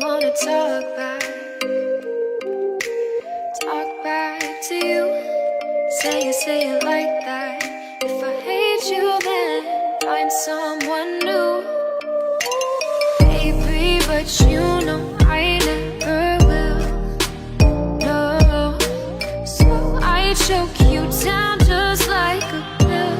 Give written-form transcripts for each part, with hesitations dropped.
wanna talk back to you. Say it like that. If I hate you, then find someone new. Baby, but you know I never will. No, so I choke you down just like a pill.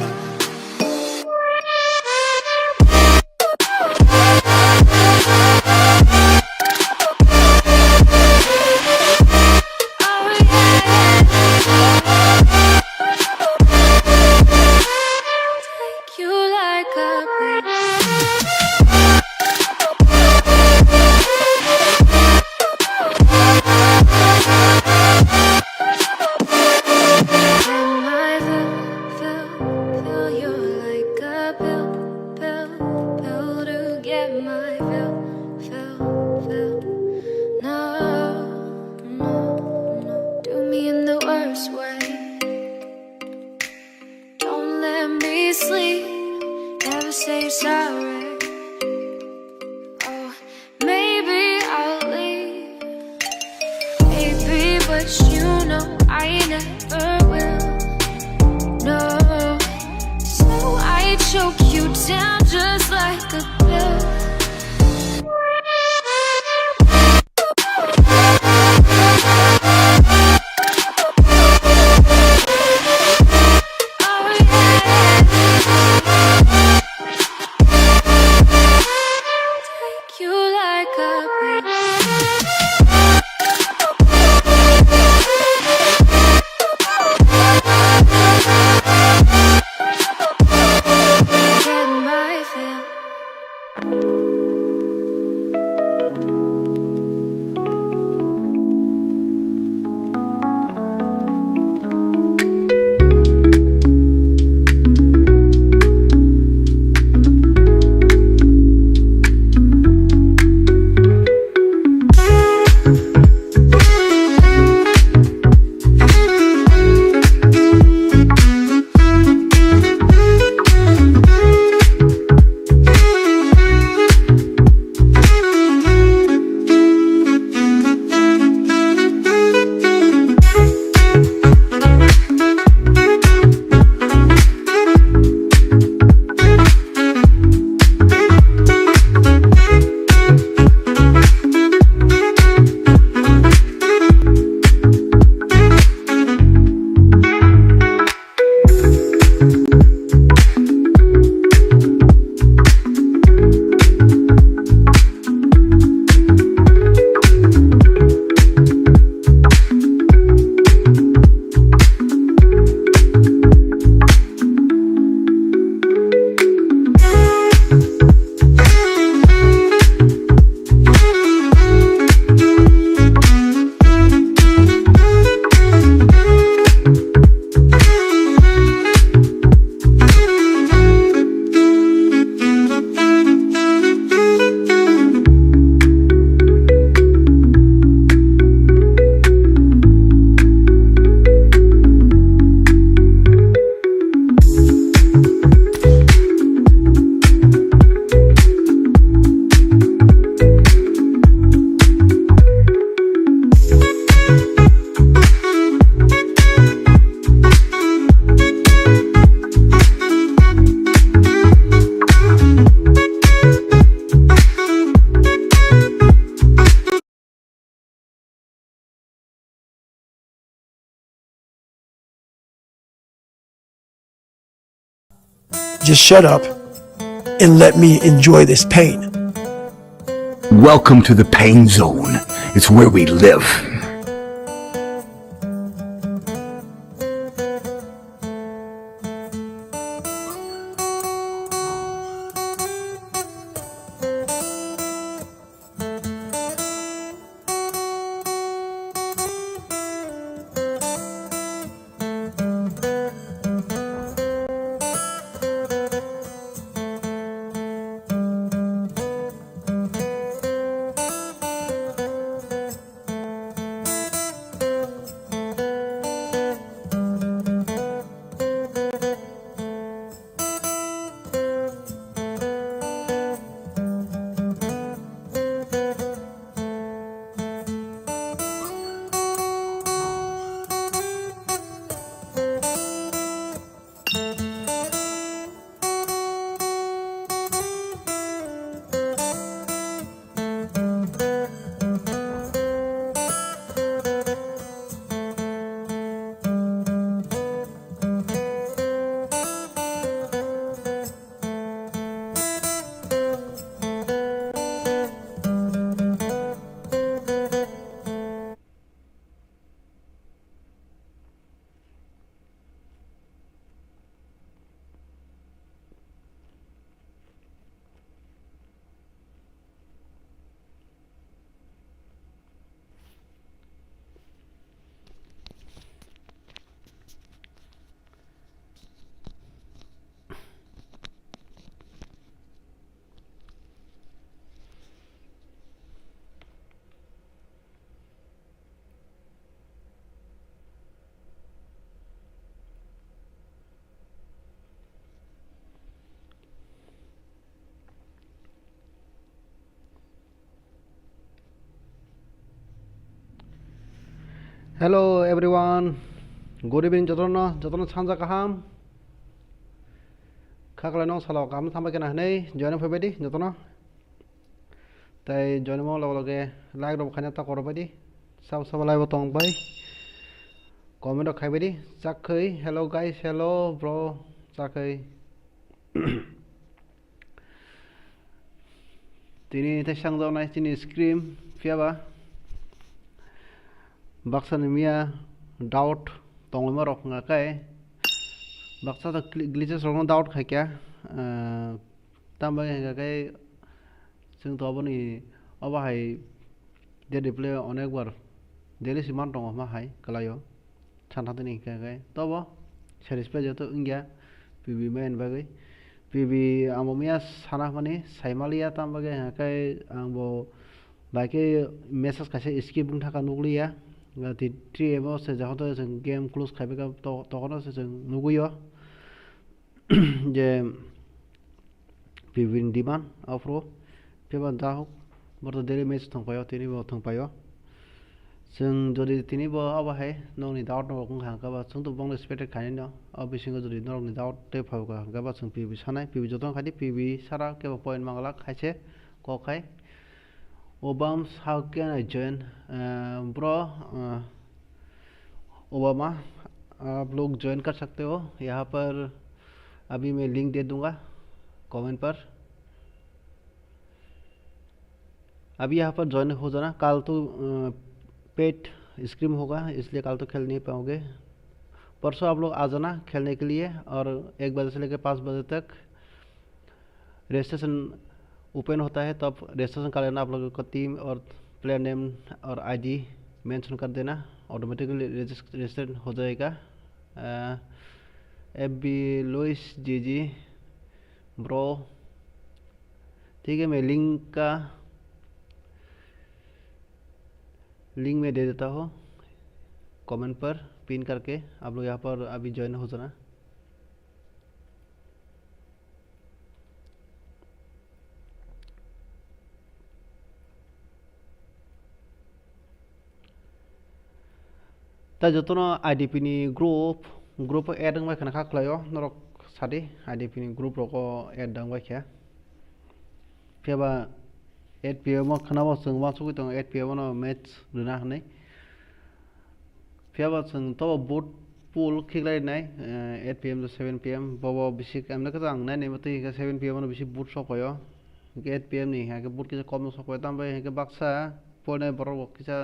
Say sorry. Oh, maybe I'll leave. Baby, but you know I never will. No, so I choke you down just like a pill. Just shut up and let me enjoy this pain. Welcome to the pain zone. It's where we live. Hello everyone. Good evening jotono sanja kaham. Khaklano salo kam thamba kena nei join phebe di jotono. Tai join mo loge like ro khanya ta koro badi. Sab live botong bai. Comment ro khaibe di. Chakhai. Hello guys. Hello bro. Chakhai. Tini ta sang nai tini scream fiaba. Baksa mia doubt tong ma rok ngakai. Baksa ta glitches rong doubt khaikya. Tamba ngakai जों तो अपनी अब हाय दे डिप्ले अनेक बार daily सिमान दङ मा हाय कलायो सानथादनि काय तब सेटिस्फाई जतो इंगिया पीबी मेन बागै पीबी आममिया साना माने साइमालिया तामबागे हाय आंबो बाके मेसेज कासे स्किप बुं थाका नुगलिया ति 3 एम से जाहतो जों गेम क्लोज खायबेगा तखनो जों नुगुयो जे पीबी डिमान्ड आफ्रो Peba dahuk bordo daily match thongpayo tini bo thongpayo जों जदि tini bo abahai nongni doubt no kung hangkaba जों to bong respected khani no abisingo jodi nongni doubt te phauga hangkaba जों pb sanai pb jotong khadi pb sara ke point mangala khaise kokai obam how can I join bro Obama आप लोग join कर सकते हो यहाँ पर अभी मैं लिंक दे दूंगा कमेंट पर अभी यहाँ पर ज्वाइन हो जाना कल तो पेट स्क्रीम होगा इसलिए कल तो खेल नहीं पाओगे परसों आप लोग आ जाना खेलने के लिए और 1 बजे से लेकर 5 बजे तक रजिस्ट्रेशन ओपन होता है तब रजिस्ट्रेशन कर लेना आप लोगों का टीम और प्लेयर नेम और आईडी मेंशन कर देना ऑटोमेटिकली रजिस्टर हो जाएगा एफबी लुइस जी ब्रो ठीक है मैं लिंक में दे देता हूँ कमेंट पर पिन करके आप लोग यहाँ पर अभी ज्वाइन हो जाना ता जतनो आईडीपी नि ग्रुप एड दंबाय खाना खाख्लायो नरक सादि आईडीपी नि ग्रुप रको एड दंबाय ख्या फेबा 8 pm खाना बस जों वासुगै दं 8 pm न मैच रुना हनै फेबा जों तो boat pull खिगलायनाय 8 pm to 7 pm बबो बिसि कामना का आं नाय मते 7 pm न बिसि बुट सखयो 8 pm नि हाके बुट किसा कम सखयो तामबाय हाके बाक्सा पने बरो किसा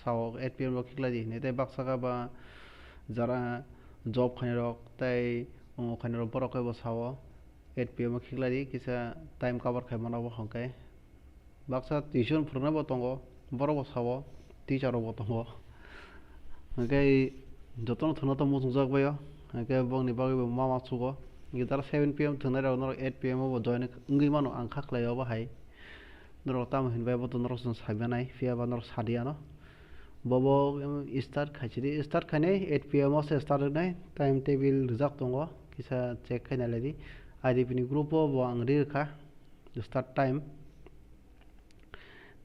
साव 8 pm रो खिगलायदि नेते बाक्सा का बा जरा जॉब खाने रक ताई खाने रो बरो कय बसाव 8 pm खिगलायदि किसा टाइम कवर खायमानाबो हंकाय baksa tuition furna bo tongo boro bo sawo teacher bo tongo hakai jotono thuno to mujung jak bayo hakai bong ni bagi mama chugo gidar 7 pm thunai ro 8 pm bo join ngi mano ang khaklai ba hai noro tam hinbai bo to noro sun sabanai fia ba noro sadia no bobo start khachiri start khane 8 pm se start nai time table rijak tongo kisa check khaina ladi idp ni group bo ang ri kha start time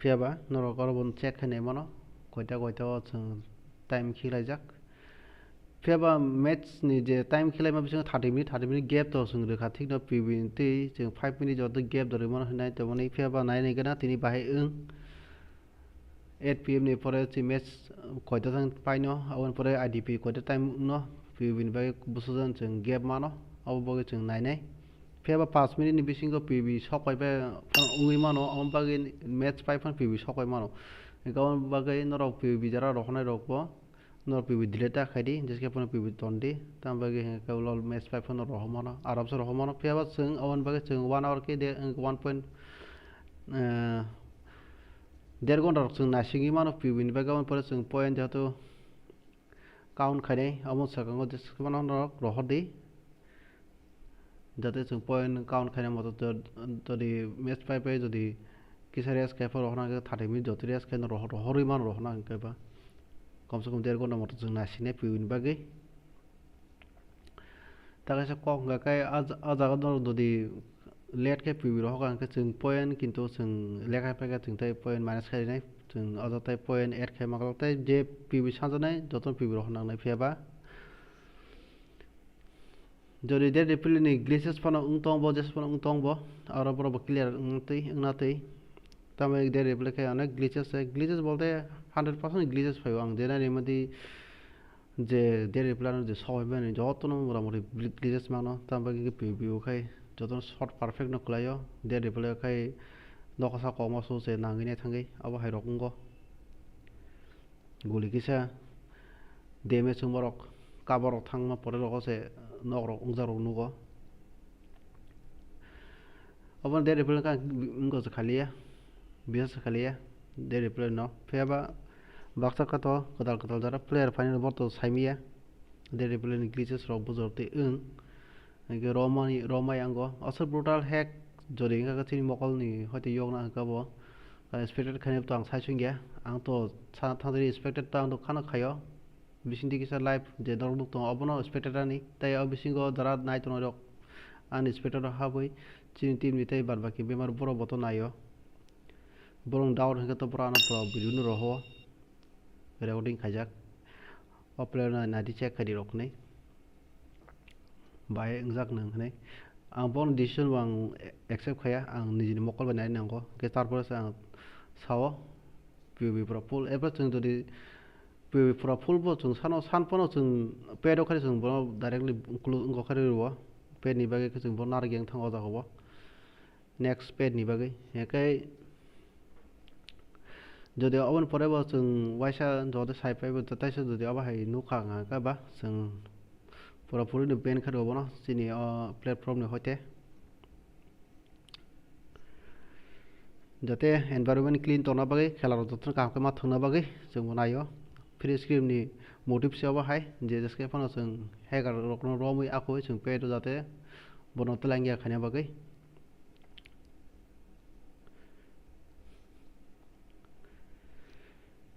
फियाबा नरो करबन check खाने मनो कोइटा जों time खिलायजाक फियाबा match नि जे time खिलायमा बिसों 30 minute gap तो जों रेखा ठीक न PB ति जों 5 मिनिट जद गैप दरे मन होनाय त मने फियाबा नायनाय गना तिनि बाहाय 8 pm नि परे जि मैच कोइटा जों पाइनो अवन परे आईडीपी कोइटा टाइम न पीबी नि बाय बुसुजन जों गैप मानो अब बगे जों नायनाय फेबा 5 मिनिट नि बिसिंगो पीबी सकायबा उंगै मानो अम बागे मैच पाइफान पीबी सकाय मानो गावन बागे नरो पीबी जरा रखनाय रखबो नरो पीबी दिलेटा खायदि जिसके पन पीबी तोंदी ताम बागे गावल मैच पाइफान रहमानो आराम से रहमानो फेबा जों अवन बागे जों 1 आवर के 1 1.5 घंटा जों नासिङि मानो पीबी नि बागे गावन पर जों पॉइंट जातो काउंट खायनाय अमो सकांगो जिसके मानो रहदि जाते जों पॉइंट काउंट खायना मत जदि मैच पाइपे जदि किसारियास कैफर रहना के 30 मिनिट जतरियास खायना रहरै मान रहना केबा कम से कम 1.5 घंटा मत जों नासिने पीबी नि बागे ताकासे कम गाकाय आजागा दर जदि लेट के पीबी रहगा के जों पॉइंट किन्तु जों लेखा पेगा जों ताय पॉइंट माइनस खायनाय जों अजथाय पॉइंट एड खालामनाय जे पिबि सानजानाय जतन पिबि रख नांनाय फैयाबा যদি দে রিপ্লেনি গ্লিচেস পানো উংতং বো জেস পানো উংতং বো আর বড় ক্লিয়ার উংনাতেই তামে দে রিপ্লে কে অনেক গ্লিচেস বলতে 100% গ্লিচেস পাইও আং দেনা নিমতি যে দে রিপ্লানো যে সবাই মানে যতন মোটামুটি গ্লিচেস মানো তামে কি পিবি খাই যতন শর্ট পারফেক্ট ন ক্লাইও দে রিপ্লে খাই দকসা কমসো যে নাঙ্গিনে থাঙ্গি আবো হাই রকঙ্গ গুলি কিসা দেমে সুমরক কাবরক থাংমা পরে রকসে নগরক উংজারক নুগো अबन दे रिप्ले का उनको से खालिया बियास से खालिया दे रिप्ले न फेबा बाक्सा का तो कदाल जरा प्लेयर फाइनल बॉल तो साइमिया दे रिप्ले नि ग्लिचेस रक बुजरते के रोमाई आंगो असर ब्रुटल हैक जदि का थिनि मकल नि हयतो योगना हकाबो एक्सपेक्टेड खाने तो आं साइसिं गया आं तो थांदरि एक्सपेक्टेड तो आं तो खाना खायो बिसिंदि किसा लाइफ जे दरबुक तो अबनो एक्सपेक्टेड आनी ताय अबिसिंगो दरा नाइट न रक अनएक्सपेक्टेड हाबै चिनि टीम निताय बाद बाकी बेमार बरो बतो नायो बरं दाउर हंगा तो पुराना pro बिजुनो रहो रेकॉर्डिंग खाजाक अपलोड नादि चेक खादि रखनै बाय इंजाक नों हनै आं बन डिसिजन आं एक्सेप्ट खाया आं निजिनि मकल बानाय नांगौ के तारपरस आं सावो पिबि pro फुल एबा जों जदि पिबि pro फुल बो जों सानपनो जों पेड खारि जों बो डाइरेक्टलि इंको खारि रबो पेड नि बागै जों बो नारगें थांगो जागोबो नेक्स्ट पेड नि बागै एकाय যদি অবন পরে বো जों वाइसा जदे साइपाइबो तताइसो যদি अबा हाय नुखा का बा जों पुरा पुरि बेन खारि होबो न सिनि प्लेटफर्म नि होते जाते एनवायरनमेंट क्लीन तोना बागै खेलार जतन काम के मा थांना बागै जों बनायो फ्री स्क्रिम नि मोटिव सेवा हाय जे जसके फनो जों हैकर रकनो रमै आखो जों पेड जाते बनत लांगिया खाने बागै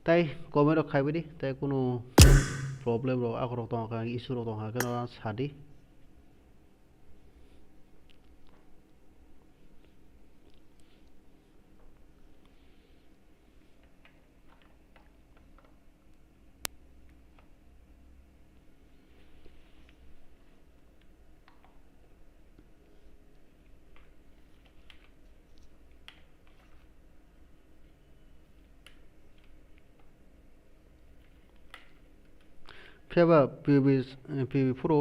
তাই কমে রক খাইবি তাই কোনো প্রবলেম রক আকরক দং কা ইস্যু রক দং কা কেন সাদি फेबा पिबि प्रो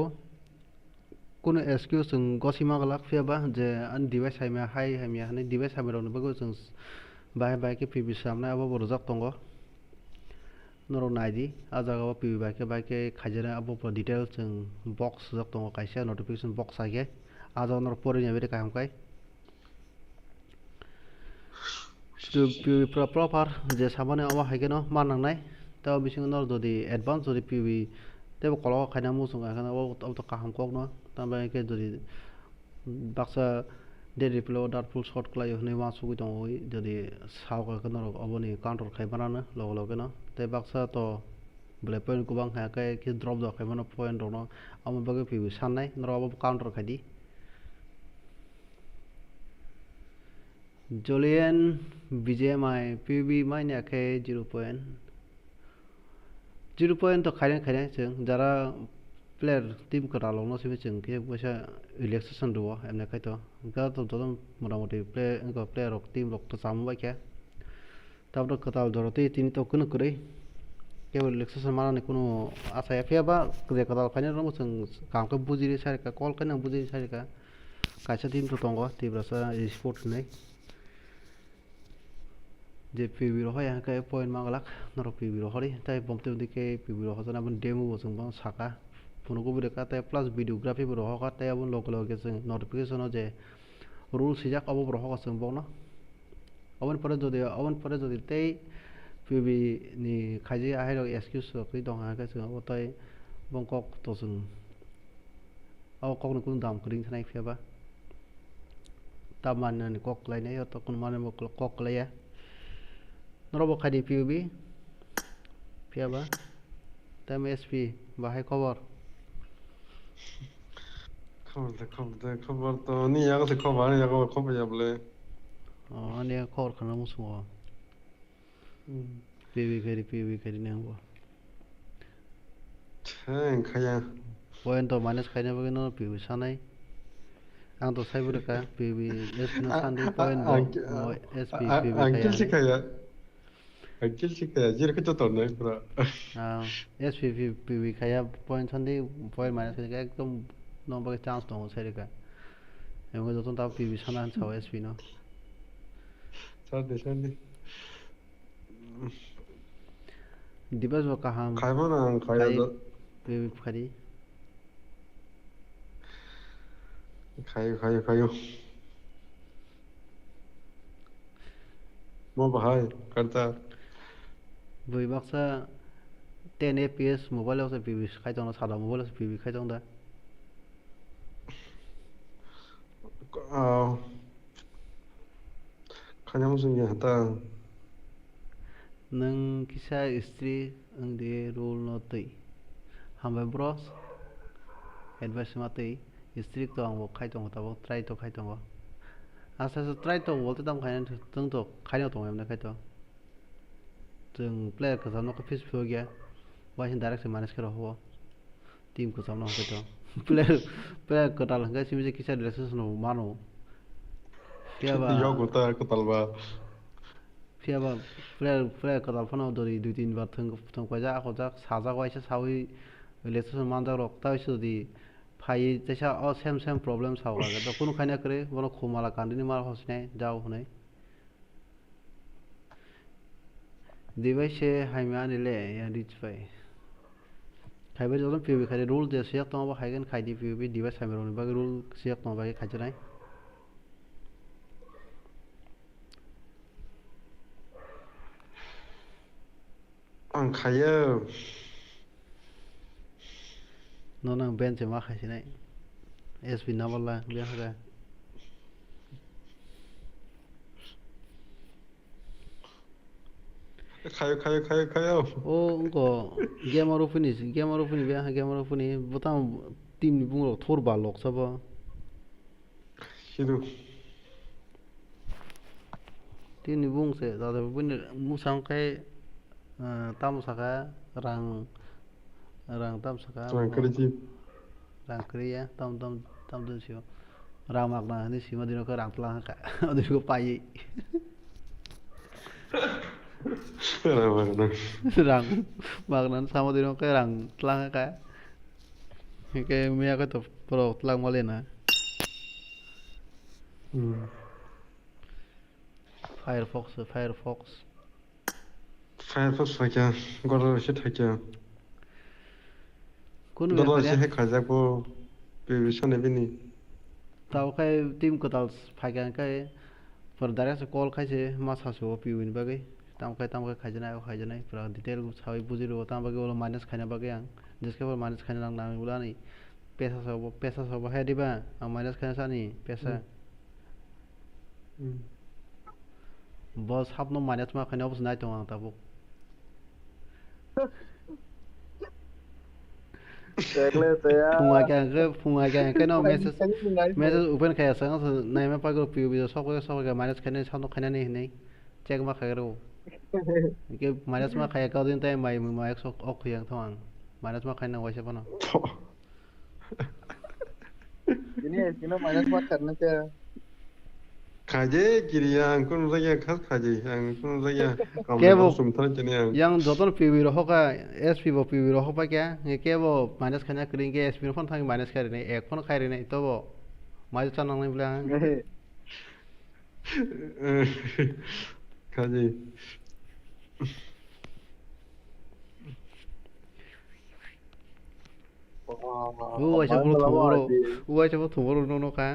कोनो एक्सक्यूज जों गसिमा गलाक फेबा जे अन डिवाइस हाइमा हाइमिया हने डिवाइस हाइमा रनो बगो जों बाय के पिबि सामना अब बरजाक दंगो नरो नाइदि आजागाव पिबि बाय के खाजरा अब डिटेल जों बक्स जाक दंगो काइसा नोटिफिकेशन बक्स आगे आजा नरो परिना बेरे कामकाय पिबि प्रॉपर जे सामाने अब हाइगेनो माननांनाय ता बिसिं नर जदि एडभान्स जदि पिबि तेबो कल खायना मुसुं आखाना अब तो काहाम कक न ताबा के जदि बाक्सा दे रिप्ले डाट फुल शॉट क्लाय हने मा सुगि दं ओइ जदि साव का नर अबनि काउंटर खायबानानो लगे न ते बाक्सा तो ब्ले पॉइंट गोबां हायाखै कि ड्रप द खायबानो पॉइंट दं अब बागे पिबि साननाय नर अब काउंटर खायदि जुलियन bgmi पिबि माइनाखै 0 पॉइंट तो खायना जों जरा प्लेयर टीम को रालनो से जों के वैसा रिलैक्सेशन दो एमने खाय तो गा तो मोटामोटी प्लेयर ऑफ टीम लोग तो सामु बाय तब तो कताल जरते तिनि तो कुनु करे केवल रिलैक्सेशन माने कोनो आशा एफियाबा जे कताल खायना रमो जों काम को बुजिरि सारिका कॉल खायना बुजिरि सारिका कायसा टीम तो दंगो तिब्रासा स्पोर्ट्स नै जे पिबि रहो यहाँ का पॉइंट मांगलाक नरो पिबि रहो रे ताई बमते दिके पिबि रहो जना बन डेमो बसं बन साका फुनको बिरका ताई प्लस वीडियोग्राफी बो रहो का ताई बन लोकल के जों नोटिफिकेशन जे रूल सिजाक अब रहो का जों बन अवन परे जदि ताई पिबि नि खायजे आहाय एक्सक्यूज खै दं हा जों अब ताई बंकक तो जों अब ककनो कुन दाम करिं थानाय फेबा तामाननि कक लायनाय तो कुन माने कक लाया नरबो खादि पिबि फेबा टाइम एसपी बाहाय खबर तो नहीं यार से खबर नहीं यार खबर याबले अने खबर खाना मुसुङो PV kari nangbo Chang kaya point to minus kari nangbo no PV sanai ang to sai bura ka PV SP no sandi point bo mo SP PV angkil kaya sih ne kaya jadi kecotor nih pura SP PV kaya point sandi point minus kari ka ekdom no ba chance dong sai ka em ko joton ta PV sanan chao SP no sandi dibas bo kaham kaya mana kaya kai do PV kari kaya mau bahaya kerja bui baksa 10 fps mobile se PV khai jong na sada mobile se PV khai jong da kaya musuh ya ta nang kisa istri ang de rule no tei hambai bros advice ma tei istri to ang bo khai jong ta bo try to khai jong bo asa sa try to wol tam khai tung to khai no tong em na khai to tung player ka sam no ka fish pho gya wa hin direct se manage karo ho team ko sam no khai to player ko tal ga sim je kisa direction no mano kya ba yo kota ketal ba फियाबा player कदाल फनाव दरि दुइ तीन बार थों पाजा आखजा साजा वाइसा सावी lesson मानजा रक ताइसो दि phi जैसा अ सेम प्रॉब्लम सावगा तो कुनु खाइना करे बनो खोमाला कांदिनि मार हसने जाव हनै दिवाइसे हाइमा निले या रिच फाइ खाइबे जदन पिबि खाइ रूल जे सियाक तंबा खाइगन खाइदि पिबि दिवाइस हाइमारनि बागै रूल सियाक तंबा खाइजनाय ang kaya no nang bench ma खाइसिनाय एसपी नाबला बे हागा kaya ओ उनको गेमर ओपनि बे हा गेमर ओपनि बता टीम नि बुंग थोर बा लक सब hidu टीम नि बुंग से दादा बुन मुसां kai tam saka rang tam saka ang kerja rang kriya tam dun sio rang makna ni sima dino ka rang tlang ka adu ko pai rang makna sama dino ka rang tlang ka ke mia ka to pro tlang malena Firefox Firefox saja gora sih saja kun dolo be sih ya hek kajak bo bebisan ebini tau kai tim ko tal phagan kai पर direct call खाइसे मासा सो पिउन बागै ताम kai खाइजनाय पुरा detail साबै बुजिरो ताम बागै ओला minus खाइना बागै आं जिसके पर माइनस खाइना नांना उला नै पैसा सब है दिबा आं माइनस खाइना सानि पैसा बस हाबनो माइनस मा खाइना बस नाय दं आं ताबो फुङा क्या no message open खाया sang नाय मा पागो पिउ बिजो सब माइनस खाइना सानो खाइना नै हनै चेक मा खाइरो के माइनस मा खाया का दिन टाइम मा 100 अक खियां थां माइनस मा खाइना वाइसे बना ini minus mat karena ke kaje kiri yang kun saja khas kaje yang kun saja kamu Kebo harus sumtar jenis yang joton PV ro hoka SP bo PV ro hopa kya ke bo minus खाना करें के SP phone थांग minus खाइ नै एक phone खाइ नै तो बो माइ चान नै बुला kaje वो ऐसे थुमरो नो का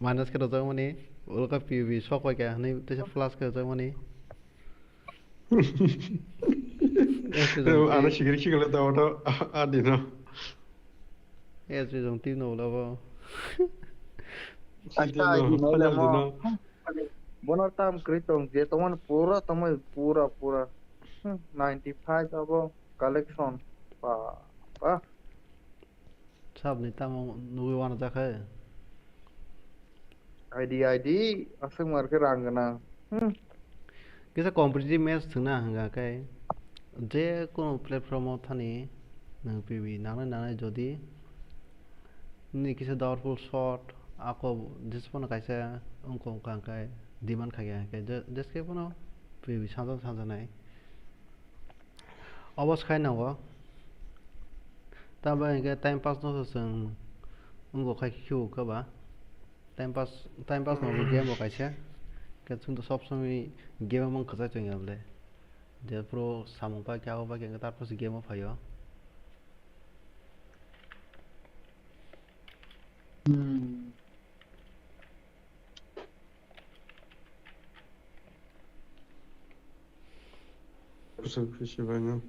माइनस के रजो मने ओलका PV सक क्या नै तेसे प्लस के रजो मने ana sigir tahu tu adi no SP jong tim no la bo अच्छा ini lah mau benar tam kritong je teman pura 95 apa collection pa सब नि ताम नुवे वाना जाखै ID asing marke ranggana Kita competitive match thungna hanga kai je kono platform o thani nang PB nang jodi ni kisa powerful shot ako jispon kaisa ongko kai demand khaya kai jeske pono PB sansa nai obos khai nago taba ke time pass no sung ongko khai khiu ka ba time pass no game o kaisa ke chung to sob samai game mong khasa chung able je pro samung pa kya ba ke tarpor se game o phayo 무슨 시바냐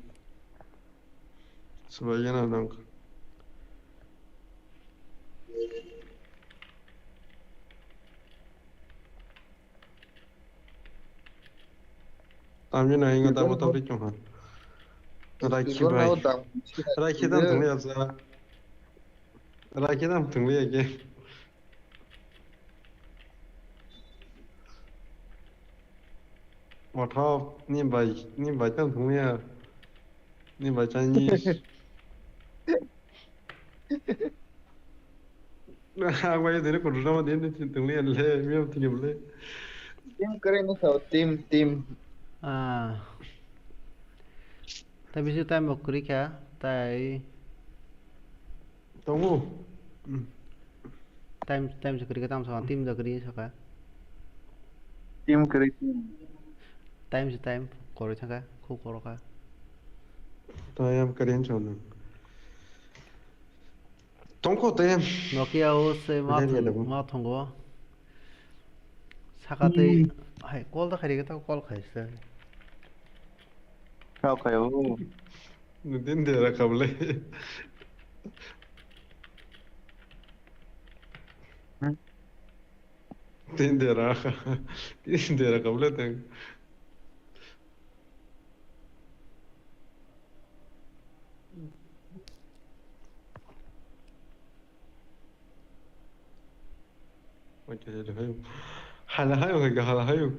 스바이나 난 남이나 이거 다 못하고 있죠 라키단 등려서 라키단 등려에게 WAATHOB ni bai tam thungya ni bai Chinese na bai de ko rama de ni thungya le mi am thingem le Team kरेंगे sao team tai bisu time mo kuri kya tai 동우 time se kuri ka tam sa team da kuri sa ka team kरेंगे time se time kori thaka khu koro ka 다음 그린 저는 동코 때 nokia o se ma thongo sakate hai call da khari ka ta call khaisa sao kayo 눈딘데라 가볼래 딘데라 가볼래 땡 어떻게 해요 하나요 그러니까 하나요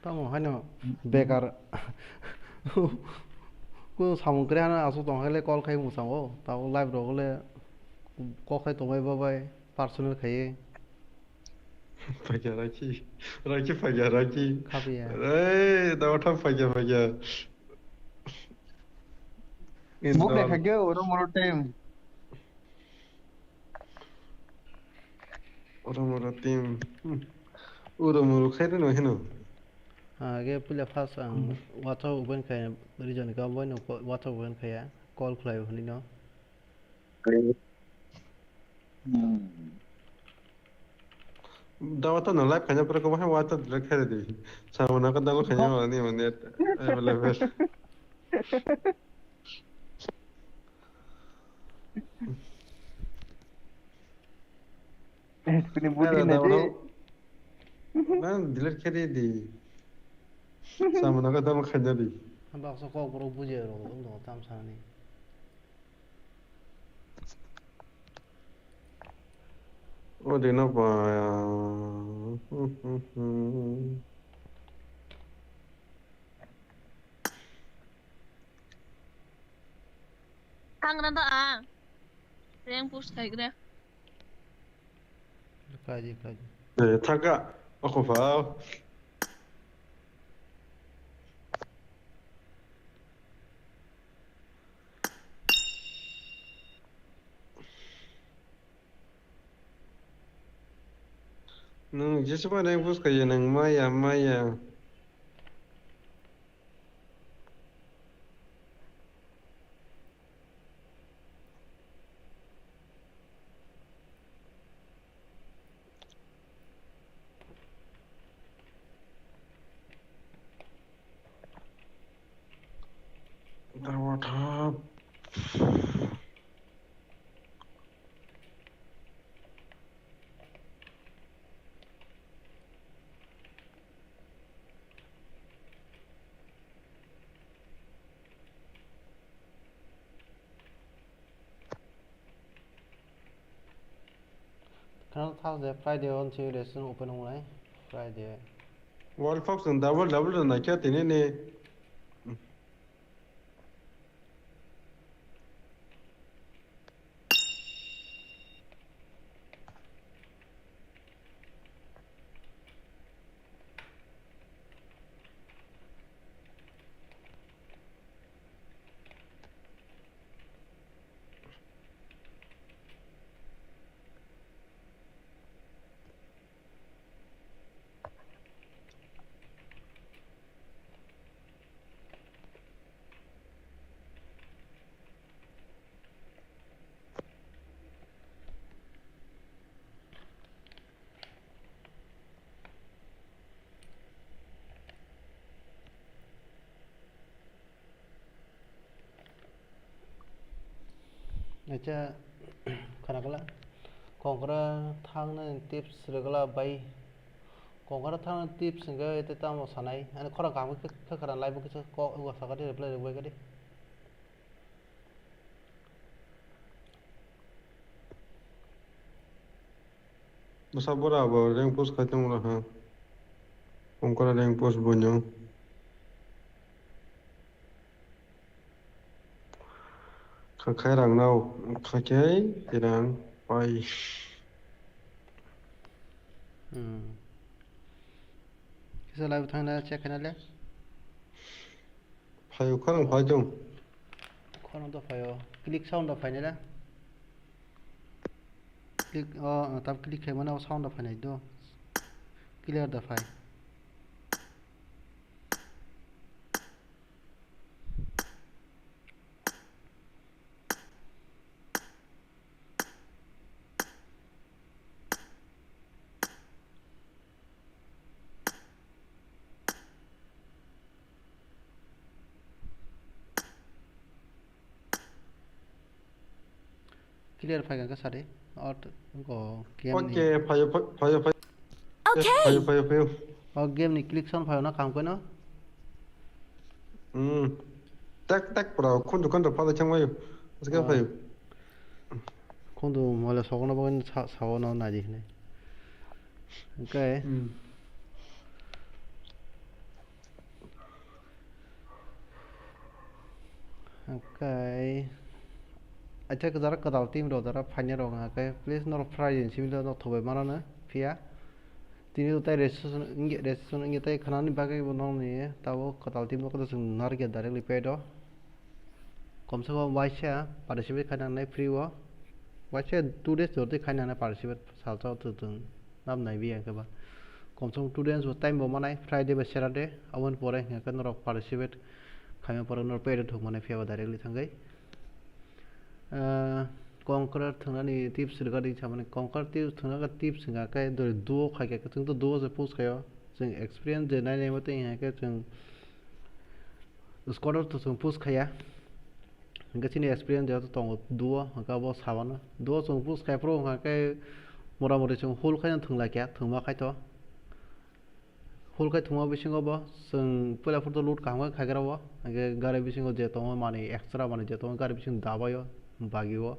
tamo hano bekar ko samungkre hana asu tong hele call khai mu sango ta live ro gole call khai tong bai bai personal khai 라키 파기야 라키 khabiya 에이 나 어떤 파기야 book dekha ke oro moro time 오라모라 팀 오라모로 카이드노 해노 ge pula fast ang water open khai region ka boy no water open khai call khai honi no दावता न live खाने पर को वहां वाता रखे दे सामना का दालो खाने वाला नहीं मने available spini budi na de ना डिलीट कर दी सामना का दालो खाने दी hamba so ko bro buje ro ndo tam sa ni ओ देना पाया Tangan ta Rank push kai kre. kaji 네 타가 어코 봐 nung jisma nang bus kaya nang maya WAATHOB Karena Thursday, Friday on sih lesson open mulai. Friday. World Fox dan double dan nak kaya tini ni. Aja karena kala kongkara thangna tips regala bai kongkara thangna tips enggak itu tamu sanai ane korang kamu ke karena live ke kok gua sakadi reply gue kadi Masa bora ba rank post kata mula ha. Ongkara rank post bonyo. Kakai rang nau, kakai tirang pai. Kisa live thangna check kana le Pai ukarang pai jong. korang to payo click sound of final la click tab click kai mana sound of final do clear the file clear file kan sare और को game ni Okay, pai. Okay. Pai. और game ni click sound file na काम को ना Tak bro, kundu pada changwayo. Masih pai. 콘도 몰라 서거나 보긴 사거나 나지 네 그러니까 Okay. Acha ke zara kadal tim ro zara fanya ro nga ke please nor fry sin ro no thobe mana na pia tini utai registration inge tai khana ni bagai bonong ni tawo kadal tim ko sung nar ke directly pay do kom se kom waisha participate khana nai free wo waisha 2 days dorte khana na participate sal chaw tu tung nam nai bi ka ba kom se 2 days wo time bo manai friday ba saturday awan pore nga ka nor participate khame pore nor pay do thuk manai pia ba directly thangai conqueror thangani tips regarding chamane conquer tips thanga tips nga ka do kha ka tung to do se post khayo jeng experience je nai mate ha ka jeng squatter to jeng post khaya nga chini experience je to tong do ka bo sabana do jeng post khai pro nga ka mora mori jeng hol khai thungla kya thungma khai to hol khai thungma bisingo bo jeng pula photo load kangma khagra bo ge gare bisingo je to mane extra mane je to gare bising dabayo bagiwo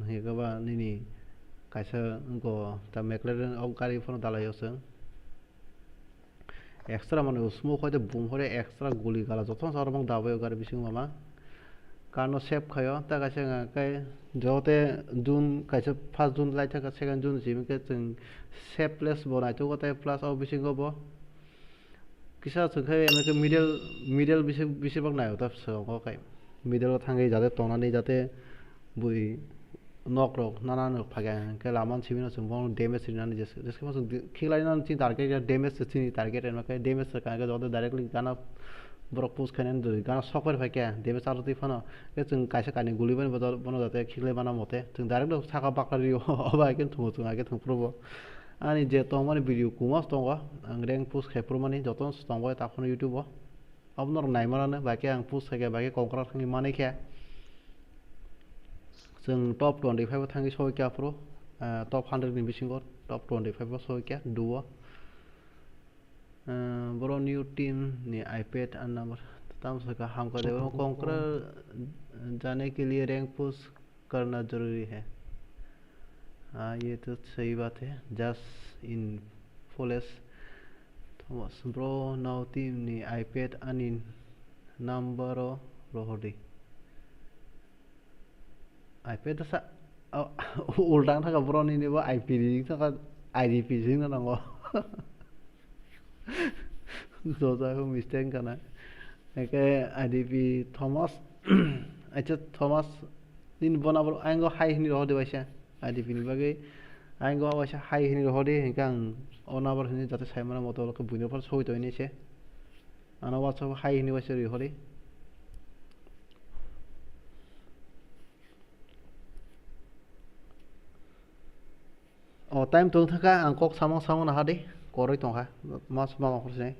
hingga nini kaisa go ta mclaren au gari phone dalayo seng extra mane smoke hoide boom hore extra guli gala jothon sarmang dabayo gari bising mama kano save khayo ta kaisa nga kai jote june kaisa 1 june lai thaka 2 june jim ke jeng save place bonai to gotai plus au bising go kisa sengkai amke middle bising bang nayo ta so kai middle thangai jate tonani jate bui nok rok nana no phaga ke laman chimino sung damage rinani jeske mas khilai nan chin target ya damage chin target en ka damage ka ga jode directly gana brok post khanen do gana sokwer phakya damage ar ti phano ke chung kaisa kani guli ban bodol bono jate khilai bana mote chung direct saka bakari oba ken thumo chung age thung probo ani je to mane video kumas tonga angreng post khai pro mane joton tongo ta khono youtube abnor naimarane baki ang post khai baki konkrat khangi mane kya जों top 25 थांगि सयका pro top 100 नि बिसिंगो top 25 सयका दुवा बरो new team नि iPad and number तम सका हमको देव conqueror जाने के लिए रैंक पुश करना जरूरी है हाँ ये तो सही बात है just in fullest Thomas bro now team knee iPad आनी नंबर रोहडी आईपैड सा उल्टा था ब्रो नी वो आईपी नी था आईडीपी सिंग ना नंगो जो जाको मिस्टेक करना एके आईडीपी थॉमस अच्छा थॉमस दिन बनाबो आंगो हाई हिनी रोहडी वैसा आईडीपी नी बागै आंगो वैसा हाई हिनी रोहडी हिंगा अनाबर हिनी जाते साइमना मतो लको बुइनो पर सही तो इनेसे आना वाट्सएप हाई हिनी वैसा रोहडी टाइम तो थाका आं कक सामं सामं ना दे करै तंखा मास मामा खरसे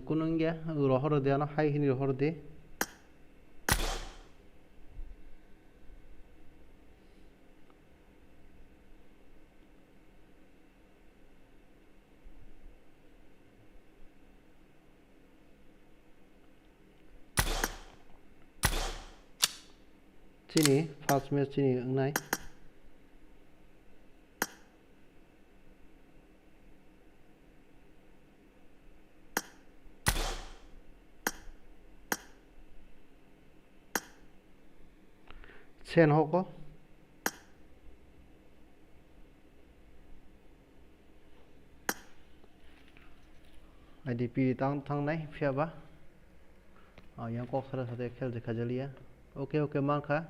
कुनुं गया रहर दे आना हाई हिनी रहर दे Sini first match sini ngai Sen hoko IDP tang nai fiaba yang kok sara sate khel dekha jaliya okay okay marka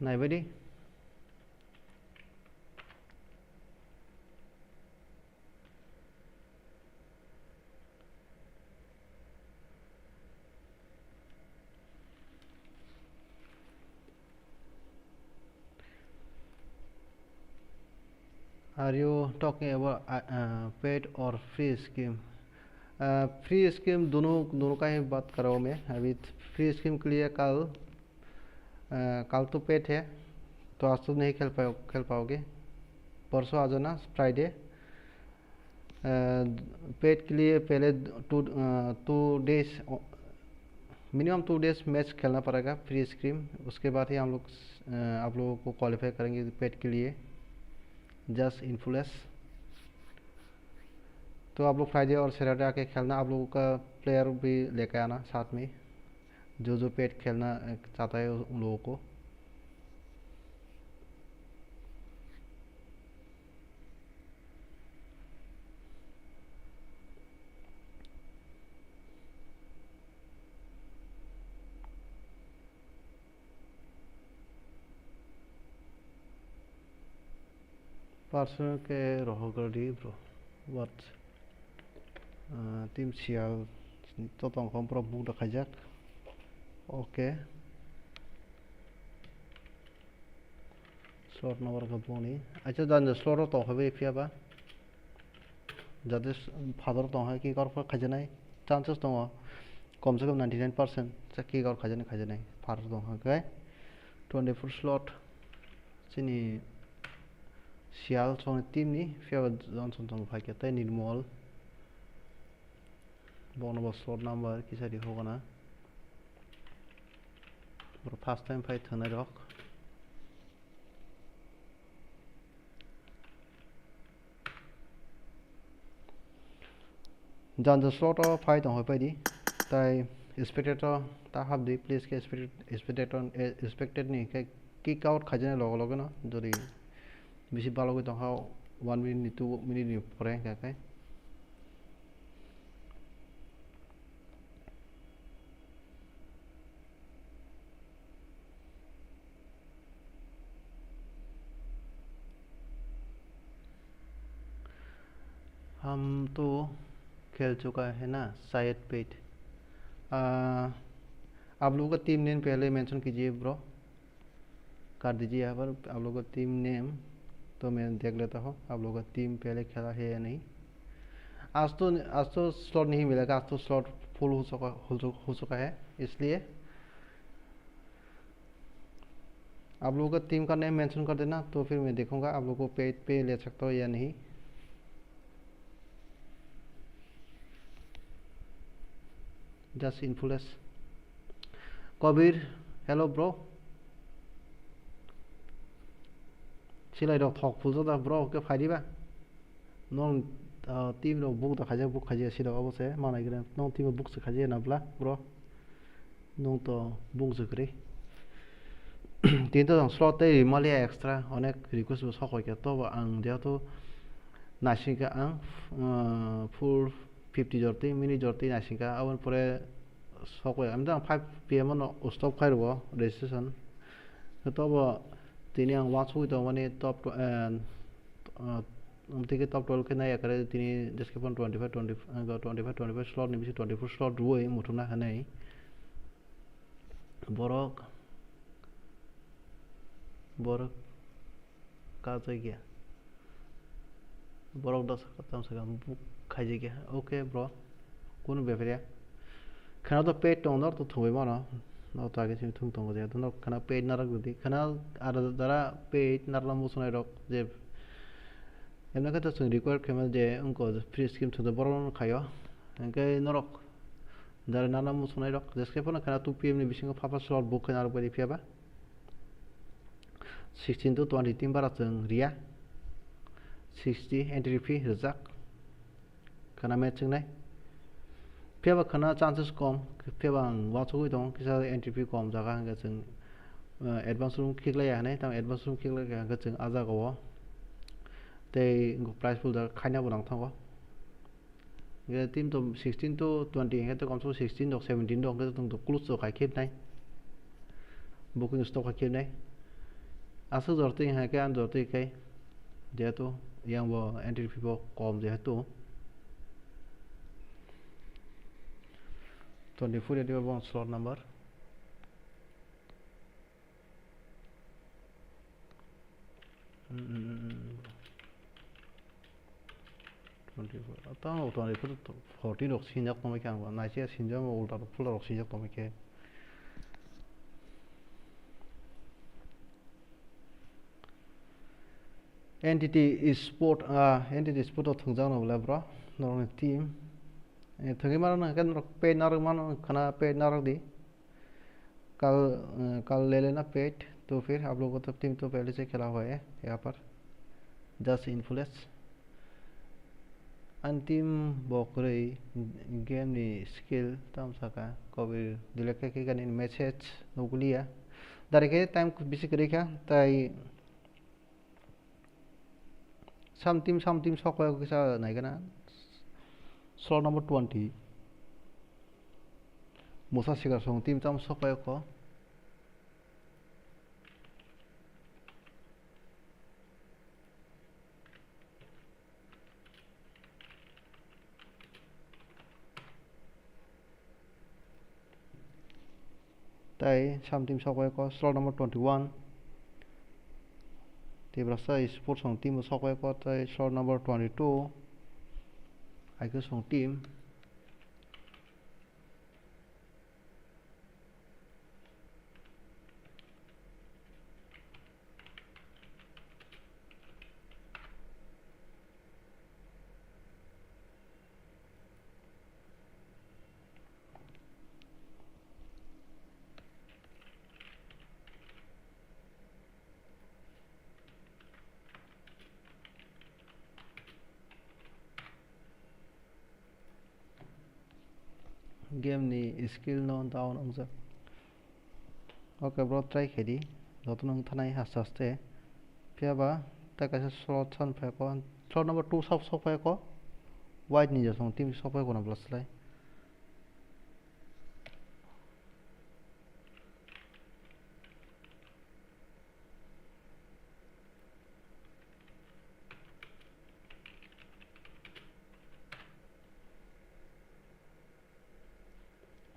naibay di Are you talking about paid or free scheme? Free scheme दोनों का ही बात कर रहा हूँ मैं अभी free scheme के लिए कल तो पेड है तो आज तो नहीं खेल पाओगे परसों आ जाना फ्राइडे पेड के लिए पहले two days minimum 2 days match खेलना पड़ेगा फ्री स्कीम उसके बाद ही हम लोग आप लोगों को क्वालिफाई करेंगे पेड के लिए जस्ट इन्फ्लुएंस तो आप लोग फ्राइडे और सैटरडे आके खेलना आप लोगों का प्लेयर भी लेकर आना साथ में जो पेड खेलना चाहता है उन लोगों को पर्सन के रहोगडी ब्रो व्हाट टीम सियाल तो तंखम प्रो बुक देखायजाक ओके स्लॉट नंबर का बुनी अच्छा जान स्लॉट तो हबे फियाबा जाते फादर तो है कि कर खाजनाय चांसेस दङ कम से कम 99% कि कर खाजनाय फादर दङ है 24 स्लॉट सिनी सियाल सं टीम नि फियाबा जॉनसन दङ फाइकेताय निर्मल bonus slot number kisari hogana bro first time fight thonai rok jan the slot of fight on hoy paidi tai spectator ta habdi please ke spectator ni ke kick out khajane logo logo no jodi bisi balo ko tong 1 minute 2 minute ni pore ka kai हम तो खेल चुका है ना शायद पेट आप लोगों का टीम नेम पहले मेंशन कीजिए ब्रो कर दीजिए यहाँ पर आप लोगों का टीम नेम तो मैं देख लेता हूँ आप लोगों का टीम पहले खेला है या नहीं आज तो स्लॉट नहीं मिलेगा आज तो स्लॉट फुल हो चुका है इसलिए आप लोगों का टीम का नेम मेंशन कर देना तो फिर मैं देखूंगा आप लोगों को पेज पे ले सकता हूँ या नहीं just influence Kabir hello bro सिलाई दो थक फुल जाता ब्रो के फायदी बा नों टीम रो बुक तो खाजे बुक खाजे सिदा अबसे मानाय गरे नों टीम बुक से खाजे नाब्ला ब्रो नों तो बुक से करे तीन तो स्लॉट ते रिमाले एक्स्ट्रा अनेक रिक्वेस्ट बस हकय के तो आं दिया तो नासिका आं फुल 50 जर्ती मिनिट जर्ती नासिका आवन परे सको हम दा 5 pm no stop खाइरबो रेजिस्ट्रेशन तो तिनी आं वाच हुई तो माने टॉप उमतिके टॉप 12 के नाय करे तिनी जस्ट 25 स्लॉट नि 24 स्लॉट रुय मुथुना हनै बरक का जायगा बरक 10 खतम से बुक खाइजे के ओके ब्रो कोन बेफरिया खाना तो पेट दं तो थोय मानो न तागे सिम थुं दं जे तो खाना पेट नारक दि खाना आरो दारा पेट नारला मुसनाय रक जे एमना का तो जों रिक्वायर केमल जे उनको फ्री स्कीम तो बरन खायो एंके नरक दारा नाना मुसनाय रक जेसके फना खाना 2 pm नि बिसिंग फाफा स्लॉट बुक खाना बरि फियाबा 16 to 20 टीम बारा जों रिया 60 एंट्री फी रजाक खाना मैच जोंनाय फेबा खाना चांसेस कम फेबा वाचो दं किसा एंट्री फी कम जागा हंगा जों एडवांस रूम खिगलाया हनै ता एडवांस रूम खिगलाया हंगा जों आजा गव ते प्राइस फुल दा खाइना बनां थांगो ये टीम तो 16 to 20 हंगा तो कम सो 16 दो 17 दो हंगा तो क्लोज तो खाइखेबनाय बुकिंग स्टॉक खाइखेबनाय आसो जरते हैं के आन जरते के जेतो yang bo entry fee bo kom jehetu 24 এটি বলবো স্লট নাম্বার তা 24 40 রক সিনজাক তমে কে আংবা নাইছে সিনজাম উল্টা ফুল রক সিনজাক তমে কে entity sport to thungjang no bla bro normal team thungi mar na kan pe nar man khana pe nar di कल ले लेना पेट तो फिर आप लोगों को तब टीम तो पहले से खेला हुआ है यहाँ पर 10 इन्फ्लुएंस अंतिम बोकरे गेम नि स्किल तम सका कभी दिलके के गन मैसेज नोगुलिया दारेके टाइम बिसि करेखा ताई some team sokwa kisa naigana slot number 20 musa sigar song team tam sokwa ko tai some team sokwa ko slot number 21 Tiprasa sports song team sokwa ko tai slot number 22 ai song team game ni skill no down ongjak okay bro try khedi joto nang thanai haste haste phiaba ta kaisa slot san phai ko slot number 2 sok phai ko white ni jasong team sok phai ko na plus lai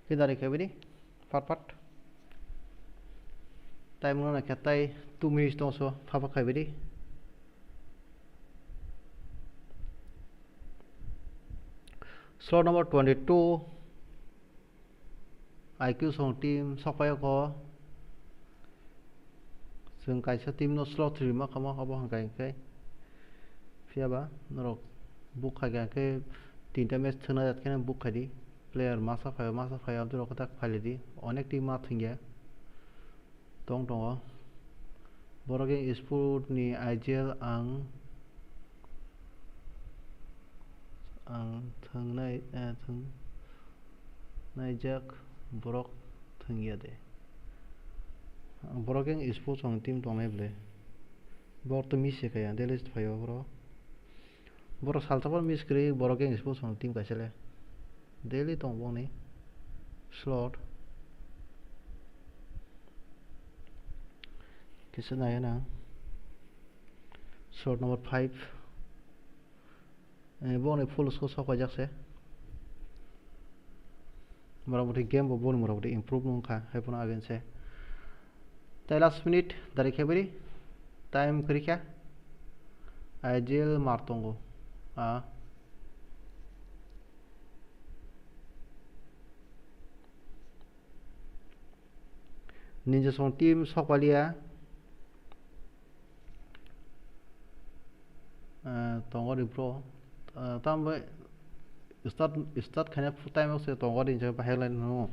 Kita recovery pat time no na khatai 2 minutes to so papa khaibedi slot number 22 IQ song team sokai ko जों kaisa team no slot 3 ma khama khabo hangkai kai fiaba norok book khaga ke tinta match thana jat kena book khadi player masa phai abdur kata khalidi onek team ma thingya tong borogeng sport ni IGL ang thangnai naijak borok thangya de borogeng sport ang team tongnai ble bor to miss kaya delist phayo boro saltapor miss kri borogeng sport ang team kaisale daily tongbong ni slot kisana yana slot number 5 bone full score sok jakse moramuti game bo bone moramuti improve nongkha haipona agense tai last minute dari kheberi time krikha IGL martongo ninja song team sokwalia tongori pro tambe start khane time se tongori je bahela no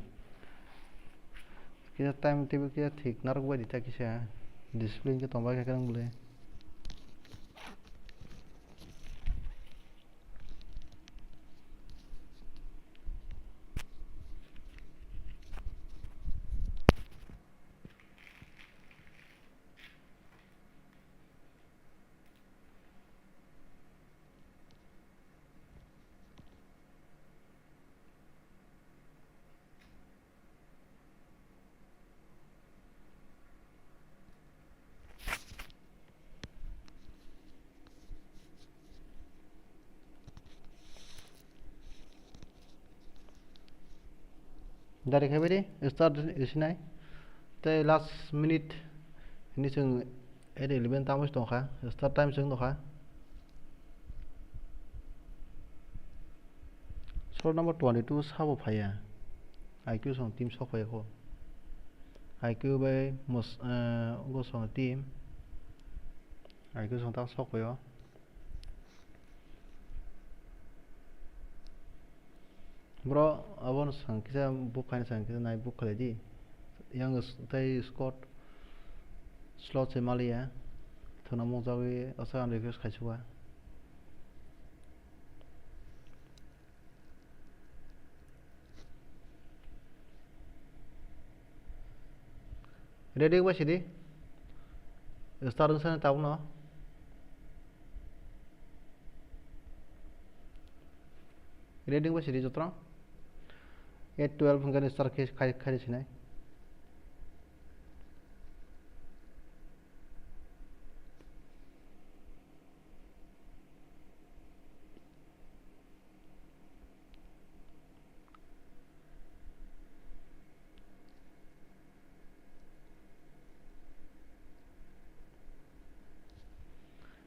kia time table kia thik narak badi ta kisa discipline ke tongba ka kan bole dari kheberi start isinai tai last minute ini जों 11 tamus tongkha start time जों tongkha slot number 22 sabo phaya IQ song team sok phaya ko IQ by mos go song team IQ song ta sok phaya bro abon sang kisa book kan sang kisa nai book khale di yang tai scott slot se malia thona mo jawi asa an request khaisuwa ready ba sidi start sa ta no ready ba sidi jotra 8-12 hingga start khai sinai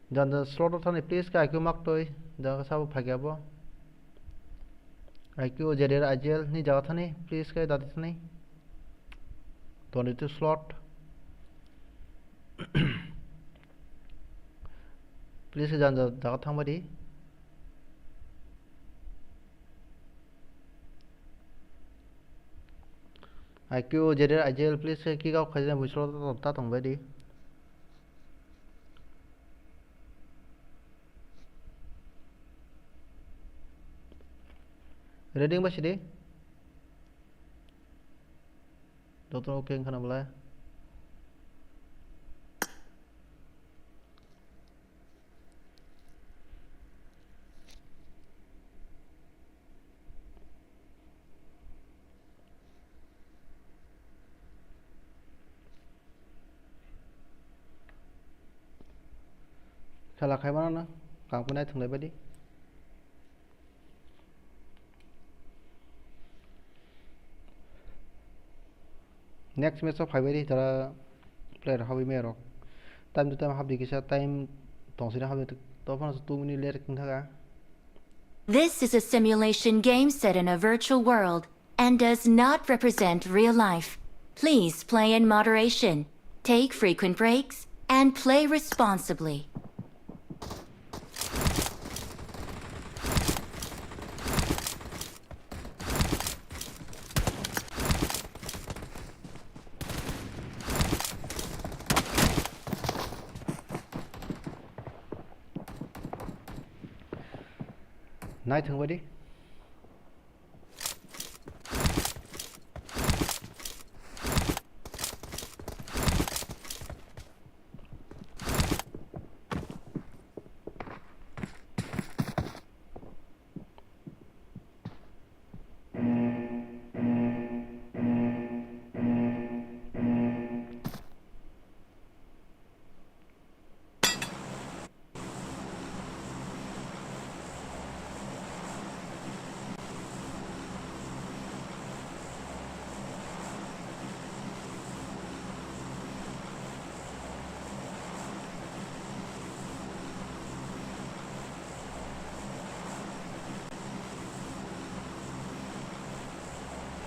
dan slot thani please ka IQ mark toy da sabo phagabo IQ jeder IGL ni jaga thani please ka dati thani 22 slot please jan jaga thangbadi IQ jeder IGL please ki ga khajna buslo ta tongbadi reading ba sidi total okay kana bala khala khai bana na kam kunai thunglai badi next match of five tara player habi mero time to time habi kisa time tongsina habi to fana 2 minute later king thaga. This is a simulation game set in a virtual world and does not represent real life. Please play in moderation, take frequent breaks, and play responsibly. Night thung badi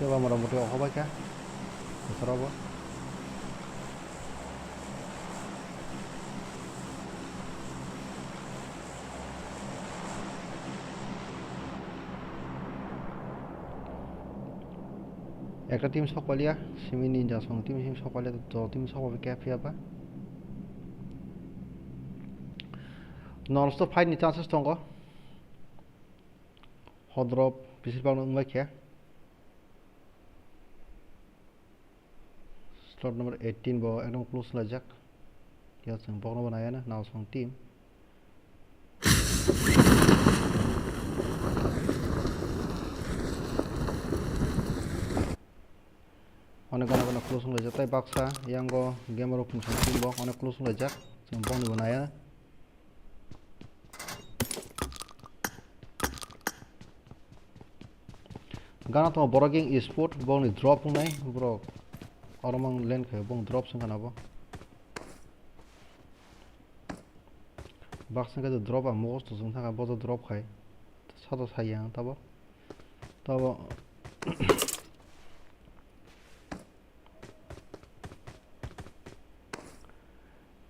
coba moda-modi apa baca terserah apa একটা team সকলিয়া সিমি নিনজা সং team সিম সকলিয়া তো team সকবে cafe apa non-stop fight ni chances dong ko hodrop bersibang nungba kya slot number 18 bo ekdom close lajak ya sang bok no banaya na naw song team অনেক close lajak tai baksa yang go gamer open song team bo onek close lajak sang bok no banaya gana to boroging e-sport bong ni drop nai bro oromang lane khe bong drop sang kana bo baksa ga drop a most to sang thaka bo drop khai sato sayang tabo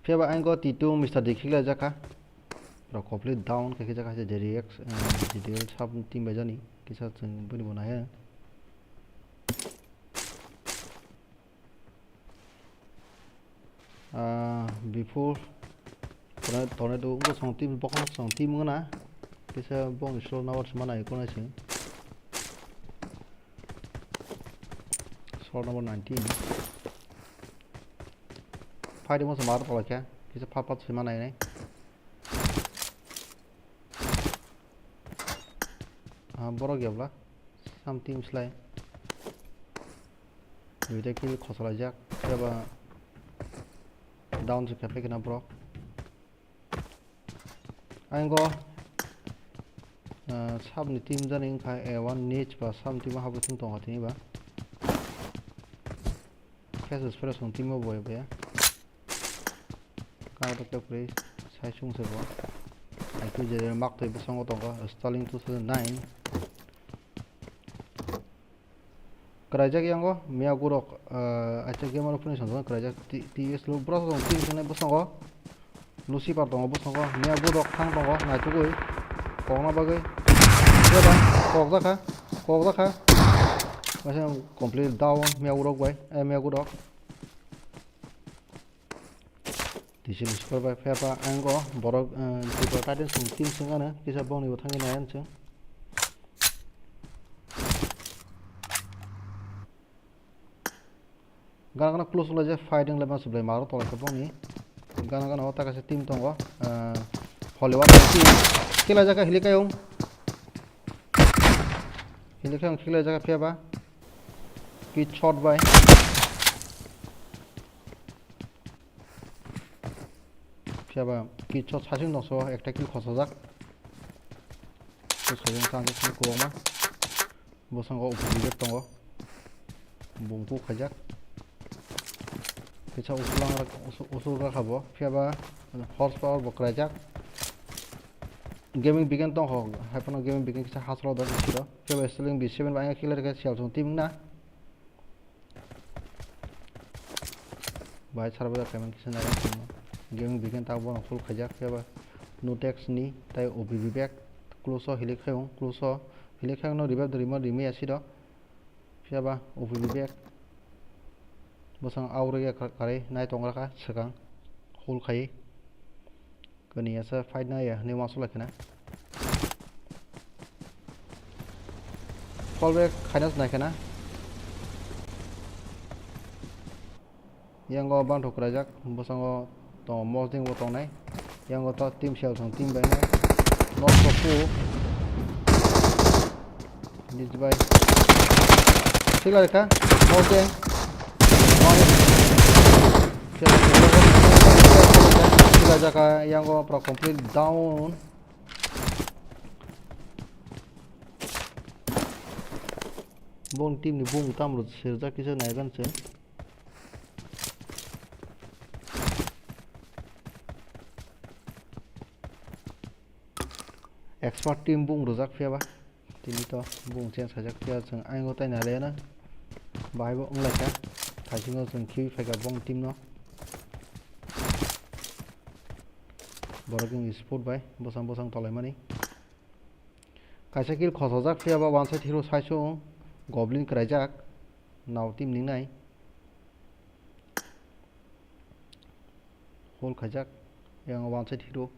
Fiaba ango T2 Mr. Dikhila jaka pro complete down ke jaka se JDX JDL sub team bajani kisa chung buni banaya before tornado go song team bokon song team ngana kisa bong slow nawar semana ikona sing slot number 19 fight mo samar pala kya kisa pat semana này boro gebla some teams lai video kill khosala jak jaba down to cafe kana bro ango sab ni team janing khai a1 niche ba some team ha buting tong hatini ba cases for some team boy ba ka to play sai chung se bo ai tu je mark to besong to ga stalling 2009 kerajak yang go mia gurok acha gamer open song kerajak ts lo bro song team sene besong go lucy par dong besong go mia gurok thang dong go na chu goi kong na bagai ya kok da kha masih complete down mia gurok bai mia gurok disil super bai fa ango borok tipo tadin song team singana kisa bong ni bothangi na yan chung gana gana close la je fighting le mas blai maro tolai kabong ni gana gana ota ka se team tongo holewa team kila jaga hilikayong kila jaga piaba ki shot by piaba ki shot sajing dongso ekta kill khosajak to sajing tangje kill kuroma bosango upujek tongo bungku khajak Kita usul khabo piaba horsepower bokrajak gaming begin tong ho hapono gaming begin kita hasro da chiro piaba stealing b7 banga killer ka sial song team na bai sarba da payment kisa na gaming begin ta bon full khajak piaba no tax ni tai obb back close hilik khayong close hilik khayong no revive the rimi asido piaba obb back bosang aurege kare nai tongra ka sekang hul khai kani asa fight na ya ni masula kana fallback khainas na kana yango bang thokra jak bosango to mosding bo tong nai yango to team shell song team bai na not so cool this by sila ka mosding Sila jaka yang go pro complete down. Bong team ni bong tam ro serja kisa nai gan se. Expert team bong ro jak fiaba. Tini to bong chen sajak fia jeng ai go tai na le na. Bai bo ong lai ka. Thajingo jeng ki faika bong team no. Boroging sport by bosang tolai mani kaisa kill khosajak fiaba one side hero saiso goblin krajak naw team ningnai hol khajak yang one side hero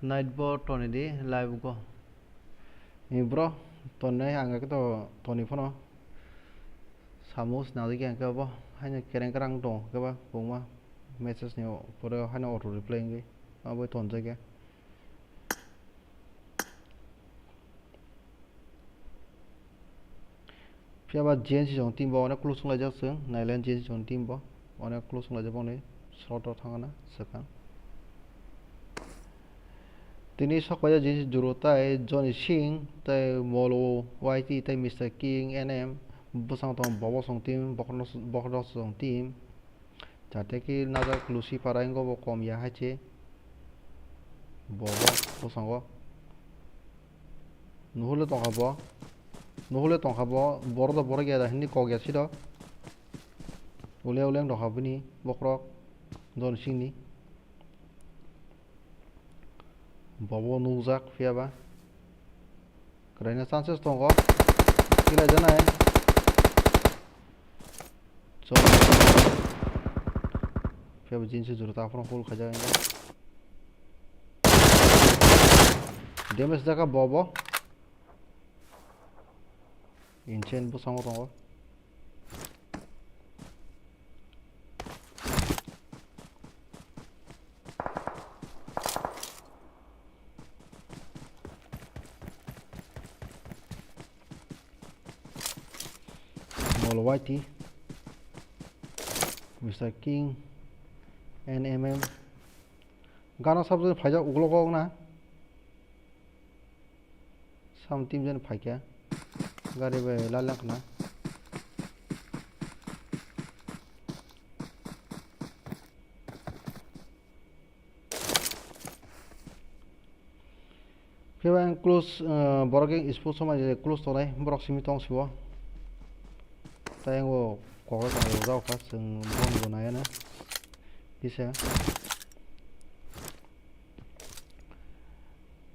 nightbot toni di live go ni bro tonai anga to toni phono samus naw di angka bo hanya kerang dong ke ba bungma message ni pore hanya auto reply ngi abo ton jaga piaba jen si jong team bo na close la jak seng nailand jen si jong team bo ona close la jabong ni short thangana sakang tini sokwaja jen si juro tai johnny singh tai molo yt tai mr king nm bosang tong bobo song team bokno song team jate ki najak lucy paraingo bo kom ya hache bobo bosango nuhule tong khabo borodo boro gya da hindi ko gya sido uleng dong khabuni bokrok don singni bobo nuzak fiaba kraina chances tongo kila janai so fiaba jinsi juru ta from full khaja damage jaka bobo inchen bu sango tongo molo whitey Mr. King NMM gana sabje phaja uglogog na sam team jen phaikya gari be lalak na Piaba close boroging sports sama je close to nai borok simi tong siwo tayango ko ta rau ka seng bon go na yana bisa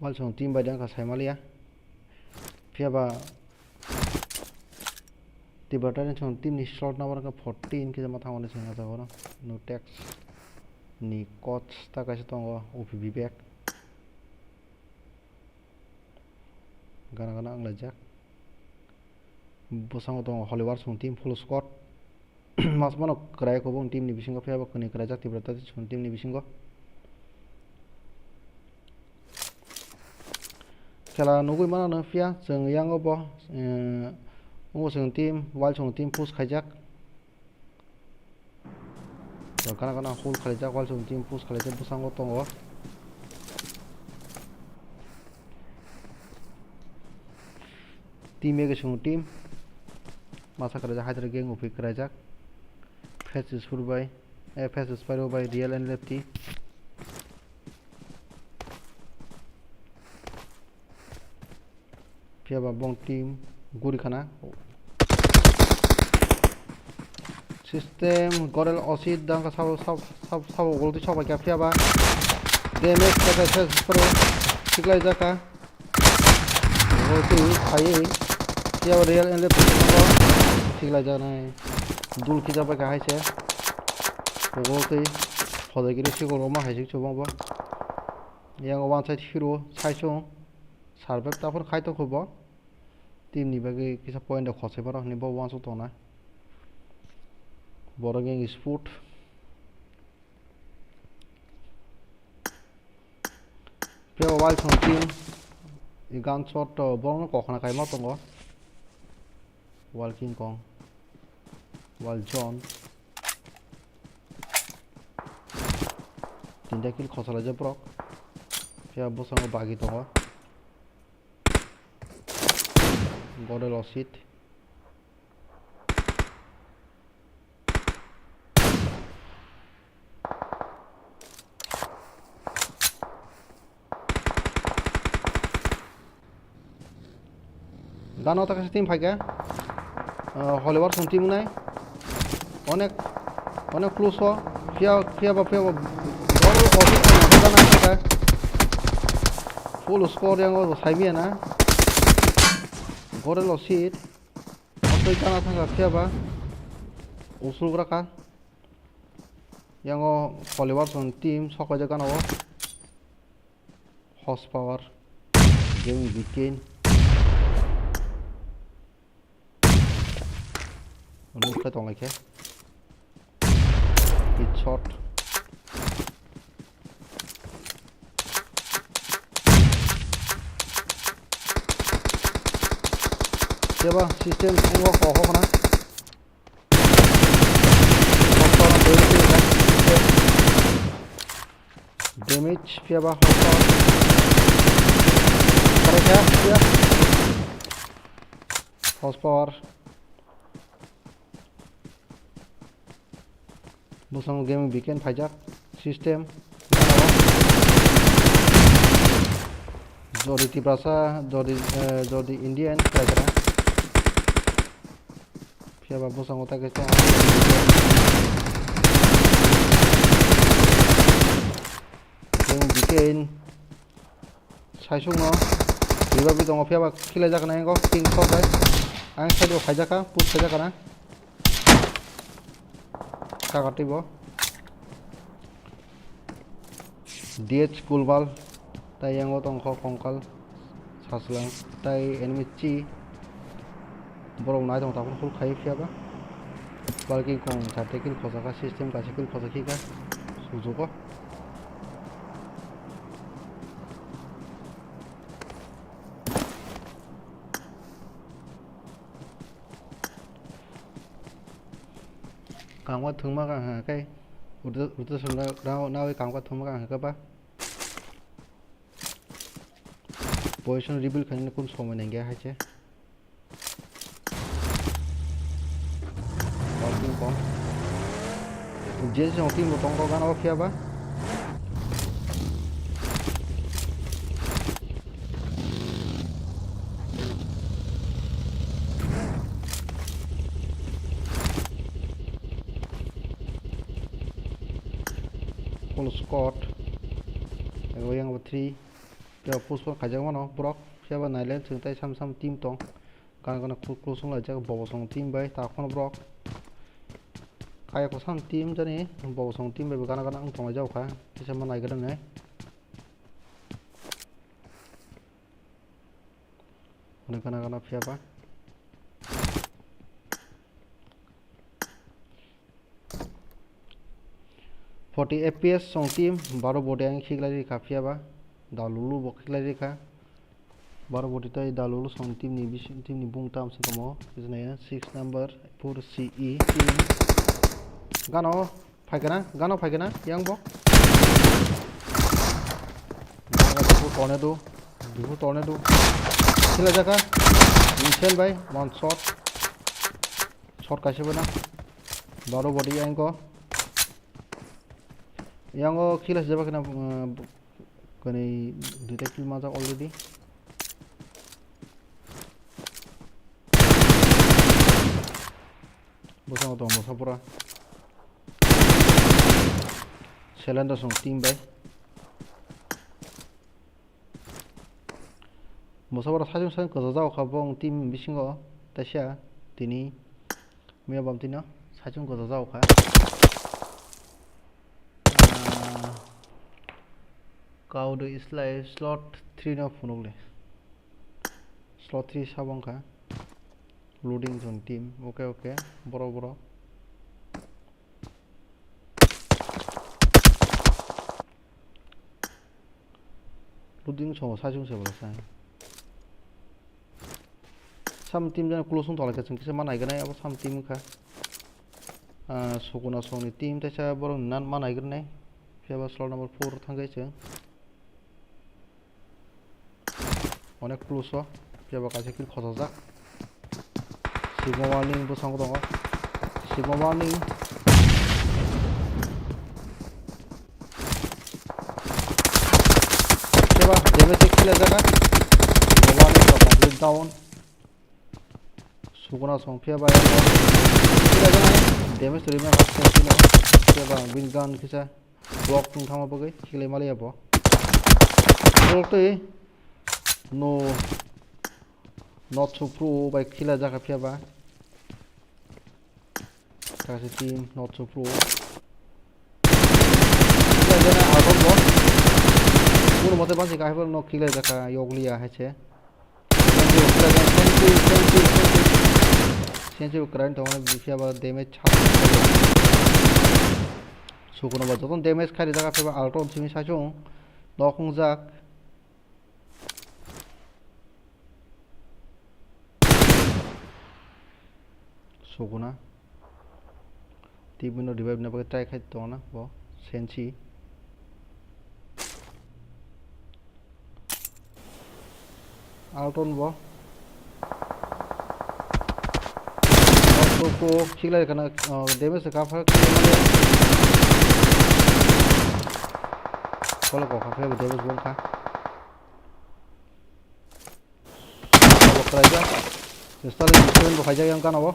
wal song team ba dang ka saimalia piaba Tiprasa song team ni slot number ka 14 ke jama thangone senga jagona no tax ni coach ta ka sitongo opb back gana anglajak Busango dong Hollywood sung team full squad mas mano krai ko bong team ni bisingo phiaba kuni krai jak tibrata sung team ni bisingo khela nugui mana no phia jeng yang obo ungo sung team wal sung team push khaijak kana kana full khaijak wal sung team push khaijak busango tongo team ege sung team masa khaijak hajar geng upi khaijak faces furbai faces paro by real and lefty phiaba bong team guri khana system gorel osid dang ka sab golti choba kya phiaba damage ka faces paro siklai jaka golti khai phiaba real and lefty siklai jana dul ki jaba ka haise golti khoda giri sigol ma haisik chobang ba yang one side hero saisung survive tapor khaito khobo team ni bagi kisa point khose baro ni bo one so tona boro gang sport pio wal song team i gan shot bong ko khana kai ma tongo wal king kong wal john tinda kill khosala je prok pia bosang bagi tongo Godel osit গান ওটা কাছে team ফাইকা Hollywood সং team নাই অনেক অনেক close ফিয়া বড় office না না থাকা ফুল স্কোর yang সাইবিয়া না গরেল সিট অতই জানা থাকা ফিয়াবা উসুলগ্রাকা yang হলিউড সং টিম সকাজে গানাও হর্স পাওয়ার গেমিং বিকেন Nó phải toàn like hit shot tiếp ba system anh có khó không nào damage phía ba horsepower Busang game bikin pajak system Jodi Tiprasa Jodi Indian kira-kira siapa busang otak kita game bikin saisung no iba bi dong siapa kila jak na ko ping shot dai ang side o pajak ka push pajak kana কাটিব DH কুলবাল তাই আঙত অংশ কঙ্কাল সাসলাং তাই enemy চি বরং নাই দং তাকন ফুল খাই ফিয়াবা bulky কং সাথে কিল খসাকা system কাছে কিল খসাকিকা সুযোগ càng quá thương mà càng hả cái ủa sừng nào càng quá thương mà càng hả các bác position rebuild करने कुछ समय नहीं गया है चे और क्यों कौन जैसे होती है वो तो गाना वो क्या बा full squad yang yang 3 Kaya push for kajang mana brok siapa nailen sentai sam tim tong karena kusung aja bawa song tim bay takon brok kaya kusang tim jadi bawa song tim bay karena tong aja oka bisa mana naik kadang karena siapa 40 fps song team baro body ang khigla ri kha phiaba dalulu bo khigla ri kha baro body tai dalulu song team ni bisin team ni bung tam se komo bisna 6 number 4 ce team gano phaigana yang bo tornado khila jaka Vincent bhai one shot kaise bana baro body yang Yang khila jaba kena kani detective maja already bosang to mosa pura cylinder song team by mosa pura sajung sajung ko jao khabong team bisingo tasya tini me bam tina sajung ko jao kha Kaudo islay slot 3 na phunole slot 3 sabangka loading zone team okay boro loading zone sajung se bola sai sam team jana close to la ka chungki se manai ganai abo sam team kha sukuna songni team ta sa boro nan manai ganai fiaba slot number 4 thangai che অনেক close যেবা কাছে কি খজা sigma warning বসাং দङ sigma warning যেবা damage খেলা জায়গা ওয়ার্নিং কমপ্লিট ডাউন সুগনা সং ফিয়াবা খেলা জায়গা ড্যামেজ রিমে হাসছে ন যেবা বিন গান কিসা ব্লক তুং থাमा बगै खेले मालिया ब block No, not so pro by killer jaka fiaba. Kasi team not so pro. Killer jana out of box. Puro mote bansi kahibol no killer jaka yoglia hache. Sensitive current tawne fiaba damage chha. Sukuno ba joton damage khari jaka fiaba out of simi sajong nokong jak Soguna Tibino revive na try khai to na bo sensi Alton bo ko chigla kana damage ka fa kala ko fa damage bon ka ko kraja install instrument bo khaja yang kana bo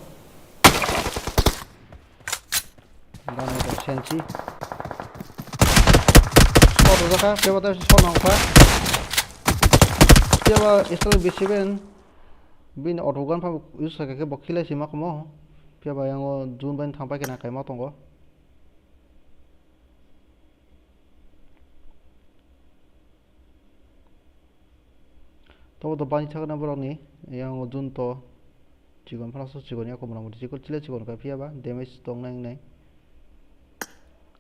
sensi shot jaka peba ta shot nangfa peba install b7 bin autogun pa use ka bokhila sima komo peba yang jun ban thangpa kena kaima tongo to bani thakna boroni yang jun to chigon phalaso chigon ya komna mudi chikol chile chigon ka peba damage tong nang nai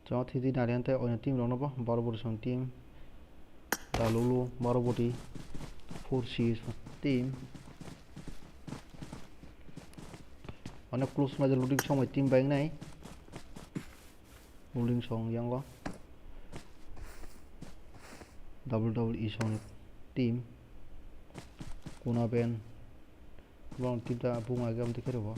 Jangan tidur nari ante orang tim orang apa baru berusaha tim dalulu baru body 4C tim orang close macam loading song tim baik nai loading song yang lo WWE song tim kuna band bang tidak bunga agam dikira apa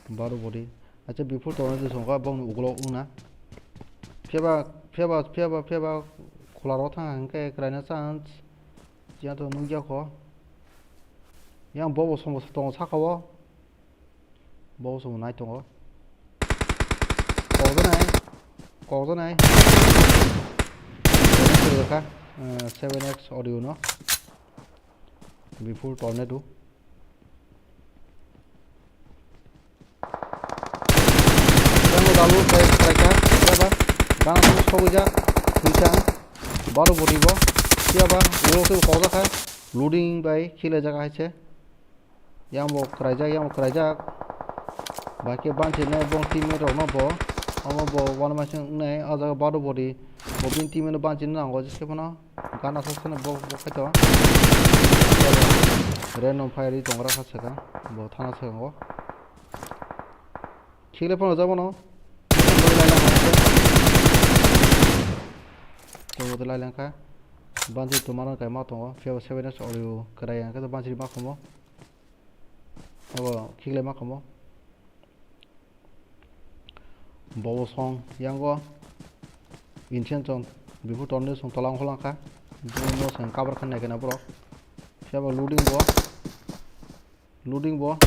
baru body acha before to na songa bong uglo una pheba khola ro thang ke kraina chance ya to nungja kho yang bobo somo tong sakawo bobo somo nai tongo ko nai 7x audio no before tornado dalu kayak mereka siapa bang sogoja hujan baru bodibo siapa ulo koza ka loading by khile jaga আছে yang mau kerja Baki banchi ne bong teammate no bo amo bo one match ne aja bado body bobin teammate banchi na ngo jiske bana gana sasana bo kato random fire tongra khasaka bo thana sago khile pon jabo no to la langka banchi tomara kai ma tongo fia 7s audio kraya ka banchi ma khomo abo khile ma khomo Bobo song yango Vincent before tornado song tolang holang ka no sang cover kan naik na bro siapa loading bo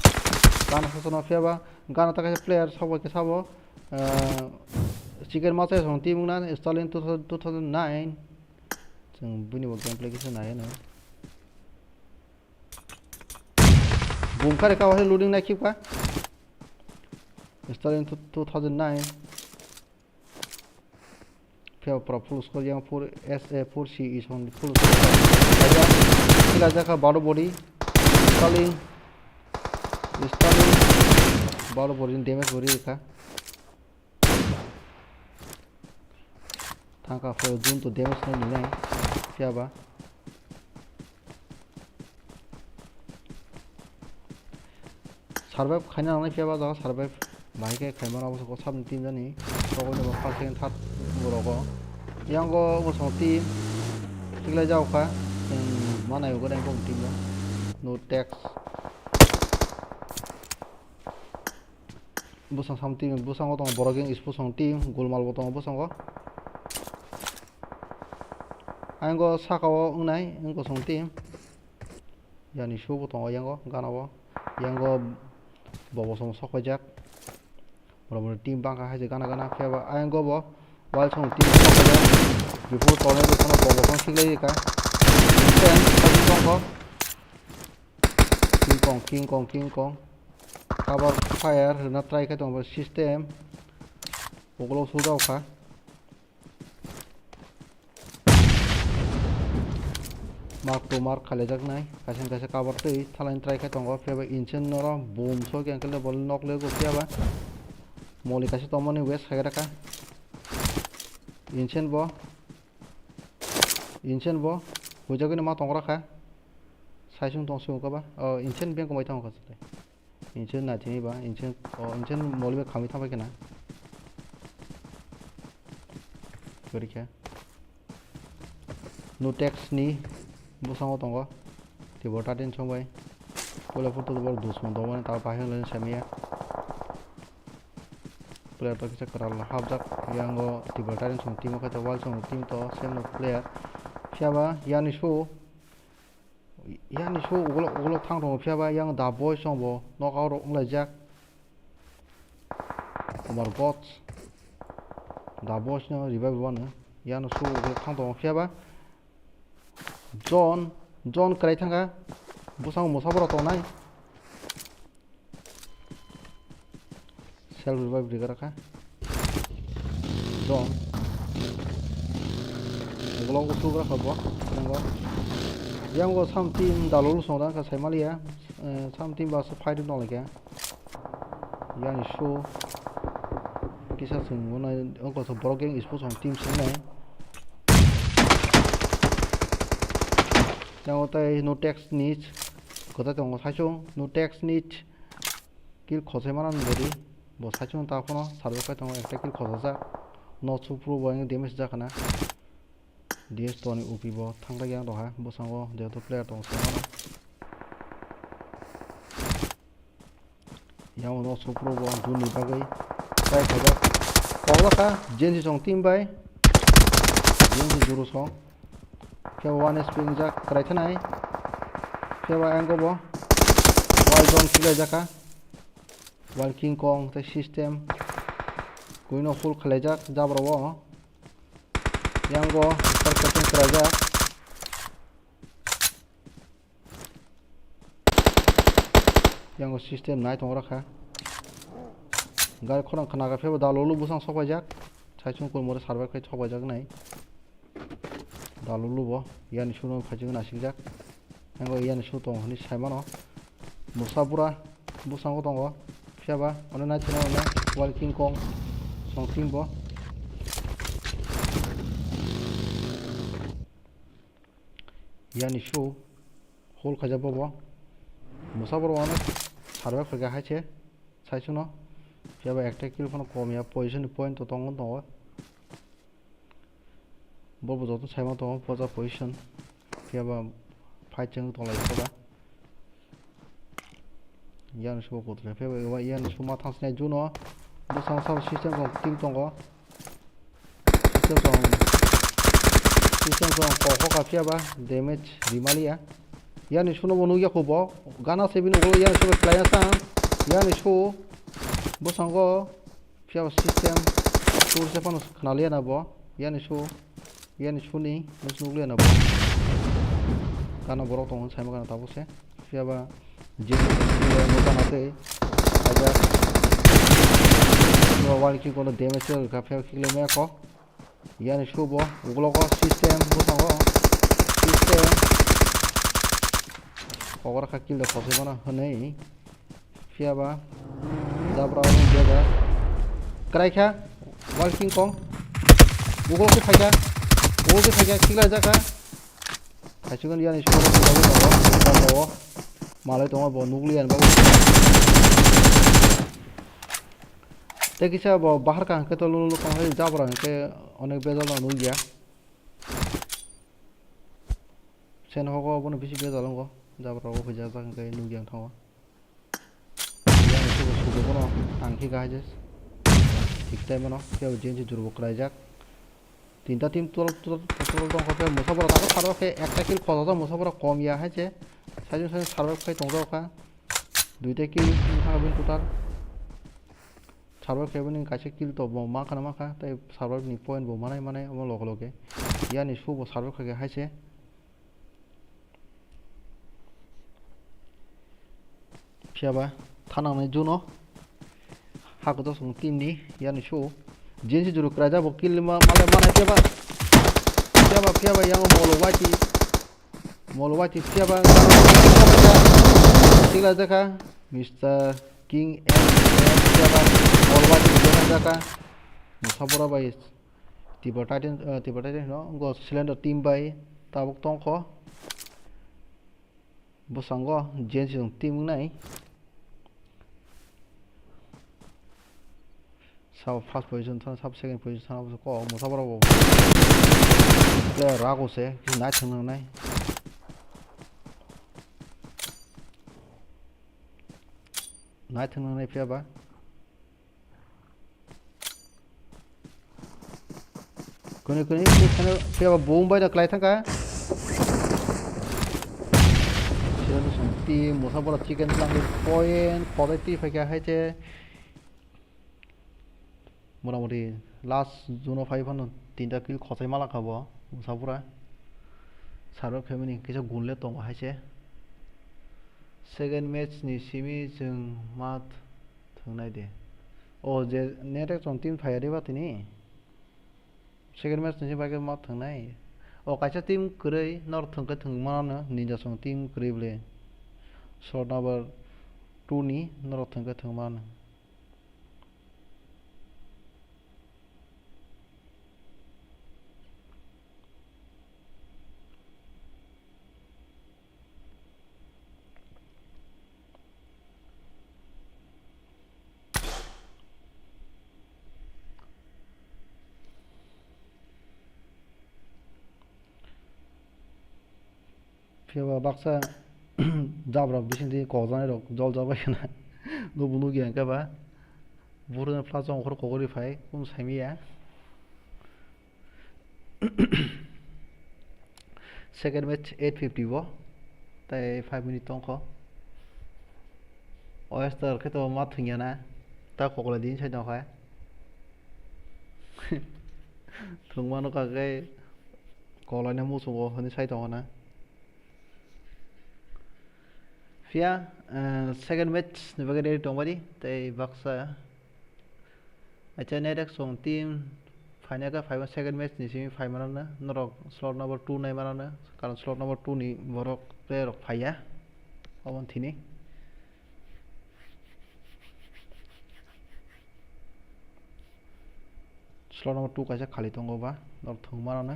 kana sasana siapa gana tak player sabo ke sabo chicken masa song team na install in 2009 jeng buni bo gameplay ke sana na boom kare ka wase loading na keep ka install in 2009 Pia pro full score yang 4 is on full score kila jaka bado body installing bado body damage body ka thangka for zoom to damage na ni pia ba survive khana na pia ba da survive 마이게 갈만하고 서 3팀 전이 저거는 뭐 파생 탓 뭐라고 양거 뭐 성팀 tikla jauh ka mana yo goreng kong tim no tax busang sam tim busang otong borogeng is busang tim golmal botong busang ko anggo sakawo ngnai anggo song tim yani shu botong yango ganawo yango bobo song sokojak Bro team bangka haje gana fiaba ayango bo wal song team before tornado kono bobo song siglai ka then king kong cover fire na try ka tong system oglo sudau ka mark khale jak nai kasen cover tei thalain try ka tong fiaba inchen noro boom so ke ankle bol nok le go fiaba Moli kasih tomoni wes kagak ka Inchen bo Hujago ni ma tongra ka Saisung tong sung ka ba Inchen biang kumai tong ka sate Inchen na tini ba Inchen moli be kami thang ba kena Kori kya No text ni Busang tong ka Tibota din chong bai Kula foto bor dusman doman ta bahang len samia player to kita keral habjak yang go tibatarin song tim ka wal song tim to same player siapa yanishu ulo thang dong siapa yang da boy song bo knockout nglajak umar god da boy no revive one yanishu ulo thang dong siapa John krai thanga busang musabora to nai self revive digara ka John ngolong usugra ka bo yang go some team dalul sonda ka semalia some team ba fight no lege yani show kisa sung ngona onko so broken is po song team sing yang otai no text needs kota tong sacho no text need kil khose manan bodi bo sacho ta kono sarve ka tong একটা কিল খসা not so pro boy damage ja kana ds toni upi bo thangla yang do ha bo sango je to player tong sama yang not so pro bo du ni bagai sai khoda kola ka jenji song team bai jenji juru song ke one spring ja krai thanai ke wa ango bo wal zone kila jaka wal king kong the system kuino full khalajak jabro yango percussion krajak yango system nai tong rakha gar khorang khana ga febo dalolu busang sokajak chaichung kul mor sarva kai sokajak nai dalolu bo yani shuno phajing na singjak yango yani shu tong hani saimano musabura busang tongo fiaba ono na chino na walking kong song team bo yani show hol khaja bo musabor ono sarwa khaga hache saichuno fiaba ekta kill kono kom ya position point to tongon to bo joto saima to poza position fiaba fight chang to lai ba yan shu ko tre fiaba wa yan shu ma thang sne juno bo sang sa system ko team tongo system ko ko ka fiaba damage rimalia yan shu no bonu ya ko bo gana sebin go yan shu player sang yan shu bo sango fiaba system tour se pano khnalia na bo yan shu ni nuklia na bo kana borok tong saima kana tabose fiaba je no kana te aja no wali ki kono damage ka fiaba kile me ko yani shubo uglo ko system bo sango system ogora ka kile ko se bana hone fiaba dabra no jaga kraikha walking kong uglo ko phaiga 오게 타게 키라자가 가지고는 야니 쇼로 보고 말에 동안 뭐 누클리안 바고 देखिसा ब बाहर का के तो लोग कहां जा पर के अनेक बेजाल नु गया सेन होगो बन बिसि बेजाल गो जा पर हो जा जा के नु गया थावा या ने सुबो बनो आंखि गाजे ठीक टाइम न के जेन जुरबो कराइजाक तीनटा टीम তোল দং কতে মুসাবরা তাকে সারবাকে একটা কিল খজাদা মুসাবরা কম ইয়া হাইছে সাইজন সাইজন সারবাক ফাই দংদাওকা দুইটা কিল থাকাবেন টোটাল সারবাক ফাইবেন কাছে কিল তো মা খানা মাখা তাই সারবাক নি পয়েন্ট বো মানাय আমা লগে লগে ইয়ানি সুবো সারবাক ফাইগে হাইছে फियाबा थानांनाय जुनो हागोदा सं टीमनि यानि सु जेनसि जुरु क्राजा बो किल माले माने फियाबा yang molowati फियाबा तिला जका मिस्टर किंग एम फियाबा molowati जका मुसाबरा बाय तिबटाटेन no go cylinder team बाय ताबक तंखो बोसांगो जेनसि सं टीम नाय सब फर्स्ट पोजीशन था सब सेकंड पोजीशन था उसको मुसाबरा वो प्लेयर रागो से ना छंग नाय ना छंग नाय फियाबा कोने फियाबा बूम बाय द क्लाइ थाका सेनो संती मुसाबरा चिकन लांगे पॉइंट पॉजिटिव फाइका हाइते मोटामुटी लास्ट जुनो 5 तीनटा किल खसाय माला खाबो मुसाफुरा सारबा फेमिनि किसा गुनले दं हायसे सेकेंड मैच नि सिमि जों मा थांनाय दे ओ जे नेट जों टीम फायारि बातिनि सेकेंड मैच नि बागे मा थांनाय ओ कायसा टीम करै नर थंका थंमानो निजा सं टीम करिबले शॉट नंबर 2 नि नर थंका थंमानो फियाबा बाक्सा जाब्रा बिसिंदि कजानाय रक जल जाबाय ना नो बुनु गियान काबा बुरना प्लाजा अंखर कगरि फाय कुम सामिया सेकेंड मैच 850 बो ताय 5 मिनिट तंखो ओएस्टर केतो मा थंगिया ना ता कगला दिन साइड नखा थंमानो कागे कलाने मुसुबो हनि साइड ना फिया सेकेंड मैच निबागे रेडी दंबादि ताय बाक्सा अच्छा नेक्स्ट सं टीम फाइनल का 5 सेकेंड मैच नि सेमी फाइनल ना नरक स्लॉट नंबर 2 नाय मानानो कारण स्लॉट नंबर 2 नि बरक प्लेयर फाया अवन थिनि slot nomor 2 kaisa khali tongo ba nok thungma na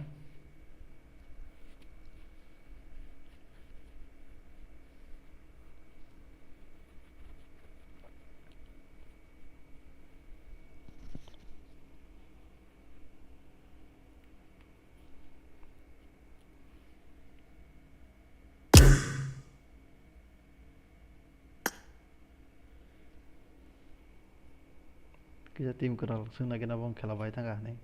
kita tim kenal sungna kena bong khela bai tanga nei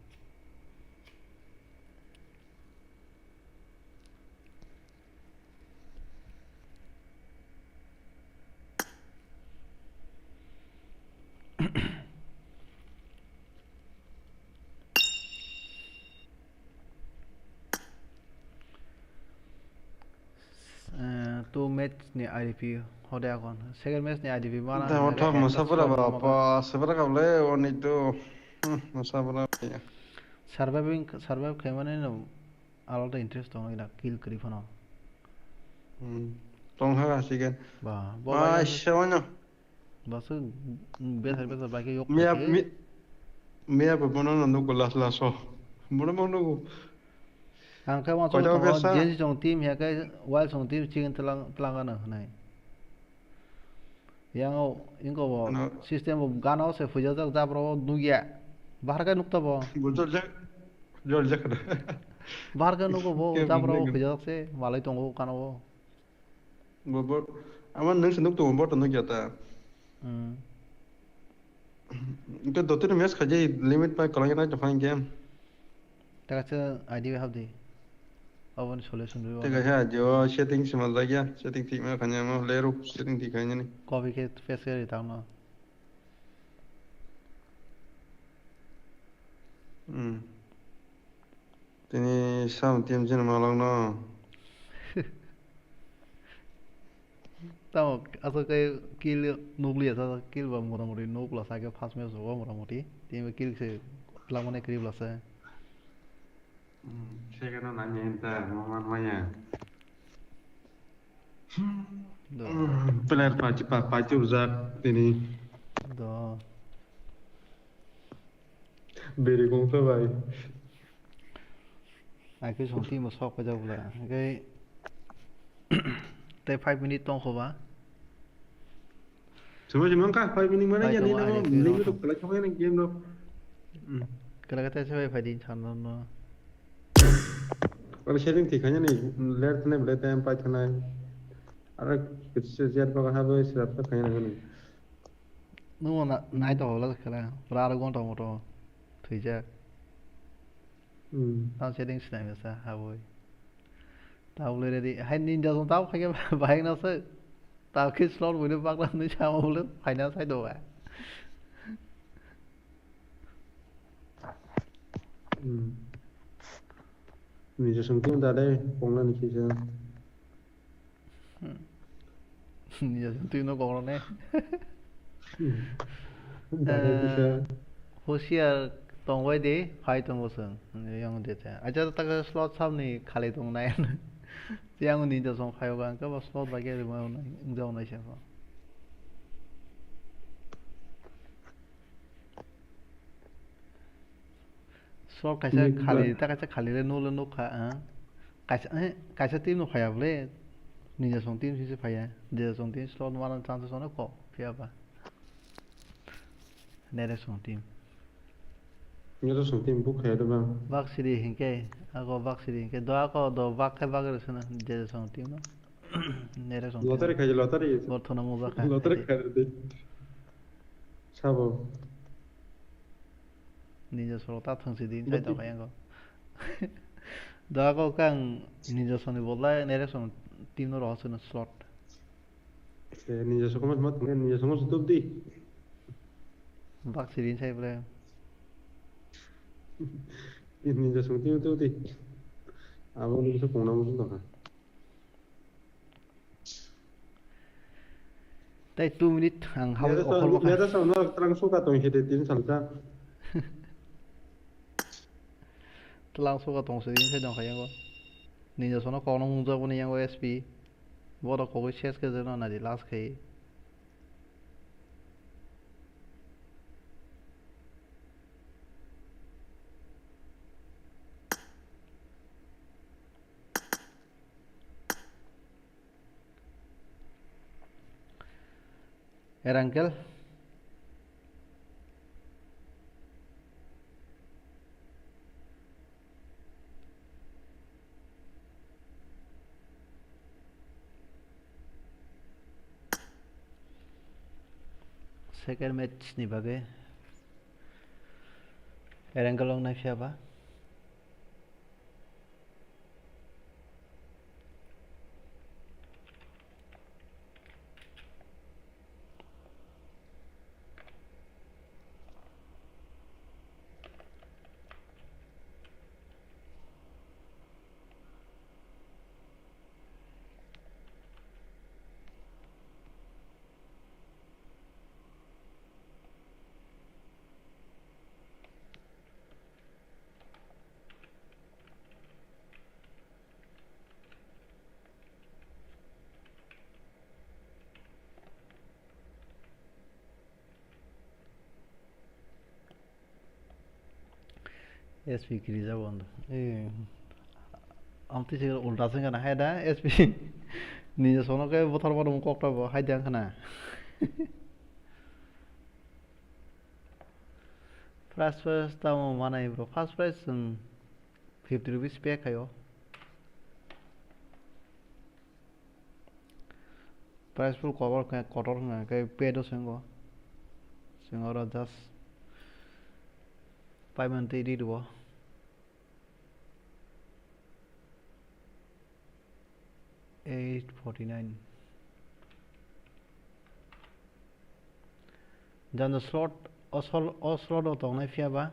two match ni IDP hode akon second match ni IDP mana 다 못하 무사브라 바빠 사브라 가블레 오니도 무사브라 survive khaimane no alda interest tong ina kill kri phano 똥하가 시겐 ba 아 샤와냐 bas beser ba ke yok 미야 미야 버보는 너 골라서 뭐는 ang ka ma Kalau so biasa- jensi jong team ya ka wild jong team chicken telang na nai yang ingo bo Ano? system bo gana se fuja tak da bro nugia bahar ka nukta bo 뭐죠 저저 그래 bahar ka nugo bo Ke da bro bundeng. fuja tak se malai tongo kana bo 뭐 아마 능선 녹도 못 받는 게 있다 그 도트는 메스 가지 리미트 바이 걸어야 돼 파인 게임 ta ka idea have the oven solution do तेगा है जो setting समझ गया setting ठीक में खाने में ले रो setting ठीक है नहीं copy ke face ke ta na तेनी साम टीम जन मालूम ना ta aso ke kill nuclear sa kill ba mora mori no plus age first match ho mora mori team kill se lamone kri plus hai 세계는 아니 엔터 뭐만 뭐야 do player pacu uzak ini do beri kong to bhai ai cái song team mà sok pa jau la cái te 5 minute tong ho ba coba cuman kah 5 minit mana Five ya ni coba nama ada ini kira. tuh kalau coba yang game tuh cái là cái te phải đi chan nó kalau sharing ठीक है नहीं late ने लेते हैं पाँच खाना है अरे कुछ से ज्यादा पका है वो सिर्फ तो कहीं नहीं nó mà nãy to là cái là ra được con to một to thủy cha tao sẽ định này sao ha vui tao lên đây đi hay ninja xong tao hay cái bài nó sẽ tao khi slot với nó bắt nó sao mà lớn phải nó thay đổi à ninja something that day kong lên khi chưa ninja xong tuy nó còn nó nè 호시야 동거에 대해 파이던 것은 영은 대체 아자 딱 슬롯 삼니 칼리 동나야 지양은 닌자 송 파요가 안까 뭐 슬롯 바게 뭐 응정 나셔서 슬롯 가서 칼리 딱 가서 칼리를 놓을 놓카 가서 팀 놓아야 볼래 닌자 송팀 시스 파야 닌자 송팀 슬롯 완전 찬스 손에 거 피아봐 내래 송팀 ini tuh something book है तो bang bác sĩ đi hình cái ako bác sĩ đi hình cái đó có đồ bác cái bác rồi xem để xong tiếng nó nè ra xong lottery खाई lottery một thằng mua bác cái lottery खाई दे sao ninja solo ta thằng sĩ đi sai tao phải không đó có càng ninja xong thì bột lại nè ra xong tiếng nó rõ xem slot ninja so komat mat ninja so tutup di bác sĩ đi sai vậy ninja so tutup di abang ni so kong na mo so tay 2 minute hàng hao Dia offer bác dia sa no terang suka tong hide tin salsa lang số cái tổng số tiền sai đâu phải không ninja xong nó còn nó muốn ra bên này SP bố đó có cái chest cái gì nó là đi last cái Erangkel. Second match ni bagai. Erangkel long naik siapa? SP Kriza bond. Amti sih ulta sih kan ada SP. Ni sono ke botol pada muka apa bah hai jangan kena. First tahu mana ini bro? First price 50 rupees pay kayo. Price full cover kayak kotor nggak kayak pay do senggo. Senggo ora just 580 dua. $849. Dan the slot slot atau naik siapa?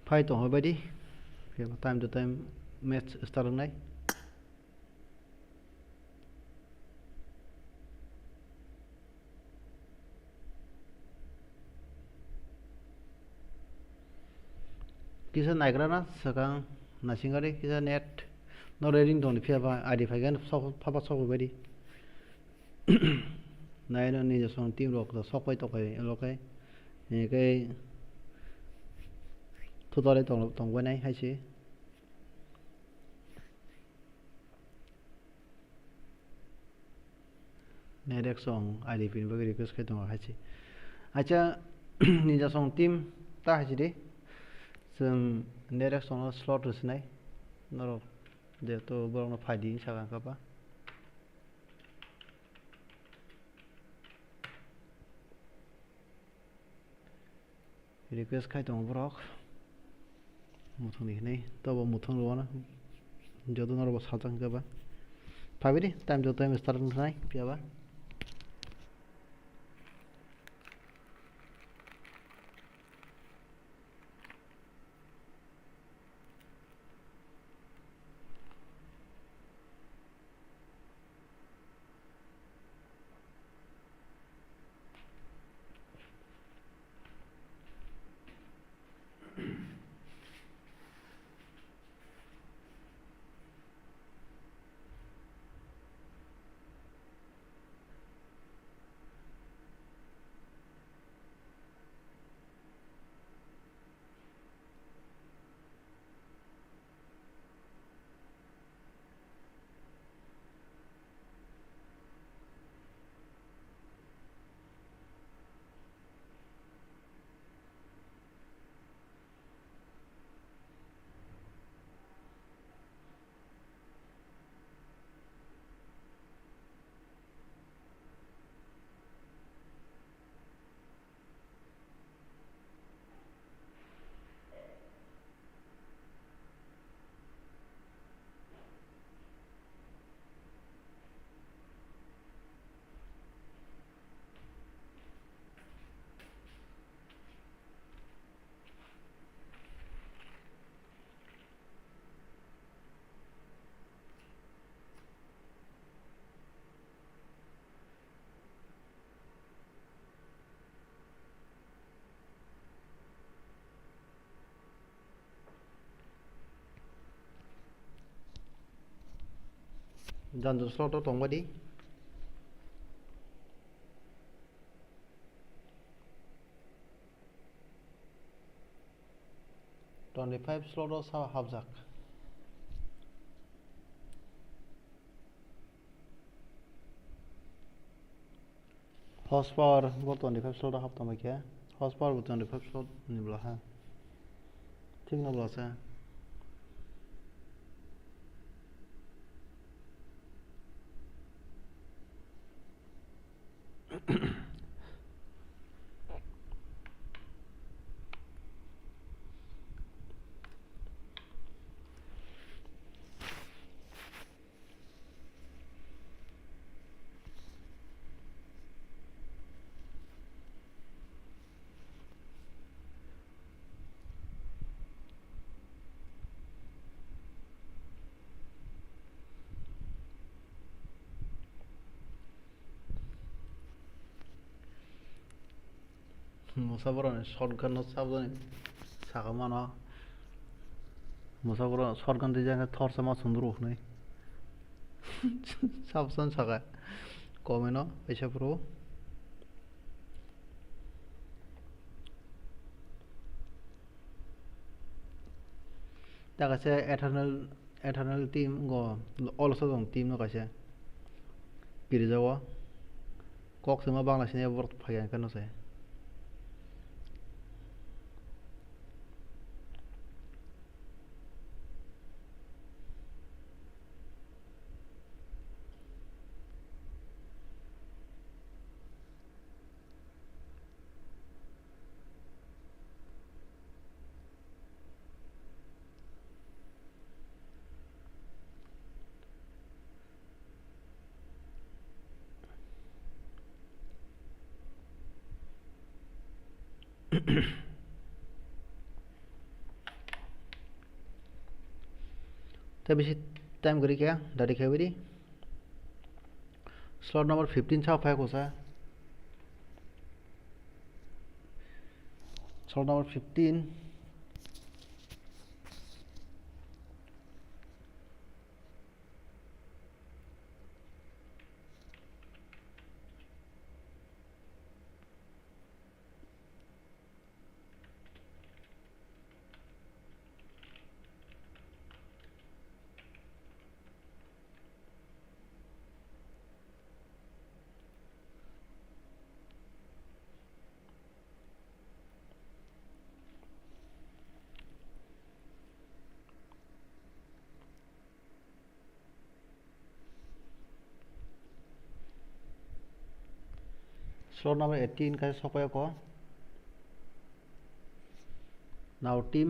Fight tổng hơi bay đi. Time to time match start này. Kisah naik kerana sekarang nasi kari kisah net. No reading dong di pihak ID kan papa sok bay đi. Này nó ni just team rock the sok bay tok bay lokai. Ni cái thu tôi đây tổng quay này hay chứ này đẹp song ID pin với request cái tổng hay chứ acha ninja song team ta hay chứ đi sem này đẹp song slot rồi này nó để tôi bảo nó phải đi sao các bạn request cái tổng block mutung di sini, tahu mutung luar na, jodoh nara bos hatang kaba, tapi di time to time start nai, piaba. Janju slot to tongwadi. $25 slot or habjak. Horsepower go 25 slot or hapta makia. Horsepower go 25 slot nibla ha. Think no blasa. Musaboran shotgun no sabdani sagamana musaboran shotgun dijanga thor sama sunduru nai sabsan saga komeno paisa pro ta kaise eternal team go also dong team no kaise pirijawa kok sema bangla sine word phagan kan no se ta bisi time gori kya dari khabiri slot number 15 cha phai kosa slot number 15 slot number 18 ka sokoy ko now team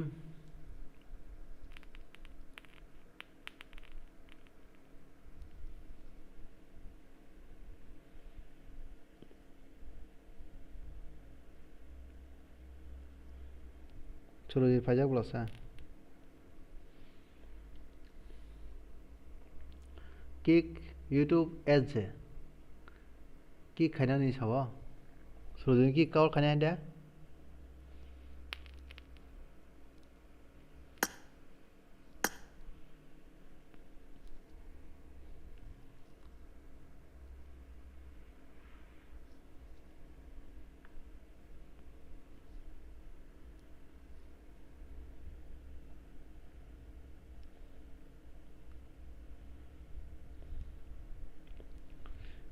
cholo di phajak blasa kick youtube ads kick khana ni sawa sojun kick kaur khana da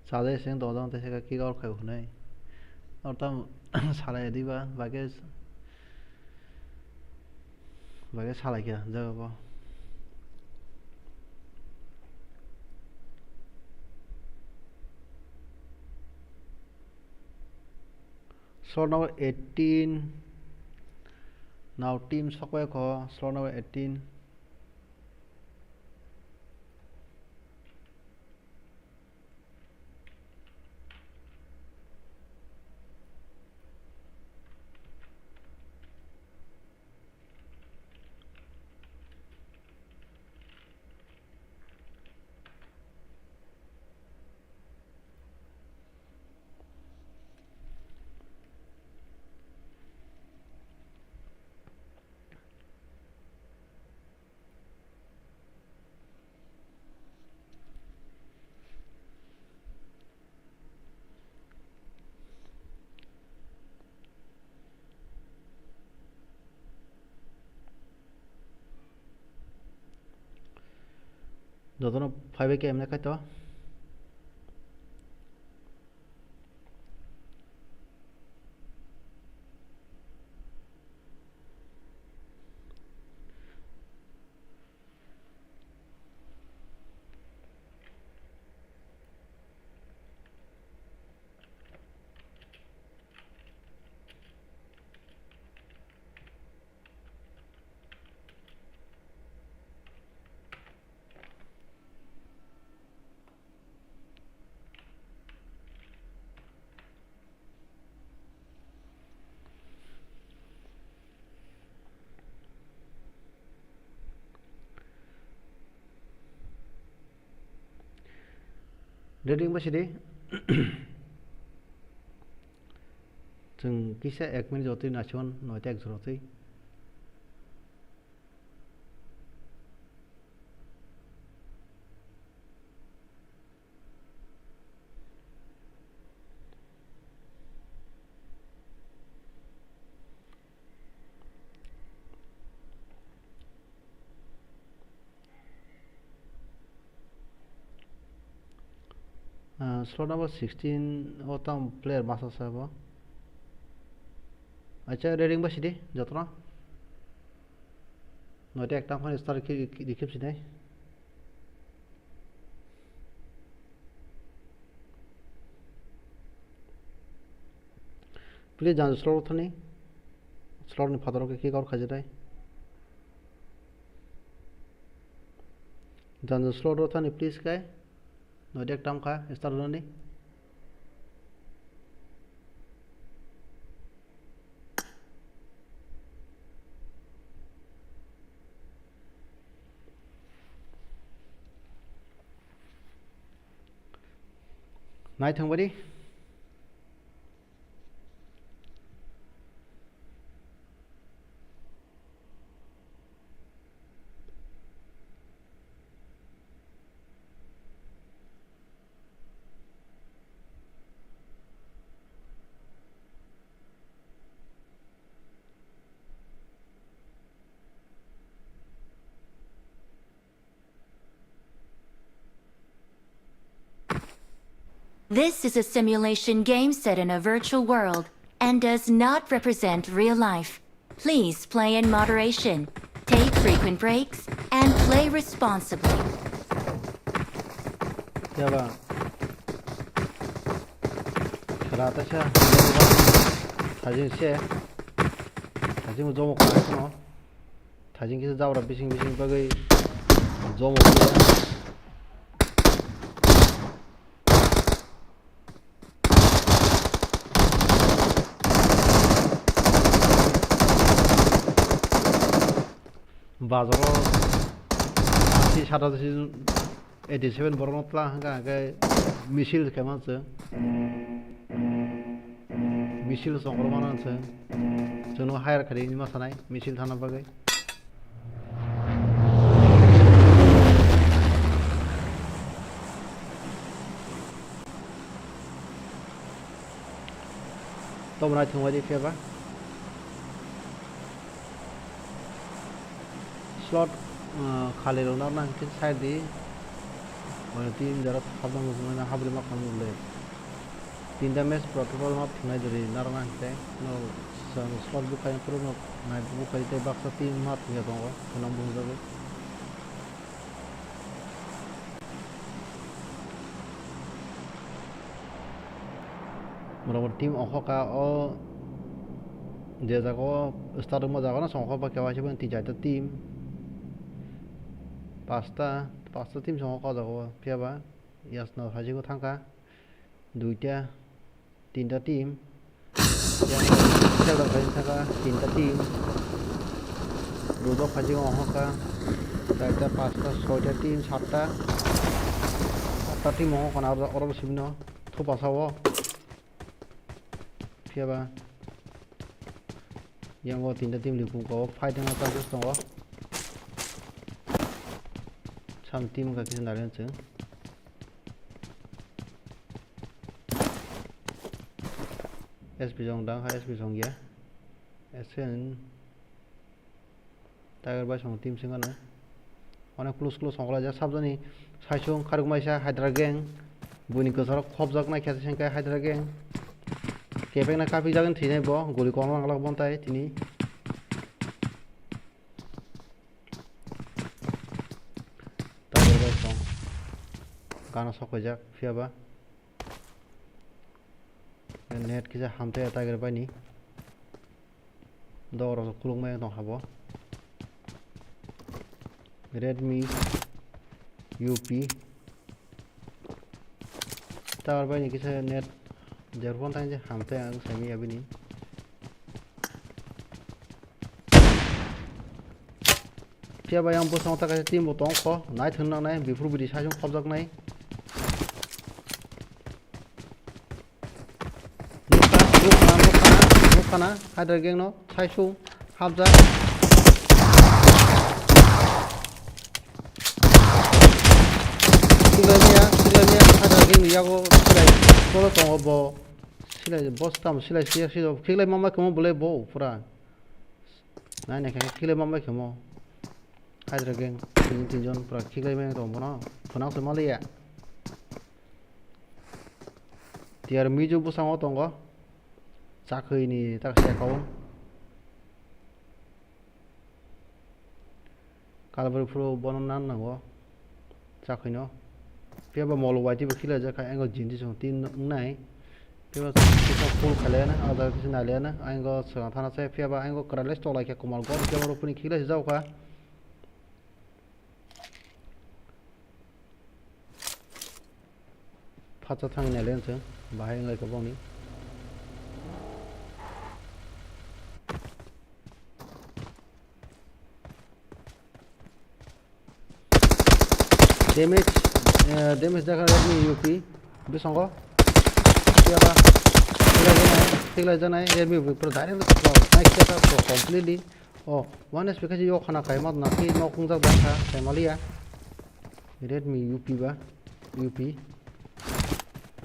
सादे सिंह दो दो तैसे का kick और खाऊ नहीं और तम साला यदि बागे साला क्या जगह पर slot number 18 now team sakwe ko slot number 18 저도 5 게임 내 카이토 रेडिं बसिदि जों किसे 1 मिनिट जति नाचिवन 9टा 1 जति slot number 16 otam player masa sabo acha reading ba sidi jotna noite ekta phone star ki dikhip sinai please jan slot thani slot ni fataro ke ki kar khaje dai jan slot thani please kai noite ekta kha star lani nai thangbari This is a simulation game set in a virtual world and does not represent real life. Please play in moderation, take frequent breaks, and play responsibly. Yaba Rata cha Tajin se Tajin zomo kwa no Tajin kisa zawra bising bagai zomo kwa bazaro si sada si 87 borong tla hanga ga misil keman se misil songro manan se jono hire khari ni masanai misil thana bagai tomra thungwadi feba slot khali rona nang tin side di mana team jara khabang mujuna habri ma khamu le tinda match protocol ma thunai dori narna te no slot bu kai pro no nai bu kai te baksa team ma thunga dongo khunam bu jabe mora team ohoka o je jago start ma jago na songkho ba kewa siban ti jaita team pasta team song ko jago piaba yasna haji ko thangka duita tinta team yang sel da thangka tinta team rodo haji ko hoka jaita pasta soita team satta team ho kona oro sibno thu pasawo piaba yang ko tinta team lipu ko fighting ata song sam team ka kisi narian cheng SP jong dang ha SP jong ya SN tiger ba song team singa no अनेक क्लुस संगलायजाक साबजनी साइसुं खारुगमायसा hydra गें बुनि गोसाराव खबजाक नायखायासै सेंखाय hydra गें केपेंना काफि जागोन थैनाय ब गलि कम लांलाक बनताय तिनि तागेरबाय सं गाना सखयजाक फियाबा नेट किजा हामताय तागेरबायनि दराव खुलुंमाय दं हाबो Redmi UP तागेरबायनि किसा नेट जेरबन ताय जे हामताय आं साइमी याबिनि फियाबा आं बोसाव थाखाय टीम बतंग ख नाय थोननांनाय बेफोरबायदि साइजों खबजाकनाय नुखाना हाइड्रा गें न साइसुं हाबजाक सिलायनाया हाइड्रा गें नियागो सिलाय सलो दङ ब सिलाय बस्ताम सिलाय सिया खिगलाय मामा खमो बोले ब पुरा नाय नाय खिगलाय मामा खमो हाइड्रा गें तीनजन पुरा खिगलाय माय दं बना फनांसो मालिया तियार मिजु बुसाङाव दङ चाखैनि ताखै एकाउन्ट कालबरफ्रो बननान नांगौ चाखैनो फियाबा मल वाइटिबो खिला जाखा आंगो जिनदि सं तीन नाय फियाबा किसा फुल खालायाना आदा किसा नालियाना आंगो सगा थाना से फियाबा आंगो करालेस तो लाइक कमाल गन केमरो पुनि खिला जावखा फाचा थांनि नालेनसो बाहाय लाइक बावनि damage जाखा Redmi UP बेसांगो फियाबा खिगलाय जानाय Redmi UP पुरा डाइरेक्ट नायखेता कमप्लिटली ओ 1 SP खाजि यो खाना खाय मा नाखि नखुंजाक दाखा सायमालिया Redmi UP बा UP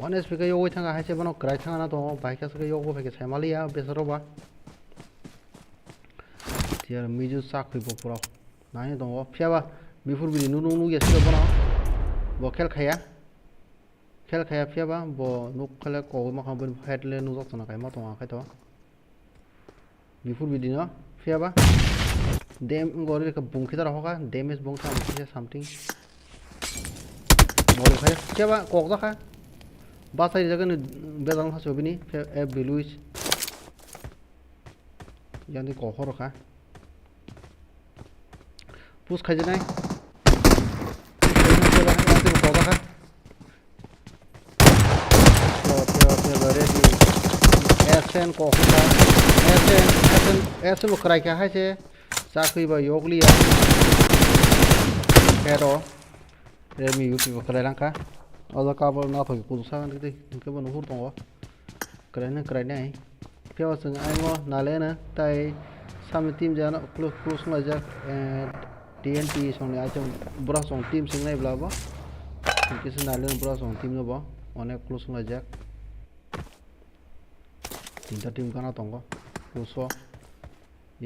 1 SP का यो थांगा हायसे बनो क्राय थांगा ना दङ बाइकास का यो गो फैके सायमालिया बेसरबा तियार मिजु साखैबो पुरा नाय दङ फियाबा बेफोरबायदि नुनु गेसो बनो ब खेल खाया फियाबा ब नुक खाले को माखा बन हेडले नुजक तना खाय मा दङ आखायथ बेफोरबायदिनो फियाबा देम गरि का बुंखिदार होगा डैमेज बुंथा मुखिसे सामथिं मल खाय फियाबा कक जाखा बासाय जागोन बेजां हासोबिनि एफ बिलुइस यानि कखरखा पुस खायजनाय SN कखा SN बखरायखा हायसे जाखैबा यगलिया हेरो Redmi UP बखरायलांखा अजा काबर नाथो कुदसा दे केबो नुहुर दङ क्रायनाय फियाबा जों आइमो नालेनो ताय सामि टीम जाना क्लोज लाजा TNT संनि आइटम बुरा सं टीम सिं नायब्लाबो किस नालेनो बुरा सं टीम नबो अनेक क्लोज लाजा तीनटा टीम गाना दङ क्लोज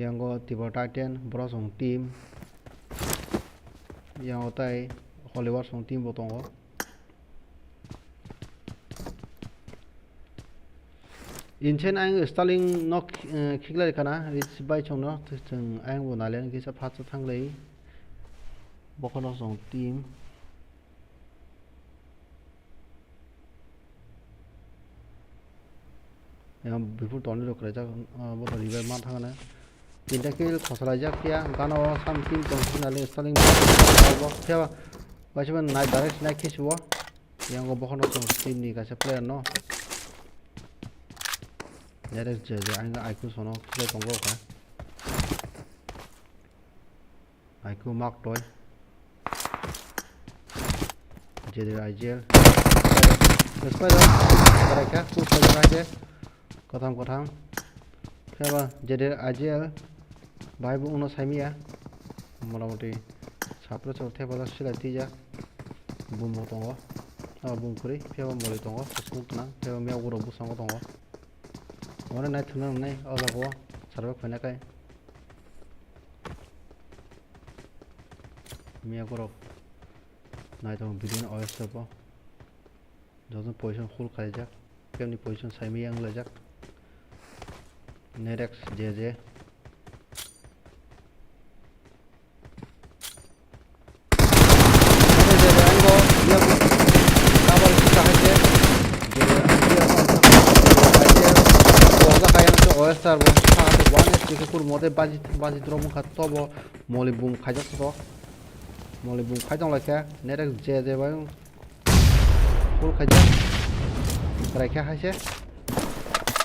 यांगो तिबा टाइटन बुरा सं टीम यांगो ताय हलिवार सं टीम बो दङ इनसेन आं स्टालिं नक खिगलाय खाना रिच बाय चंनो जों आं बो नालेन किसा फाचा थांलै बखनो सं टीम या बिफोर तनि लक्राय जा बो रिवाइ मा थांगाना तीनटा किल खसलाय किया गाना साम टीम दं नाले स्टालिं बो फियाबा बाइसबा नाइ डाइरेक्ट नाइ खिसबो यांगो बखनो सं टीम नि गासे प्लेयार न डाइरेक्ट जे आंगा आइकु सोनो खिलाय दंगो का आइकु मार्क टय जेदे आइजेल स्पाइडर करायका पुस करायके कथाम फियाबा जेदे आइजेल बायबो उनो साइमिया मोटामोटी साप्रो थेबाला सिलायति जा बुमबो दङ बुमखुरि फियाबा मरि दङ सुसमुतना फियाबा मियागुरो बुसाङो दङ Mana naik tunan naik, Allah gua, sarwa kena kai. Mia korok nai tong bidin oyster po josun position hold khaijak pemni position saimi yang lajak nerex jj oyster bo sa one is kur mode baji drom khat to bo moli boom khajak to moli boom khajang la kya nerex jj ba hold khajak raikha haise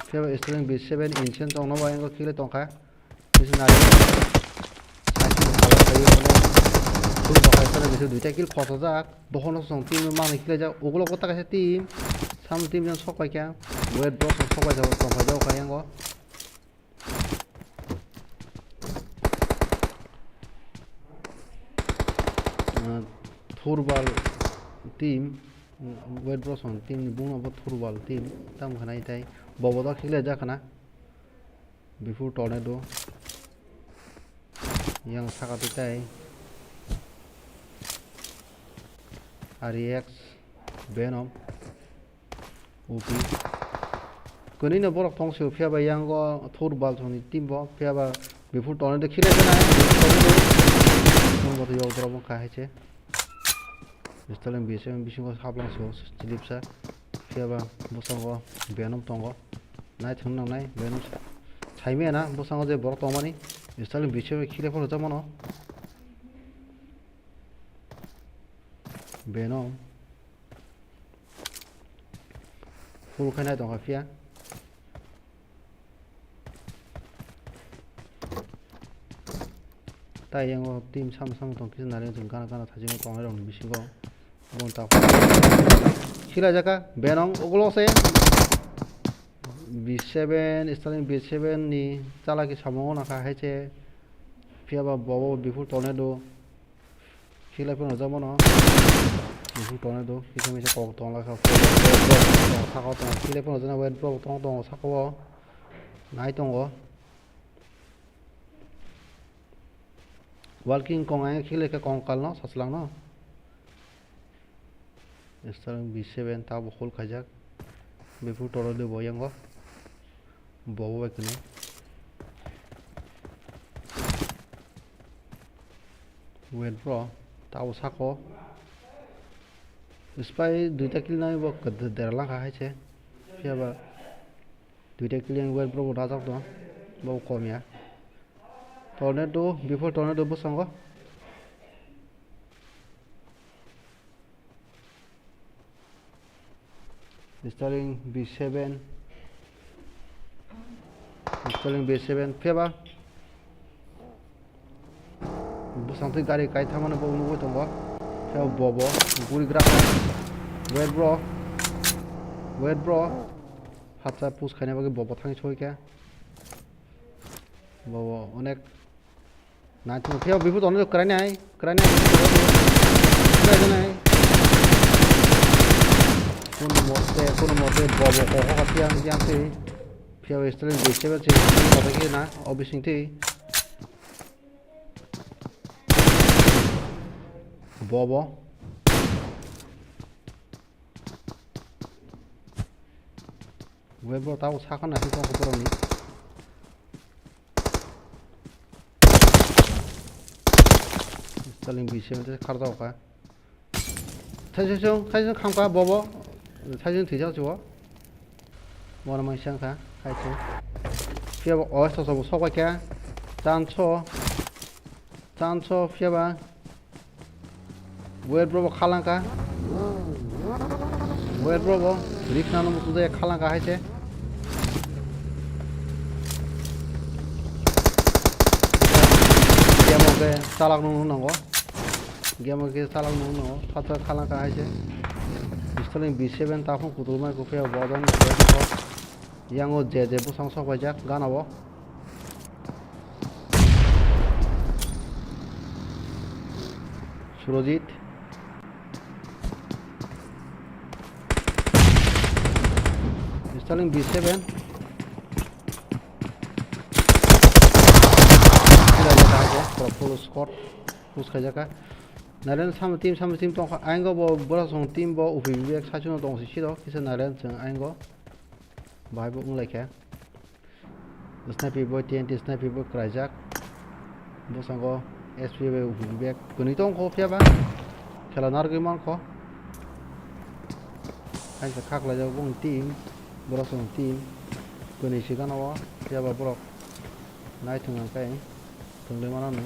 feba string b7 inchen tong no ba ngo khile tong kha bisnari tul ba kha sara bisu duita kill khosa jak dohono song team mang khile ja ogulo kota kaise team sam team jan sok pa kya wet block sok pa ja tong kha ja kha yang go Thurbal team wet block on team bung abo Thurbal team tam khana itai boboda khile ja khana before tornado yang sakati tai rex venom op kuni no borok thong se phia ba yang go Thurbal thoni team bo phia ba before tornado khile ja na mo bo yo dro mo kha heche Installing B7 bisingo hablang so Tiprasa fiaba bosango venom tongo nai thungnang nai venom chaime na bosango je borok tongmani installing B7 khile pholo jamono venom full khana tonga fia tai yang team sam tong kis nare jung kana thajing tonga rong bisingo bonta khila jaka benong oglose b7 installing b7 ni chala ki samongo na kha heche fiaba bobo before tornado khila pon jamono before tornado kisame se kok tong la kha sakao tong khila pon jana wet pro tong sakao nai tongo walking kong ay khile ka kong kal no saslang no Installing B7 tabo khol khajak before tornado boyango bobo ekne wet pro tabo sako spy duita kill nai bo derla kha heche fiaba duita kill yang wet pro da jak do bo komya tornado before tornado bo sango installing B7 pheba busang tu gari kai thamana bo nugo tongo pheba bobo guri gra wet bro hatsa push khane bagi bobo thang choi kya bobo onek na tu pheba bifu tonne krane ai kono mote bobo ko ho tiang te phia installing B7 che ko ke na obising te bobo webo tao sakhan na tong ko poroni installing B7 te khar dao ka thajong kham ka bobo thajong thijao jo mona mang sang ka hai chu phia bo o so so kwa kya chancho phia ba wet bro khalang ka wet bro rikna no tu de khalang ka hai che game ke salak nu nango game ke salak nu nango phatha khalang ka hai che installing B7 ta phon kuturma ko phia bodan yang o je bu sang sok wajak ganabo Surojit installing B7 full score push khaja ka 나는 3팀 동 아인거 뭐 뭐라서 팀 뭐 우비비백 사주는 동시 싫어 그래서 나는 정 아인거 바이브 응래케 스나이퍼 보이 TNT 스나이퍼 보이 크라이작 뭐상거 SPB 우비비백 그니동 거 피아봐 খেলা নারগিমান খ আইসা খাকলা যাবো বং team বড় team কনি সিগানাও পিয়াবা বড় নাই থংকাই থংলে মানানো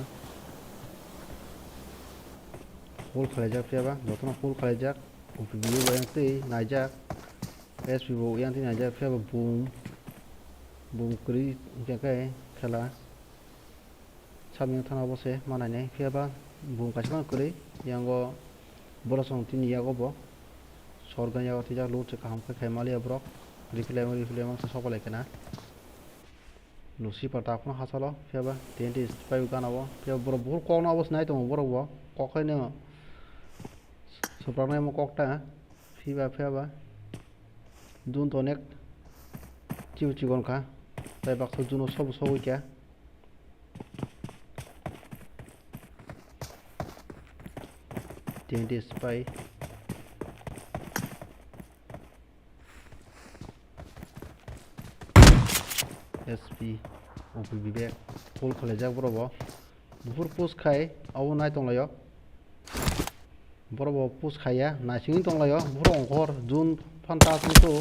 ফুল খাইজাক পিয়াবা যতন ফুল খাইজাক উপিবিও বায়াংতি নাইজাক এসপিবো ইয়াংতি নাইজাক পিয়াবা broom করি জায়গায় খেলা সামনে থানা বসে মানাইনে পিয়াবা বুম কাছিমান করি ইয়াঙ্গো বড় টিনি ইয়াগোবো সরগান ইয়াগো তিজা লুচে কাহামকে খাইমালিয়া ব্রক রিফিলেম সকলে কেনা লুসি পাটাকনো হাসালো পিয়াবা টেন্টি স্পাই গানাবো পিয়াবা বড় বহুত ককনা অবস নাই তো বড় ককাইনে সুপ্রানাই মো ককটা পিয়াবা দুন তো অনেক চিগনখা তাই বাক্স জুনো সব সবইকা টেন্টি স্পাই SP OPB ফুল খাইজাক বড় বুহুর পুস খাই আও নাই তংলায় বড় পুস খাইয়া নাইসিং তংলায় বুহুর অঙ্কর জুন ফান্তা কিন্তু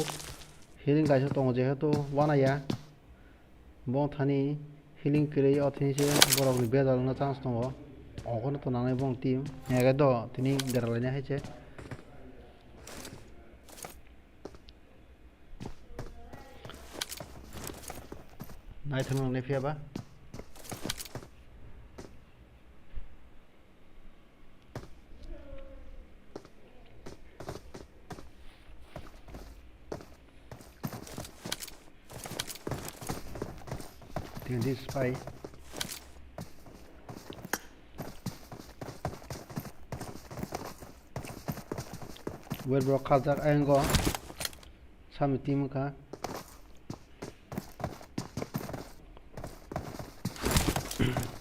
হিলিং গাইছে তং যেহেতু বানায়া বং থানি হিলিং করে অথিনিসে বড় বেজালনা চান্স দङ অঙ্কনে তো নানাই বং টিম এগে দ তিনি দেরালাইনা হাইছে নাই থাংनानै फैयाबा this spy wer bro khazak ayengo sami team ka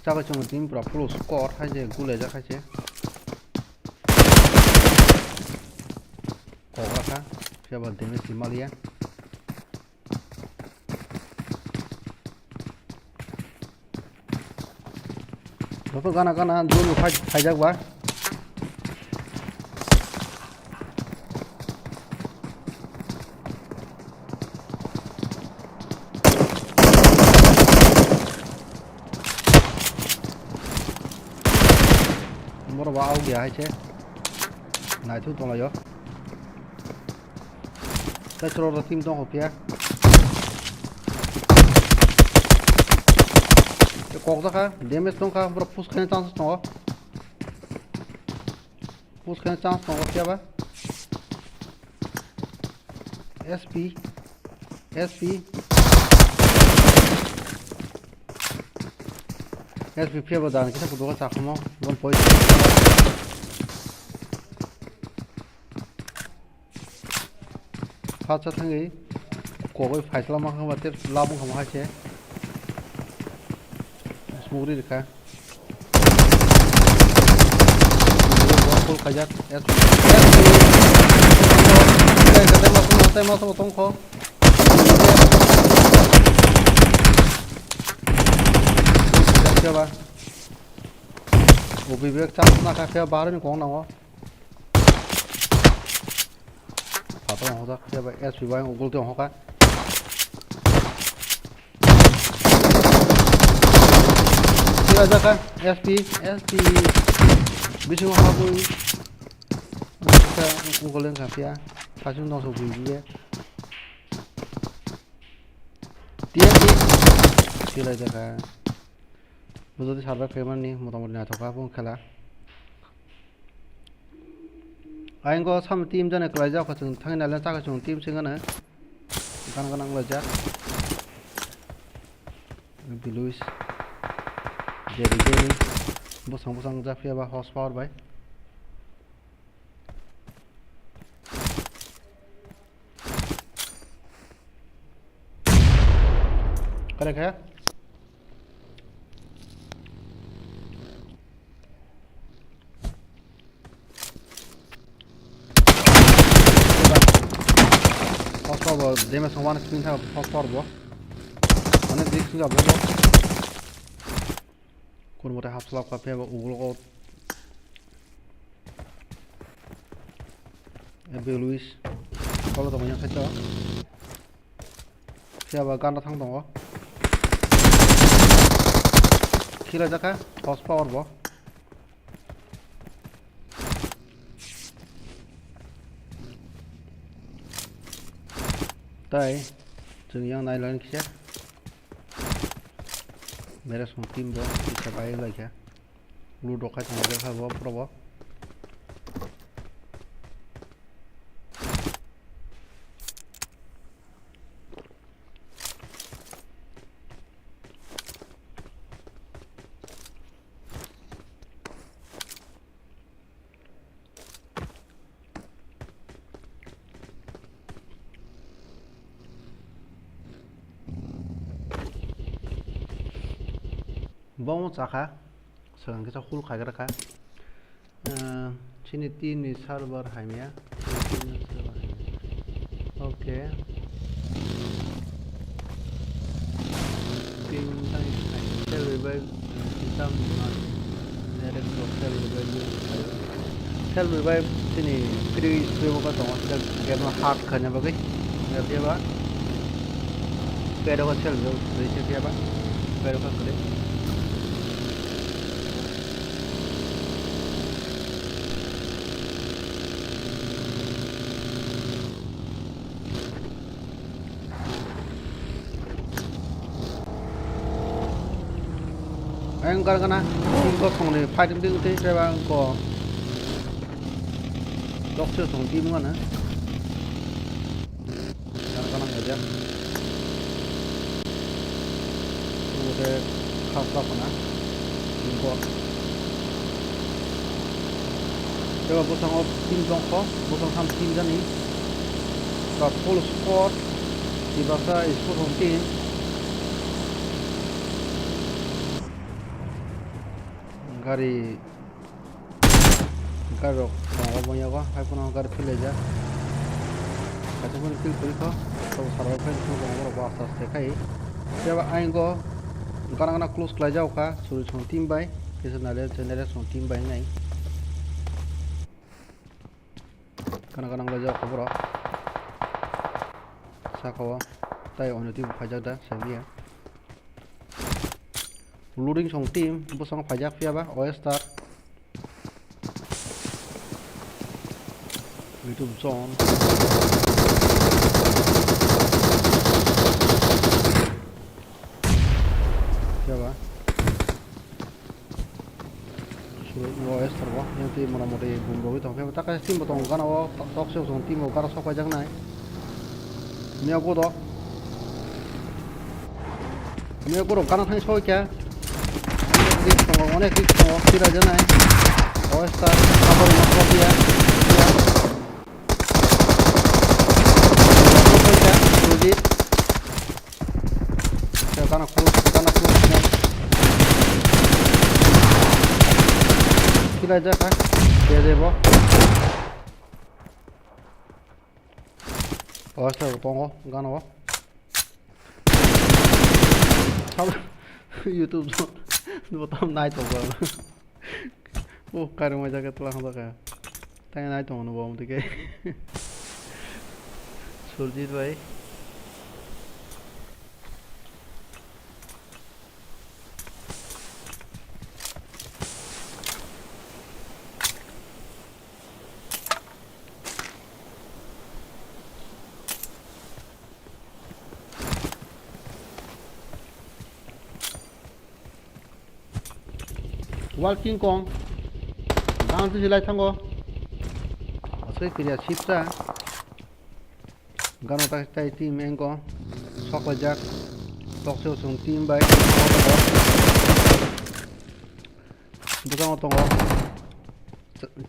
자가 좀 팀 프로 프로 스코어 하제 굴레자 하제 거가카 피아바 데메 시말리아 너도 가나 눈을 파이자고 봐 bora vào kìa hay chứ này thứ toàn là gió cái chỗ là phim trong hộp kia cái cọc đó ha đem hết trong ha bora push khen chance nó push khen chance nó kia ba SP SP phía vào đàn kita kudu ka sakmo one point phát sát thằng ấy của cái phải làm không mà tiếp làm không hay chứ smooth đi được cả full kayak SP cái tay mà không khó ba ủa vì việc chắc là cái phía ba đến con nào phải tôi học ra phía vậy SPY của cô tiểu học á kia ra cái SP biết chưa học vui cũng có lên cà phê phải chúng nó số vì gì tiếp kia lại ra cái buzo sarba kemani motamoti nathoka bong khela ainggo sam team jane klaija ka chung thangina la chaka chung team singana ganang laja Luis Jerry bosang jafia ba horsepower bai correct hai Cover damage on one screen have phosphor bo. One this thing up bo. Kun một half slap cà phê và uống lô. Em Luis. Kalau tong yang kacau. Siapa kan datang tong? Kira jaka horsepower bo. Đây, chừng yang này lên kia. Mereka semua tim bo, bisa bayar lagi ya. Lu dokai sama mereka bo, pro bo. Bom caka, sekarang kita full kaget kan? Sini tim di server hanya, oke. Tim tadi server kita ada server sini kiri semua kan tong kita game hard kan ya bagi, ngerti ya pak? Kira kan server, berisi apa? Kira kan kira. Anh cái tim có phòng này phai đứng thế ra bạn có đọc chưa phòng tim ngon hả? Cái này chứ. Một cái khắp khắp hả? Tim có. Cái bố sang tim trong khó, bố sang tham tim ra ní. Và full support Tiprasa is full phòng tim. Gari garok mau banyak kok, hai pun gar fil aja. Kata pun fil fil kok, kalau server file tu kalau bahasa sekai. Siapa aing kok, kadang-kadang close kelas jauh kah, suruh song tim bay, kisah nada channel song tim bay ngai. Kadang-kadang kelas jauh kau sakawa, tay orang itu pajak dah, saya Loading song tim, bosong pajak via ba, OS start. YouTube zone. Siapa? Suruh OS start wah, yang tim mana mau di bumbu itu, tapi tak kasih tim potong kan awak tak song tim awak karena sok pajak naik. Ini aku doh. Ini aku doh, karena hanya sok ya. 어nek 필요하잖아요. OS타 가버리 막거기야. 여기 자 가나 그냥 필요하자 가. 대대버. OS타 동거 가나 와. 참 유튜브 Betul naik tuh bang. Karung aja ketelah untuk kayak. Tanya naik tuh bang tuh kayak. Sulit baik. Walking kong, jangan tu silai tanggo. Asal kerja cipta, gano tak tay tim engko, sok wajak, sok sung tim baik. Bukan otong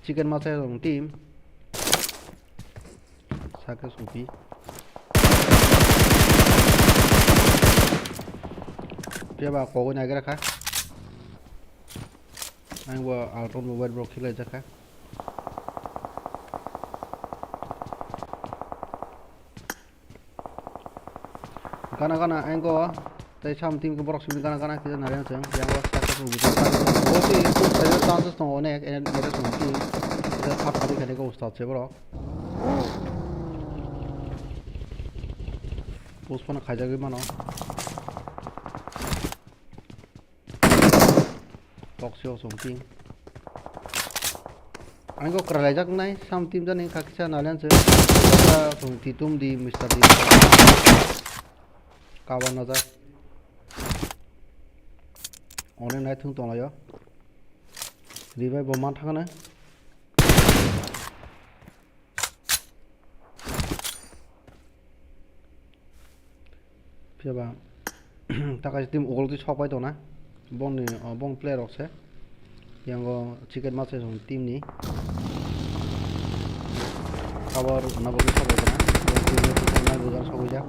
chicken masay sung tim, sakit supi. Dia bawa kau ni agak kah? Anh vừa auto mobile bro khi lên chắc khác. gana gana anggo tei sam tim ke borok simi gana gana kita nari yang lo successful gitu oh sih itu saya chances no onek nere sumpi kita thap kali kali ko ustad se borok post pana khai jagi mano toksio sumpi anggo kerajak nai sam tim jan kakisa nalian se sumpi tum di Mr. di kawan aja onek nai thung tong layo revive boman thangana piaba takai tim ogol ti sopai to na bon player okse yang chicken mas song tim ni kabar nabo ki sopai to na tim ni na gojar sopai ja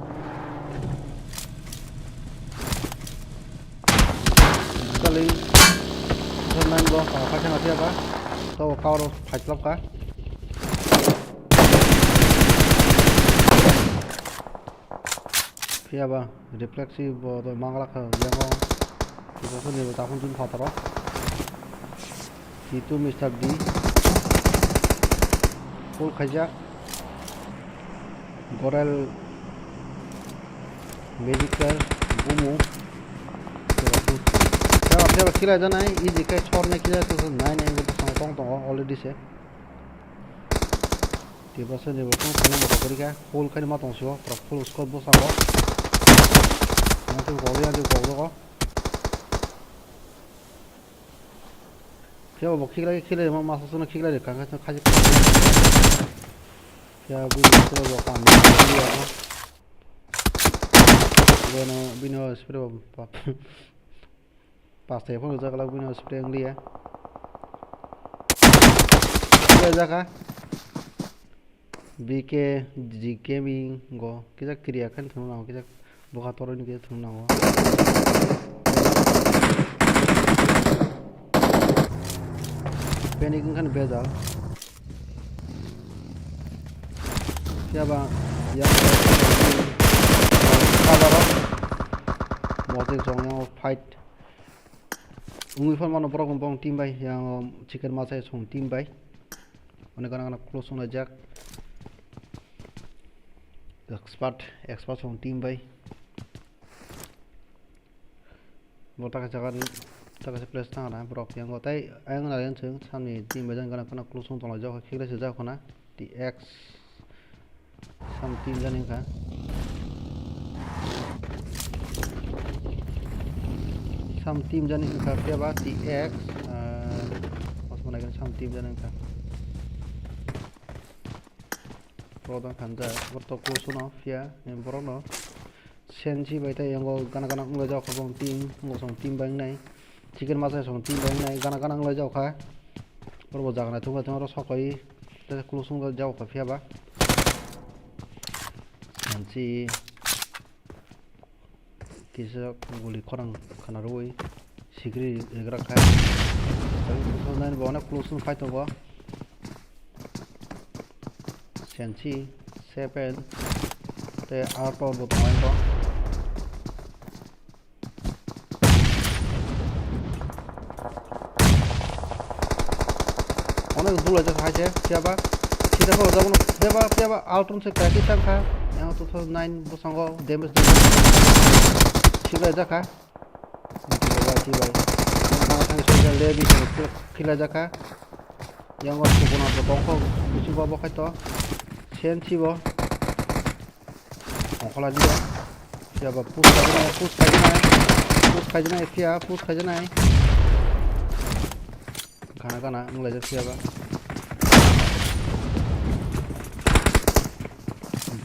kali nan go pakai mati apa to kau fight ka piaba reflexive to mangla ka yang kita so ni ta khun tun phataro itu Mr. D full khaja goral medical bumu piaba kila jana easy kai chorne kila to 9 angle to tong tong already se Tiprasa ni betul kena motor kiri ka full kali matong sio full squad bo sango nanti ko piaba bo kila ma masa suna kila de kan ka khaji piaba bu sura bo kam ni ya bueno bino espero pasti pun udah kalau bino spray yang dia jaga bgmi go kita kriya kan thung na kita boka toro ni kita thung na go panic kan beza siapa yang kabar motor yang fight ungui fan mano borok bong team bay yang chicken masai song team bay onek kana close on jack expert song team bay bota ka jaga taka se place na borok yang gotai ayang na yan chung samni team bay kana close on tong jaga khile se jaga na tx sam team janin ka sam tim janin ka piaba tx mas managan sam tim janin ka produk kanja borto close no fia em borono sensi baita yang gana ngla jaw khobong tim ngosong tim bang nai chicken masa song tim bang nai gana ngla jaw kha borbo jagna thunga thunga ro sokoi ta close ngla jaw kha piaba sensi kisa guli korang kana roi sigri egrak khai so nan bona close fight to go sensi 7 te auto bo to ko onek dula ja khai je siapa sida ko da bono deba piaba altron se kai tang kha yang 2009 bo sango damage khila jaka tibai sang soja lebi khila jaka yang waktu puna bongko busi babo kaito sensi bo ongkola dia siapa push kajna sia push kajna kana ngelajar siapa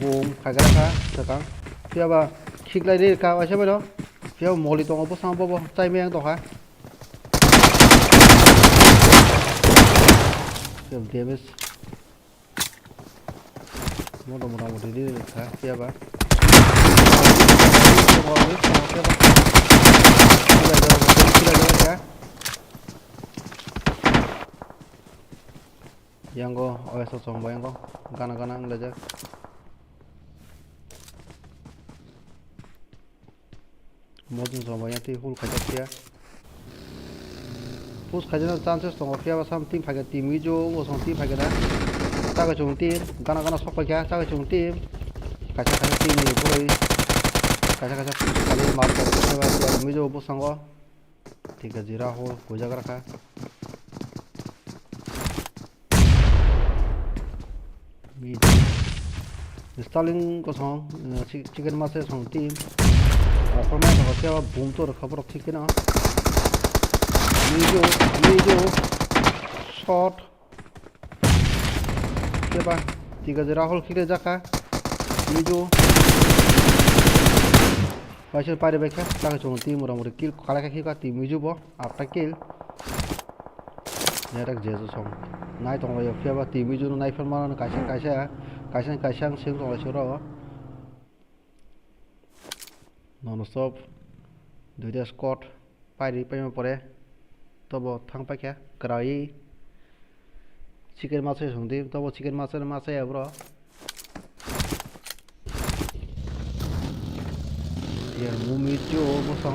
boom kagara sekarang siapa khikla de ka wa chebe do piao moli tong bo sang bo chai meng to ha piao damage modo di ka siapa yang go OS song yang go gana ngelajar Modern so yang ti hul khaja pia push khaja na chances to pia ba sam team phaga team jo wo song team phaga da ta ga chung team gana sok pa kya ta ga chung team kacha kacha team ni puroi kacha kacha kali mar ka ba ya mi jo bo sango ठीक है जीरा हो जगह रखा installing को song chicken मासे song team offer में तो क्या बूम तो रखा पर ठीक है ना ये जो शॉट क्या बा ठीक है जीरा होल खिले जाका ये जो Pasal pada mereka, tak cuma tim orang kill, kalau kita tim itu boh, apa kill, ni ada jesu song, naik tong lagi, siapa tim itu naik firman, kasih, sing tong lagi surau, non stop, dua squad, pada pore, tu boh thang pakai, kerai, chicken masih song tim, tu boh chicken masih ya bro. Yang mumi itu musuh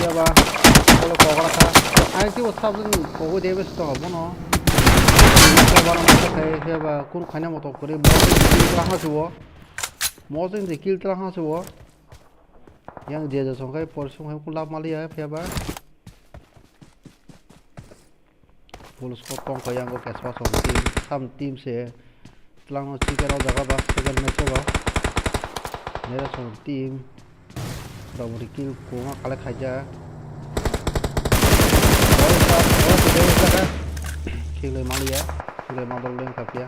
siapa kalau kau kata aja itu sabun kau dia bestu apa no siapa orang macam saya siapa kun kanya motor kiri belakang semua motor ini kill belakang semua yang dia jadi songkai polisi yang kun lap malia siapa polisi potong kau yang kau kesal song tim sam tim se belakang chicken orang jaga bas chicken macam apa Nera song tim, orang kill koma kalau kaja, orang kill le malia, kill le mandor leng kapia,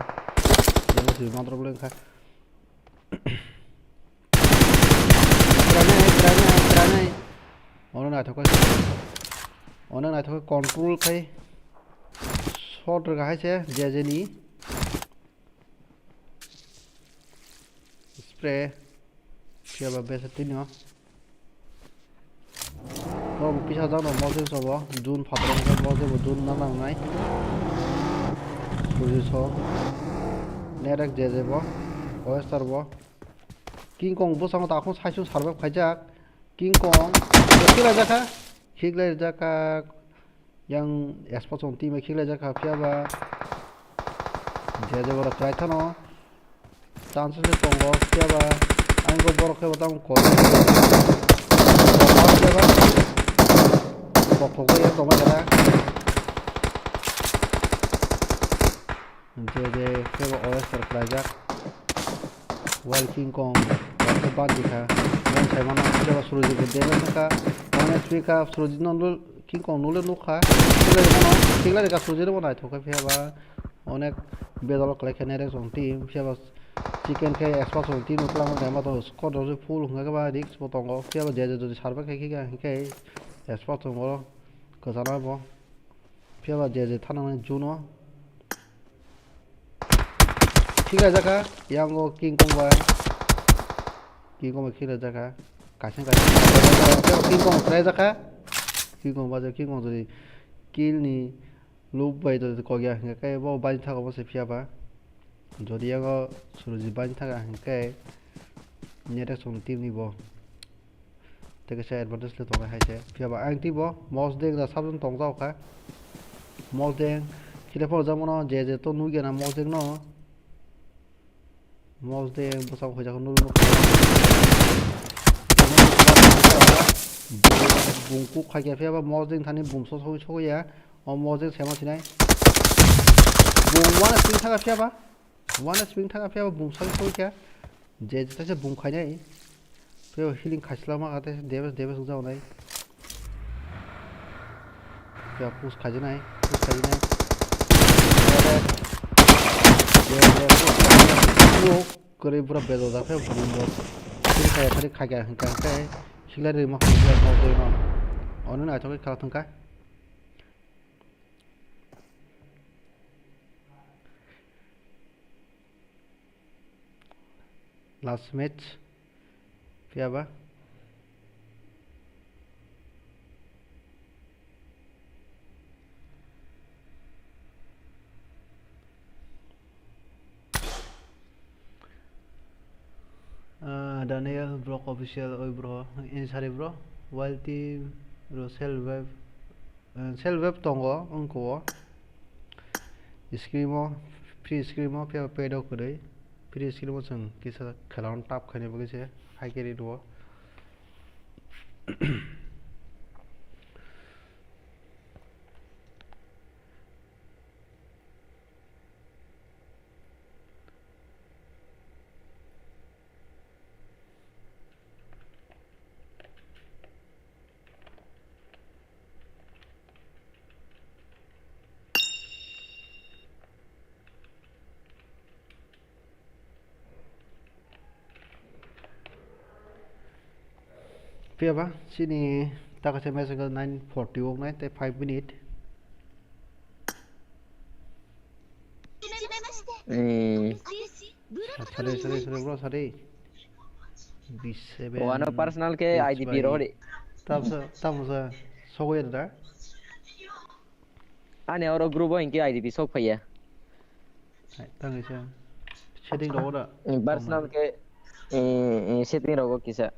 dia mesti mandor leng kah. Kerana, orang nak thok control kai, shot rega hai je ni, spray. Siapa biasa tinyo. Kalau pisah dah nama mesti sobo, Jun fatran kan mesti Jun nama ngai. Suji so, nerak jeje bo, oyster bo. King Kong bo sama takut saya sarap kajak. King Kong, kira jaka, yang export on team kira jaka siapa. Jeje bo try thano, chances le tongo siapa. Anggo borok ke batang kau, kau ya kau macam jadi kau OS terpelajar, while King Kong, waktu bagi kah, yang saya mana kita suruh jadi dewa mereka, orang SP kah suruh jadi nol King Kong nol kah, kita dekat suruh jadi mana itu kah siapa, onek bedal kolektor neres on team siapa. Chicken ke export on team utlah mana nama tu squad orang full hunga ke bah risk potong kau siapa jadi jadi sarba ke export on kau kesana boh siapa jadi tanah Juno kira jaka yang kau King Kong bah King Kong kira jaka kasih King Kong try jaka King Kong baca King Kong jadi kill ni loop by tu kau ya ke boh banyak kau masih siapa jadi aku suruh jiban thaga hingke nyere song tim ni bo teke saya advantage le tonga hai che fiaba ang ti bo mouse deng da sabun tong jao ka mouse deng kile por jamono je to nu ge na mouse deng no mouse deng bo sam khoja nu bungku khagia fiaba mouse deng thani bum so so ya o mouse deng sema sinai bung wana swing thaga fiaba One swing thang apa bung sang so kya je je bung khanya i pe healing khaslama ate deves sujau nai kya push khaji nai yo kore pura bedo da pe bung bo tin kaya thari khagya hangka kai hilari ma khagya mo de no onu na thok kha thangka last match siapa Daniel Brock official oi bro insari bro while team ro sel web tongo angko screamo free screamo pe pedo kudai free screamo chung kisa khalon tap khane bage hai keri do Pia ba sini ta ka SMS ka 9:40 ok nai te 5 minute sorry bro sorry B7 One personal ke IDP road. tamsa sogoy da Ane oro group inke IDP sok phaya. tang isa setting ro da Personal ke setting rogo kisa.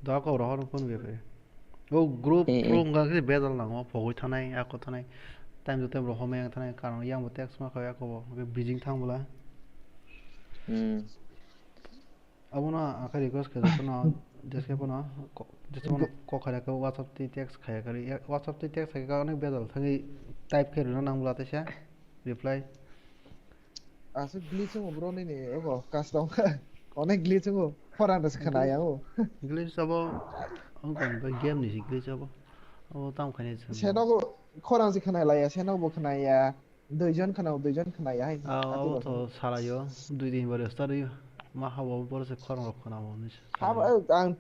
da ko ro hon phone ge o group pro nga ke bedal na ngo phogoi thanai ako thanai time to time ro home yang thanai karon yang bo text ma khaya ko bo beijing thang bola abuna akari request ke na deske pona जिसमें को खरे का WhatsApp ते text खाया करी WhatsApp ते text खाया का अनेक बेदल थंगी टाइप कर ना नाम बुलाते छे reply Asal glitch mo bro ni ogo custom onek glitch mo foran das kana ya o glitch sabo angkon ba game ni glitch sabo o tam khane छे senago foran si kana la ya senago bo kana ya duijon kana ya o to sara yo dui din bare start yo ma hawo bor se khorong rok kana mo ni ang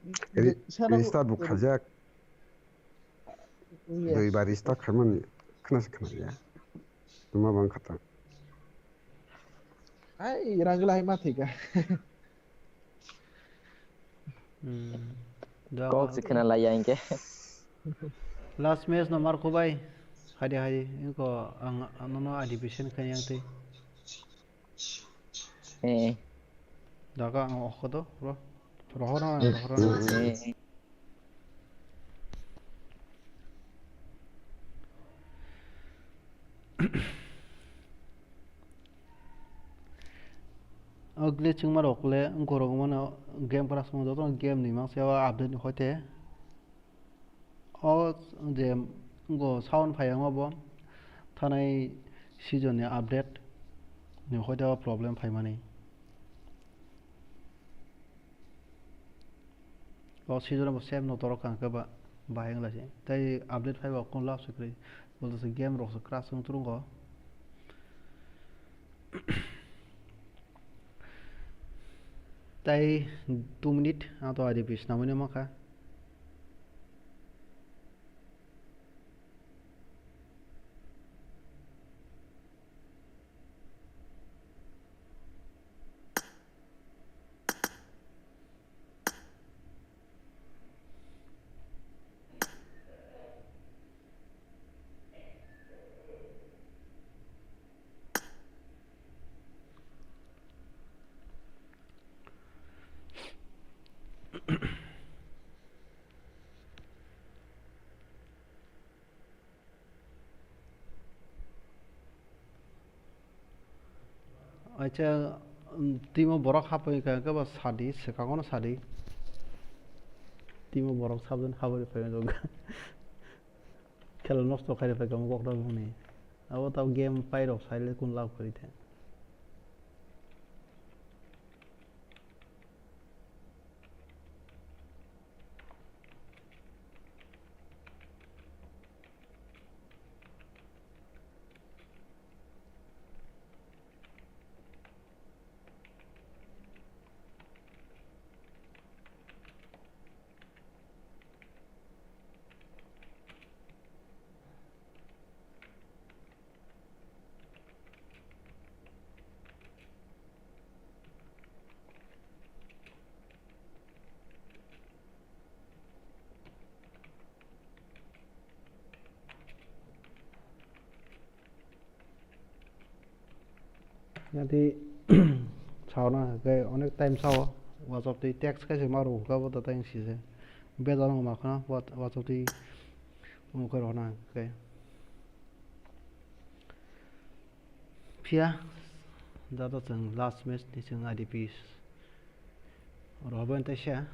Restart bu khajak. Doi bar restart khaman khnas khna ya. Tuma bang khata. ai rangla hai ma thika Kok sikna la ya inke. last match no mar ko bai hadi inko ang anono addition kan yang te daga ang okhodo bro rohona अगले चिंग मार Oakley अंकोरो मन game पर असम दो game नि मा सेवा update होते और जे गो साउंड फायंग बो थानाय सीजन नि अपडेट नि होते प्रॉब्लम फाय माने और सीजन बो सेम न तोर कांका बा बायंग लासे तै अपडेट फाय बा कोन लास सक्रै बोलसे गेम रस cross तुरुंगो tay 2 minute atau ada bis namanya maka acha timo borok hapai ka ba sadi sekagono sadi timo borok sabজন habari fay jog খেলা নষ্ট খাইরে ফেকা মো ককটা মনে আও তাও গেম পাইরো সাইলে কোন লাভ করিতে nanti sauna kayak onek time saw WhatsApp thì text cái gì mà đủ các bạn tay xí thế bây giờ nó mà không WhatsApp thì một cái đó này ok phía đó là từng last match thì từng IDP rồi bên tay xe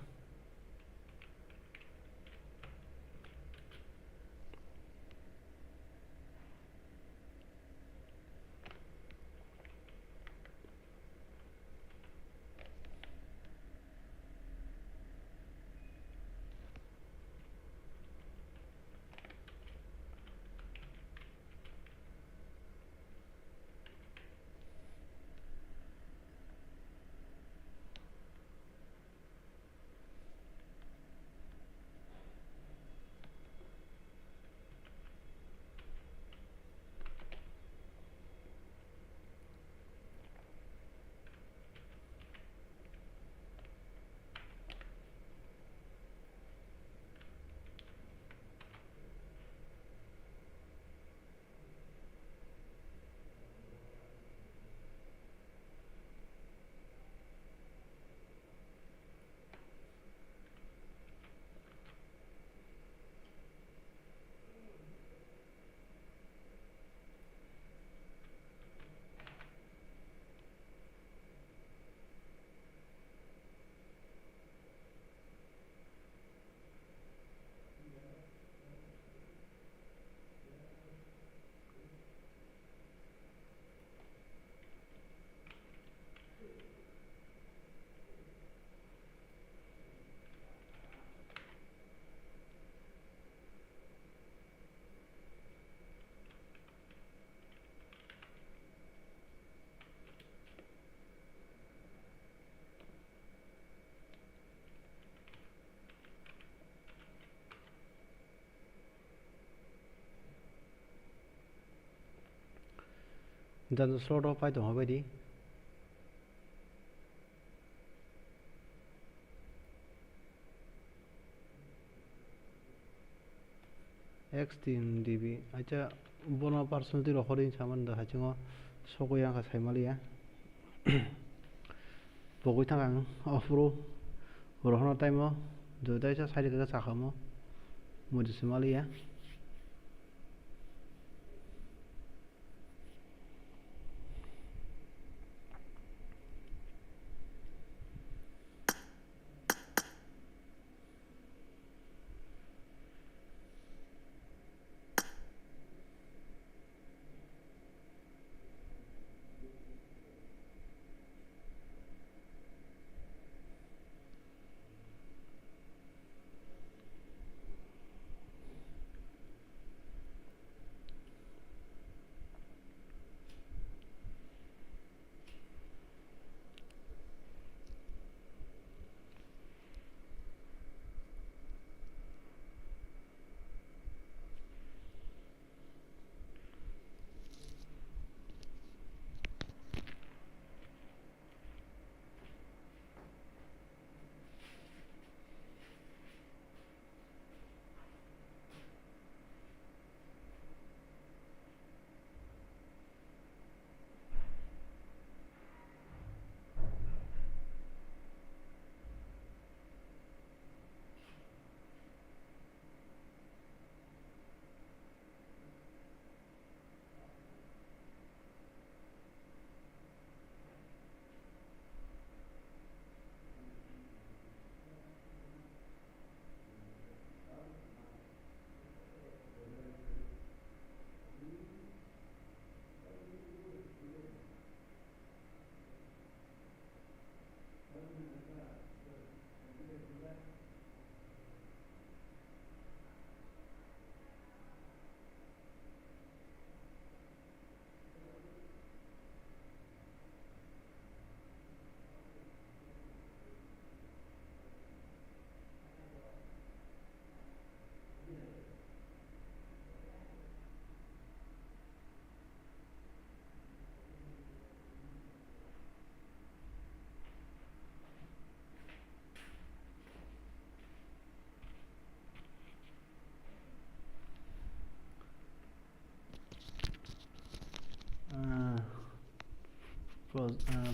dan slot off phải tổng đi X10 dB acha bono personality recording saman da hachingo sokoyang ka saimali ya bogoi thang offro rohna time do dai sa side ka sakhamo modi simali ya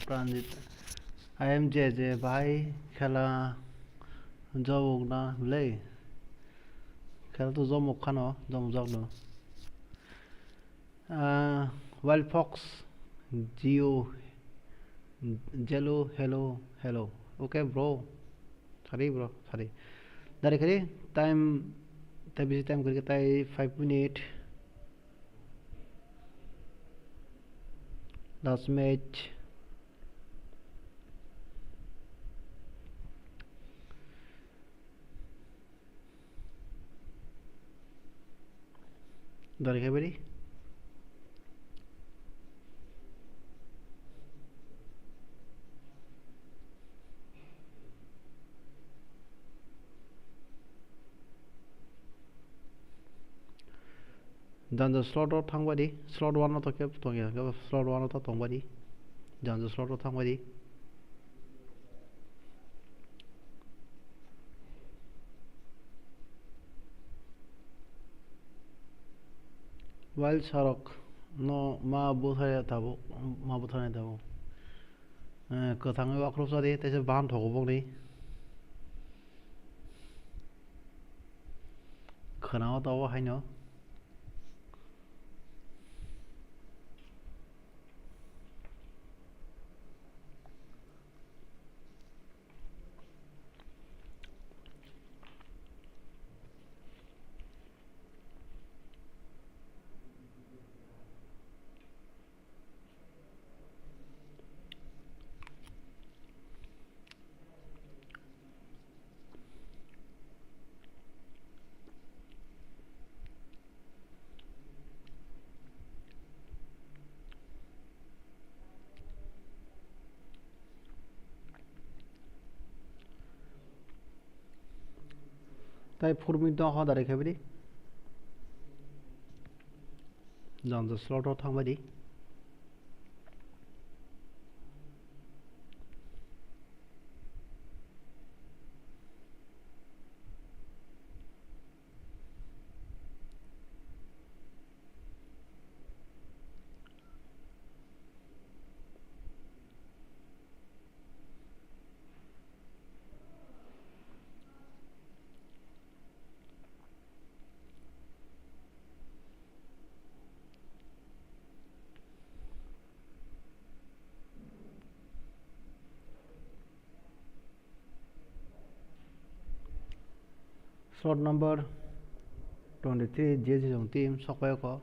Pranjit I am JJ ভাই খেলা জমুক না বুঝলে খেলা তো জমুক খানো জমুক যাক না Wild Fox Geo Jello hello okay bro sorry bro sorry dari kali time tay busy time करके tay 5 minute last match dari kali janjo slot ro thangba di slot 1 to ke tongi ga slot 1 to tongba di janjo slot ro thangba di wild shark no ma buthaya thabo ma buthaya thabo kothang akrop sadi tese ban thogobok ni khana tawo haino tay 4 minute da ha dare khabiri janjo slot ro thangba di slot number 23 JJ jong team sokpayo ko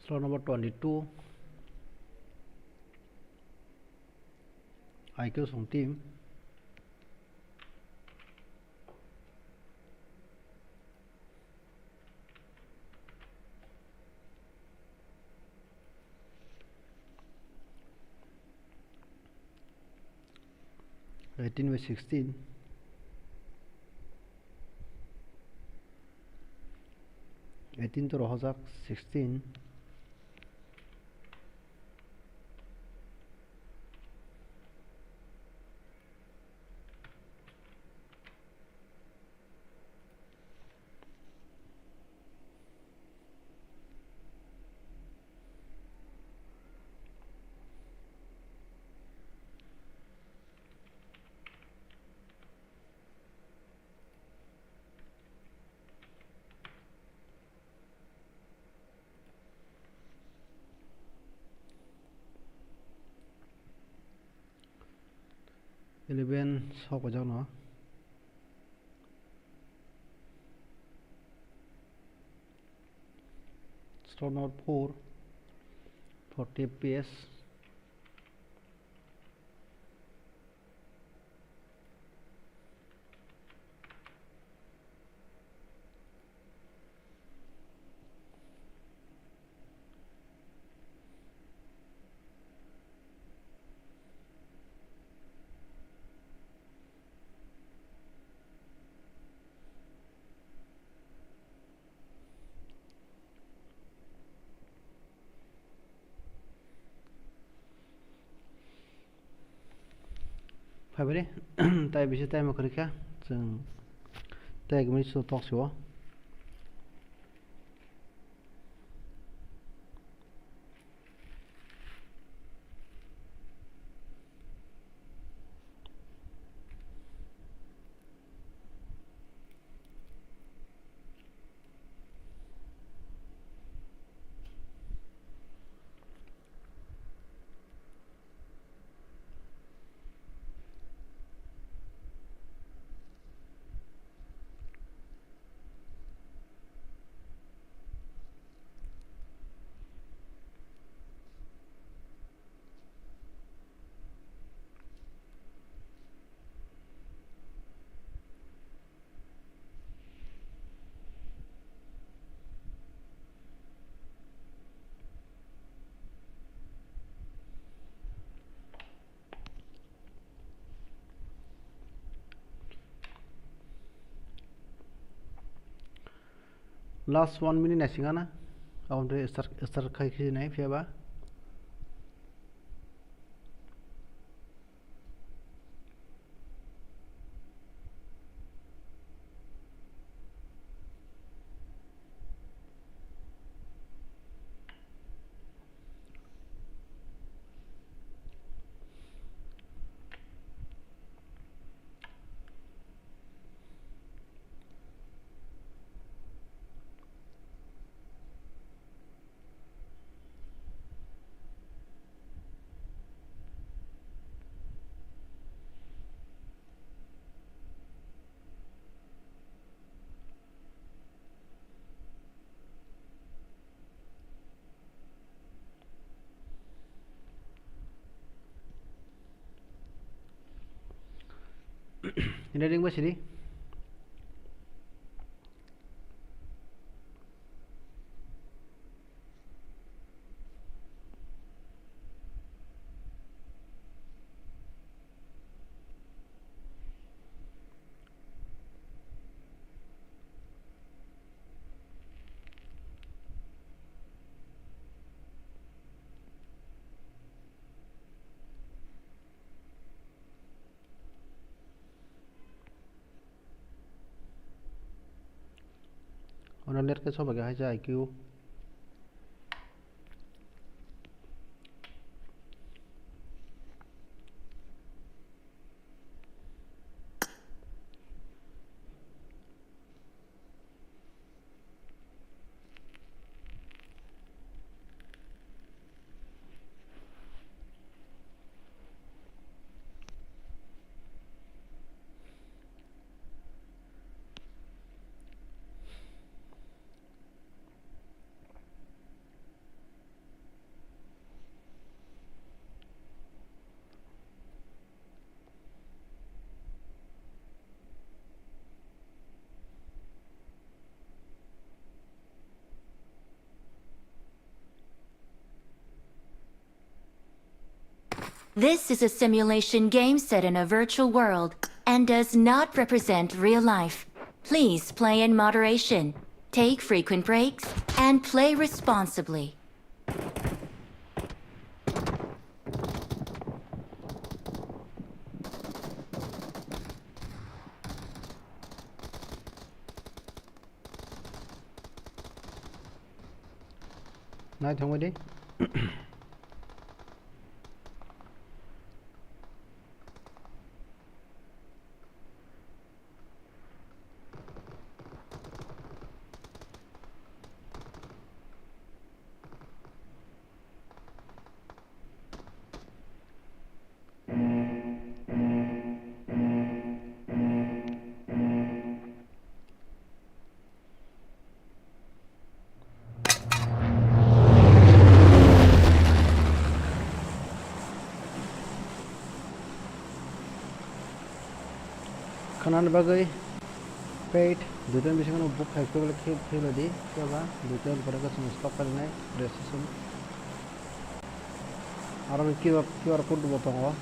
slot number 22 IQ song team Eighteen by 16 18 to rohajak 16 11 soko jang no slot number 4 40 fps फाइबारि ताइ बिसे time खरिखा जों ताइ minutes टक्सिव last 1 minute नायसिङा ना ओमफ्राय start खालामनाय फैयाबा Ini sini Ono lihat ke sebagai aja IQ This is a simulation game set in a virtual world and does not represent real life. Please play in moderation, take frequent breaks, and play responsibly. Nói thông đi Kanan bagai paid dutan bisa kan book hai ko lekhi phelo di kaba dutan para ka stop karna hai registration aram QR code botongo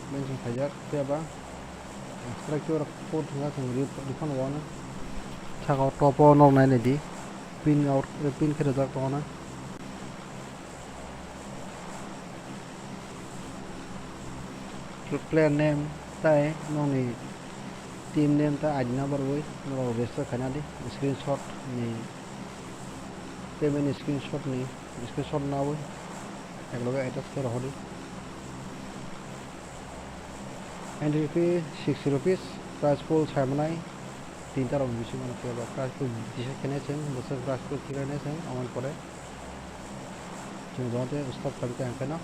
mention khajak kaba extra QR code nga thang refund wana thaka top on online di pin out pin khira jak tona player name tay nong ni team name ta ID number woi no register khana di screenshot ni payment screenshot na woi ekloge attach kora hodi entry fee 60 rupees price pool samanai tinta rong bisi mana peba price pool disa kene cheng bosar price pool kene cheng aman pore chung jote stop kali ka kana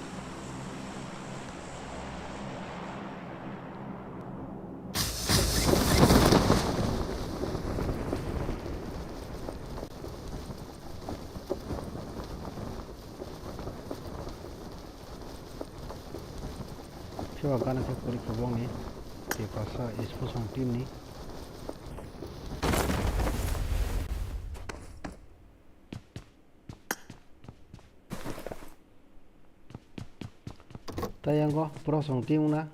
Siapa kan aku kulit kebong ni, Tiprasa expose on team ni. Tayang ko, pura song team na,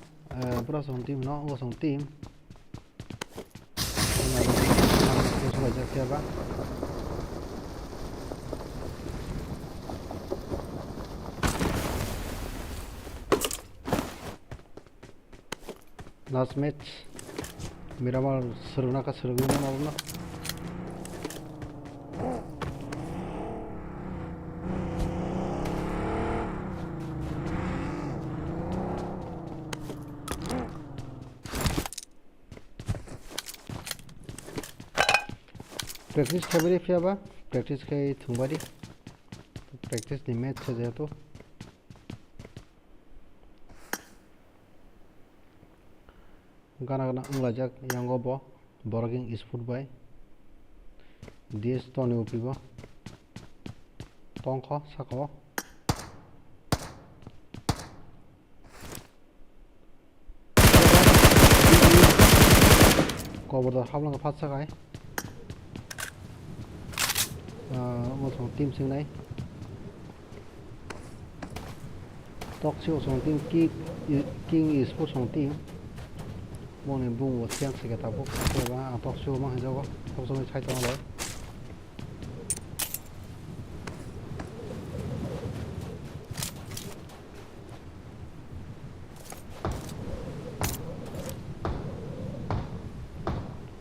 pura song team no, go song team. Ini sudah jadi siapa? Last match Miramar seruna ka seruna mauna practice kabari fiaba practice kai thungbari practice ni match se jeto gana unglajak yango bo borging is food by this toni upibo tongkho sako cover hablang phat sakai một số team sing này talk siêu số team king is một số team mong nên bung một tiếng sẽ cái bốc rồi ba talk show mang hết rồi talk show sai cho rồi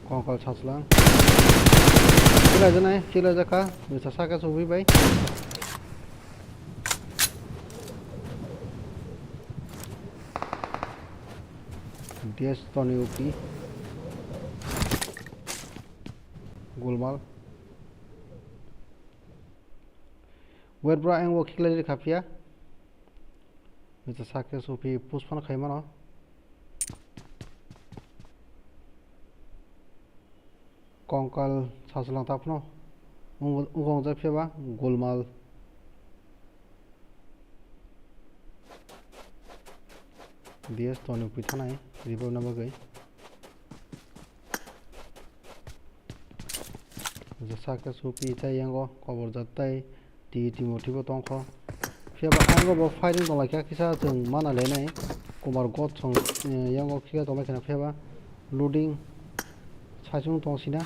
còn còn chặt lắm cái này thế này chỉ là ra cả mình sẽ sát cái số với bấy DS Tony OP Golmal Wet bra ang wo khilai khapia mita sakya sopi pushpan khaima no kongkal saslang tapno ungong ja pheba Golmal DS Tony OP thanai report number गई जैसा कि soupy चाहिए को cover जाता है T motive तो को फिर आगे वो फाइटिंग तो लगा किसा तो माना लेना है कुमार गोट संग yang को किया तो मैं कहना फिर लोडिंग साइजों तो सीना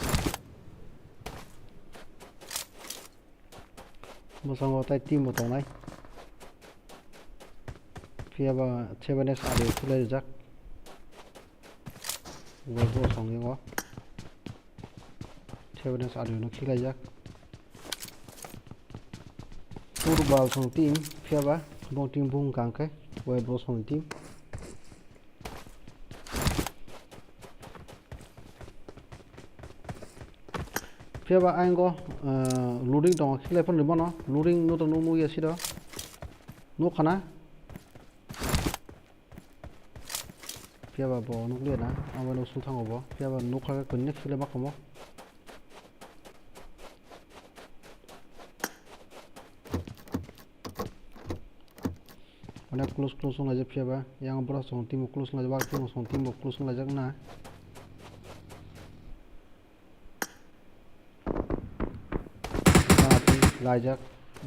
मुझे वो ताई टीम तो नहीं फिर चेवने सारे खुले जाक World song yang ko Chevenes audio no khilai jak football song team fiaba bong team bung kang kai World song team fiaba ang ko loading dong khilai pon ribo no loading no to no mu ya sida no khana fiaba bo nuk le na amo no su thang bo fiaba nuk kha ko nek file mak mo ona close na je fiaba yang bra song tim close na ba tim song tim close na jak na lajak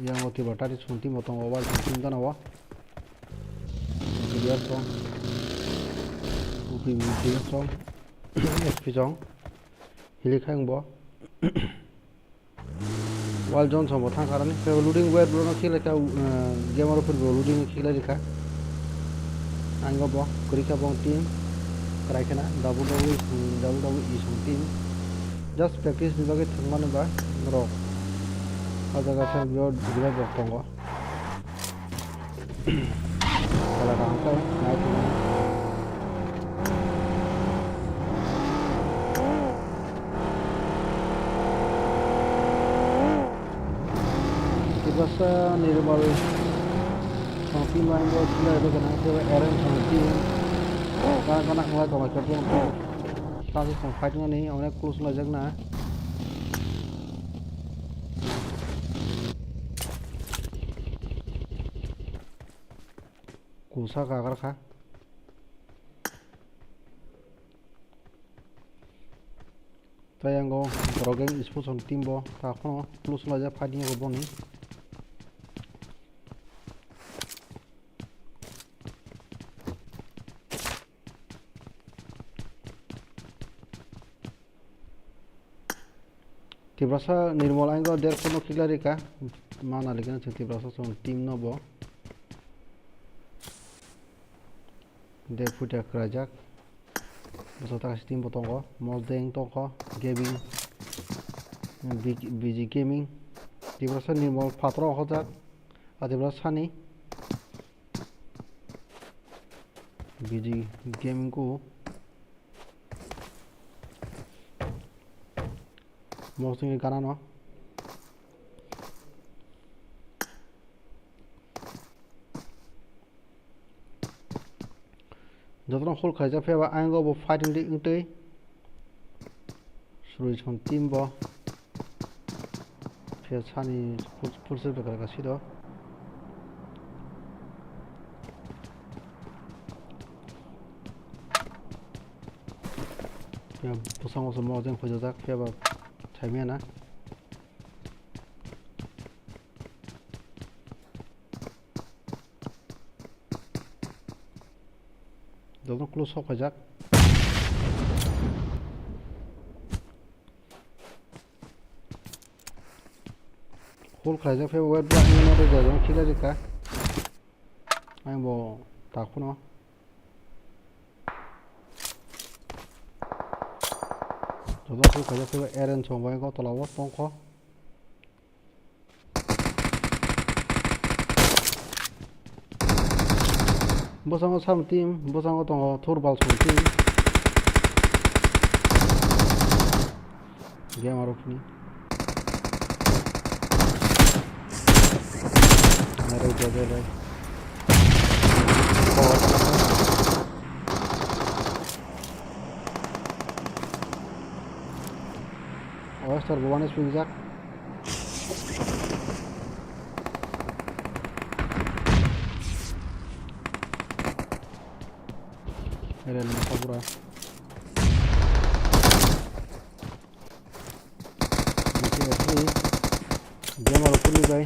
yang oti batari song tim otong oval song tim dana wa dia song vì mình trong phía trong hili khai bỏ wall john xong một thang khác này phải loading web nó khi là cái game ở phần loading khi là gì cả anh có bỏ click vào bóng team kraikena WWE song team just practice ni bagi thangmani ba rok ajaga sel bio diba bok tongo kala kangka nai tuna Tiprasa nirmal song team lain bo sila itu kena sewa Aaron song team kanak mulai tonga kerjaan tadi song fight ni onek close lajak na kusa kagar kah tayango brogeng ispos on timbo ta kono close lajak fight ni ko boni Tiprasa nirmal anggo der kono kilari ka mana ligana Tiprasa song team no bo der puja kerajak beserta tim potongko moldeng tongko gaming bg gaming Tiprasa nirmal patro hojak Tiprasa ni bg gaming ko moldeng kana no jotron hol khaja pheba ango bo fighting dik ngtei suri chon team bo phe chani pulse bekar ka sido ya pusang oso mo jeng khoja jak pheba chaimia na jotron close hok khajak hol khajak pheba wet black ni no de jong khilari ka ai bo ta khono 저도 그 가족들 에렌 정보이고 돌아와 똥코 무상호 3팀 무상호 동호 토르발 2팀 게임하러 푸니 나를 저절에 Star one is exact. Eren sabura. Game और police भाई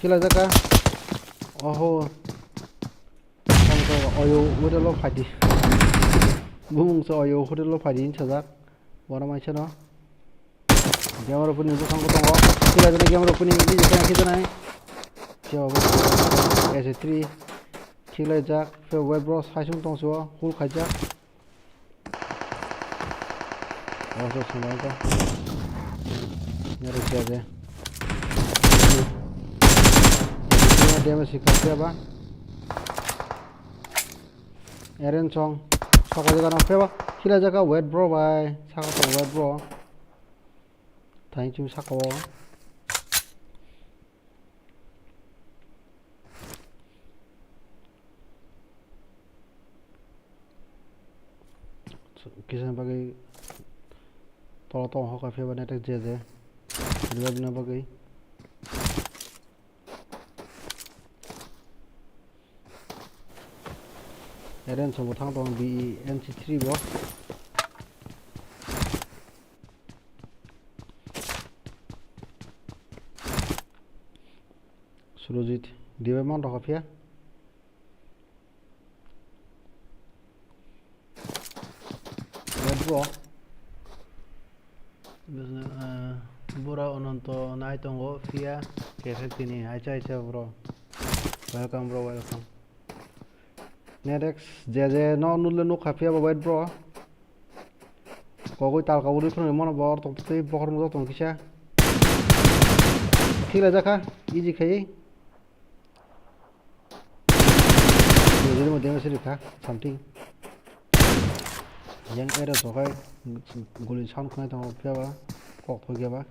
खिला जगह ओहो हमको OYO उधर लो फाड़ी बुंग से OYO उधर लो फाड़ी इन चला Warna macam no, game orang punya busang potong kok. Kita jadi game orang punya ini jadi kita naik. Siapa S3, kila jak, fe web browse hasil tong semua, full kajak. Oh so semua itu. Nyari saja. Ini dia masih kerja apa? Eren Chong, sekolah juga nak fe apa? Kila jaga wet bro by sakau wet bro thank you sakau kisan bagi tolong hok kafe banetek je dua bina bagi Eren semua thang tong BNC3 bro Surojit dia memang dah kafir red bro bura ononto naik tonggo via kerek ini aja bro welcome bro welcome Nerex je no nulle no khafia ba wait bro kogoi tal kaburi phone mon bor tong tei bokor mo tong kisa khila jaka easy khai jadi mo demo siri kha something yang era so khai guli sound khai tong phia ba kok thoi ge ba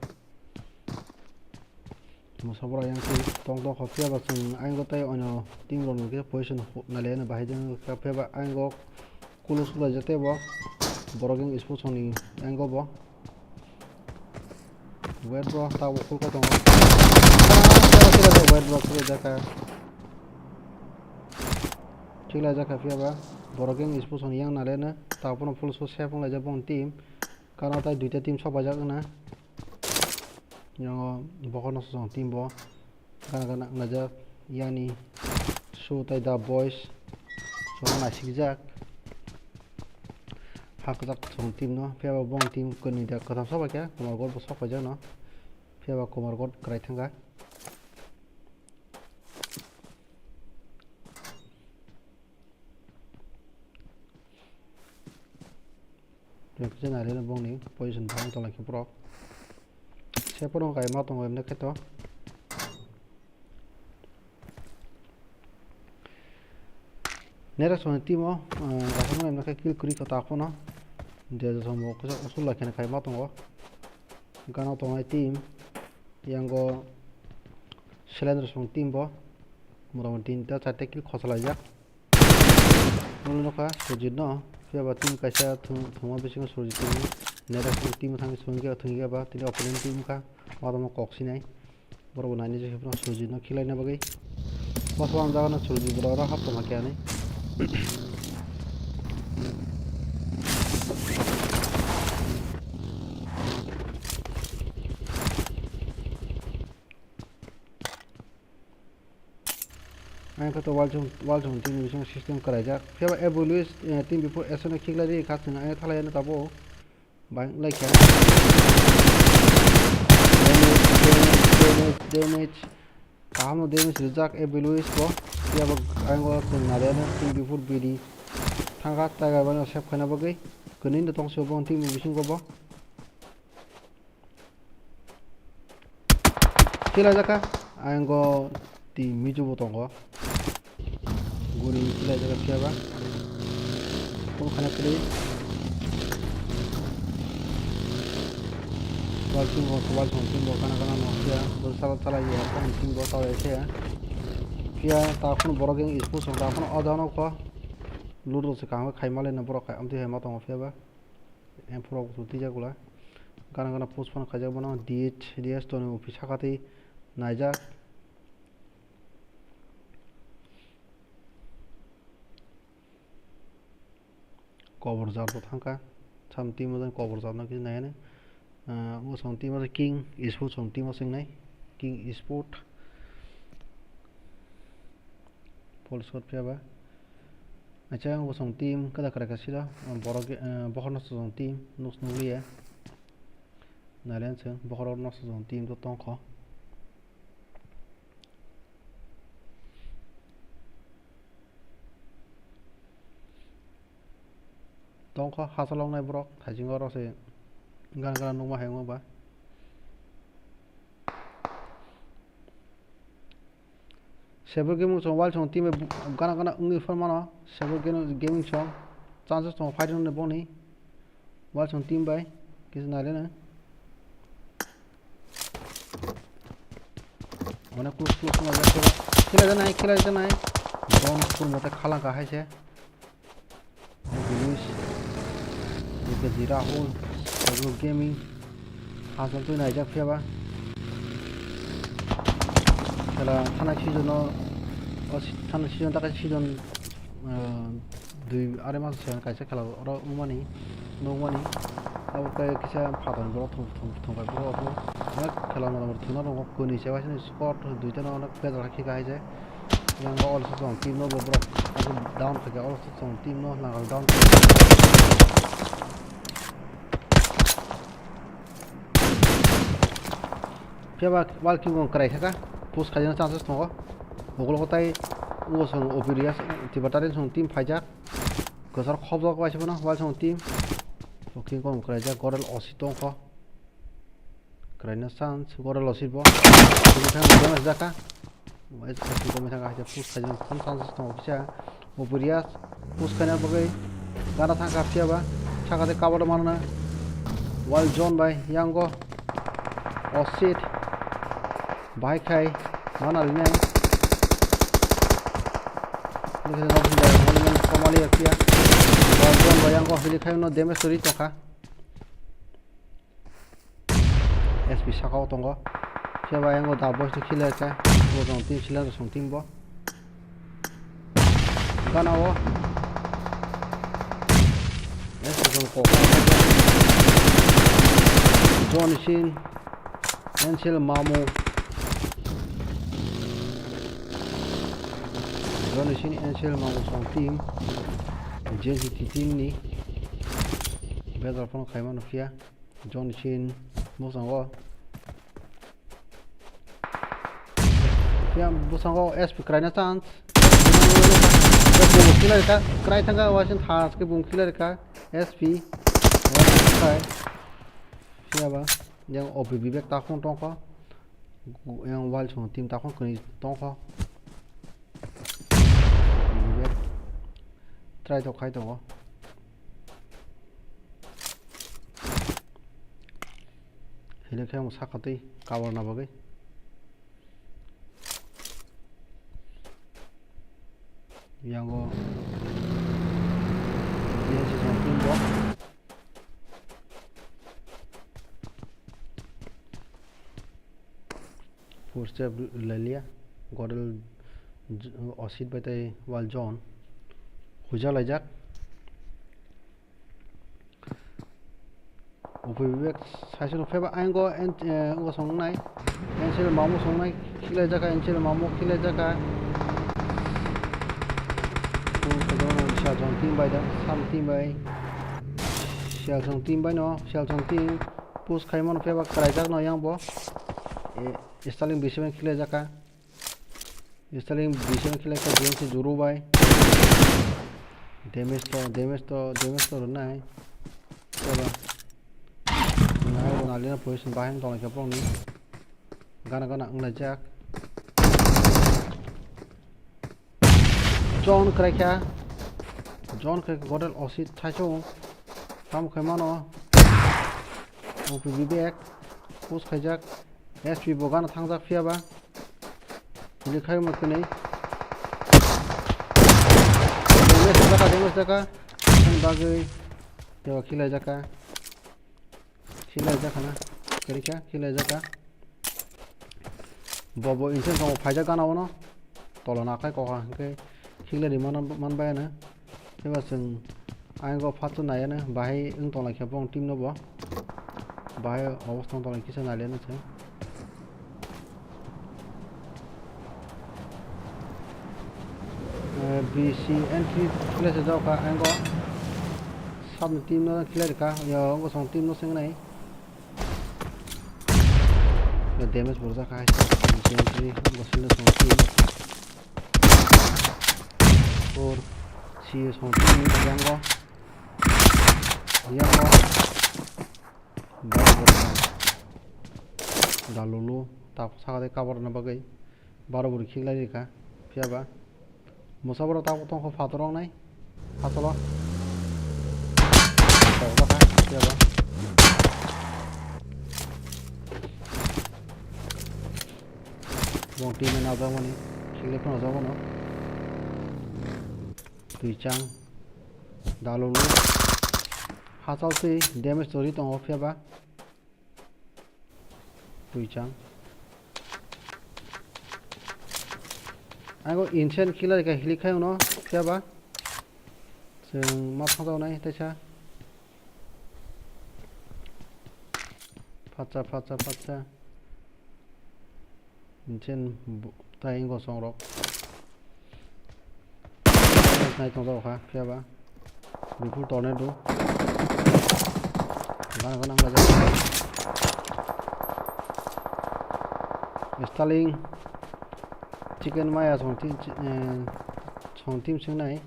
mo sabra yang si tong tong khafia ba sung ang go tai ono team ron ge position na le na bahai jeng khafia ba ang go kulus la jate ba borogeng sports oni ang go ba wait bro ta wo kul ka tong wait bro khila jaka chila jaka phia ba borogeng sports oni yang na le na ta pon full so se pon la jabon team kana ta duita team soba jak na yang bokor no song team bo kana ngaja yani show tai da boys so na sigjak hakjak song team no phia ba bong team koni da katham soba kya komar god bo soba jak no phia ba komar god krai thanga represent ale na bong ni position bang to la ki pro se por kai ma tong em na ke to nera son timo ga son em na ke kill kuri ka ta ko no de so mo ko so la ke na kai ma tong go ga no tong ai team yang go cylinder son team bo মোটামুটি 3টা 4টা কিল খসলা যা নুল নকা সজিদ ন ফিয়াবা team কাইসা থুমা basin সজিদ team নেরা team থাং সঙ্গে থঙ্গিয়া বা তিনি opponent team का मादम कक्सी नाय बरोबर नानि जे हेफना सजिद न खिलायना बगै बसवान जागना सजिद बरो हाप मा क्याने आंखो तो वालजों टीम बिसों सिस्टम करायजा फेबा एबुलुस टीम बिफोर एसोना खिगला रे खाथिं आय थालायना ताबो बाय like damage kahamo damage rejak evaluate ko yaba ango kun narena team before bidi thanga taga bana sep khana bagai kunin da tongso bon team bising ko bo kila jaka ango team miju botongo guri kila jaka siaba kun khana kili walking timbo kana no ya bersama salah ya kan timbo tahu ya kia tahun borogeng ispu song tahun adano ko luru se kang khai male na borok amti he matong ofia ba em pro tu tija gula kana postpone khaja bana ds to no office khati naija cover jar to thangka sam team modan cover jar na ki nai ne वो song team was king sport song team was nai king sport pol shot pya ba acha वो song team kada kara kasira borok bokhor nos song team nos nuliya nalen se bokhor nos song team to tong kho hasalong nai borok thajing oro se gan numa hayma ba several gaming song wal song team gan ungi formana several gaming song chances song fighting ne boni wal song team by kis nale na onek close na jache khila janai don pur mota khala ka haise Luis ke jira hol gaming hasil tu naik jak siapa? Kalau tanah season no, tanah season tak season dua ada masa season kaisa kalau orang umani, अब कई किसी फाटन बरो थंबाय बरो अब खेला माला थुना दङ कोनि सेवासिन स्पट दुइटा न पेज राखि गाय जाय yang also song team no bro aku down ke also song team no lang down Piaba walking on krai ka push khajana chances no oglo tai ungo song opirias tibatarin song team phaijak gosar khobjak waise bono wal song team oking kom kraijak gorel osi tongkho kraina sans gorel osi bo tibatan demas jaka wais osi kom thanga haja push khajam phone sans tong kisa opirias push khana bagai gana thanga phiaba thakate kabado manana wal zone by yango osit bai khai mana linai Ini kita ngobrol dari monumen Somali ya. Bagian bayang kok pilih kayu no damage story toka. SP sakau tonggo. Siapa yang kau tahu bos tu killer ka? Kau song tim killer song tim bo. Kan awo. SP song kok. John Shin, Ansel Mamu. John Shin Ansel mau song team JCT team ni better phone kaiman ofia John Shin mo sango ya mo sango SP kraina chance bung killer ka krai thanga wasin thas ke bung killer ka SP kai siapa yang OBB back ta khong tong ko yang wal song team ta khong kuni tong ko try to khai to hile khay mo sakati cover na bagai yango yes is something bo four step le liya godel osid batai wal john Hujan lajak, upibek saya sudah feba anggo anggo song nai, encel mamu song nai, kila jaka encel mamu kila jaka, kemudian sial song tim bay dah, sam tim bay, sial song tim bay no, sial song tim, push kaimon feba kerajak no yang bo, istaling bismen kila jaka, istaling bismen kila jaka dia si juru bay. Damage to runai coba nah alina position bahan tolong kapong ni gana ngelajak John kerja godel osit thaichong kam khaimano OPB back push khajak SP bogana thangjak phiaba ni khai maknei damage jaka bagai dewa kila jaka na kerja kila jaka bobo insen kamu pajak kan awno tolong nakai kok ke kila di mana bayar na coba seng aing kok fatu naya na bahai tolong kepong tim no bo bahai awas tolong kisah naya na seng BC entry killer se jauh ka anggo sab team no killer ka ya anggo song team no seng nai ya damage bursa ka BC entry anggo sing song team or si song team anggo dalulu tak sakade cover na bagai baro bur khigla ka phiaba Musabro tak potong ke fatorong nai, fatolo. Tahu tak? Siapa? Wong tim mana ada mana? Silip mana ada mana? Tuicang, dalulu. Hasil si damage story tong off siapa? Tuicang. Aku instant killer ka hilik khai no siapa seng ma phang nai taisa phacha instant tai ngo song rok nai tong do kha siapa before tornado gana laja Starling chicken maya song team sing nai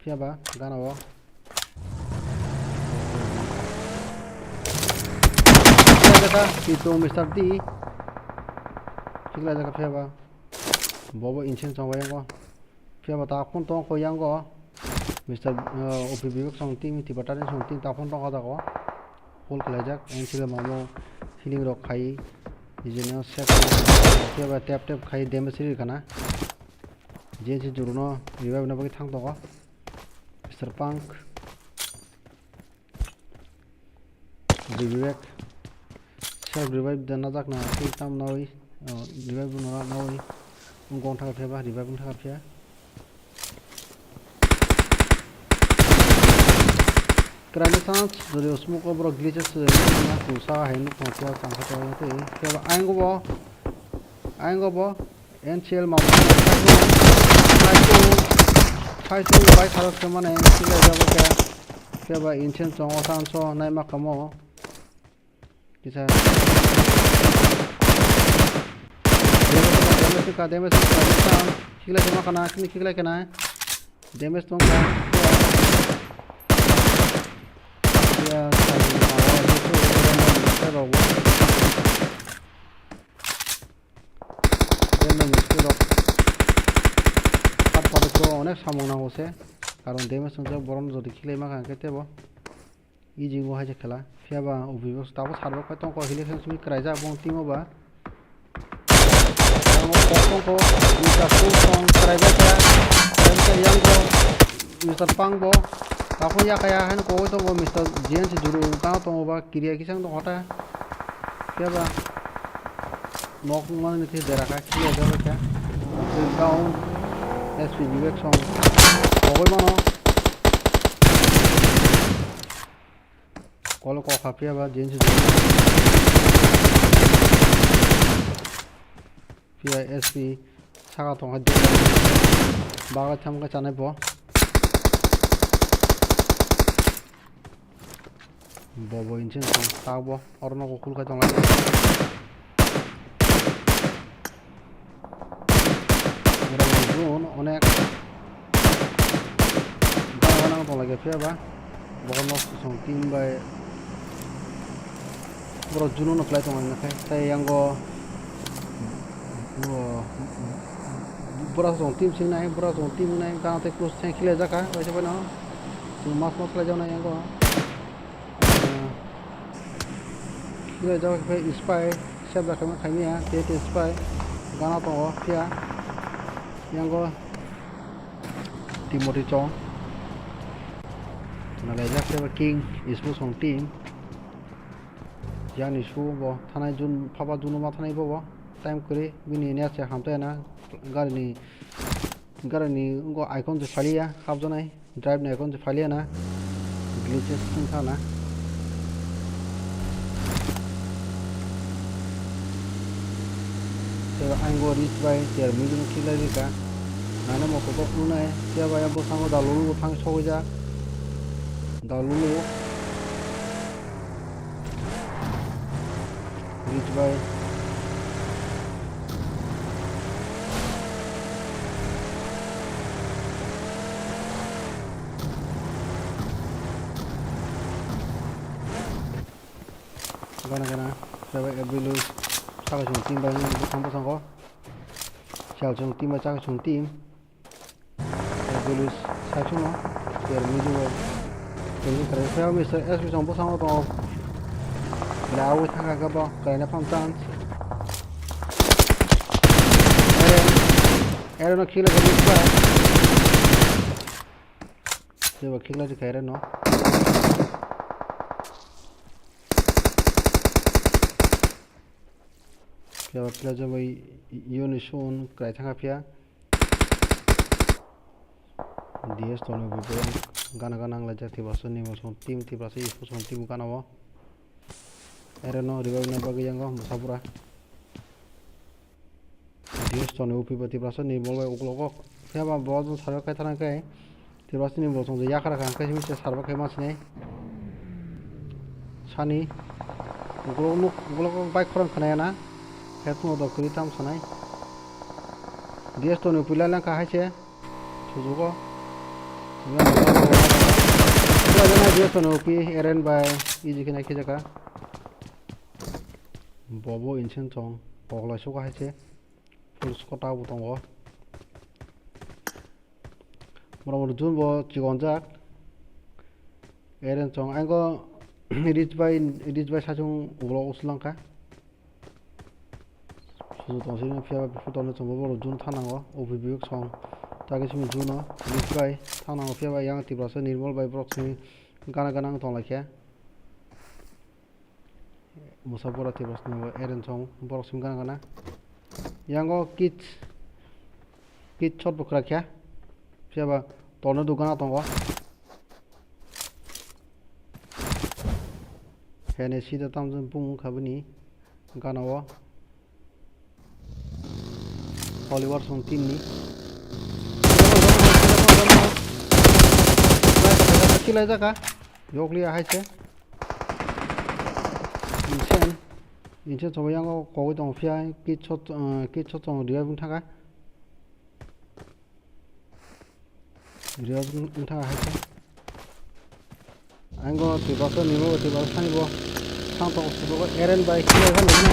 phia ba gana wo jaka pitung Mr. D chikla jaka phia ba bobo inchen song wayang ko phia ba ta khon tong ko yang ko Mr. OPB song team Tiprasa song team ta khon tong ka da ko hol kala jak en chile mamo healing rock khai इजेनो set केबा tap tap खाई damage रि खाना जे जे जुरुनो revive न बगे थांग दगा mister पंक revive self revive दना जाकना कि ताम नई रिवाइव नरा नई गं थाका फेबा रिवाइव थाका फेया क्राइम चांस जरे स्मोक ओवर ग्लिचेस ना कुसा है नु पहुंचा सांखा तो के आएंगो बो एनसीएल मा फाइटो बाय थारक के माने सिले जाबो के बा इंचेन चंग ओसान सो नाय मा कमो किसा डैमेज खिला जमा कना खिला केना डैमेज तो ya অনেক সামনা হচ্ছে কারণ ড্যামেজ সংখ্যা বরণ যদি খেলে মা কাকে তেব ইজি গো হাজে খেলা ফিয়াবা অভিবস তাবো সারবা কত ক হিলে সুমি ক্রাইজা বং টিমো বা ko bisa song ক্রাইজা ক্রাইজা ইয়াংgo মিস্টার পাংবো তাকো ya kaya han ko to bo Mr. Jian si juru ta to ba kiriya kisang to hota kya ba nok man ni the dera ka kiya ja ba kya down SP vivek song ko mano kol ko khapia ba Jian si juru pia SP saga to ha de ba ga tham ka chanai bo bobo inchen song tabo orno ko khul ka tong lagi mura zone onek gana tong lagi phia ba bono song team by bro juno no play tong na kai tai yango bro song team sing nai bro song team nai ka te close thang khile jaka waise ba na tu mas la jaw na yango Kira jauh ke spy, siapa kami kami ya, dia spy, gana to kia, yang go Timothy Chong, nalai jak siapa King, ismu song team, yang isu bo, tanai jun, papa jun rumah tanai bo, time kiri, bini ni aja hamta na, gar ni, go icon tu file ya, kap zonai, drive ni icon tu file na, glitches pun sana. I'm going to reach by their million killer. Nana Moko Puna, Siaba Bosango, Dalulu, Tang Soja, Dalulu, reach by Gana, Siaba Abilu. Chắc chung team bao nhiêu không có có chào chung team chắc chung team Evolus sao chung nó để mình dùng cái theo Mr. S trong bộ sang đó là với thằng các bạn cái này phong trào em nó khi là cái gì vậy giờ vào khi là cái này nó Kaya pila jab yun isun kaya thanga pia DS tono bibo gana ang laja Tiprasa ni mo son team Tiprasa isu son team kana wo ereno revive na bagi yang go musapura DS tono upi Tiprasa ni bolwa ukloko kaya ba bozo sarwa kaya thana kaya Tiprasa ni mo son yakara kan kaya mi se sarwa kaya mas nei sani ukloko bike khoran khana na Head mode of Kritam Sanai DS to ni pula lang ka hai che chuju ko jana DS to no pi eren by iji kena ke jaka bobo inchen chong pogla su ka hai che full skota bu tong go moro jun bo chigon jak eren chong ango reach by sajung ulo uslang ka susu tong sin fia fu tong chong bo jun thanango overview chong tage simi juno reach by thanango fia by yang Tiprasa nirmal by proxy gana gana tong lakhe musapura Tiprasa no eren chong proxy gana gana yango kit chot bukra kya fia ba tone dugana tongo hene sida tamjun pung khabani gana wa Oliver song tin ni kilai jaka yoklia hai che inchen so yang ko dong fia ki chot tong ria bung thaka ria bung thaka hai che ango Tiprasa ni mo Tiprasa ni bo sang tong su bo eren by kilai han ni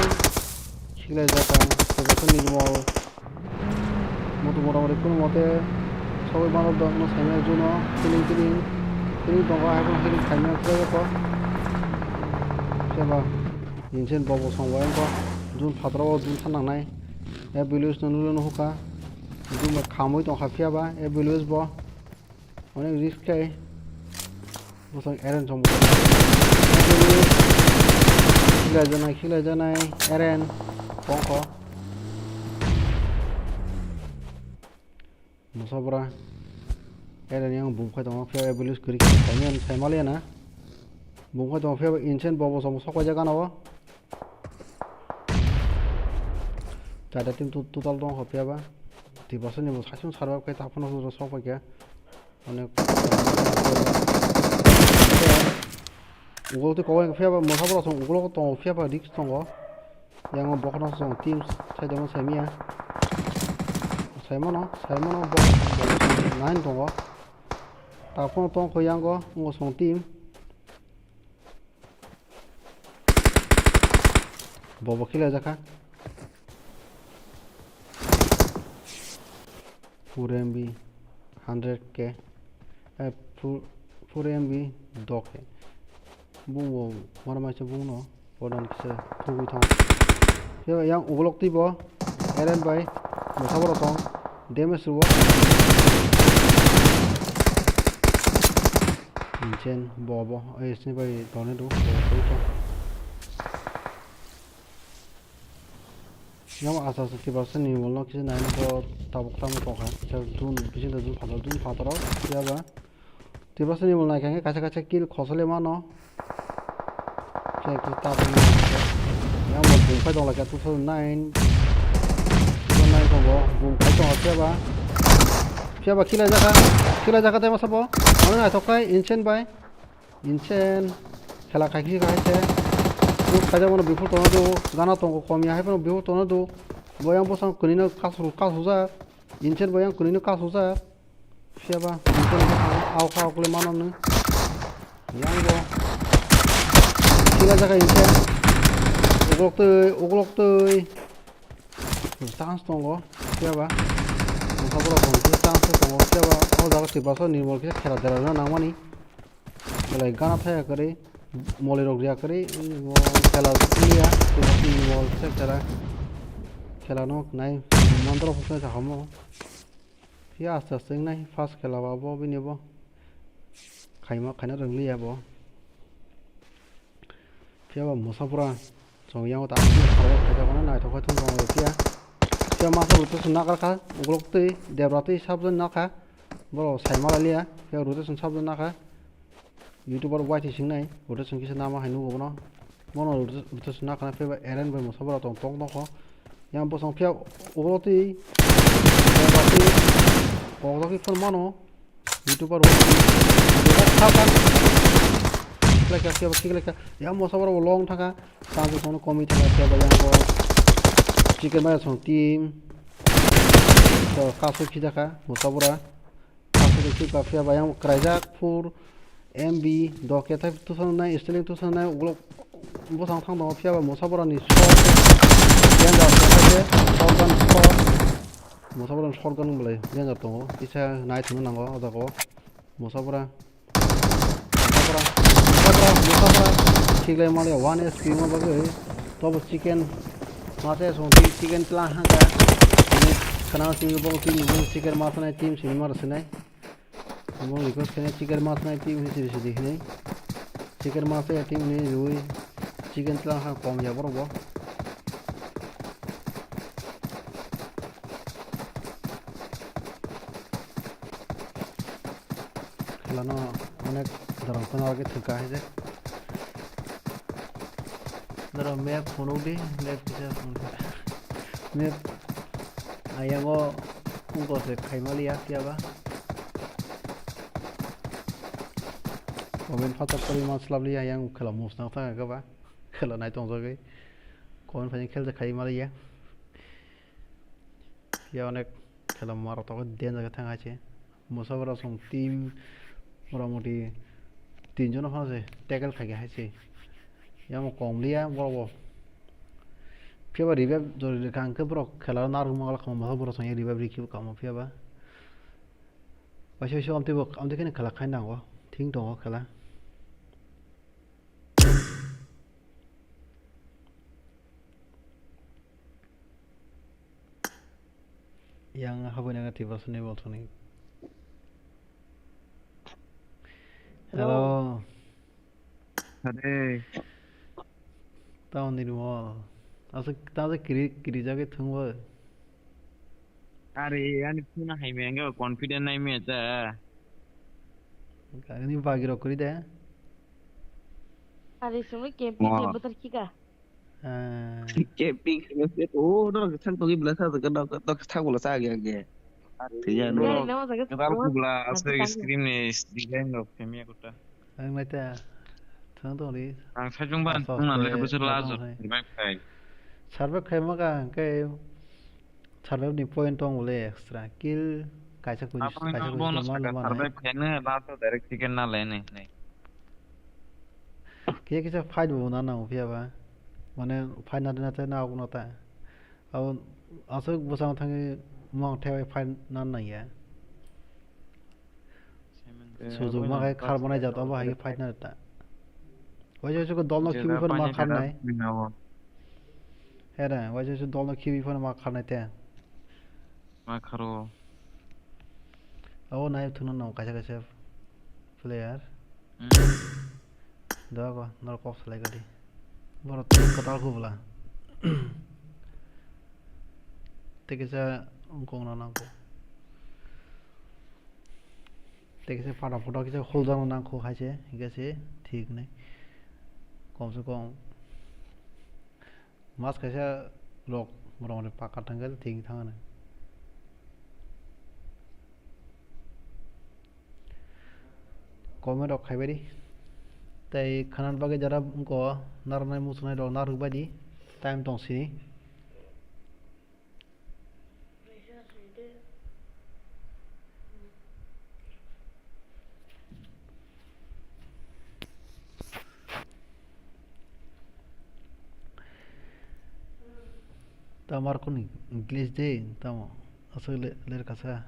kilai jaka Tiprasa ni mo মোটামুটি কোনো মতে সবাই মানব দগ্ন সাইমের জন্য killing দঙ্গ এখন killing সাইমের ফ্লেগো সেবা ইনসেন বব সংবায়ন ko jun phatraw jun thanangnai e bilus nulo huka jun khamoi tong khafia ba e bilus bo onek risk kai bosang eren jong khila janai eren pongko musabra eren yang bungkhai tong fia ebilus kri saimian saimale na bungkhai tong fia inchen bobo som sokwa jaga nawa tada tim total dong hopia ba Tiprasa ni mo sasun sarwa kai tapon so sokwa kya onek ugol te kowen fia ba musabra song ugol tong fia ba risk tong go yang bokna song teams sai dong saimia 사이먼어 뭐 나인 동거 다폰 동 거양 거 무슨 팀 보보 킬라 자카 full MB 100k full MB doke 뭐 뭐라 말지 뭐노 보던 기세 두고 통 양 오글럭 띠버 에렌 바이 뭐 사버로 통 데메스 워 인첸 보보 에스니 바이 도네도 보이죠 양 아사스 Tiprasa ni 몰로 기세 나는 거 타복탐 거가 저둔 비신도 좀 받아라 야바 Tiprasa ni 몰나 그냥 가차가차 길 거슬레 마노 제그 타복 양 뭐 공파 동라가 2009 뭐 피아바 kilai jaka tema sabo ona na tokai inchen bai inchen khela khaki ka haise ku khaja mono bifur tono do gana tongo komia hai pano bifur tono do boyang bosang kunino kasuza inchen boyang kunino kasuza piaba inchen au kha kule manon ne yango kilai jaka inchen uglok tei chance tongo piaba musabura tongo chance tongo piaba o jaga Tiprasa nirmal kise khera dera na nangmani belai gana thaya kare mole rok ja kare khela liya Tiprasa nirmal kise khela no nai mandro phusna cha hamo pia asta sing nai fast khela ba bo bini bo khaina rang liya bo piaba musabura chong yang ta khara khaja bana nai thokha thong ro pia pia masa rotation na kha uglok te debrate sabjon na kha boro saimala liya pia rotation sabjon na kha youtuber waiti singnai rotation kisa nama hainu gono mono rotation na kha pia eren bai musabara tong tong ko yang bosong pia uglok te debrate uglok ki phone mono youtuber leka pia leka yang musabara long thaka sanju sono komi thaka pia yang go chicken ba song team to kaso khidaka musabura kaso de ki kafia bayang kraijak fur MB doke ta 2009 stealing 2009 ulo bosang thang dong phia ba musabura ni so yanga khate organ so musabura shotgun bole yanga to isa nai thun nango odago musabura musabura chigle male 1 SP ma bagai to chicken mate so chicken tla hanga ni kana sing bo team chicken masna team sinimar sene mo request kene chicken masna team hisi hisi dikhne chicken masna team ni rui chicken tla ha kom ya borobo খেলানো অনেক ধরনের আগে থাকা হয়েছে ধরো map phone উঠি map কিছু map আয়াগো কুকসে খাইমালিয়া কিয়াবা comment ফাটাপ করি মাছলাবলি আয়াং খেলা মুসনা থাকা গাবা খেলা নাই তংজগে কমেন্ট ফাইন খেলতে খাইমালিয়া ইয়া অনেক খেলা মারা তখন দেন জায়গা থাকা আছে মুসাবরা সং টিম মোটামুটি 3 জন আছে ট্যাকল খাইগে হাইছে ইয়াম কমলিয়া বড় ফিবা রিভাইভ জরি কাঙ্কে ব্র খেলা নারু মাল খাম বড় সং রিভাইভ রিকিব কাম ফিবা বাসে সব আমতে কেন খেলা খাই নাও থিং দङ খেলা yang habis dengan Tiprasa ni boleh. Hello. Hade. Tahu ni rumah. Tahu kiri jaga tunggu. Are yani puna hai menga confident nai me ta. Ni bagi rokuri deh. Hari semua camping dia betul kika. Camping se to no sang to gi bla sa to sa bola sa ge ge. Tiya no. Kadal ku bla ase screen ni design of femia kota. Ang mata. Thang to ni. Ang sajung ban tuna le besar lazo. Revive kai. Survive kai maka kai survive ni point tong boleh extra kill kaisa kuj bonus survive kai na la to direct chicken na le nei. Kia kita fight bona na upia ba. Mane fight na na aku nota. Au asuk bosang thangi mong thai fight na na ya. Suzu ma kai khar banai jata ba hai fight na ta. Wajah su ko dolno kibi phone ma khar nai. Hera wajah su dolno kibi phone ma khar nai te. Ma kharo. Au nai thuna na kaisa player. Dago nor kok selai gadi. Boro kotal ku bula. Tekisa ungkong na nangko. Tekisa fara foto kisa holda na nangko haise higase ठीक नहीं कम से कम मास कैसे लोग मोटामोटी पाका थांगल ठीक थांगना comment रखाय बायदि ताई खानान बागै जरा उनको नारनाय मुसनाय दं नारु बायदि time दंसि tamar kun English deh tamo asal ler kasa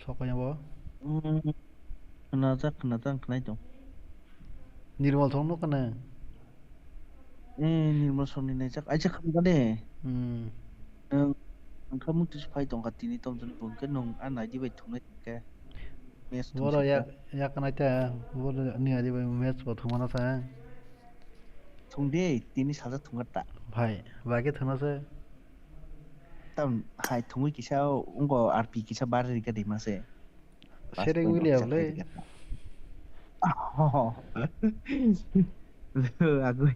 sokanya bawa kenata kenai dong nirmal thong no kana nirmal soni nai jak aja kan deh nang kamu tuh supaya dong katini tom jen pun kan nong anai di bai thong ke mes bora ya kana ta bora ni adi bai mes bo thong mana sa thong deh tini saja thong ta भाई के थना से tam hai thongui kisa ungo RP kisa bari ka di mase sharing William le aku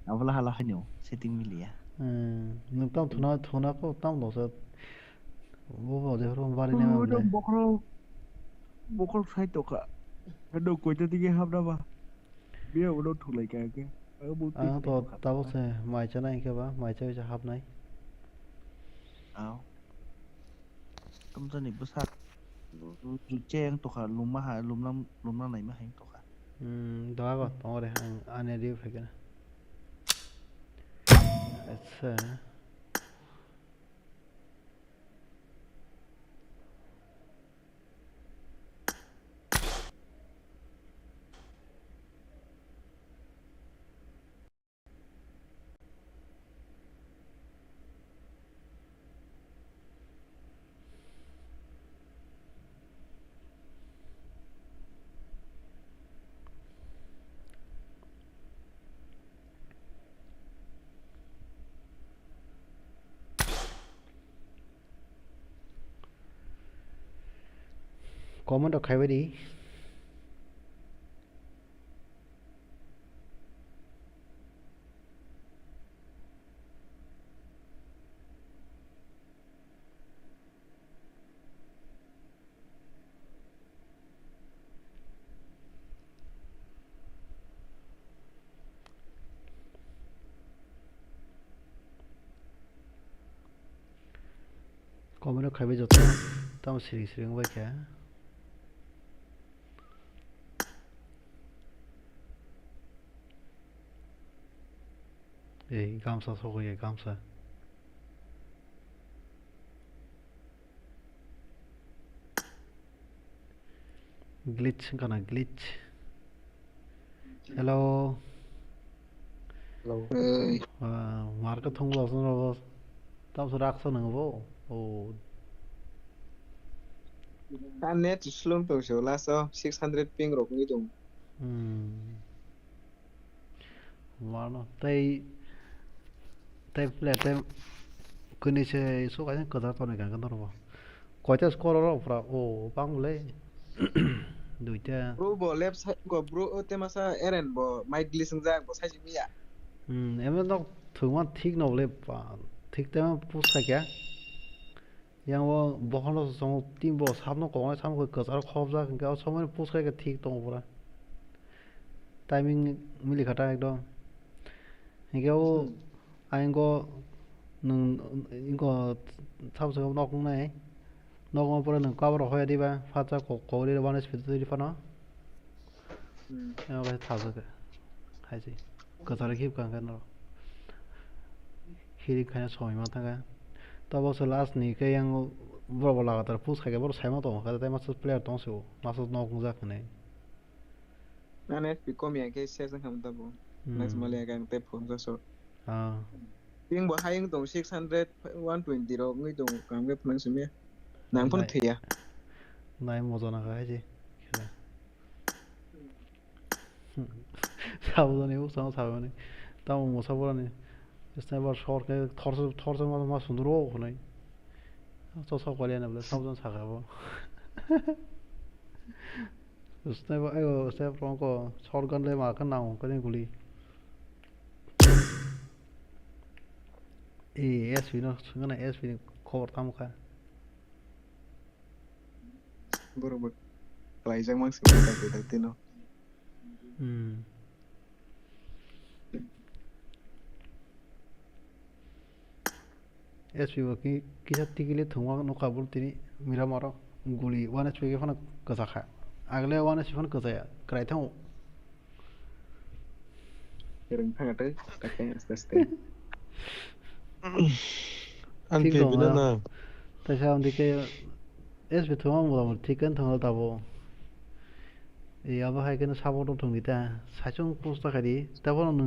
awala hala hanyo setting milia nung tam thuna ko tam lo sa bo bo de rom bari ne ma bokol sai to ka do ko ta tige hab da ba bia udo thulai ka ke to tao se mai cha nai ke ba mai cha hab nai 깜짝이 부사 주제eng toka lumaha lumna nai ma heng toka đó có tao đây anh đi phải cái này अच्छा có muốn đọc khai với đi có muốn đọc khai với giọt tao xử lý với cả 예, 감사 소고예 감사. Glitch kana glitch. Hello. Hello. Marka thong lo sun ro. Tao su rak sun ng vo. Oh. net slum to show la so 600 ping rok ni tung Mano, tay play tay kuni se so ka ka da to ne kan ro. Ko ta score ro fra o bang le. Duita. bro bo left side go bro te masa eren bo mic listen jak bo sai mi ya em nó thường mà thích nào lên và thích 때문에 부스야 yang wo boholo song team bo sab no ko sam ko ka sar khob ja ka সময় পুষে কে ঠিক তো পুরা timing মিলি খাটা একদম 이게ও আইন গো নং ইনগো থাবসে knock নাই নক পরে নং কাবর হয়ে দিবা ফাটা কো কোলি বানে স্পিড দিলি ফানো এও কে থাবসে খাইছি কথা খিপ কান কান হিরি খায় সময় মা থাকা তবে লাস্ট নি কে yang বড় বড় লাগাতার পুশ খাকে বড় সাইমা তো খাতে তাই মাস প্লেয়ার তো সো মাস নক মুজা খানে na net pi kom ya ke se sang ham ta bo next male ga te phone so so ping bo haing tong 600 120 ro ngi tong kam ke phone sumya nang phone thia নাই মজা না খায় জি খেলা সাবধানে ও সাবধানে তাও মশা বলানে 스나이퍼 শর্টকে থরস মা সুন্দর ওখানে 저 서거리에는 원래 사우전 사가고 스나이퍼 아이고 스나이퍼 거 서건래 막 나온 거네 구리 이 SV는 중간에 SV는 커버 담가 borobar lai jang mang sim ta ke ta tino SP가 기사 뛰길래 통화 놓고 볼더니 미라마로 구리 원에 쪽에 하나 거사카 아글레 원에 시판 거사야 그라이탕 reng phang ta ta ke aste An pe binana. 다시 한번 이게 SB 통화 뭐다 티건 통화다고 이 아바 하이게는 사보로 통이다 사정 포스터 가디 따보는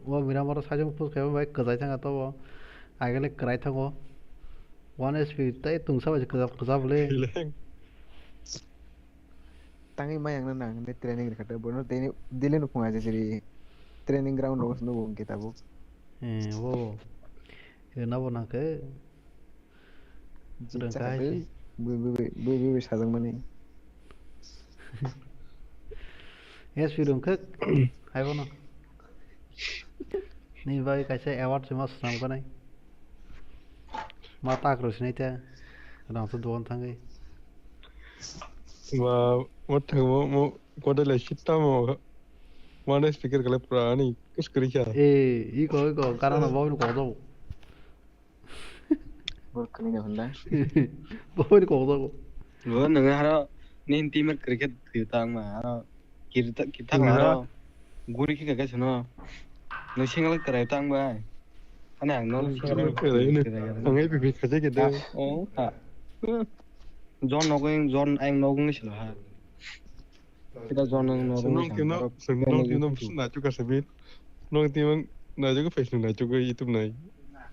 뭐 미라마로 사정 포스터 가면 왜 거사이탕 갔다 뭐 아글레 그라이탕고 원 SB 따이 뚱사바 거사블레 tangi mayang na nang ne training khata bono teni dilen ko ngaje siri training ground ro no bom kita bu wo na bona ke reng kai bu sajang mani SB dong ke ai bona ni vai kaise award se mas sam ko nai mata kros nei ta na to don tangai What what le shita mo one speaker kale prani kus kri kya 이거 가라나 먹는 거도 그런 게 혼다. 뭐니 거기다고. 뭐 너가 하러 닌 팀을 그렇게 들다만 하러 기타 하러 고리 키가 저너 너 생각을 그래 땅 봐. 하나 안 넣어 생각을 그래. 당연히 비비 가지게 돼. 존 너고잉 존 앵 너고잉 싫어 하. kita 존 너고잉 Senang tino musun nacu ka sabit. Nong tino nacu ka Facebook nacu ka YouTube nai.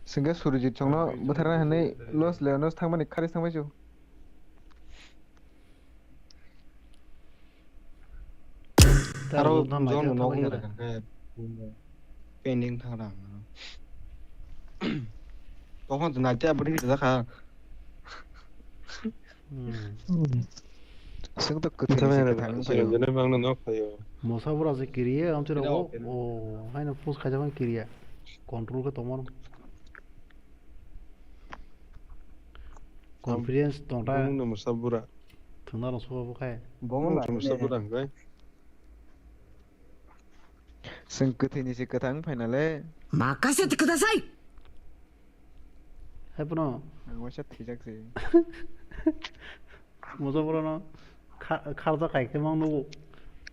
승가 수르지 정로 못하라 하네 로스 레오노스 탕만이 카리스 탕마죠. 하러 존 너고잉 그래. pending thằng đằng có con từ này chơi bữa đi ra khá 승도 끝에 인터넷에 당근 전에 막는 넣고요. 뭐 사브라지 길이에 아무튼하고 오 하이나 포스 가져간 길이야. 컨트롤 का Tomar confidence तोंटा 봉는 무사부라. 등나로 소부 가해 bóng lại 무사부라 거. 승 끝에 니시 끝당 파이널에 막아세트 그다사이. 해보나 원샷 티작지. 뭐 사브라나 카르다 가이게 막노고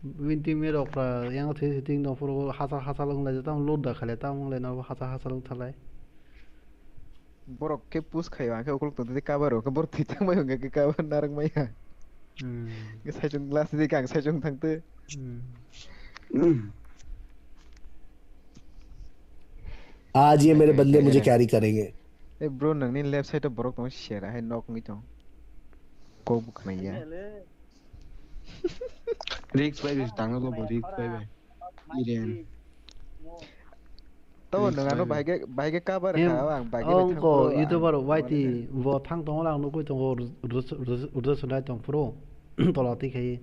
윈티메 럭라 yang the sitting no for hasa lung la jata load da khale ta mong le no hasa lung thalai borok ke pus khayo ke okol to de kabaro ke bor titang mayo ke kabar narang maya. Ke sajung glass di kang sajung thangte. आज ये मेरे बदले मुझे carry करेंगे ए bro नंग नि left side borok to share hai nok ngi to ko bu khmaya. risk baby tăng nó có risk baby iren to nang ano bai ke kabar em kha ang bai ke ông thang có pro youtuber whitey vô thang tong lang no ko tong urdu sunai tong pro tolati khai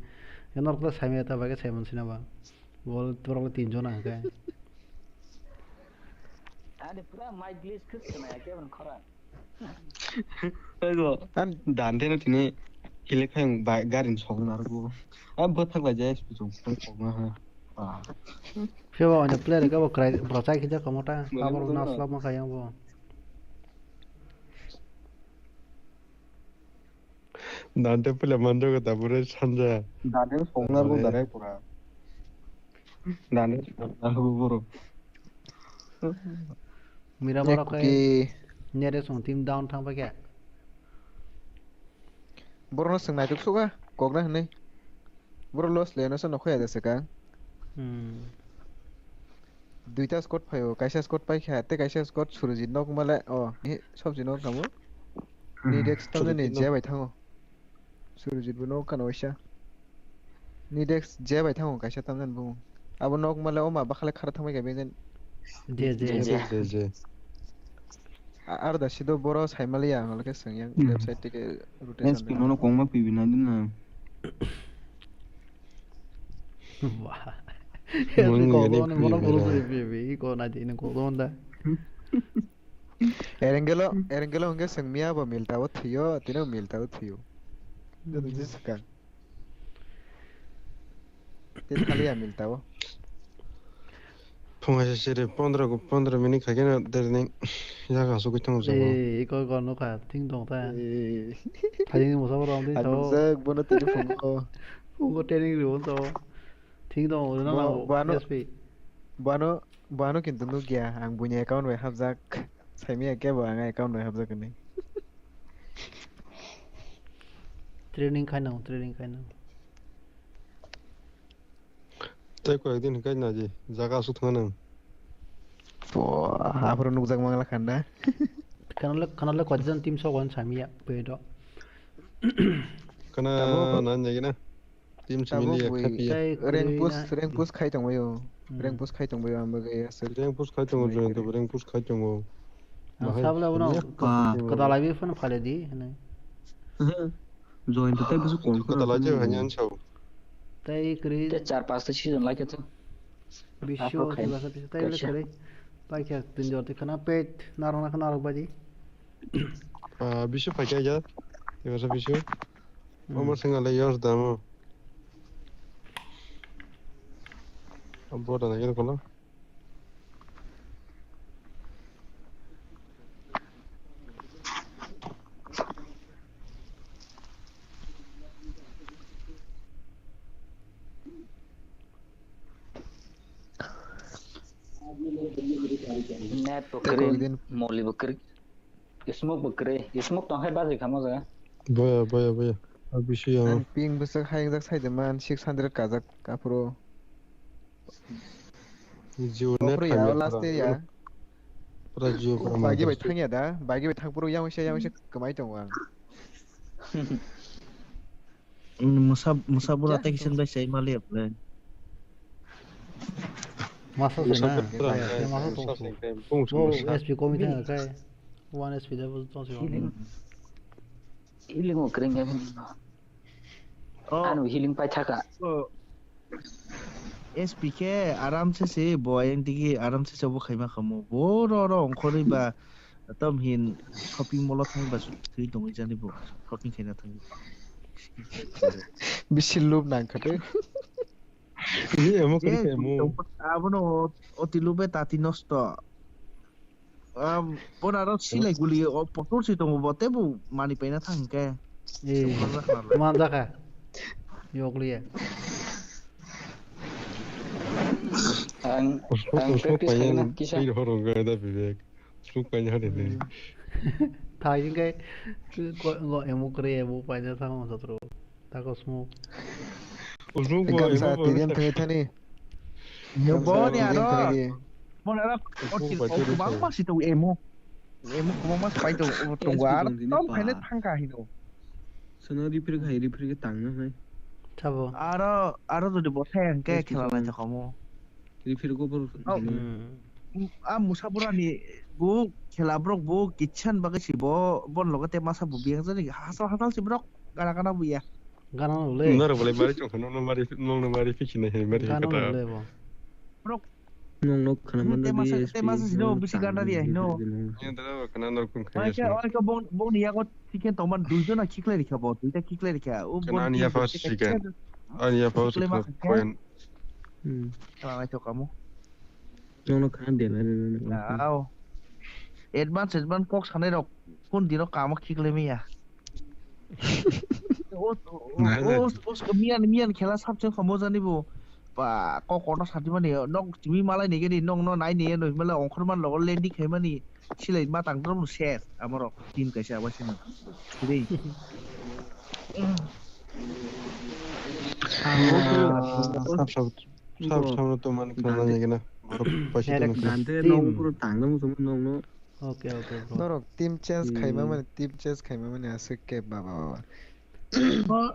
enor ta saime ta ba ke saimon sina ba bol torok tin jona ka 아니 프라 마이 글리스 크스나 야케는 커라 그래서 난 되는 팀이 힐렉형 가린 속 나르고 아 버탁 가자 좀 ha phía vào nhập play cái bộ cái bộ trái kia có một ta tao nó slap mà cái yang 나한테 풀려 만들고 나부를 찬자. 나는 속 나르고 나래 보라 나는 나르고 보러 mira mara cái nhớ song team down thang ba cái borno sing na juk suga kok na nei bor los le no sa no khoya de saka duita squad phayo kaisa squad pai kha te kaisa squad suruji nok mala o sob jino kamu ni dex tamne ne je bai thango suruji bu no kan oisha ni dex je bai thango kaisa tamne bu abo nok mala o ma bakhale khara thamai ga bejen je ar da sido boro saimaliya ngolke sangyang website tike rotation SP nó cũng mà bị này đến là wah ini kok don mana buru buru ko na ini kok don da erengelo nge sangmia ba milta wa thiyo tino milta wa thiyo do jiska tin khaliya milta wa 풍아시 씨를 15 minute 가게는 되는 야가 소고 통 줘. 이거 nó cả tiếng đồng ta thấy một số đồng tiếng anh số giờ bữa nó tin phụng cô không có training rồi số tiếng đồng nó là SP Buano kintu nu gya ang punya account wa habzak saimi ke ba ang account wa habzak ni training khai nào 짧고 어디는 끝나지. 자가 수통하는. wah apro nukjak mangla khanda kanal quadran team so one samia pedo 그나 난 얘기나. 팀 시민이야 카피야. rank push khai tongbayo rank push khai tongbayo ambaga yasir 랭 부스 칼정을 주는데 랭 부스 칼정을. sabla uno kada live phone phale di rồi từ tay bớt còn 그다 라지 한년 차우. tay kri ते 4-5 त season लाग्यो त bisho basa tay le kre pai kya tin jor te khana pet narona khana ro baji 아 비슈 파게야. 이거서 비슈. 어머 생각에 여스다모. 뭐라 나기는 걸라. Net bukri, moli bukri, smoke bukri, smoke tong hai bazi kamu saya. Boya. Abisi yang. ping besar hayang jak saideman 600 kazak kapro Jiu net kapro ya last day ya Pura jiu pura bagi bai mantap. thang ya da bagi bai thang pro yang se kemai dong ang Musa bura tak kisan bai sai mali apa? Masa sana, kayak masa Bungsu. वो SP को मिटा है काय 1 SP level तो से Healing bukri nggak pun. Anu healing pai thaka. SPK आराम से बॉयंग दिगी आराम से सब खाइमा खामो बोरो अंखरि बा तम हिन शॉपिंग मॉल थांग बा थुइ दंग जानि बो शॉपिंग खाइना थांग बिसिल लुब नां खटे Ini emo kali emo. आबनो अतिलुबे ताति नष्ट पन आरो सिलाइ गुलि पटल सि दङ बते बो मानि पैना थांग के मान जाका योगलिया Ang Usuk practice kayo na panjang. kisah. Ini orang gak ada bebek. Usuk panjang ada ni. 타긴 게 그거 에모 그래 에모 빠져 상황 저로 타고 스모 Usuk gam sa tidiam thani thani Yo boni tidiam aro thani Bon ara otil bang masih tahu emo ko mas pai tahu tunggu ara tom phane thangka hino Sana repair khai repair ke tang na hai. 잡어 ara jodi bothang ke khela lai jakamu Repair ko par. musabura ni bu khela brok bu kitchen bagai si bo bon logate masa bu biang jani hasal si brok kana bu ya गाना ले Nara boleh mari cok, nong mari fikir nih, mari गाना kata. ले वो brok Nong nok khana man da bi. te masa sino bisi ganda dia hino Ini adalah kena nongkrong Oke, kaya. oke, bon ya kok chicken toman duido na kikle dikha bo, duita kikle dikha. Kena ania fast chicken. Ania fast chicken. Poin. Kalau itu kamu. Nong nok khana de na. Wow. Advance kok sana dok. Pun dino kamu kikle mi ya. Os kemian khela sabjeng kamu jani bo. Ba kok kono sati mani nong jimi malai ni gini nong no nai ni no mala ongkhor man lo lendi khai mani silai ma tang drum share amaro tin kaisa abasin. Dei. Sab tuh man kena nih kena. Baru pasti tuh. Gante nong puro tang na mo nong no. Okay okay norok team chance khaima mane asik ke baba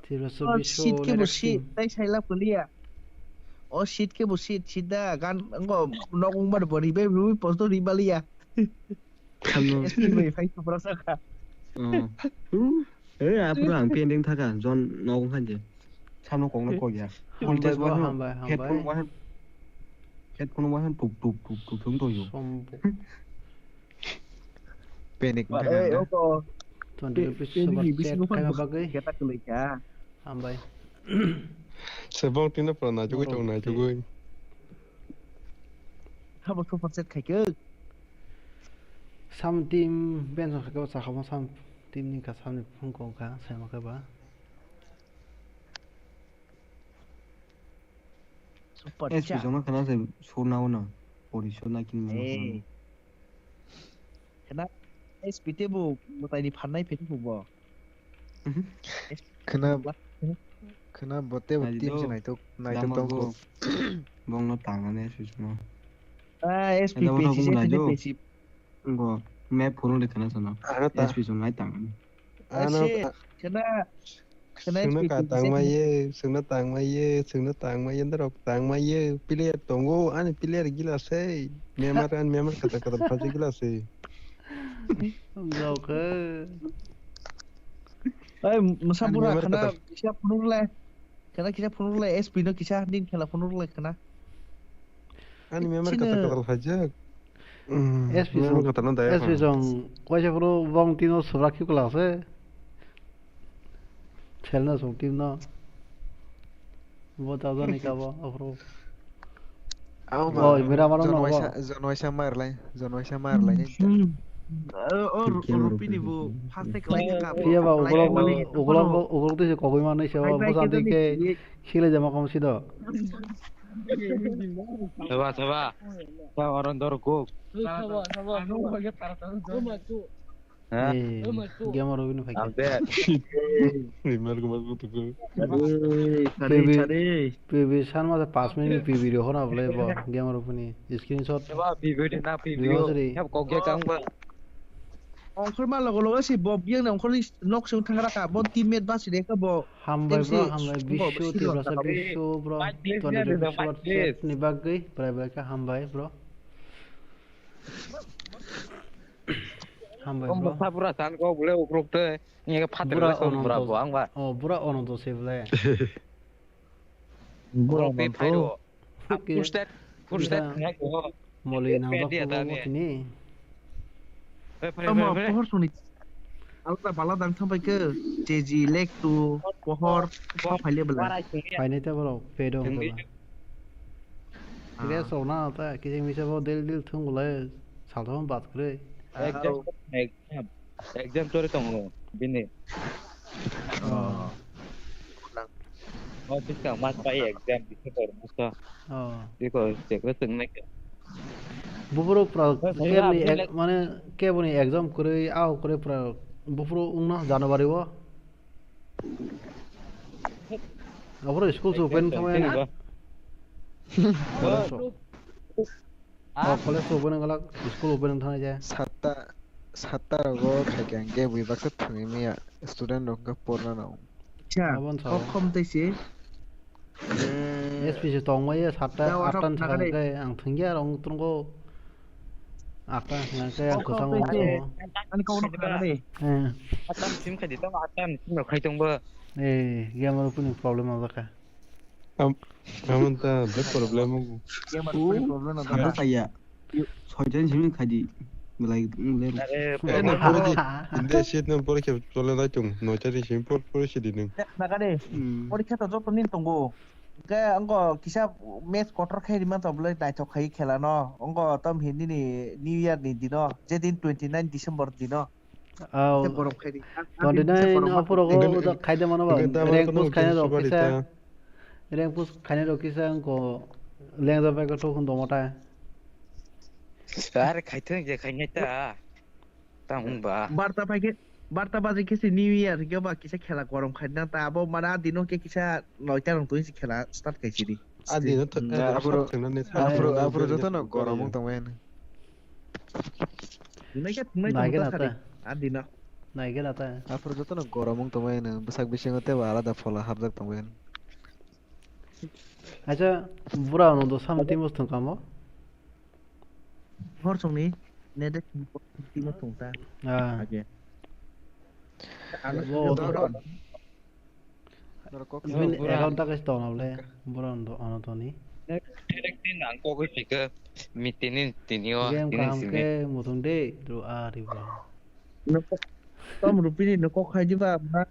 티라서 Shit 비쇼 ke bu shit, tai sai lap kuliah. Oh shit ke bu shit dah kan enggak nong bar bari be ru pos to ribali ya. Khano. Estimate fai Tiprasa ka. Apro ang pen ding thaka John nong khan je. Sam no kong na ko ya. Voltage wa headphone wa headphone wa tup thum to yo. panic Oke. 20 rupees super chat kayak bagai Kita kuliah ya. ambai Sebab tina pernah juga cok na juga. Haba super set kai ke. sam team ben so ka sa khama sam team ni ka sam ni phung ko ka sai ma ka ba Super SP chat. jong na khana se sona na. Ori sona kin mo. Kena SPT bu mutai di panai peti bu bo. kena bote team se naitok tong ko Bong no tang na SP jong. SP peci. Ngo map phone le khana sana. SP jong ngai tang. Kena Sungna katang maye, sungna tang maye, ndarok tang maye, pilih tunggu, ane pilih gila say, memar kata pasti gila say. jauh ke Musabura kena kisah punur le. Kena kisah punur le SP no kisah din kena punur le kena. Ane memar kata hajak. SP memar kata nanda ya. SP jong kwaja pro bong tino subrakhi ko lase खेलना so team ना बहुत ज्यादा नहीं काबा अप्रो Oh, mira mano no ba. Zonwaisa marlai Rupini bu hastek lagi ka. Iya ba ugolo te se kogoi mane se ba bosan de ke khile jama kom sido Coba. Kau orang dorgo. Game or win packet. Update. Rimar ko mas ko. PB San was a 5 minute PB Hona play ball. Game or opening. Screenshot. Coba video di na video. Hep kau ke kang ba. Ongkol ma logo logo si Bob yang na ongkol nok sung thangara ka bon teammate ba si deka bo. Hambai bro, hambai bisho Tiprasa bisho bro. 20 shot set ni bagai. Pray ka hambai bro. Hambai Kau bro. masa perasaan kau boleh ukruk deh. Ini ke patri kau berapa buang ba. Oh, bura ono to save le. Bro, pe phairo. Push that. Ngai ko. Moli na ba ko tini. Tama pohor suni. Alta bala dang sampai ke JG leg tu pohor phaile bala. Paine te bro, pedo bala. Kire sona ta kise mise bo dil thung le. Saltham baat kare. Exam story tong bini. Oh, bisa mas pai exam bisa musa. Diko cek reseng naik. Bufuro pra ke mane ke boni exam kore ao kore pra bufuro ungna January wo. Abro school open samay na. College open galak school open thane jay. Satta rogo khaikangge buibak ta thangimi student rok porna na. Cha. Kom tai si. SPC tongway satta atan thangke ang thingya rong tungko. Atan ngake ang kusang mo. Ani kau nak kana ni. Atan sim khadi ta atan sim khai tong ba. Game ro puni problem aba ka. Amun ta big problem. Game ro problem na Satta saya. Sojan jimin khadi. Mulai Inde shit na por ke chole na tung no chari shim por shit din. Nakade. Porikha ta jot nin tongo. Ke angko kisah match quarter khai di man to blai nai thok khai khela no. Angko tam hin ni New Year ni dino. Jedin 29 December dino. 29 apuro ko da khai de mano ba. Rank push khai na kisa. Rank push khai na kisa angko leng da ba ko to khun do mota. Sar khai thang je khai nyata. Tang ba. Barta baje kisi New Year ke ba kisa khela gorom khai na ta abo mana dino ke kisa noita rong tuin si khela start kai chiri. Adi no Afro joto no gorom tongwen. Naike nata. Adina. Naike nata. Afro joto no gorom tongwen besak bising te ba alada fola habjak tongwen. Acha bura ono do samti mos thong kamo. Hor song ni nede timo thong ta. Age. Even account ta kes to na le bura ono to ni. Direct tin ang ko ko fika mitinin tinio Game tinin kam sime. ke mutung de do a riba. Tom rupini no ko khai jiba na.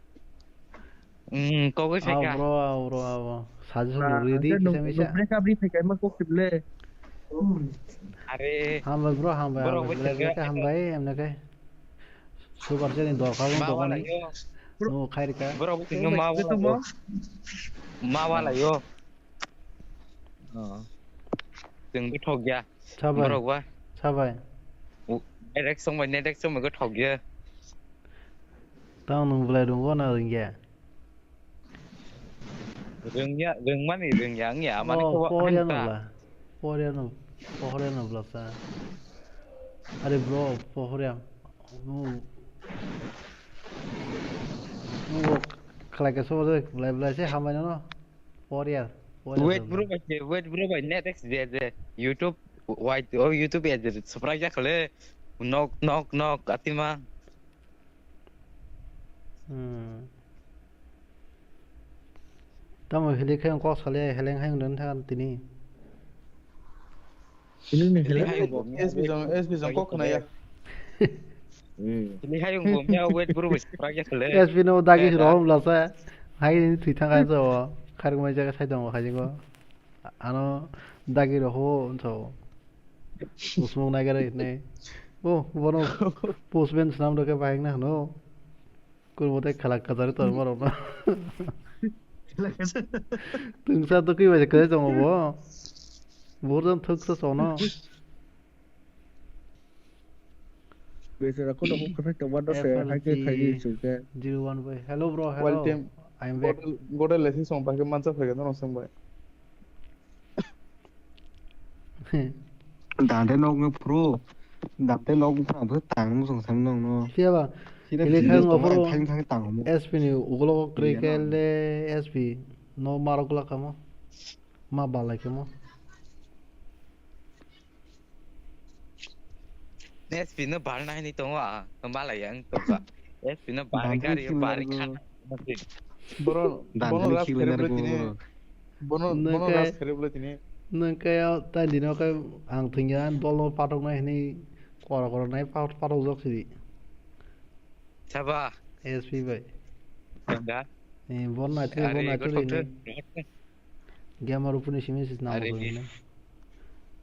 Ko ko fika. Bro. Sajo nuri di kisa misa. Mereka beri fika ma ko kible. Are Hambai bro hambai. Mereka hambai amna ke. Super jadi dorkar untuk kani. No khair ka. bro bukan mawa lah yo từng cái thầu kia bro quá sao vậy direct xong rồi cái thầu kia tao nung về đúng con nào rừng già rừng mắt thì rừng nhãn nhả mà nó có đen là có đen là sao अरे bro có đen वो kayak cái số rồi lại sẽ ham nó có đen wait bro by next day YouTube white YouTube ya jadi surprise kali knock atima tao mà hele khay có sale hele hay đến thằng tini ini nih SB jong kok na ya ini hay yung bomnya wait bro surprise kali SB no dagi rom lasa hay thủy thang cái rồi khai mai jaga sai dong khai jingo ano dagi ro ho so usmong na gare ne o bono postman nam ro ke bahing na no kur bote khala kadar tor maro na 등사 또 그거 그래 좀 뭐. 뭐든 턱서 쏘노. Bây giờ là có đâu có phải tổng nó phải hai cái khai đi FRG chủ cái 01 boy. Hello bro, While hello. team I'm back. Gode lesi song pa ke mansa phege no song boy. Dante nó cái pro Dante nó cũng phải bước tàng nó sòng sắm nó 피아봐. khi đó chỉ 일렉하는 biết 거 tóm lại 프로 thanh thanh tàng một SP니 우글로 thì nó 크리켈레 SP 너 마로글라 카모 마 발라케 모 SP nó bán này đi tông à nó bán lại ăn tông à SP nó bán cái gì bán cái khăn Bono Dante nó ras khi khere lên bole nó tine. Bono Nâng ras cái khere bole tine. nâng cái tay đi nó cái hàng thình án dollar patong này ni quả này patong dốc gì sao ba SP vậy enggak bon này thôi này gamer upune simis nama Hari tuh ini. ini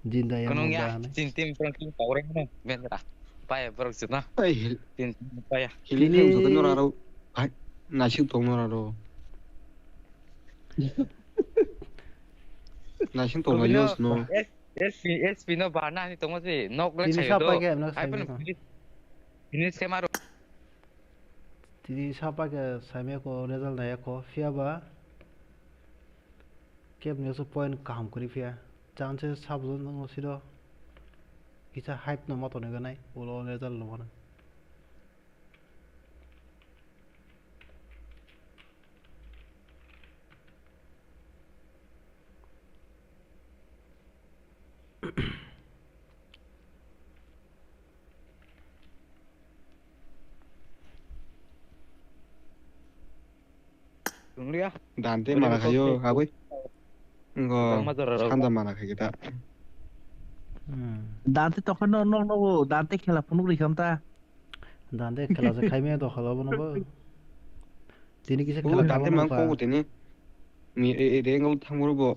jinda yang Konongnya muda nih tim perang power mana bener apa ya perang ấy tim apa ya khi lên thêm số tên nó ra đâu phải là siêu tổng nó ra đâu là siêu tổng là Rubino news nó SP nó bán này tông gì nó cái Tini chạy siapa đó ke nó ai sai pun ke ini skema Tini siapa ke sai ko result này ko fia ba kep ne so point kam kuri fia chance sabzon no sido kita hype no mato ne ganai ulo result lo mana đúng đi Dante mà là cái vô à quý ngờ 산다 mà là cái đó Dante to kan no Dante khela punuk ri khamta Dante khela se khai me to khala bono ba tini kise 오 khela Dante khabo mang no cô của thế mi ere ngol thang mo bo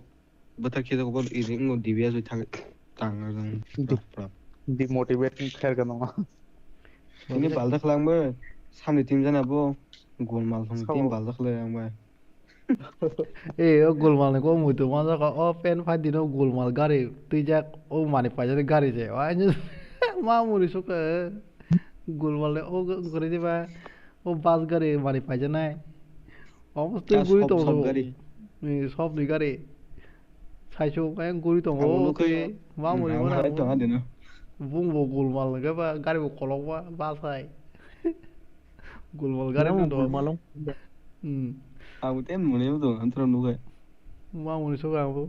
bata khi da ko bo ere ngol divya zo thang tang ra Demotivating kher ka no. ini balda khlang ba samne team jana bo golmal thong team balda khlang ba e o golmal ne ko mutu ma ka o pen fa dino golmal gari tujak o mane pa jane gari je wa ni ma muri so ka golmal ne o gore je ba o bas gari mane pa jane almost তুই গুড়ি তো সব দুই গাড়ি চাইছো কায়ং গুড়ি তো তুই মা মরি মনে ai to hade no বুং বো গোলমাল লাগে বা গাড়ি বো কলক বা বাসাই গোলমাল গাড়ি তো malong au tem mo ne do antro no ga মা মরি so গাবো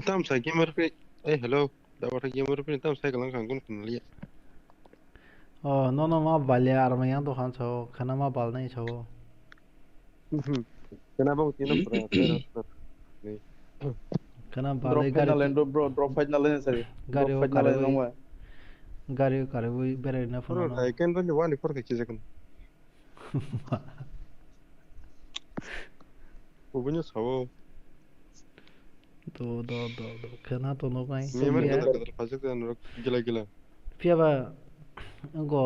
tam sa gamer pe eh hello da wata gamer pe tam sa kalang kan kun kun liya 어 너너 마 발레 아르마양 또 한초 카나마 발나이 초 kenapa kina pura 카나 Drop 발레 final 가리 and drop final and sorry. Gari Drop final and no. गाड़ी करे वो बेरे ना pura phone ai kan ban wani por ka kiza kan ubunyo sawo तो खाना तो no काई memar kadar pajak dan gila gila 피아바 이거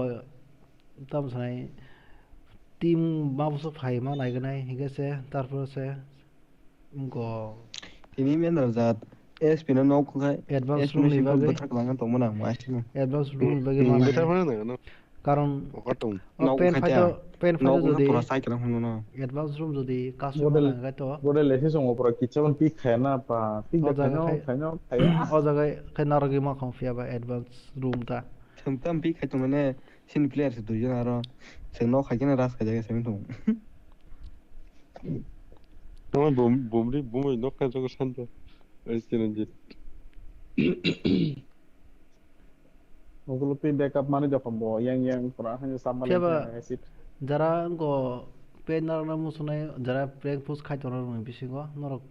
तम सनाई टीम माबुसो फाइ मा नायगनाय हिगेसे तारपरसे इनको ini men razat SP no no ko ga Advance SP rule no ni simple bagai. bata khlang to mo na ma shi advance rule बगे माना beta mana no কারণ okatung pen phyto no যদি pura sai klang no no advance room যদি customer লাগাই তো Gode lesi song opera kitchen pick khana pa pick O da jaga khana o জায়গায় খানারগি মা খাও ফিয়াবা एडभांस रूम ता thum tam pi khai to mane sin player se du jana ro se no khai kena ras ka jaga se to no bumri no kan jogo santa estinan jit ওগুলো pay backup মানে যখন yang pura hanya sama Siapa? acid যারা গো pen নারনা মুসনাই যারা প্রেং post খাইতো না BC গো নরক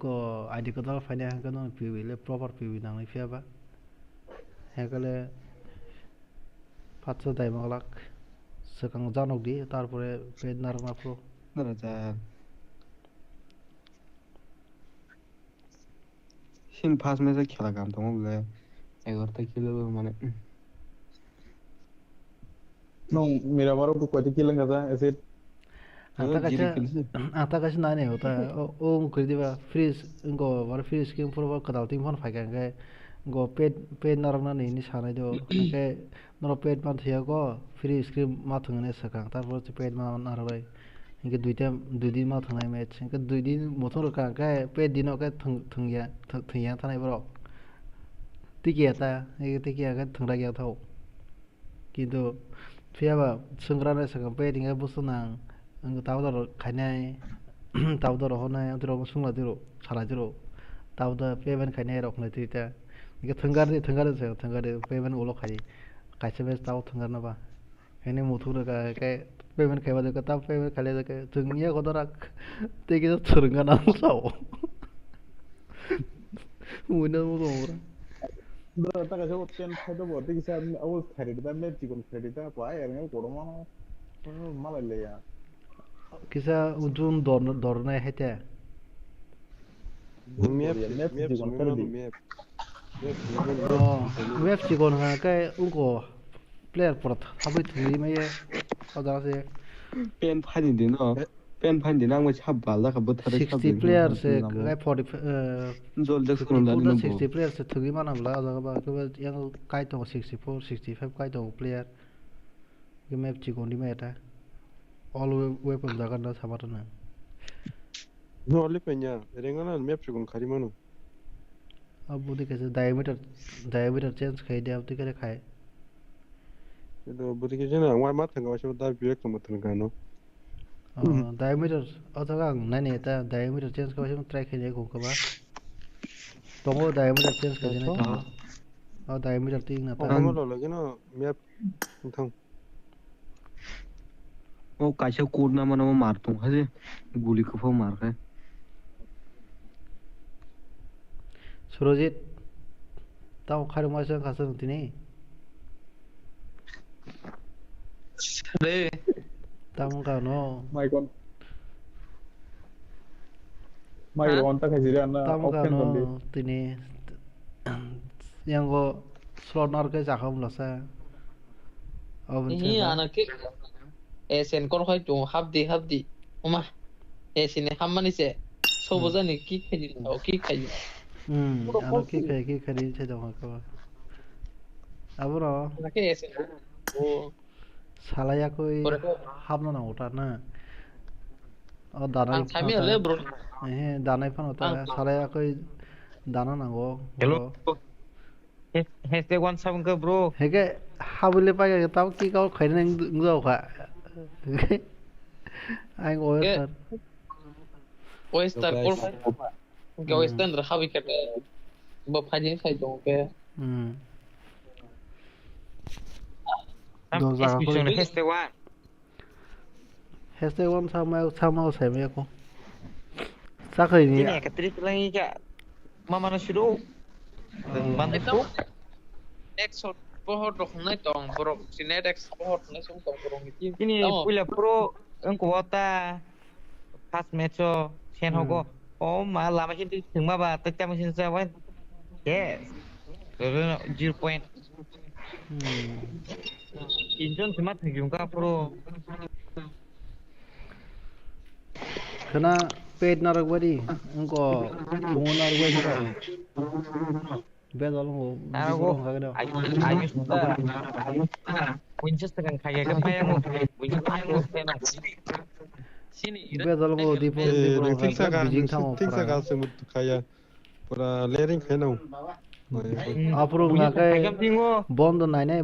গো ID কত ফাইনা হাঙ্কা ন পিবিলে প্রপার পিবি নাংলাই ফিয়াবা হেকালে 500 দাই মালাক সেকাং জানক দি তারপরে পেন নারনা pro razat sin pass me se khela kam to mo le egor ta kilo mane no mira maro ko kwati kilang kada acid Anta kasi nane hota kuri diba freeze ngo war freeze king for kadal tim phone phai ke go pet narang na ni sanai do ke noro pet man thia go free screen ma thungne sakang tar por pet ma naroi inke দুই দিন ma thungnai match inke 2 din mothor ka ke pet dino ke thungya thanai bro tikia ta tikia ke thungra gya thau কিন্তু ফিয়াবা সংগ্রানে sakang pet inga busu nang ang tao da khainai tao da honai adro sungla diro sala diro tao da payment khainai rok na tita 이게 腾가르 빼면 올라 가지 가시면서 따고 腾가르나 봐 괜히 못 들어가 게 빼면 개봐 될까 따 빼면 갈래 될까 등이야 거더라 되게도 들은가 나 싸워 우는 못 오라 너 따가 저거 땐 해도 뭐 어떻게 사 아우 크레딧 매 지금 크레딧 봐 얘는 고로만 말을래야 기사 우준 더르나 해대 맵 지금 크레딧 웹 직원 하니까 우고 플레이어 프로트 하고 들리 매에 어다세 pen phani din no pen phani din ang ma chab bal da ka but 60 players से काय 40 jol dak sun da no 60 players से थगी मान हमला अदा बा के yang काय तो 64 65 काय तो player के map चिकोन di meta all weapon da kan da sabata na no le peña rengana map chigon kharimano अब बुद्धि कैसे डायमीटर चेंज खाई दे अब तो कैसे खाए तो बुद्धि के जना वा मा थंगा वाशो दा बिवेक तो मतन गानो डायमीटर अथवा नहीं नहीं था डायमीटर चेंज का वाशो ट्राई खेले को कबा तो वो डायमीटर चेंज कर देना था और डायमीटर तीन ना था हम लो लगे ना मैप थंग ओ काशा कोड ना मनो मारतो हजे गोली को फो मार है सुरजित ताऊ खारो मासे खासे होती नहीं रे ताऊ का नो माइकॉन तक है जिरा ना ऑप्शन कर दे तिने yang go slot nar ke jakam lasa ini anak ke esen kon khoi tu habdi oma esine hammani se sobozani ki khai ano ki khai che da ko abro nake esen o salaya koi habna na ota na o danai thami ale bro danai phan ota salaya koi dana na go hello hashtag 17 bro hege habule pa ga taw ki ka khai nang ngau kha ai ngoi sir oyster kol ke oyster ra habi ke ba phajin khai dong ke hashtag 1 sama sai me ko sa khai ni ini ka trik lagi ka mama na shiru man itu exot pohot rok nai tong borok sinet ex pohot nai sung tong borong iki ini pula pro engko wata pas match chen hogo oh ma lama shinถึงมาba tak tam shin sa wa yes 0 point injon cumaถึงka pro kena pet narak bari engko bungun narak bari bedol ngo ka ga ayo Winchester kan kaya ka pa mo Winchester mo pena sini bedol ngo di po ठीक सा का से मुत खाया पूरा लेरिंग है ना apro nga kai bond nai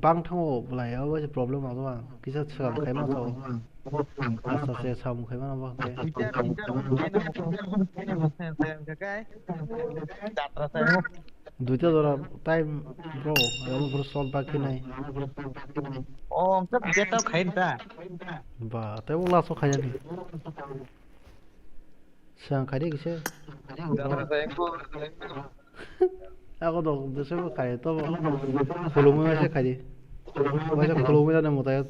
bang thango blai aw se problem a ba kisa sam khai ma tho asa se sam khai ma ba ke duita dora time bro am bro sol ba ki nai oh sab beta khai ta ba te ula so khai ni sang khai de kise aku tuh biasanya kayak itu volumenya sih kayak banyak volumenya nih mau tanya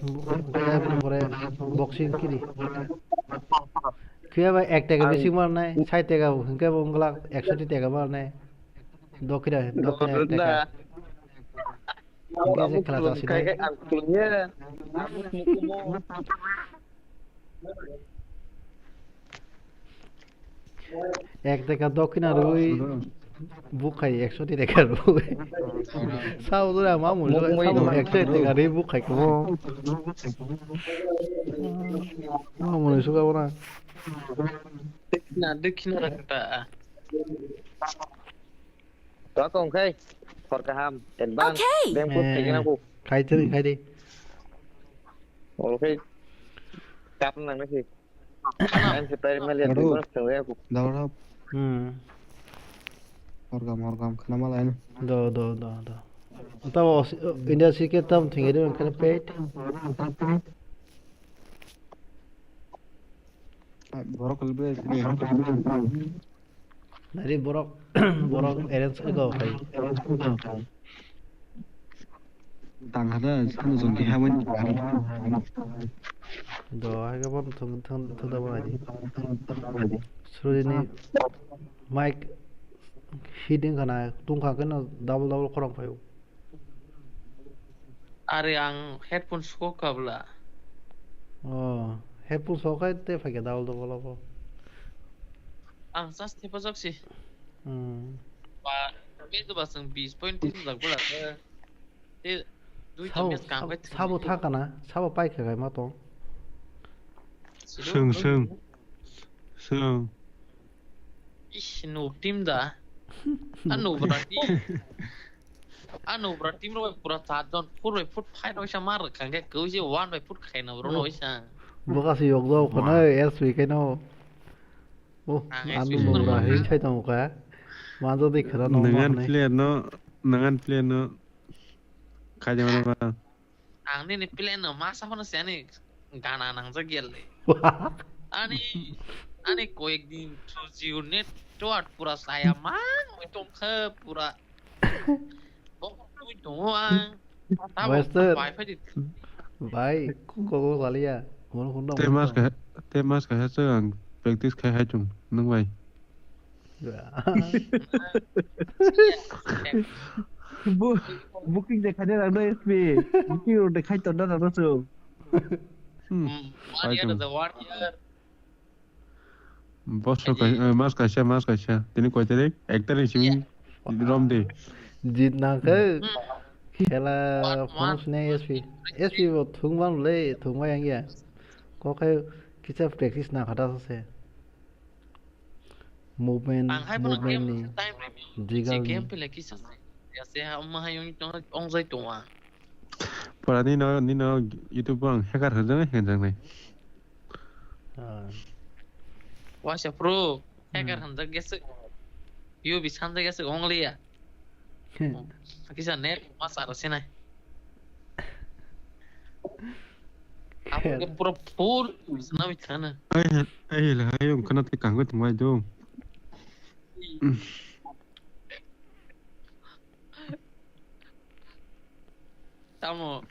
kayak boxing kiri kayak apa ek tega basic mana side tega kayak bongkar action tega mana dokira ek tega ini sih kelas asli এক টাকা দক্ষিণা রুই বুখাই 100 টাকা রুই 사오더라 마음을 사오 액체 때가 레부 갈거 마음을 수가보나 Dikina rakta. Đó con khi Phật cả ham tiền ban đem cút thì cái nào cũng khai đi ok cặp này nó thì em sẽ tới mà liền Aduh. nó thằng em cũng Dalam orgam kena malah ini. 더 Tahu India sikit tam tinggal dia kan pet Borok lebih ini. dari borok arrange ke kai Tang ada sana zon di hawan. 더 하가 봄 더 봐야지 수로니 마이크 히딩 가나 뚱카 그나 더블 거랑 봐요 Ari ang headphone suko kabla. 헤드폰 소가에 때 파게 더블 봐 Ang sas tipe saksi. Ba bedo basang 20.3 dak bola. Te dui tamis kang kai. 사보 타가나 사보 바이크 가이 마또 Seng. Ih no tim da. Anu berarti lo pura tadon pura put pai no sama kan ke kau je wan bai put kai na bro isa. 뭐가 시 욕도 거나 SB cái nó ăn đồ là hình chơi tao cái mà tôi đi khởi nó Dengan plan no kaja mana ba. Ang ni plan no masa mana sih ani gana nang jagel le. Ani koek din tujuh unit tuat pura saya mang macam ke pura. Oh doang. Western baik kok kali ya Temas ka hasang practice ka hajung nang wai. Booking để khai ra đây SB booking rồi để khai tuần đó là nó sướng 1 year the 1 year. Bos ka mas ka. Tini ko tadi actor ni simi rom de. जीत ना के खेला phones ने SP वो थुंगवान ले थुंगवा yang ya kok kayak kita practice na kata se movement ni digal Game pe lagi sa. Ya se amma hayong ong zai tuwa. Para ni no YouTube bang hacker hajang hajang nai. Wa sha pro hacker handa gesu. Yo bi sanda gesu only ya. Kisah net mas ada sih nih. Aku ke pura full senang ikan. Lah ayo kena tekan gue tunggu aja. Tamu.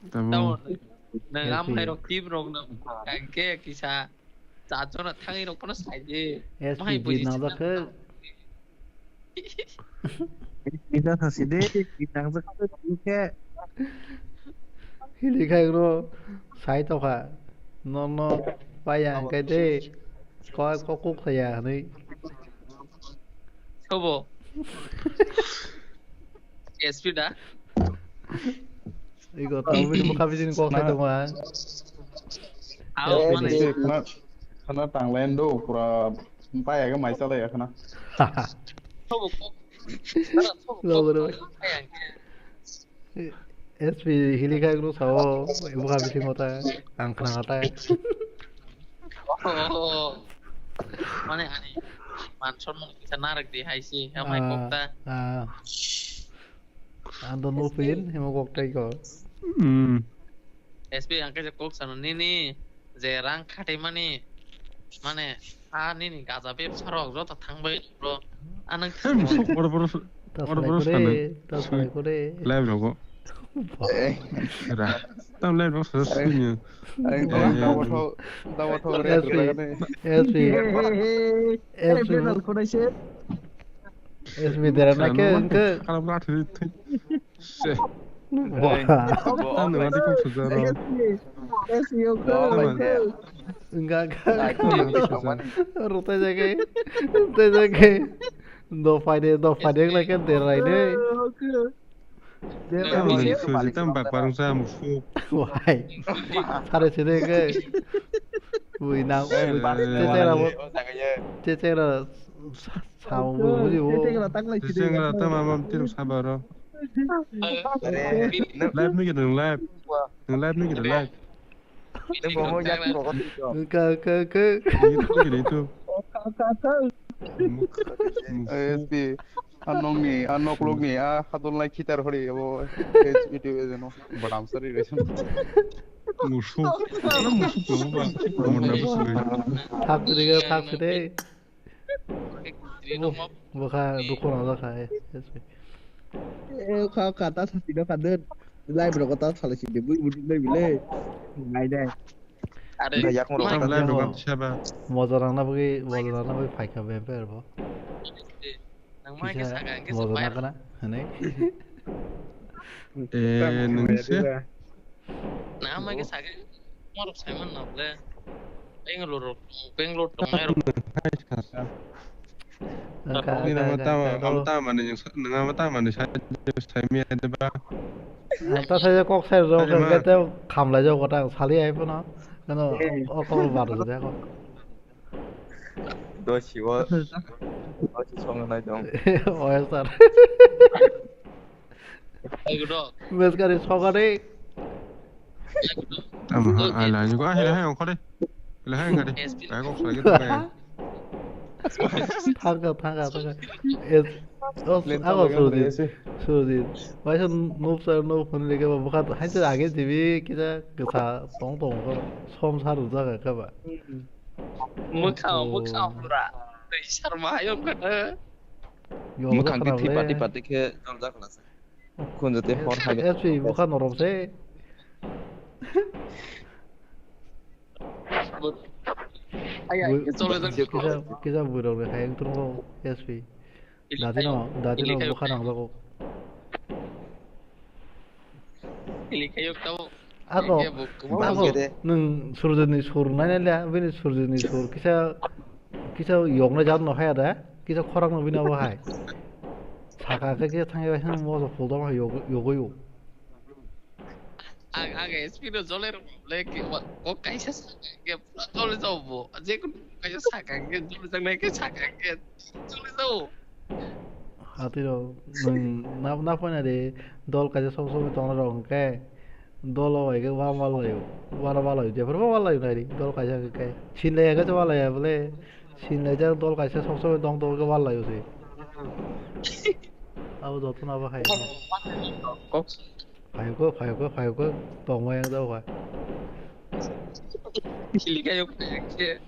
Nang hai rok tim rok nang kangke kisah caco na tangi rok panas aja. SPG nang dah ke Kita kasih deh kita ke Hili khai nó sai tao cả nó bay à cái đấy có cúc thôi à đấy Coba. SP dah. 이거 더블 뭐 카비진 거 khai 동안 Ao mana? Karena tang lendo pura bay cái máy sao đây à Coba. lo rồi SP hili khai nó sao 뭐 카비진 거다 안 그냥 하다 Oh. Mana ani? Manson bisa narik di high sih, sama kokta. Ando no pin, hemo kokta iko. SP angke je kok sanu nini, zerang khate mani, mane nini gaza beb sarok jo ta thangbai bro. Anang Tas kore. Live logo. Tam live logo sesuatu. Tahu SB dera na ke kalau berarti SB Enggak. Rute jaga. Rute jaga. Do fade lagi kan terai deh. Nang suji tambak barang sa musuh. Why? Sare sini ke. Wih nang. Cecera. Sao bu gì bu? Seseng rata mamam tiruk sabaro. Live nu gitu live. Live nu gitu live. Ke. Itu. ASP anok log ni hadon lai khitar hori abo itu jeno badam sari reson Musuh. Musuh pelumba. Muna musuh. Tak sih. Bukan dukun ada kayak. Kau kata tidak kader. Lai berapa tahun salah sih dia beli beli. Ngai deh. Live dogan siapa? Mozarana bagi pakai bemper bo. Mozarana kana? Ane? Nungsi. Nama ke saga. Mau Simon nable. Pengelur tongero. Ini nama taman nih saya ada bah. Anta saya kok saya roh kita kamla jauh kota sali aja pun no. Karena kalau baru saja kok. Dua songan naik dong. Oh ya sir. Mes kari sokari. Ala juga hilah yang kau deh. Hilah yang kau deh. Saya kok lagi tuh kayak. Tangga. Aku suruh. Macam noob pun lagi bukan hanya lagi TV kita tong kau som saru jaga kau. Mukau pura. Sharma ayam kan. Mukang tiba-tiba ke jaga kelas. Kun jadi hor haga. Bukan orang sih. Kita buruk deh kayak itu kok SP. Dati no bukan orang kok. Ako nung surjani nanya lah, bini surjani kita 용나 잡는 해야 돼. kita 코랑 bina bahai. Saka kita tangi bahasa mau foto mah yogo. Aga espino joler leke o kaisa ke jole jabo je kun kaisa saka ke jole jang ke saka ke jole jabo hati lo na pona de dol kaisa sob tong rong ke dol oi ke wa mal yo je पर wa yo nai dol kaisa ke sin le ke wa ya bole sin le jang dol kaisa sob tong dol ke wa yo se au do tuna bahai Phải có toàn quen đâu rồi. Chili kayo kia.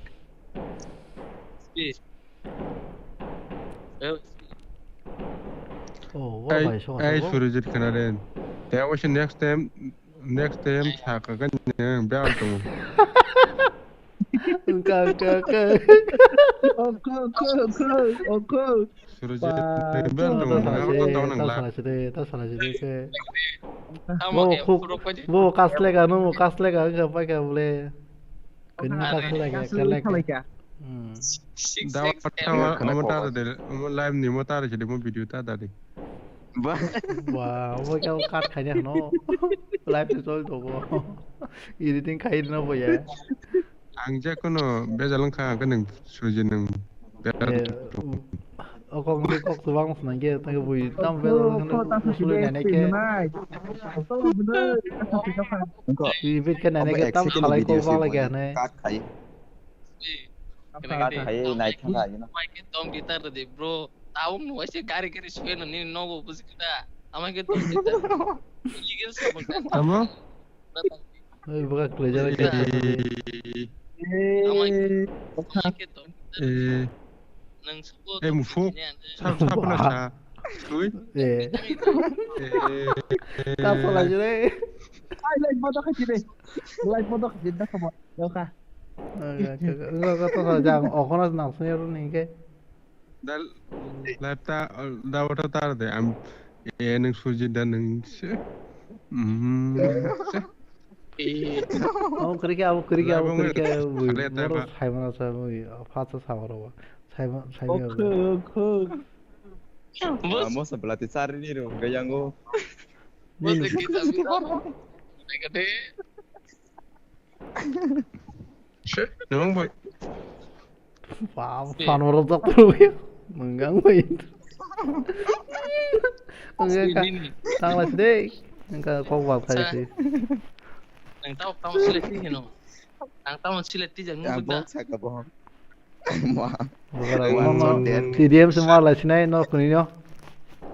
Ai surujit kanaden. There was next time saka kan yang beal tuh. Enggak. Oke. Surujit beal tuh. Tak salah sih ke. Wo kaslega apa ke boleh. Kena kaslega. Dapat tawa motor deh. Live nih motor jadi mau video tadi. Wah, mau kau cut kayaknya no. Live itu tuh. Editing kayak no boy ya. Angja kono bejalan kan neng surujit neng. Kok tuang senang gitu, tapi bui tam betul usulnya nenek ke. Ibit kan nenek tam kalai kau lagi ane. naik tangga you know. Mai ke tom gitar de bro. Tahu nu asyik gari suena ni no bus kita. Amai ke tom gitar. Ligil sama kan. Apa? Bukan kerja lagi. Amai ke tom gitar. Musuh. Siapa nasa? Ui. Tak salah je deh. Live foto kecil dah sama. Oke. Enggak tahu jangan. Aku nak langsung ya nih ke. Dal lapta dapat tahu deh. Neng suji dan neng se. 그렇게 하고 뭐로 살만하자 뭐 파트 사고로 살면 Vamos a platizar ini dong, gaya ngo. 니는 Đúng vậy. 반으로 딱 들어오게 뭔가인 그러니까 당라시대 그러니까 거기 가야지 Ang tao sila ti no. Ang tao sila ti jang Ang ngubda. bok sa kabong. Mo. TDM semua lah sini no kunino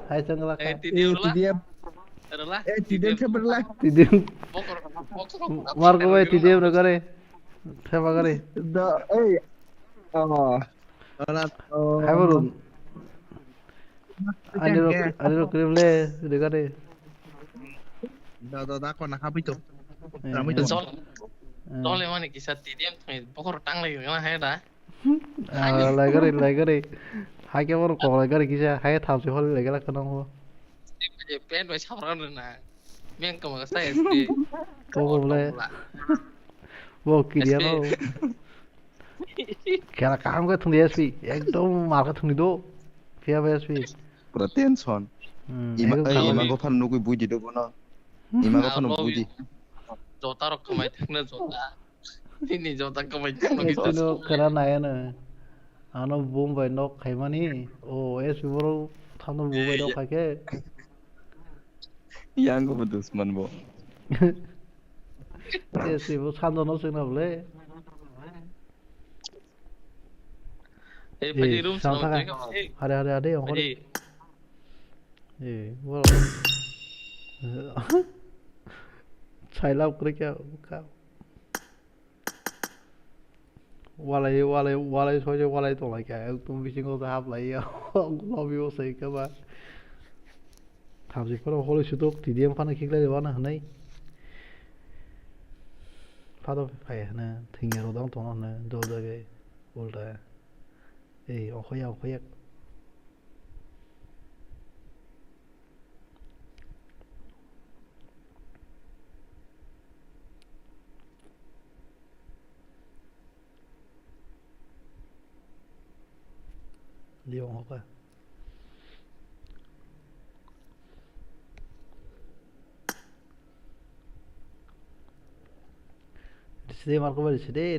hai changla TDM Adalah TDM sebelah TDM pokor. Marco vai TDM na करे सेवा करे hai baru aniro kremle de करे दा को ना खाबी तो Soalnya mana kisah TDM pokor tang lagi mana hai dah. lai करे hai के baru को lai करे kisah hai tham se hol lai gala kana ho Dia pen dua saran na. Miang kamu saya SD. ko boleh वो किरिया no क्या काम का तुम एसपी एकदम मार का तुम दो क्या SP Pretension. Ima ko fan nukui buji do bono. Ima ko fan buji. Jota rok kamai thakna jota. Ini jota kamai thakna itu no kera naya na ano boom by no kaimani oh SP बरो थानो boom by no खाके Yang ko dusman bo. SP वो थानो no Singh बोले Padi room sama ada yang Padi. वो छैलाव करे क्या का वाले सोचे वाले तो like तुम भी single half lie love you सही का बात थामसी पर होले सुतो टीडीएम फाना खिकले देवाना हनै फादो फाय ना थिंगे रोदं तो ना दो दगे उल्टा 어허야 리용 허가 시대 말고 버리 시대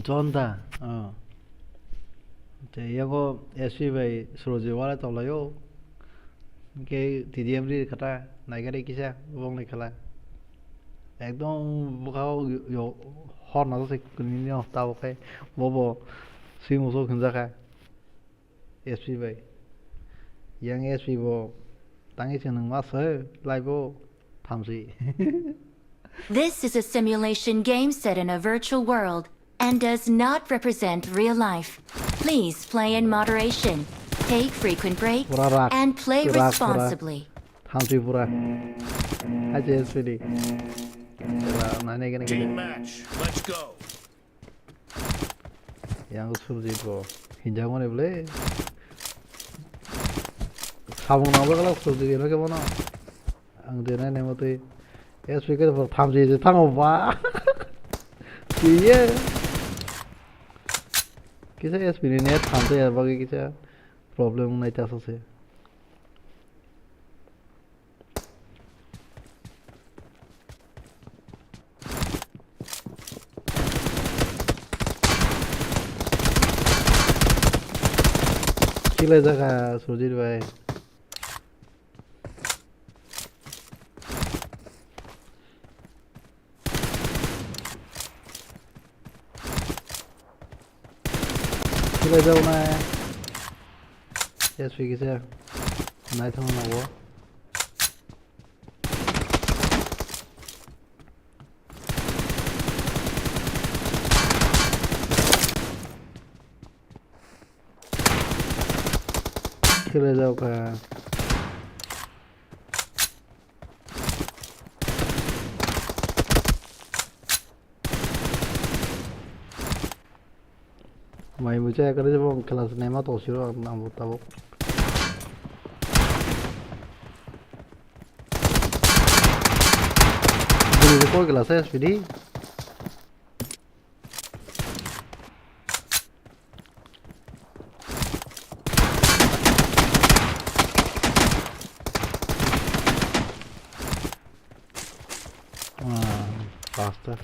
좋다 이거 SPV 수로지 와라 돌아요 이게 DDM리 가다 나이가리 기사 봉리 칼라 एकदम बुखाओ यो हर ना से कुनी ने हफ्ता ओके वो सिमोसो खंजा का SPV yang SPV tangi seneng masa live tamsi This is a simulation game set in a virtual world and does not represent real life. Please play in moderation, take frequent breaks, and play responsibly. tamsi pura aja SPD Team match. Let's go. yang suruh itu hinjau mana boleh sabung nampol kalau suruh itu gimana kemana angdena nemu tuh SPK itu tamsi itu tangguh apa iya kisah SPK ini tamsi ya bagi kisah problem naik tas sih Kila jaga Surjit bhai kila jauh na yes fikir saya naik sama nawa kila jauh ka mày mới chơi cái đấy bông class này mà tổ chức rồi làm một tàu jadi kok kelasnya SPD pasta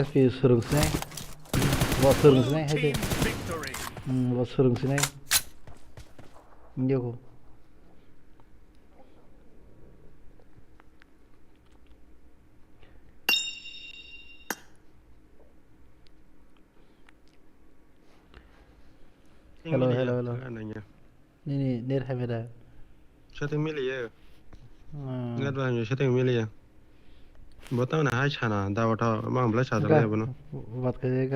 SP sering sini buat sering sini aja buat sering sini jauh hello ini net hay ada setting milieu net vào nhiều setting milieu bữa tao này hai chả nào đào thọ mang lấy chả lại bữa nó buat cái gì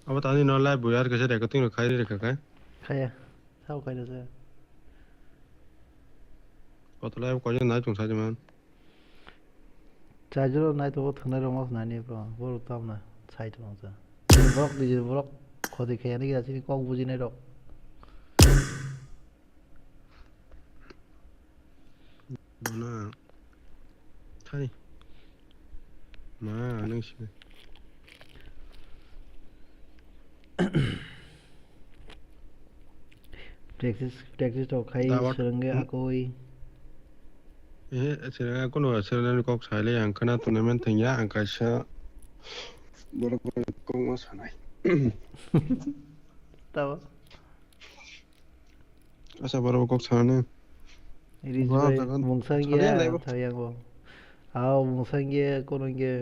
अब तनी न लाइ बुयार कैसे रहेगा तुम खाई नहीं रखा है खाया sao खाई được rồi पता लाइ कोई ना तुम साथ में 자주로 나이도 등내 로마스 나니 브로 보러 땀나 차이도 나서 브록 디지 브록 거기 걔네 게 아직 꼭 부지네로 뭐나 차이 마 능시 practice to khai serenge akoi serenge kono serenge kok sai le yang kana tournament thengya angkasha bora bora kong ma sanai tawa asa bora kok sane iri mungsange thayago ao mungsange kononge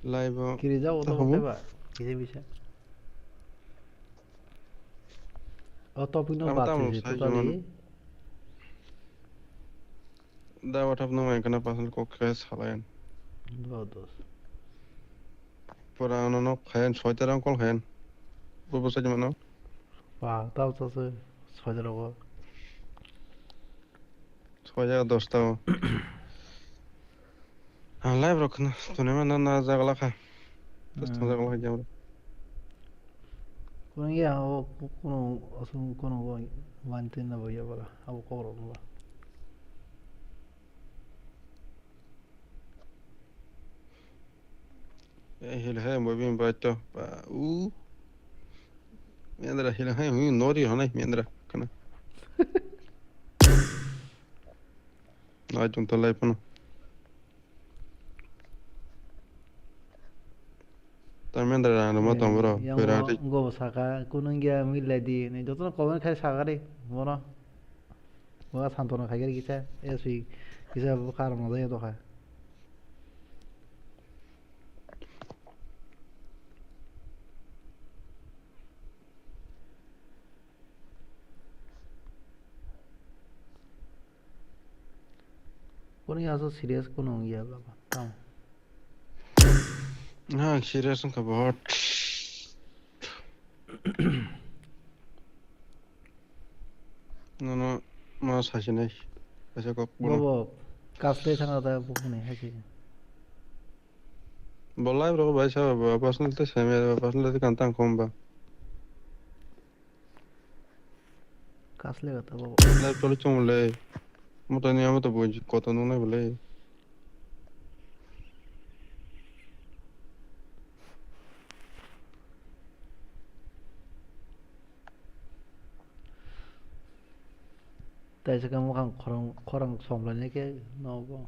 live kiri jao to khaiba kise bisa topic no baat है totally da what have no man kana pasan ko crash halayan dos pura no khayan soitaram kol khayan bo bosa jamano wa tao to se soitaro ko soja dosta live rokna tournament na jagala kha dosta jagala jamro 그런 게 하고 어떤 거 만드나 봐요 봐라 하고 거로 봐 hilha mo bin bato pa mendra hilha hu nori hona mendra kana na jun to lai pano ta mendra na mo tambro perati go saka ku는 게 밀레디 네 저도 거면 khai 사가리 뭐나 뭐가 산도나 가게 기사 에스위 기사 부카로 뭐야 또 가 कोनी आसो serious को न गया बाबा ताऊ हाँ serious का बहुत no más así नहीं ऐसे को बाबा कास्ते थाना था बुकने है कि बोला है ब्रो भाई साहब पर्सनल तो सेम है पर्सनल तो कंता कम बा कासले का था बाबा लाइव चलो चुमले मोटा नहीं आमे तो बोझ कोता नो नहीं बोलेแต่จะกันว่าขอรังสมเลยนี่แกนอบ่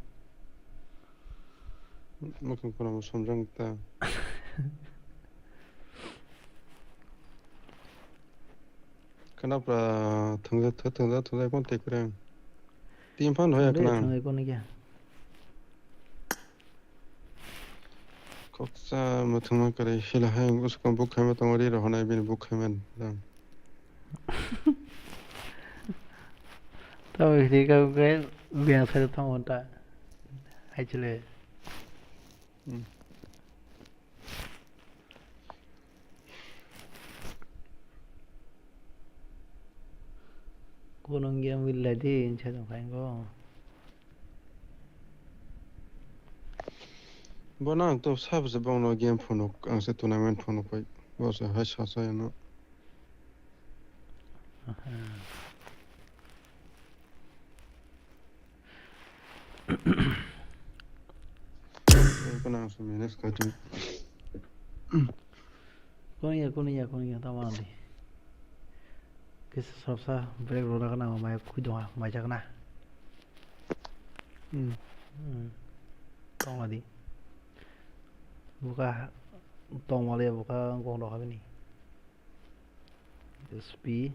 mungkin kurang somjang ta kenapa tengah kontak kurang tim pan hoya kena tengah kon ni koksa matuma kare hila hang usko book hame tongori rohna bin book hamen dam tao thì cái biển phải thông hồn ta hay chile cô nông nghiệp mình lại đi chơi đồng phải có Bonang to sab se bang no game phone ang se tournament phone pai bo se ha sa sa no bonang se minus ka tu Kuning ya taman di. Kis sabsa break roda kana mai kuido mai jakna. Tong di. Buka tong wale buka gong do habini. SP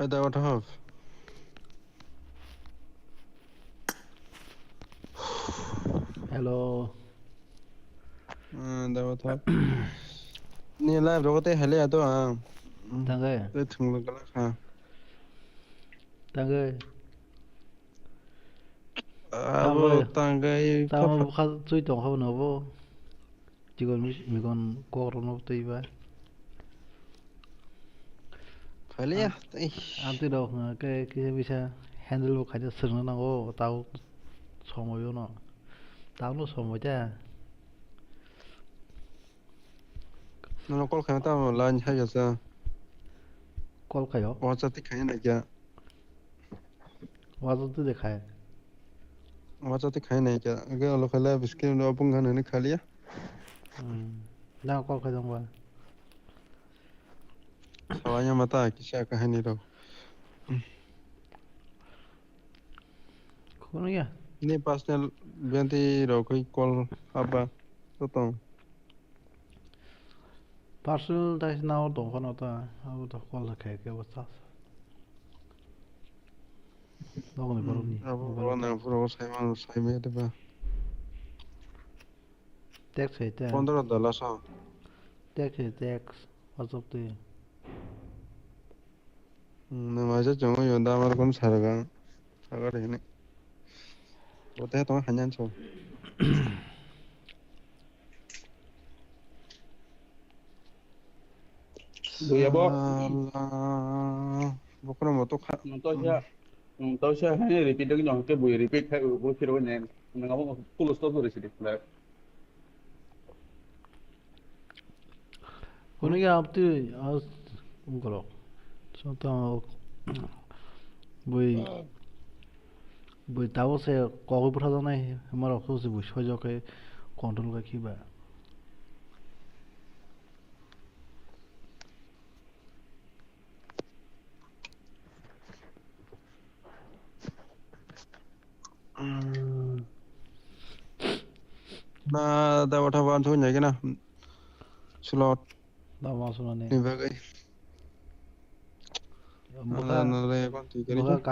da WAATHOB hello da WAATHOB ni live ro te hele to Thằng ơi, te thung lo kala kha thằng ơi, abo tangai tao khá chui tổng không nó vô, chỉ còn mình còn qua rồi nó tùy vậy. phale ya Anh từ đầu cái visa handle bộ khai cho sừng nó ngô, tao xong rồi nó, tao nó xong rồi chứ. nó call khana ta lan ha ya sa Call khai đó, WhatsApp te khai na kya WhatsApp từ để khai, WhatsApp te khai na kya ga lo khala biskil no apung khana ni khaliya đang call khai xong rồi. sawanya mata kisha kahani ro Không nhá, ni personal benti ro koi call aba to tong parcel đây nào tổng không nó ta, ao ta call khai cái WhatsApp. Đâu có được gì. abo na pro sai me de ba Text hay te, $15 sa text hay text, WhatsApp từ. na ma ja chong yo da mar kon sarga saga de ne o te to hanyan so Buya bo. Bokro mo to kha Tao sẽ hay repeat được nhong cái buổi repeat hay buổi phía bên này mình ngắm full stop rồi đấy là Bunu yaptı az ungolo. Sonra buổi tao sẽ có cái bút thao này mà nó không sẽ buổi soi cho cái control cái khi bà na da WAATHOB an thu nhảy cái nào slot tao vào số này ni ba cái na le con ti cái 뭐가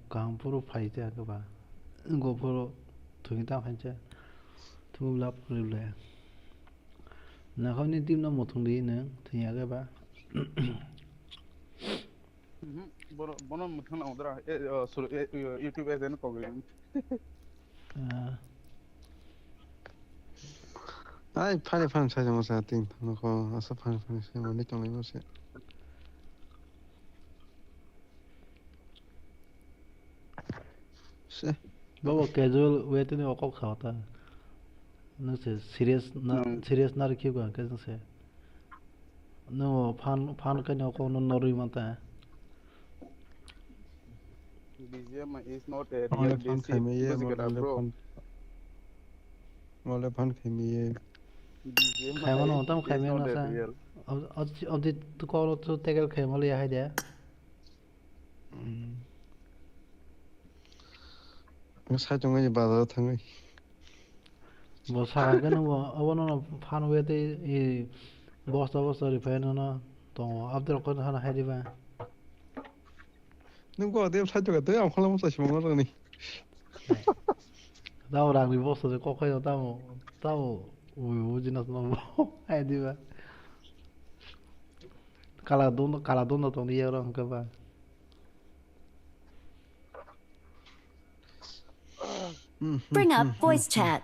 감 프로 파이트야 그 봐. 이거 프로 동이다 한자. 두랍 그래. 나 거기 팀나 못 통리는 그냥 그 봐. Bono muthang na udra YouTube as en program ai phane phane sai jong sa ting nó có asa phane sai mo ni tong le mo se se Baba casual way तो नहीं ओको खाता न से serious ना रखियो का कैसे से नो फान का नो को नो नोरी मत है BGMI is not a mole real phone basic khai me ye physical bro mole phone khai me ye khai mà nó tao khai mà nó sa ở đi tu có tu tay cái khai mà lấy hay đấy sai jong ai ba da thang ai 뭐 사가 그 뭐 어원은 판 외에 이 버스 리페는 또 앞들 거 하나 해 디바 nung ko de sai jong de am khola mo sa shimo ngo ni 나오랑 리 버스 거 거기서 따모 우지나서 뭐 해 디바 칼라돈도 또 니어랑 그 봐. Bring up voice chat.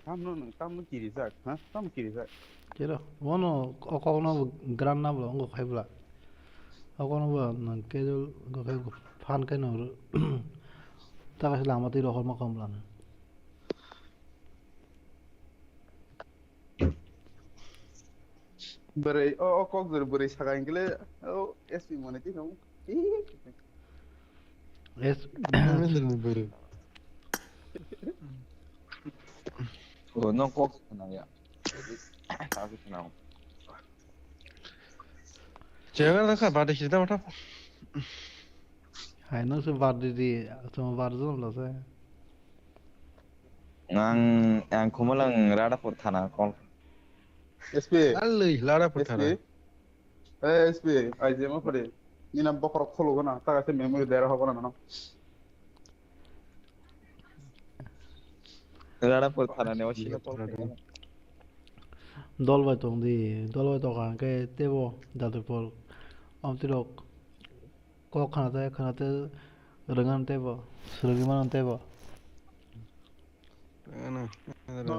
Tam kiri sak ha tam kiri sak Kira, wono okono grana blo ngo khaibla. Okono ba nan kedul ngo khai fan kai no ta ka lama ti ro hol ma kom lan. bere o kok zer bere saka ingle o SP mone ti no Es nó có cái nào vậy tao cái nào 제가 나 ba de shi da WAATHOB hai no se var di so var zo lo se. ang không có lần ra đó một thằng con SP alai lara putara SP ai je ma pare ni na bokor kholo na ta ka memory dera hobo na no rara por thana ne oshika tol dolbai tongdi dolbai tokan ke tebo dadupol amtirok ko khanate rengan tebo surugiman tebo ana no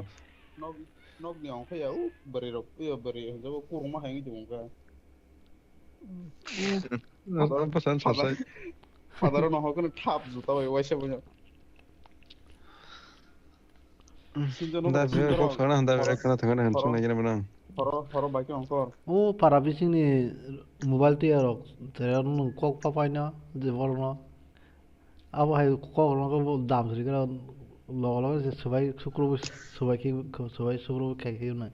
no ni on kaya u bari ro yo bari jabo kurma hangi jung ka Orang pesan selesai. father no hokon tap juta bai waise bunyo sinjono Dah biar kok sana dah biar kena tengah dengan sana gini benang. horo baki onkor o parabisingni mobile ti arok teran kok papaina de bolno abo hay kok no dam sri kara lo se subai sukru subai ki subai sukru kai na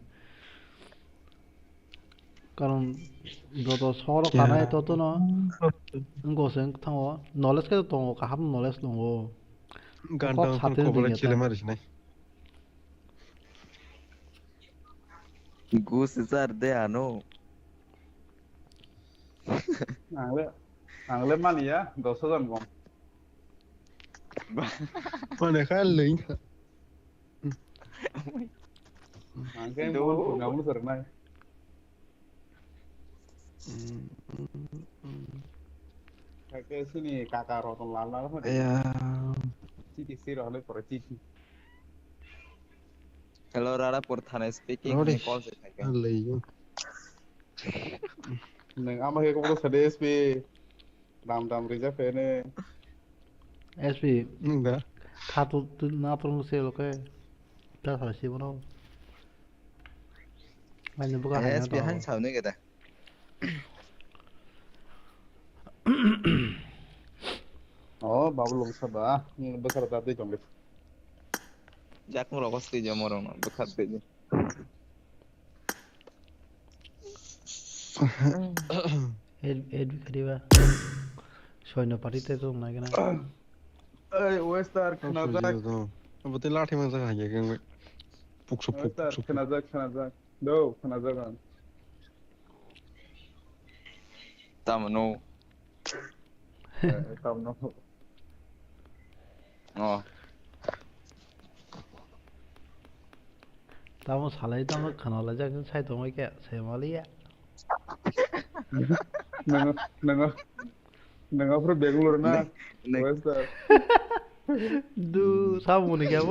কারণ যত শহর কানায় তত না Goshen থাও knowledge কে তো কাহাম knowledge দঙ্গো Gantang pun kau boleh cile maris nih. goose are there ano angle mali ya 10,000 gom Mana kali? angle mo ngamu sarnai Kakek sini kakak roton lala apa? Ya. Cici sih rohnya per cici. hello rara por thana speaking Lori. ne call se thaka Alay. Neng ama kayak kau sedih SP. Dam reserve ini. SP Enggak. খাতো না তো সে লোকে তা হাসি বনো মানে বুকা high yes behind sao ne keda Oh, babu long sabah. Ini besar tadi jombe. jak mo rokosti je moro no bekhatte je add করিবা সৈন্য পার্টিতে তো না কেনা Eh, Westar kena zak. Betul lah timan saya aja kan. Puksu. Westar kena zak. Do, kena zak kan. tamno Tam no. oh তাও সালাই তো আমরা খানালা যাক ছাই তো কে সেমালিয়া Neng apa Bangalore na? Westar. du সামনে যাব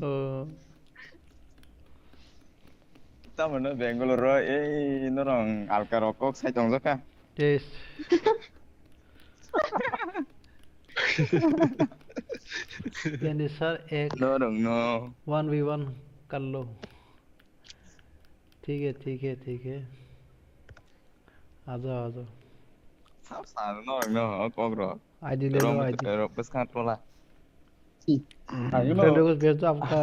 ও tamno bangalore ei norong alka rokok sai tong jaka টেস कैंडी सर एक norong no 1v1 कर लो ठीक है आ जाओ sao sao norong no kogro ID ले लो ID ro peskan tola Ayo friend no. को भेज दो आपका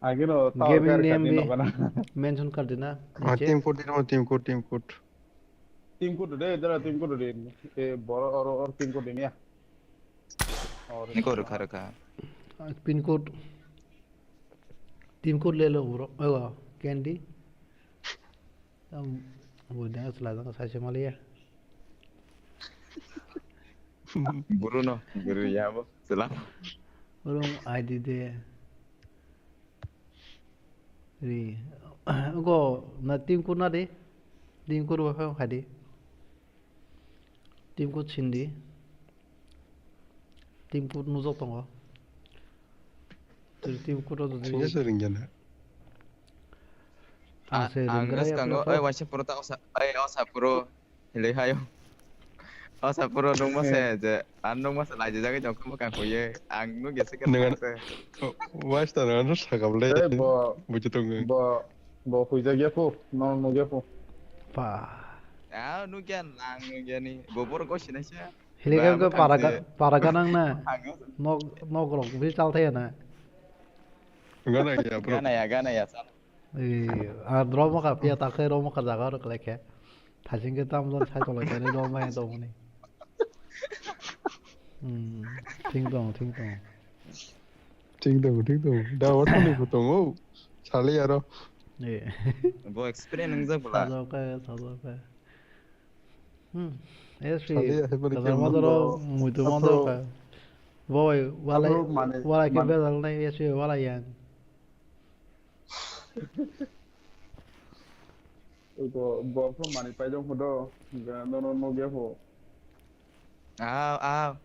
Ayo no. गेमिंग नेम भी मेंशन कर देना नीचे Tim code. Tim kudu deh, jala tim kudu deh. Boro or tim kudu ini ya. ni ko rakha rakha pin code team code ले लो ब्रो ओ कैंडी वो देना चला दो साइज मालिया guru no guru ya bo selam और ID दे री उनको ना टीम कोड ना दे टीम कोड वो खादी टीम कोड छिंदी टीम कोड नुजो तंगो तो टीम कोड तो Saya sering jalan. angas kanggo wase puro ta osa puro hilai hayo osa puro nung mas je nung mas lai je jage jong ko kan koye ang nu gese kan Dengan was tangan sakam le. Bucu tunggu. Bo huja gya po, no gya po. पा nu gyan lang nu gyani bobor ko sinasya हिलेगा को पारागा नंग ना no Grok भी चलते हैं ना gana ya sal आ drama का पिया ताके रोमा का जगह रख लेके थाजिंग के ताम जोन छाई तो लेके नहीं रोमा है तो नहीं ठीक तो Ting tu. Dah waktu ni potong. Sali aro. 예. 뭐 experience 는 몰라. 사줘가. Sali 에스피 hai bari ke 가자마자로 무도 만들까. boy wala ke bedal na esu wala yan Ito bo from mani pai jong hodo ga no ge ho.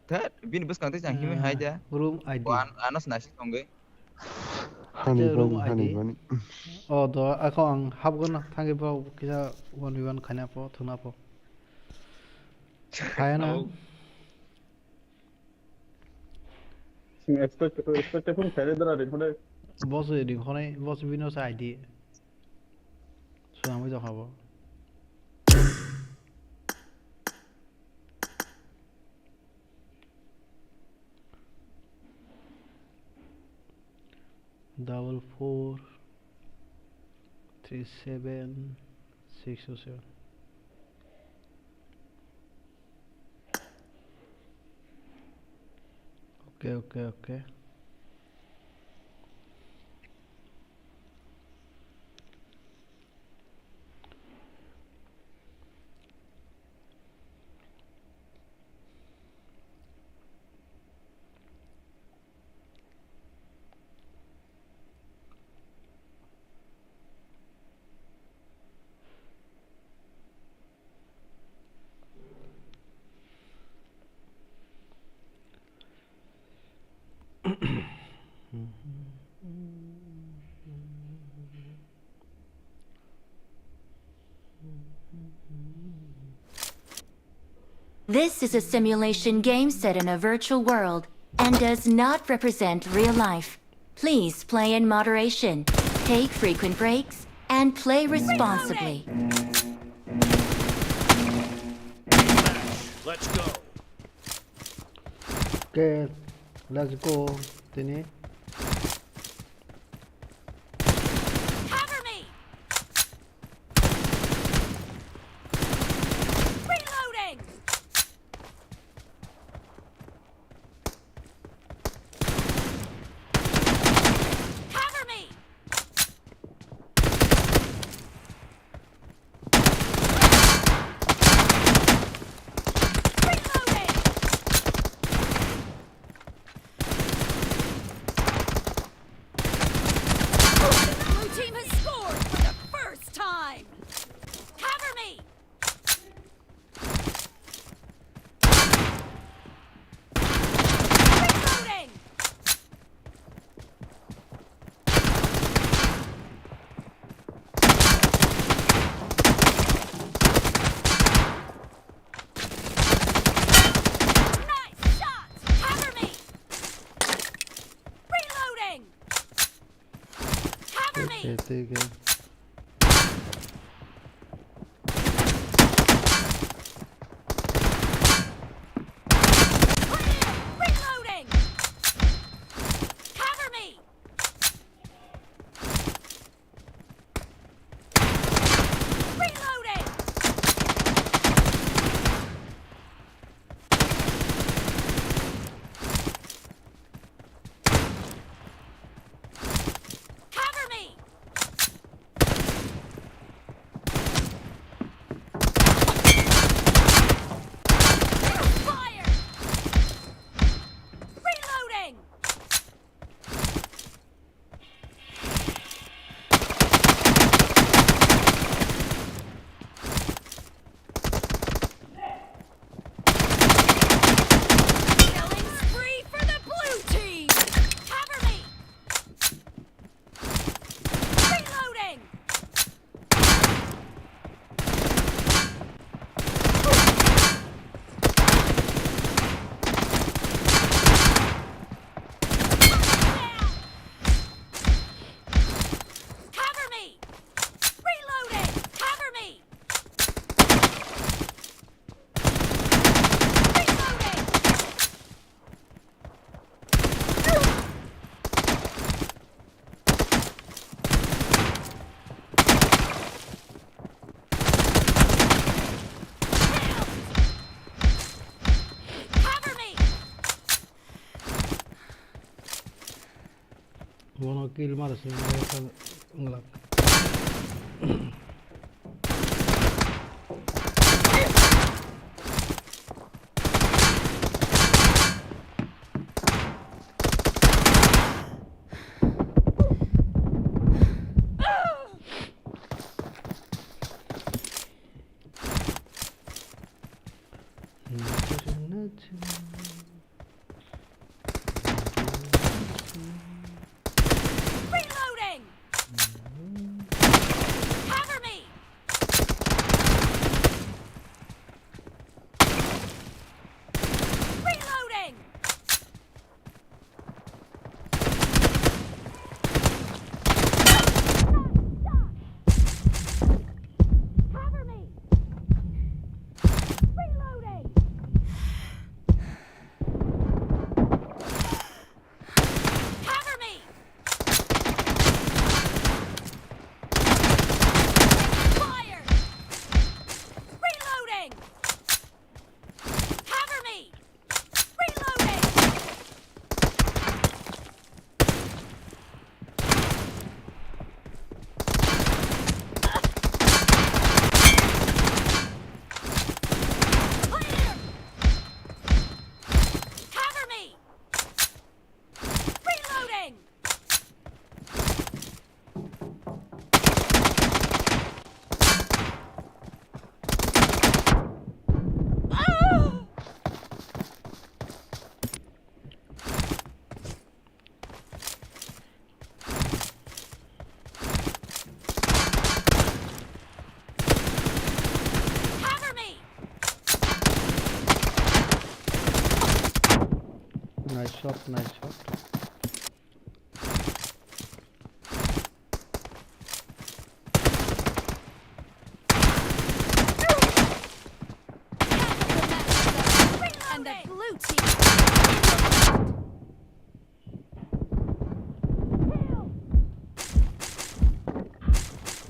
Thế bin bus kan chẳng hiếm hay já. room ID Anas nasi không gay. room ID do akong habgon thangi po kisa 1v1 khana po thuna po khaya na Expectation khare dara rin hode. boss di khone boss bino sa ID so ami dekhabo double 4 3 7 6 7 okay This is a simulation game set in a virtual world and does not represent real life. Please play in moderation, take frequent breaks, and play responsibly. Let's go. Okay, let's go. Tini. Cover me! Reloading! Cover me! Reloading! Blue team has scored for the first time! Cover me! Reloading! Nice shot! Cover me! Reloading! Cover me! Take it. Reloading! Cover me! Reloading! Cover me! Fire! Reloading! Killing spree for the blue team! Cover me! Reloading! Down! Cover me! Reloading! Cover me! Reloading! Cover me! One kill maras nglak Reloading! Cover me! Reloading! Cover me! Reloading! Cover me! Fire! Reloading! Cover me! Reloading! Clear! Cover me! Reloading! Ah! Cover me! Nice shot, nice shot. And the blue team. Kill.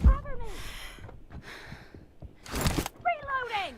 Cover me. Reloading.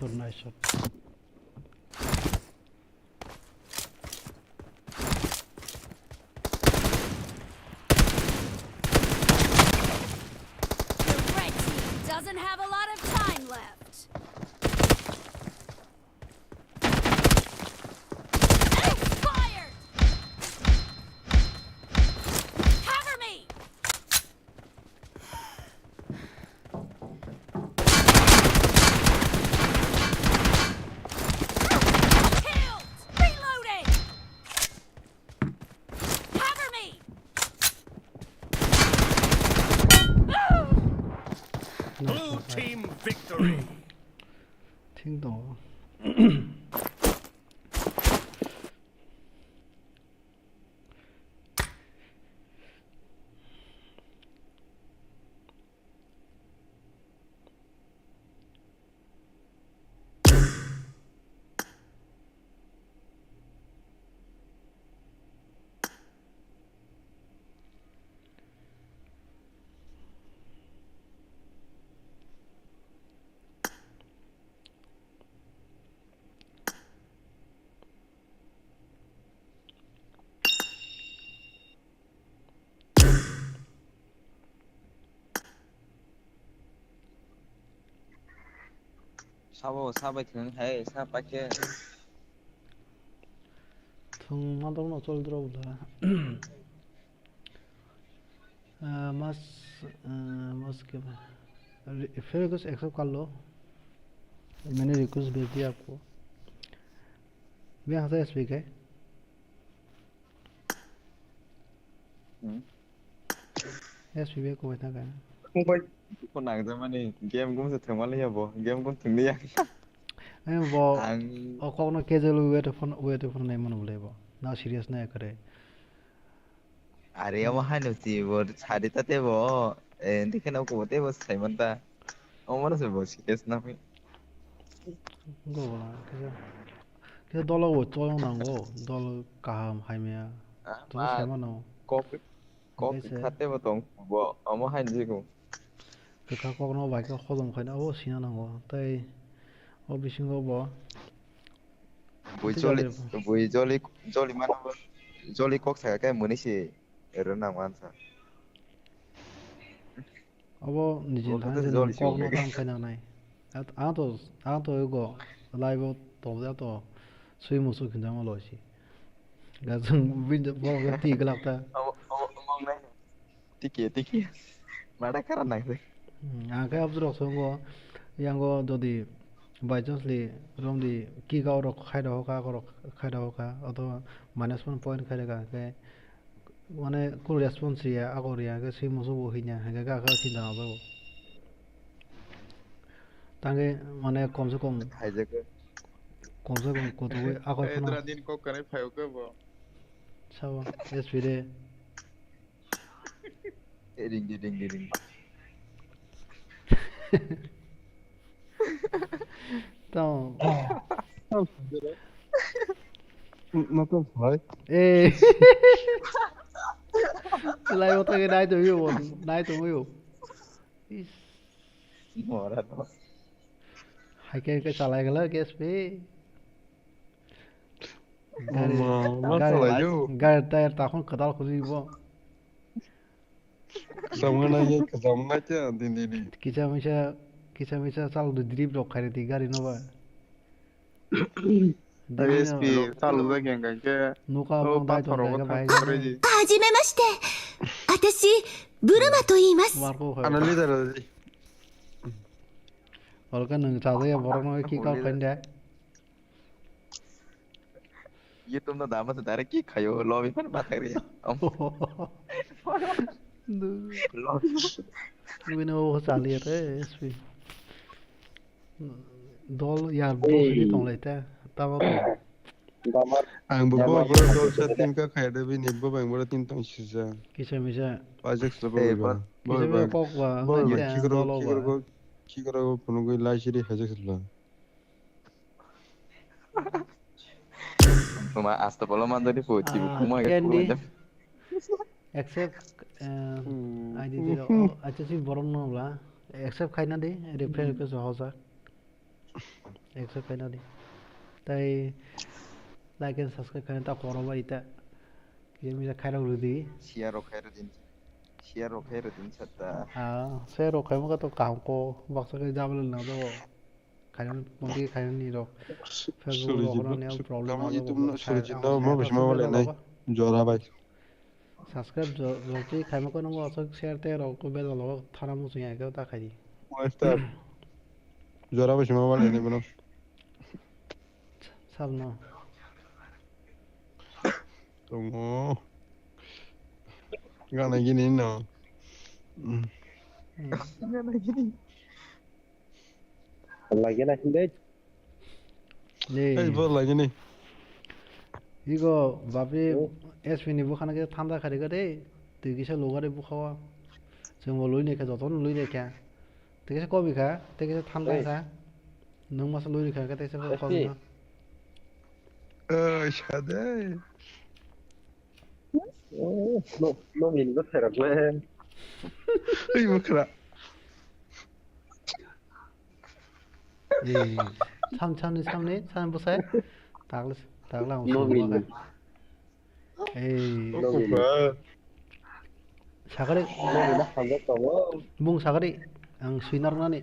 nice shot. The red team doesn't have a lot of time left. Expired! Cover me! Killed! Reloading! Cover me! Blue team victory.听懂。사바이 등 해, 사바게. 등하던 어쩔 들어보다. मस्त के फिर कुछ accept कर लो मैंने request भेज दिया आपको मैं यहाँ से स्पीक है SPB को इतना कहना फंबाय को नांगजामानि गेम गंसे थांमालै आब' गेम गन थांनो याखै वो और कौन कैजुअल वे तो फोन नहीं मन बोले वो ना सीरियस नहीं करे अरे अब हानुती वो साड़ी ताते वो दिखे ना को ते वो साइमंता 어머나 저 뭐지 됐나 그거 보라 그래서 dollar 뭐 쪼용 난거 dollar 감 하이면 또 세만 너 거기 갔대 뭐 어머 한지고 그 갖고 너 바이크 호동 거나 오 신나는 거 또이 어 비신 거뭐 jolly mana jolly kok saya kayak munisi renang mansa अब निजे थांसे कॉक नो काम करना नहीं आ तो एगो लाइव तो तो सुई मुसु खिंदा म लोसी गाजं विंड बॉल ती गलाता 티키 마다 카라 나세 आ के अब जरो संगो यांगो जदि बाय चांसली रोमदि की गावरो खायदा होका अथवा -1 पॉइंट खायदा के माने को रेस्पॉन्स रिया आगोरिया के सुई मुसु बोहिना के गा का सिदा बाबो तांगे माने कम से कम को तो आगो फना एद्रा दिन को करे फायो के बो सावा एसपीडे रिंग तो Not a fight. A live तो के नाइ तो यो मोरा तो हाई के चलाए गला गैस पे गाड़ी tyre ताखन कदाल खुजिबो Samana ye samana cha din किसा मिसा चाल ड्रिप रख खारे ती गाड़ी नो बा ASP चालू जागें के नुका मो दाइ तो जाएगा भाई はじめまして私ブルマと言います मार्को है analyzer और का नंग चादे बरनो की का फंडा ये तुम ना दामत दारे की खायो लॉबी पर बात कर रही है विनो हो चालिए रे एसपी दल यार बोसुनि तंग लाइता Tabo ang bo dol sa team ka khaya da bi net bo bang bo team tang sisa किसे मिसा project sa bo किसे में पक वा kigro puno go la shiri hajak sala cuma asta polo mando di puji kuma ya candy accept ID dilo अच्छा सी बरन न होला accept खाइना दे रिफ्रेश के सहजा accept kai na di tai like and subscribe kai ta koro ba ita game ida khai ro di share din chatta share ro khai ma to kam ko box ka jabal na do khai monti khai ni ro Facebook ro kono ne problem na do surjit no mo bishma wale nai jora bai subscribe jo ti khai ma ko no so share te ro ko be lo thara mu su ya ka ta khai di start jora bishma wale nai bano sab no tongo gana gini no lagi na hindi ei bo lagi ni 이거 밥이 에스피니 부카나게 탐다 가리거든 되게서 로가리 부카와 정말 로이네 가서 돈 로이네 까 되게서 거비가 되게서 탐다사 너무 맛을 로이네 가가 되게서 거비가 shade no min có thể là quên ei bo kra 예 삼천이 삼네 삼 보세 딱라 무슨 에이 사거리 뭉 사거리 ang 스위너나니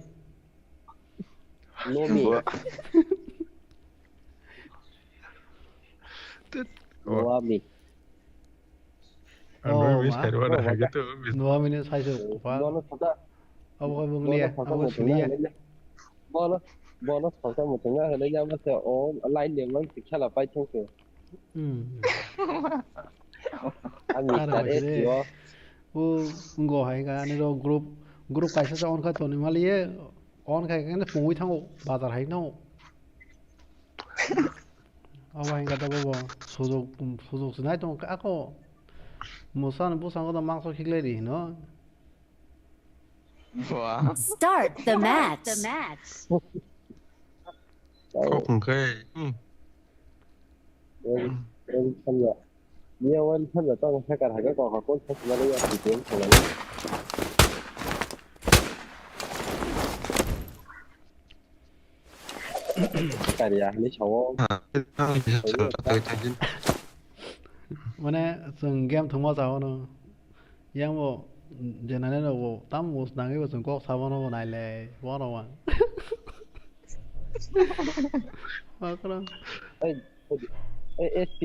노미 노아미 노아미는 사이즈 봐 아버가 뭉리야 아버가 스위야 bonus phòng một tiếng là đấy nhau nó sẽ ốm lại liền nó chỉ là bay trong kiểu anh nghĩ là đấy chứ ngo hai ga ni ro group kaisa sa on kha to ni maliye on khai cái pui thang bazar hai no awa hinga da bo sojok sunai to ka ko musan busan ko da mangso khigle ri no Start the match. không khơi thân là nhiều hơn thân là tao phải cả hai cái còn họ có thích là bây giờ thì tiếng của nó cái gì à lấy xấu mana sung game thuma sao no yang mo jenane no wo tam mo nangi wo sung ko sabono nai le wo no wa makro SP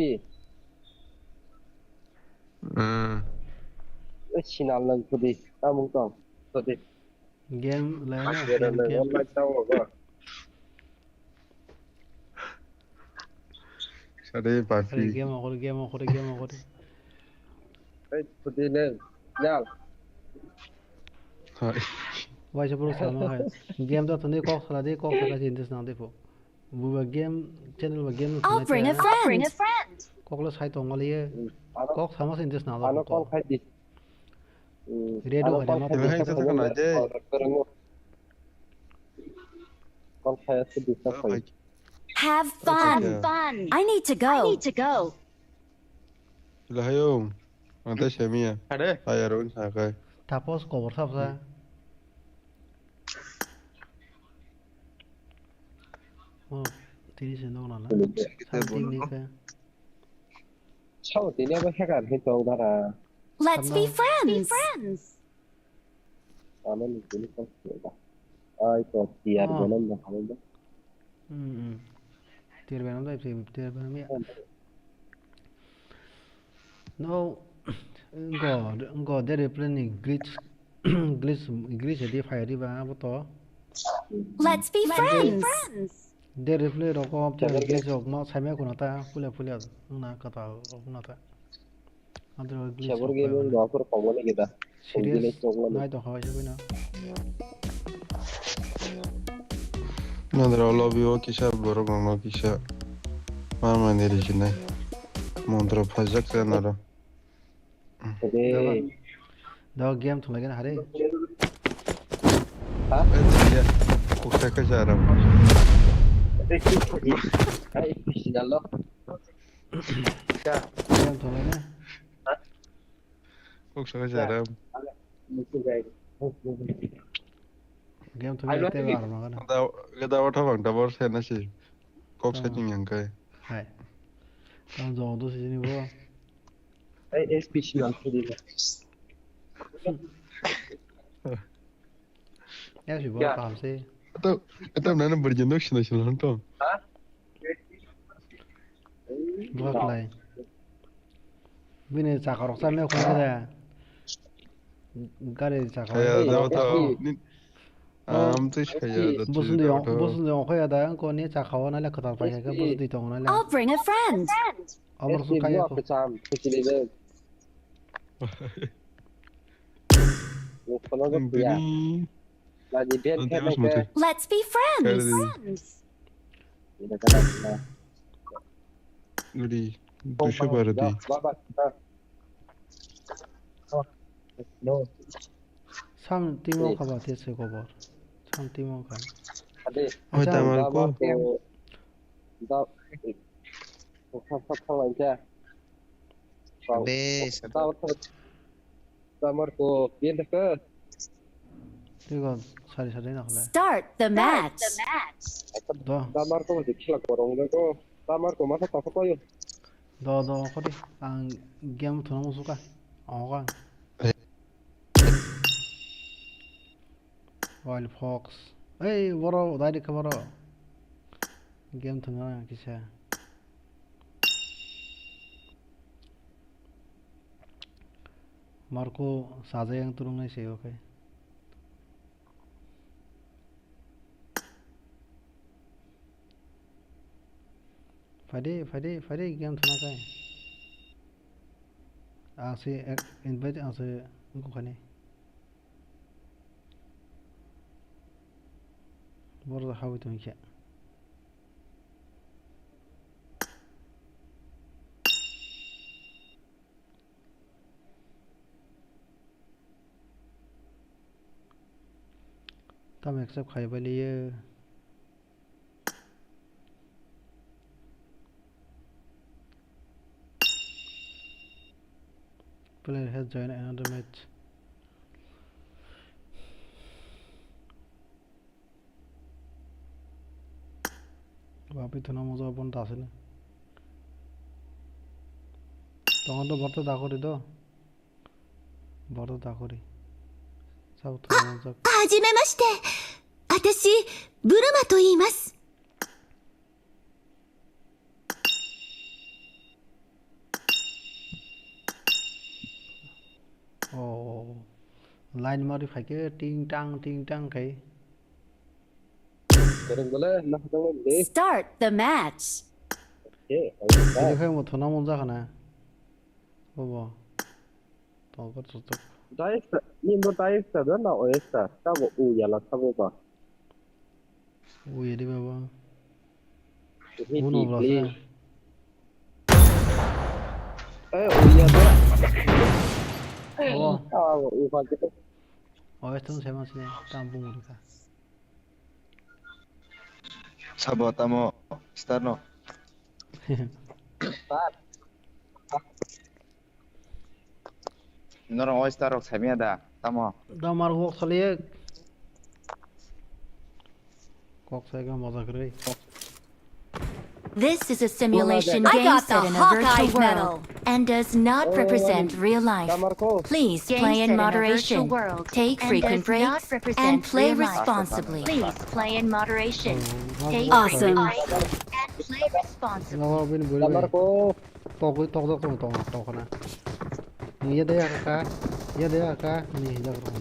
China lần thôi đi tao muốn còn thôi đi game le na game lại tao rồi shade papi game ko thôi đi lên nha why sabro sama hai game da thone ko sala de ko ka jin des na de po bu game channel ba game I'll bring a friend. ko lo sai to ngaliye ko sama sin des na nó da con khai đi redo ha ma hai sa ka na je con khai sẽ đi sao phải Have fun. I need to go. la hayom anta shemia Ade ayarun sa kai tapos ko bor sab sa tini sen no na something ni ka sau tí nữa mới khác hẳn hết trâu ta là Let's be friends. nó mình chỉ có chuyện đó ai có tiền của nó là không biết tiền về nó đây thì tiền về nó mẹ no go there is plenty glitch di fire di ba to Let's be friends. there is play ro ko te glitch ok ma sai me ko na ta pule na ka ta na ta andro glitch Siapa game yang dua aku rekam boleh kita serious nai to hawa shi na nadra lobby o kisha borok no kisha mama ne rijine montra phajak se nara jadi da game thula gen hare hah ya ukta ka jara ai final lo game thula gen ukta ka jara mungkin kayak game to me te var ma kana cái tao thao bằng tao xem nó gì có sẽ chừng nhận cái hai tam zo do si ni bo Ai special kiri ya si bo kam se tao nói nó bật dân nước xin xin lắm tao bo klai bine cha karok sa me khon da gare cha hay là tao tao tôi thấy là bosun de on khoya da ko ni cha khawa na la khatar pa ka bus di tong na la I'll bring a friend. amar su kaya ko Let's be friends. đi tôi sẽ vào đi sam timo khaba te se ko bor sam timo kha ôi tao mà cô Digo, sari na khla Start the match. do ko di ang game thona musu ka awa wild fox ei boro dai ka boro game thona kisa marco saja yang turung nai se okay Friday game thona kai ase invite ase ko khane bor how to make tam accept khai baliye player has joined another match Vapi थोना मजा अपन तासे ना तो बर्ता दाखोरी तो बर्ता दाखोरी सब थोना मजा はじめまして。私、ブルマと言います。ओ line मारी फाके टिंग टांग कहीं Start the match. देखो थोना मजा खाना बाबा तो कर तो वो ये दी बाबा uno bro oh esto no se llama así tampoco nunca sabotamos start no 너랑 어이스타로 재미하다 따모 दा मार को खलिए कॉक से का मजा कर रही This is a simulation game set in a virtual world and does not represent real life. Please play in moderation, take frequent breaks, and play responsibly. Please play in moderation, take frequent breaks, and play responsibly. nó bên bưởi to na ni ya ka ni ya ro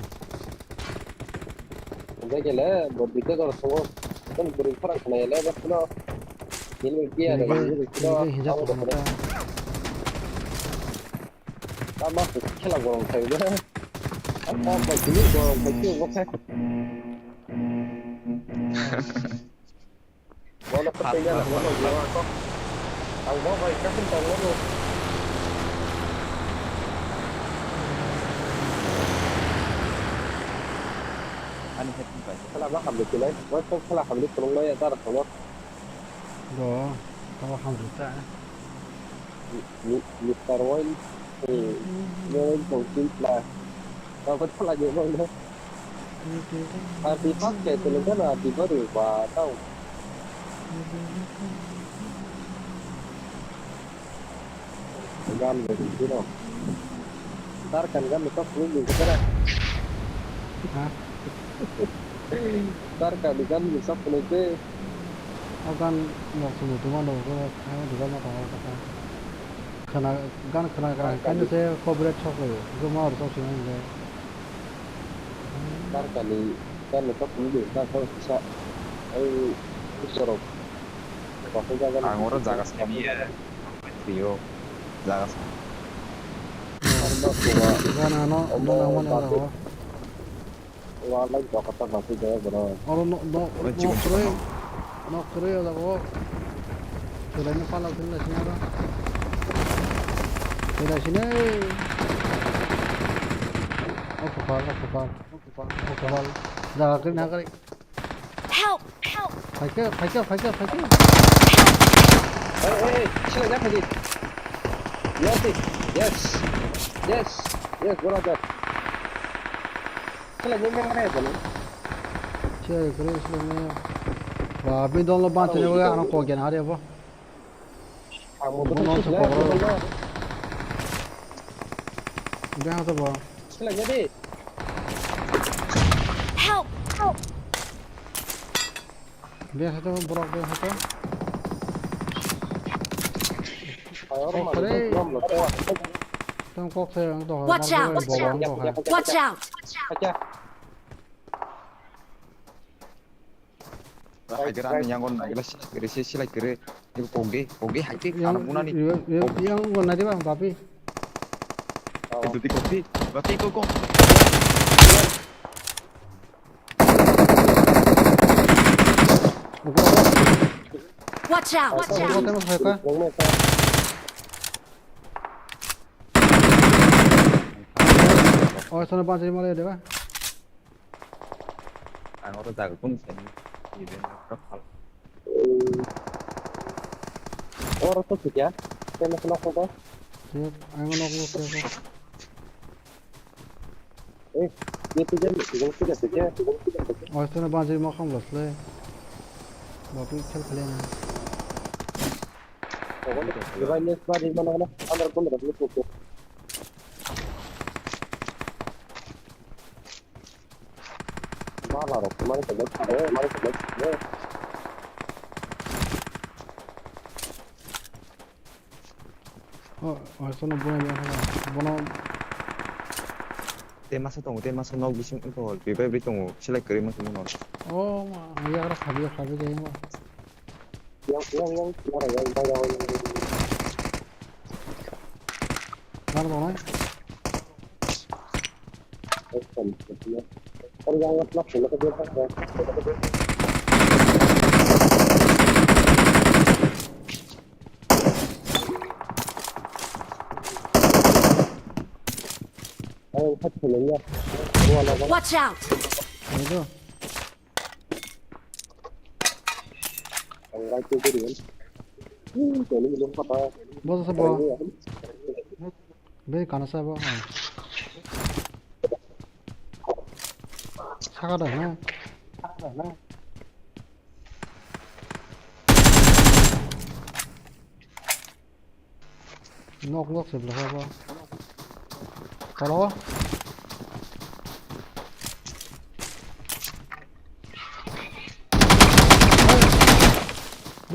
아니 했던 거야 đó tao không được ta Artifact itu kan artifact baru tahu. Gan gitu loh. Ntar kan itu belum bisa kan. Ntar kan bisa belum itu. Kan mau semua tuh mana kamu juga mau tahu apa? Karena kan saya corporate shop loh, itu mau harus opsi ini. Ntar kali kan itu belum bisa bisa. Suruh. Angoro zagas kamiya. Trio. Zagas. Karena no aman ada. Wala itu kata masih jaya bro. No creo da go. Pero no pala sin la señora. Mira sini. Ocupar. Jaga kiri na kiri. Help! Fighter. Hey, sila jangan lagi. Yes, brother. Sila jangan mana ya bro? Cek kiri sini. Wah, abis download bantu ni boleh anak kau gyan hari apa? Kamu Betul betul sih, betul. Udah apa bro? Sila jadi. Help! Biasa tu bro, biasa tu. Orang kere. belum loh. Tang kok saya yang tu. Watch out! Watch out! Aja. Hageran yang kon gelas sila kere itu poge hati anak muna nih. Yang mana dia bang, papi? Itu di kopi, bapi kok. Watch out! Kau tembak saya kah? Oh, sana panci malah dia bang. Angoro zagas pun seni. Orang tu ya. Saya nak nak apa? Siap, ayo nak siapa? Itu jadi tiga. Oh, sana panci mau kamu belas le. Papi खेल ना. Gimana sebar di mana? Andar pun dah lupa. Malah roh, kemarin sebab. Oh, sana buana. Temasa no bising itu bebe tunggu sila kere mas muna. Oh, ya harus habis jadi mah. Yang orang yang Mana mana? Orang yang ngeplak dulu ke dia. Watch out! Itu. Bos sebuah. Be kana sebuah. 사과다 나. Nok sebelah apa? Kalau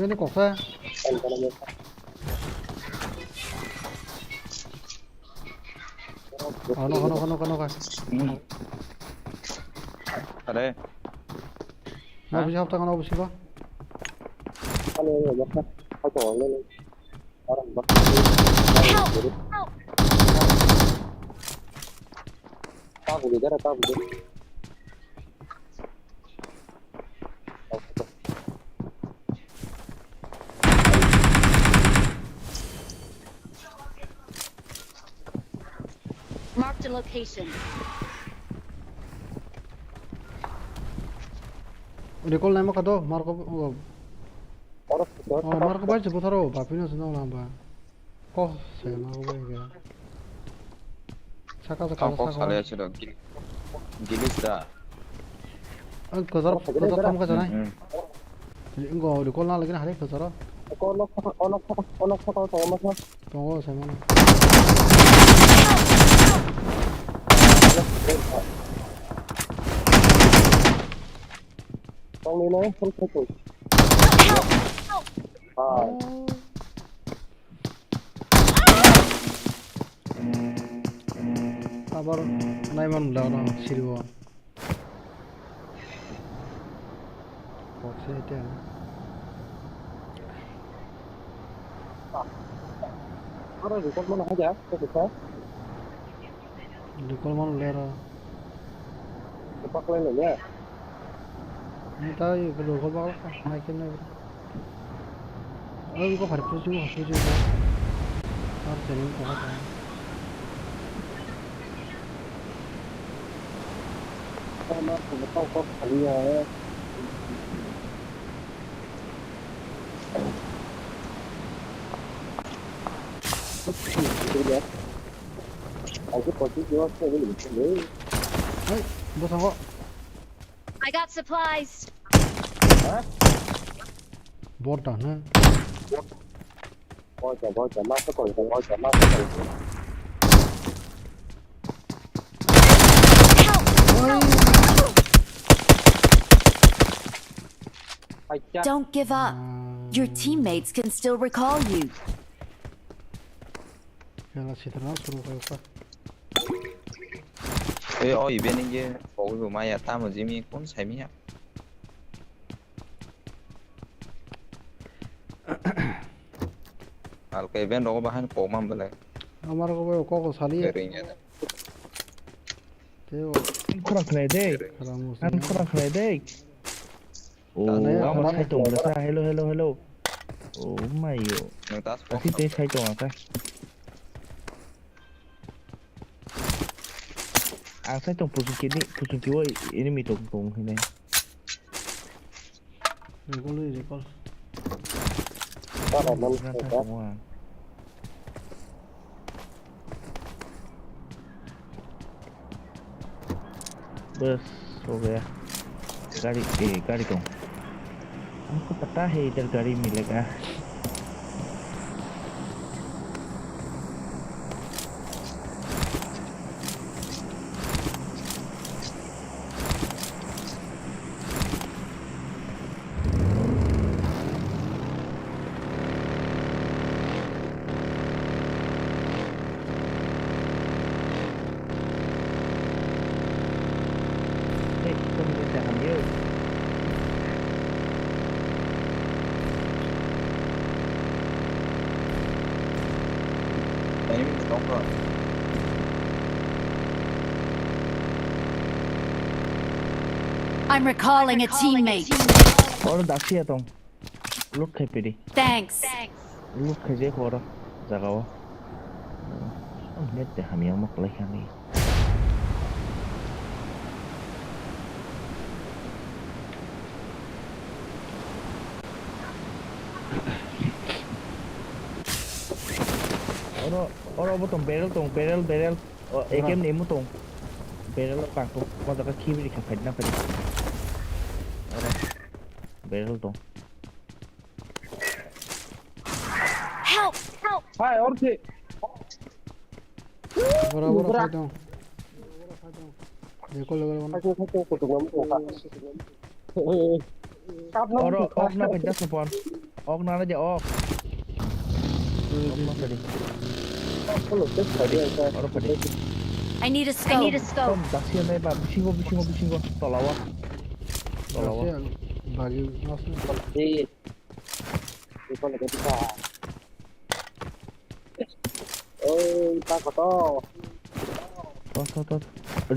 ini kok saya ano ka Ada. Mau bisa hafta kan bisa ba? Marked a location. Recall nama kado Marco Marco baca putaro papino senang lamba kok saya mau ya saka Kau saleh sudah gilis dah. Kozar kam ka janai. Ingo recall na lagi na hari kozar. Tunggu saya mana. Sabar, naiman lana siriwa. Box itu ya. Recall mana lera. Ini tahu kalau recall bakal naikin lagi. I거 가르쳐주고 되는 거 같아. 뭐 상관? I got supplies. 뭐다, 네? Don't give up. Your teammates can still recall you. 이bên kia phố của mày à ta mà Jimmy cũng sai mi cái bên đó bahan cổ mà bela हमारे को वो साली है तेरे खुराक नहीं दे हम खुराक नहीं दे ओ हम sai tổng là sao hello ô mày yo thì thế sai tổng à sai tổng position ini mi tổng ini recall बस हो गया गाड़ी को हमको पता है इधर गाड़ी मिलेगा I'm recalling a teammate. और दासी है तुम लुक है पीड़ी Thanks. लुक है जे खोरा जगाओ नेट हम yang mak lagi kami Oro botong barrel AKM ni mo tong barrel pang tong mo ta ka kiwi ka phed na phed oro barrel tong Help! hai or the बराबर fight हूं देखो लगा oro ok na phed na spawn ok na na je ok I need a scope. Daksi na ba bisingo tolawa बागी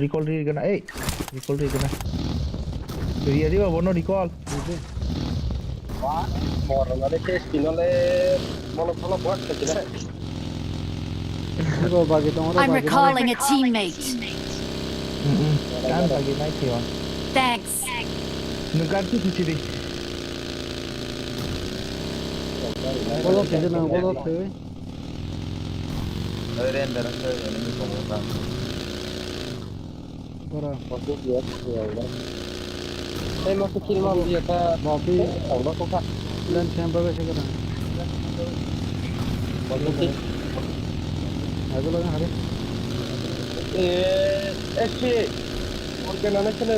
recall ri gana ri ba bono recall I'm recalling a teammate. Thanks. Nungkartu sini. बोलो तेरे नाम बोलो तेरे बरा Saya masuk film dia ke Bobby Allah kok Kak. dan siapa sih kan? Ayo lo yang hari. SP organ anak kena.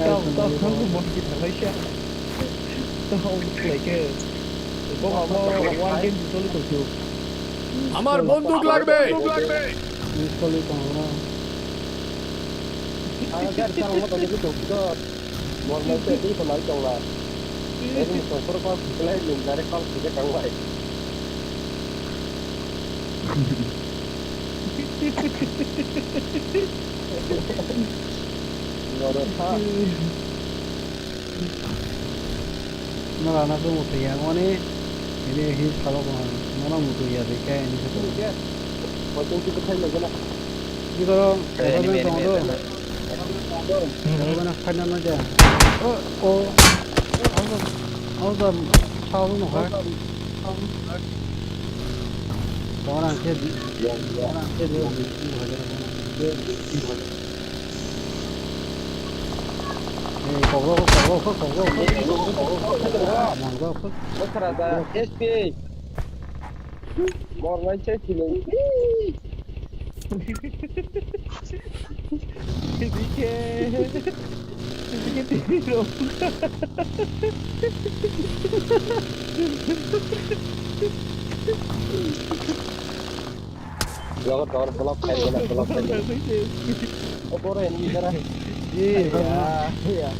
Tao không có một cái thằng lấy xe. Tao không lấy cái. Có họ one game thì tôi lấy tổ chức. আমার বন্দুক লাগবে Miskoli kong na. Agar sang mo tong gitu to. Mon mo te di pemai tong la. Ini mo tong ko sila min dari kal kita kang wai. Nala na so mutu ya ngoni. Ini his kalau kong mana mutu ya de kai ni satu. Mo tong kita thay lagana. Ni kalau kalau ben kong do. Kalau ben khana na ja. Oh. Awda chao no ha. Orang ke di. Orang ke di. Kogo Makarada SPA. Mor mai che kilo. Lor belok kayak. Opore ini cara. Iya.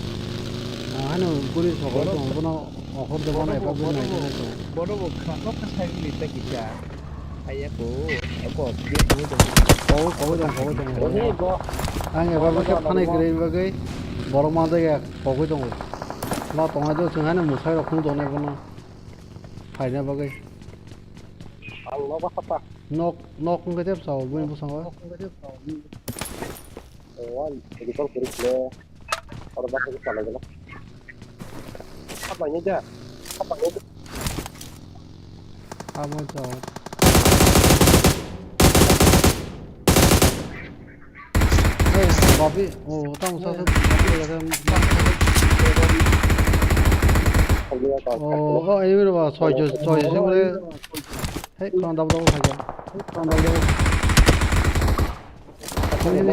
Anu pulis kogo kono okhor de bono epa bin na to. Bono bo khano ka sai ni ta kicha. Aya ko dia tu tu. Kogo dong. Ang epa ba ke phane green ba ge boro ma de ge kogo dong. Ma tonga do chung hana musai ro khung dong ne bono. Phai na ba ge. Allah ba apa? Nok ke tep sao bin bu sang. Oh, jadi kalau kurang orang bahasa kita lagi lah. Apanya aja? Kamu jauh. Bobby, oh, tahu saya oh, ini berapa? Soy sih boleh. Hei, kurang double saja. Ini,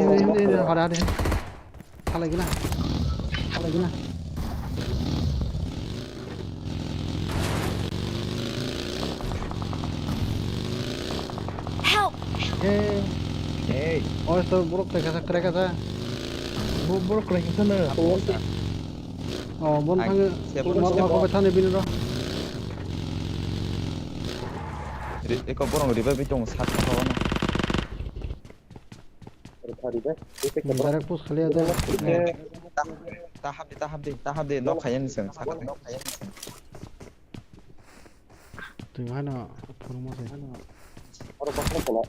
ada. Lagi na. Help! Hey. Oh, itu buruk mereka sa. Buruk lagi sana. Oh, bon thang. Mau ko bethan bin ro. Eko borong riba bitong sat kawan. Direct push khali ada. Tahap deh. Nok kayan seng. Sakat nok kayan seng. Tu mana? Promosi. Orang bahasa pula.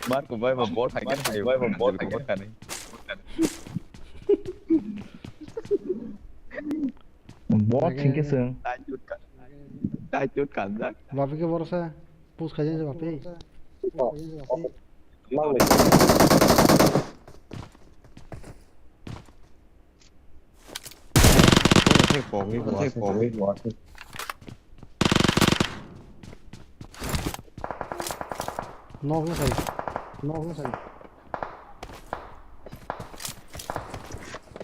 Bát của vai và bot thành cái này. Bot chính cái sương. Đại chút cảm giác. Bapi ke borosa. Push khaja je bapi. Mau ni. Thế phổ với quá. Nok na sai.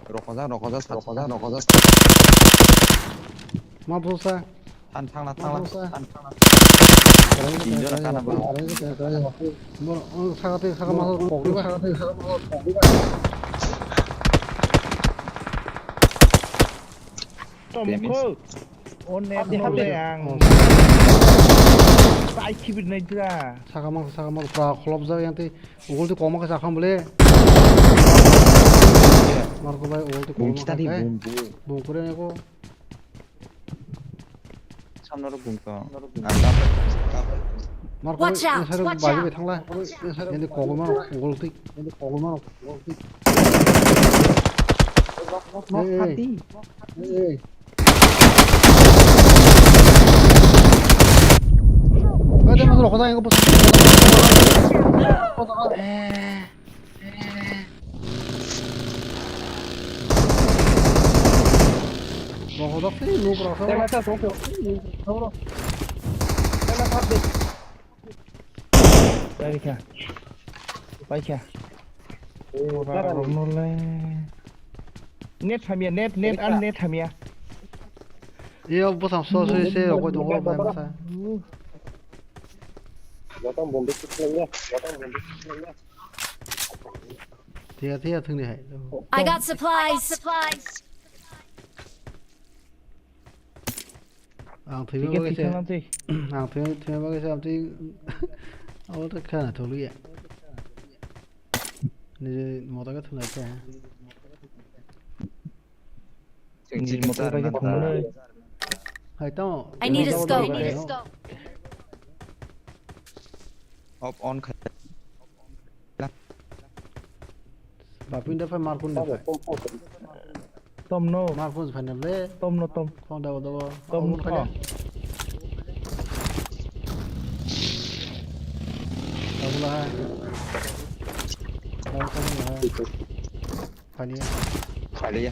Rokoza. Ma pusa. Thang là. Bon, saga ma pokri ba. Tomko. Onne boleh yang. Sai kibir naik juga. Saga ma pra kholop ja yang te ugol te koma ka sakham bole. Marko bhai ugol te koma ka. Boom kore ne ko. 참나로 보니까 Watch out! Watch out! thangla. Ini kogoma ugol te. Hey. lo khoda yang bos lo khoda fili no bro Đây là sao số kiểu đâu đâu. Đây là phát đi. Đây kìa. Bay kìa. Nó lên. Net tham gia net ăn net tham gia. Yo bos am so se lo ko dong ba ma sa Thia thương đi hay I got supplies. ang thứ ba cái xe ang thứ ba cái xe thì ô tất cả là thôi luôn ạ nên một cái thứ này xe Một cái thùng đây. hay to I need a scope. Off on bà pin đã phải mar phun được Tôm nô. mar phun phải nằm lé Tôm nô tôm. phong đầu đâu Tôm kho. đâu là đâu không là phải đi phải đi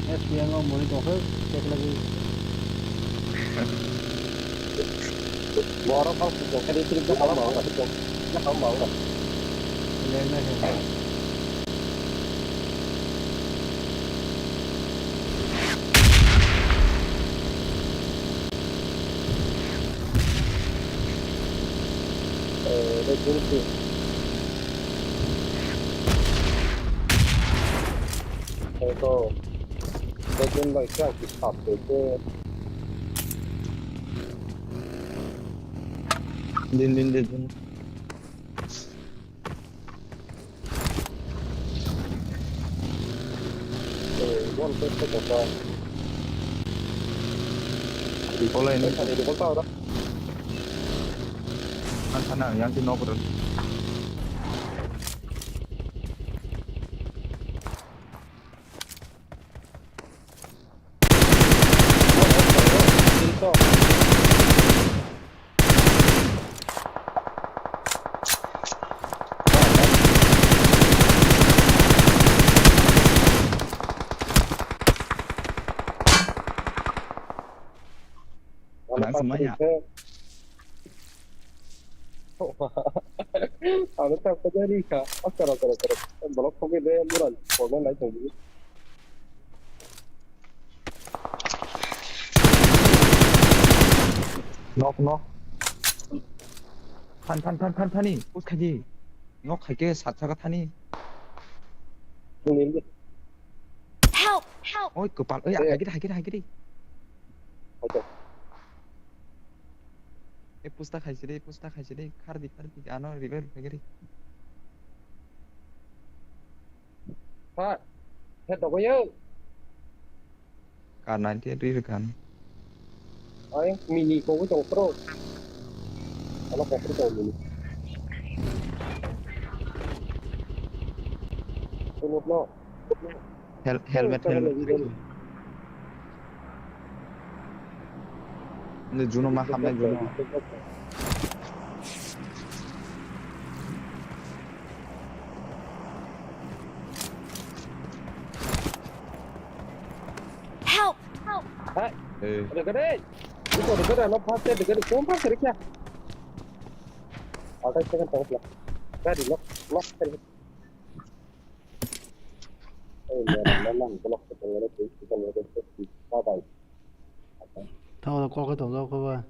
SPM nó mới có hết chết lagi Bora kau sudah kali itu kita kalau mau nggak kita kalau mau nggak. lên đây rồi Đây cũng được. Itu bagian baiknya kita itu Din. one set của tôi. đi có lên Cái này thì có sao đó. ăn thằng nào nhắn tin nó rồi Nắng sớm mấy nhỉ? Ada tak kerja ni kah? Akar. Balok kami dia murah. Korban lain tunggu. Knock. 탄이 어떡하지? 이거 갈게 4차가 탄이 Help! 어이 그 빨, 할기리 पुस्तक खाइছিলি खारदी आनो रिवेल 할기리 Pak, hết đâu có nhớ. Cả này thì đi được cả Ay, mini ko với chồng pro. Ano ko pro mini. Tulog no. helmet 근데 준호만 하면 준호 Help! Được cái đấy. Được cái này nó phát được cái cũng phát được kìa. Ở đây sẽ cần là cái gì nó cái nó làm cái nó cái nó cái sao vậy? thôi là qua cái tổng đâu cơ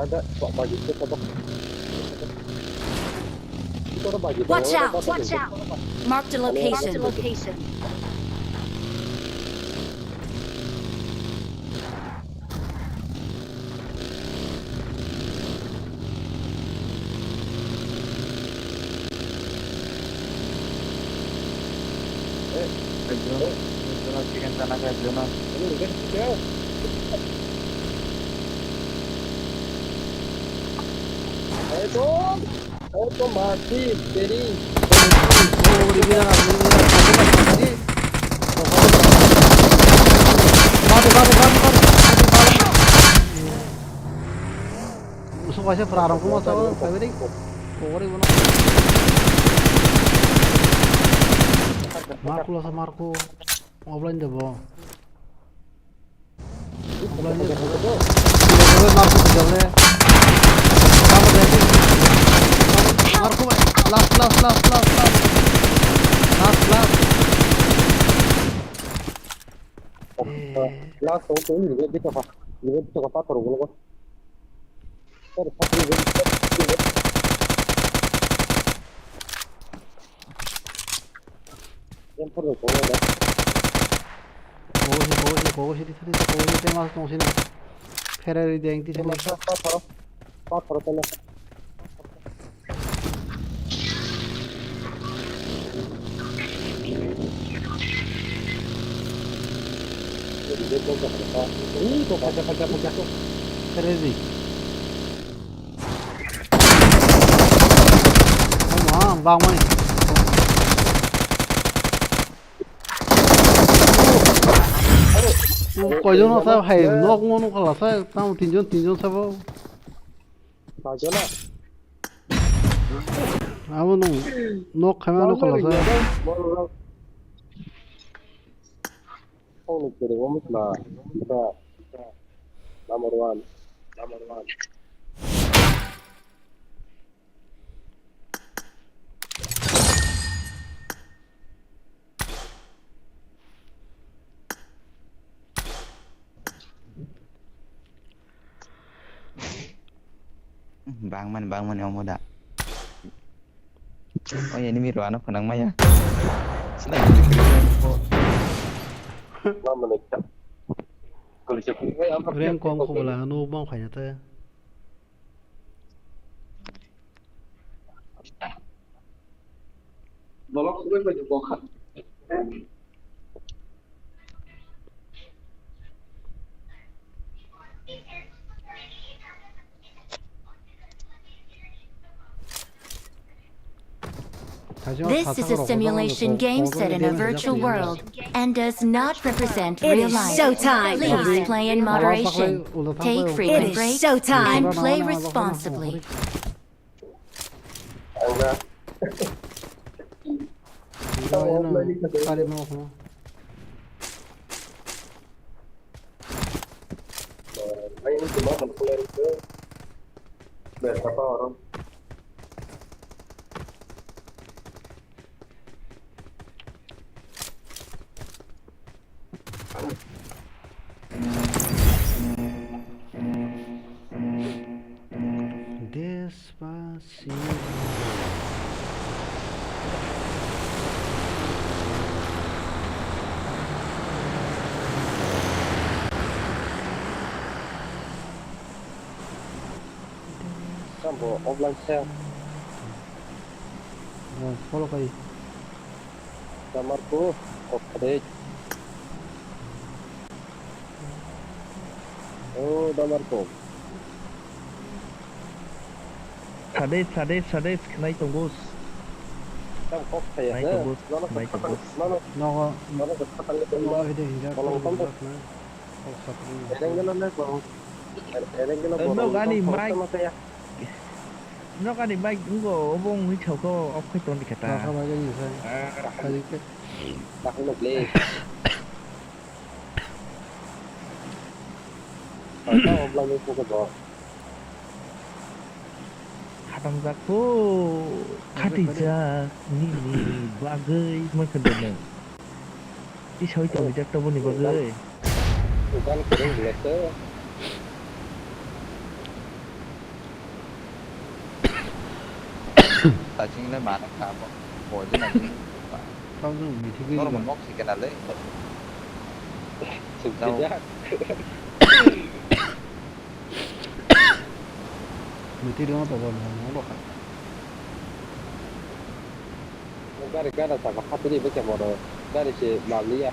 ada bagi itu apa? Itu ada bagi. Watch out! Marked a location. chicken sana kayak gimana? Itu mati jadi Oh, di bilang apa? Usung aja perarang kuma tahu, tapi kore mana? Marco lah sama Marco, offline deh boh. Offline deh. Kalau Marco jalan. Marco, last. last itu juga bisa apa taruh gua. Taruh satu juga. Yang perlu kau ada. Kau sih tengah tong sini. Ferrari dia yang di sini. Taruh tengah. Itu pakai. Crazy. Bang mana? Kau jangan saya hai, nok ngono kalau saya tahu tinjau saya. Saja lah. Aku nok kemana kalau saya. Oh, kira kamu lah. Kita number one. Bang man yang muda. Oh ya ini miru anak kenang maya. Senang Lama nih. Kalau siapa? Keren kong ko bala anu bang kaya ta. Bolak gue baju bokap. This is a simulation game set in a virtual world and does not represent real life. showtime. Please play in moderation, take frequent breaks, and play responsibly. Ini cuma mengklaim ke berapa orang? Despacito. Sambo offline share. Follow kayo. Kamarku oke. Oh, damarku. Sades kenai tunggus. Kam kok saya. Kenai tunggus. Mana kesempatan itu? Kalau kamu No gani Mike. No gani Mike ngo obong hi chau ko op khai ton dikata. Ka ba cái gì sai? Kali ke. Tak nak le. Tahu offline itu ke Hadang zakko khatija ni bagai moi kendene. Ti choi choi jak to boni bagai. Bukan kering biasa. 나중에 많은 거 뭐지 나 Không dùng gì thì 너는 못 먹지 cái nào lấy Sukses. người ti đó tao nó được. Negara-negara sama hati ini macam mana? Dari si Bali ya.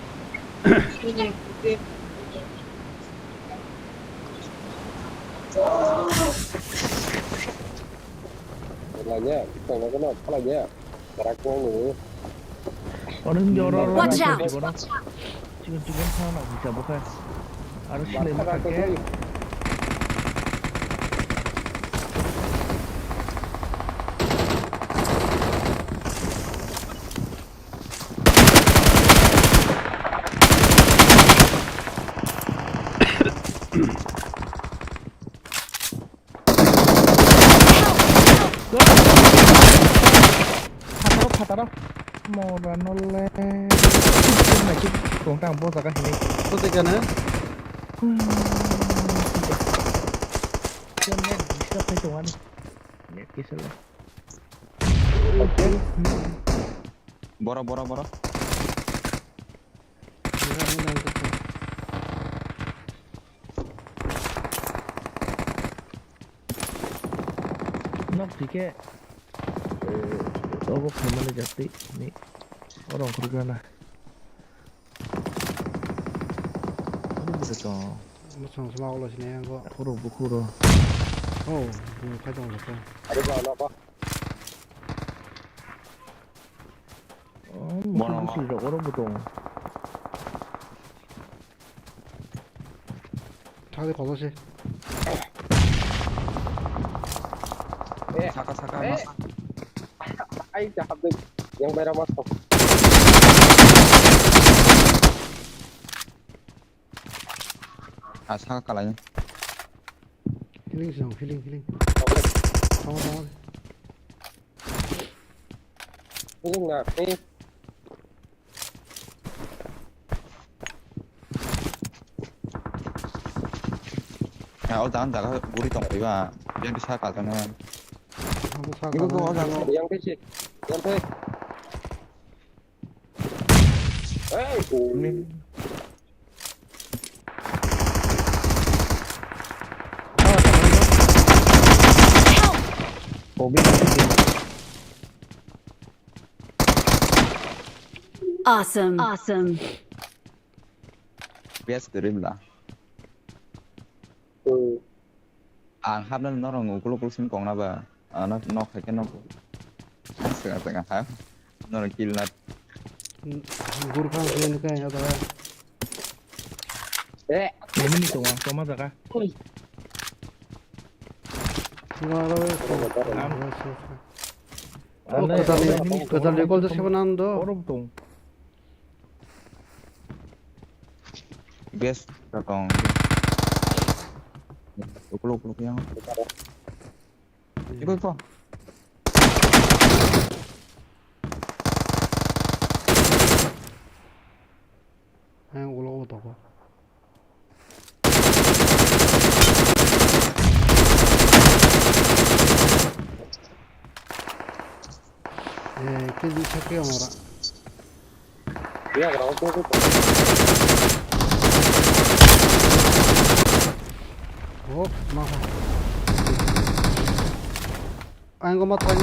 Lanya, kalau kenapa lanya? Karakter lu. 어른 열어라. Watch out! 지금 하나 진짜 못해. 알았을래 못할게. 받아라. 뭐라 놀래. 지금 나 지금 동당 보다가 했네. 또 되잖아요. 진짜. 그러면 시작할 동안 네, 기술래. Bora. 너 되게 너무 갈만해 잡지. 네. 어랑 그러잖아. 그랬어. 뭐 정수막 올라시네 이거. 부러. 뭐 가져온 거. Ada jalan apa? 무슨 소리야? 얼어보동. 차대 거서시. Saka mas. Ay, cakap deh. Yang merah masuk. Ah, saka kalahnya. 힐링 시장 힐링. 정원. Ini enggak, nih. Ya, jangan 우리 동아리가 비행기 사가잖아. 한국 사가. 이거 yang sih. Yang teh. Ini. Awesome. Biasa dream lah. Hát nó là ngủ lúc sinh còn nào bà nó phải cái nó sửa phải hát nó là kia là 구르칸 그러니까 여다가 예민이 또 맞아가. 그달 레골드 세번한도 얼어보동. biasa còn lúc yang 이거 그냥 올라오다가 길 찾게요 뭐라 ya grabó todo 마하 아이고 맞다니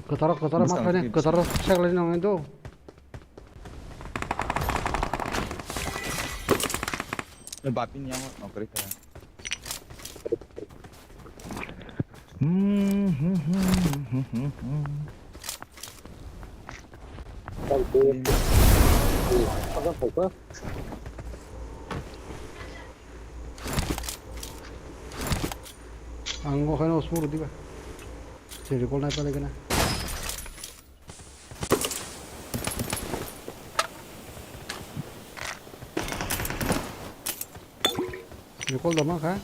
그다라 맞다니 그다라 색을 넣는도 bapin yang mau kerja Anggo kan osmur di ba. Jadi kol naik balik na. Recall dama ka?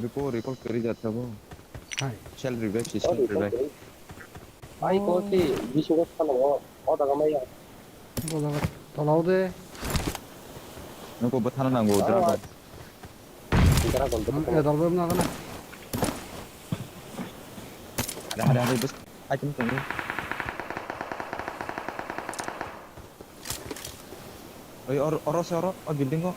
recall kari jata wo Hai. shell revive ai ko si bisugot kalo daga maya Bola ka talaw de. nuko batana nango dragon Dalbem na kana. ada bus item tunggu oi oro building kok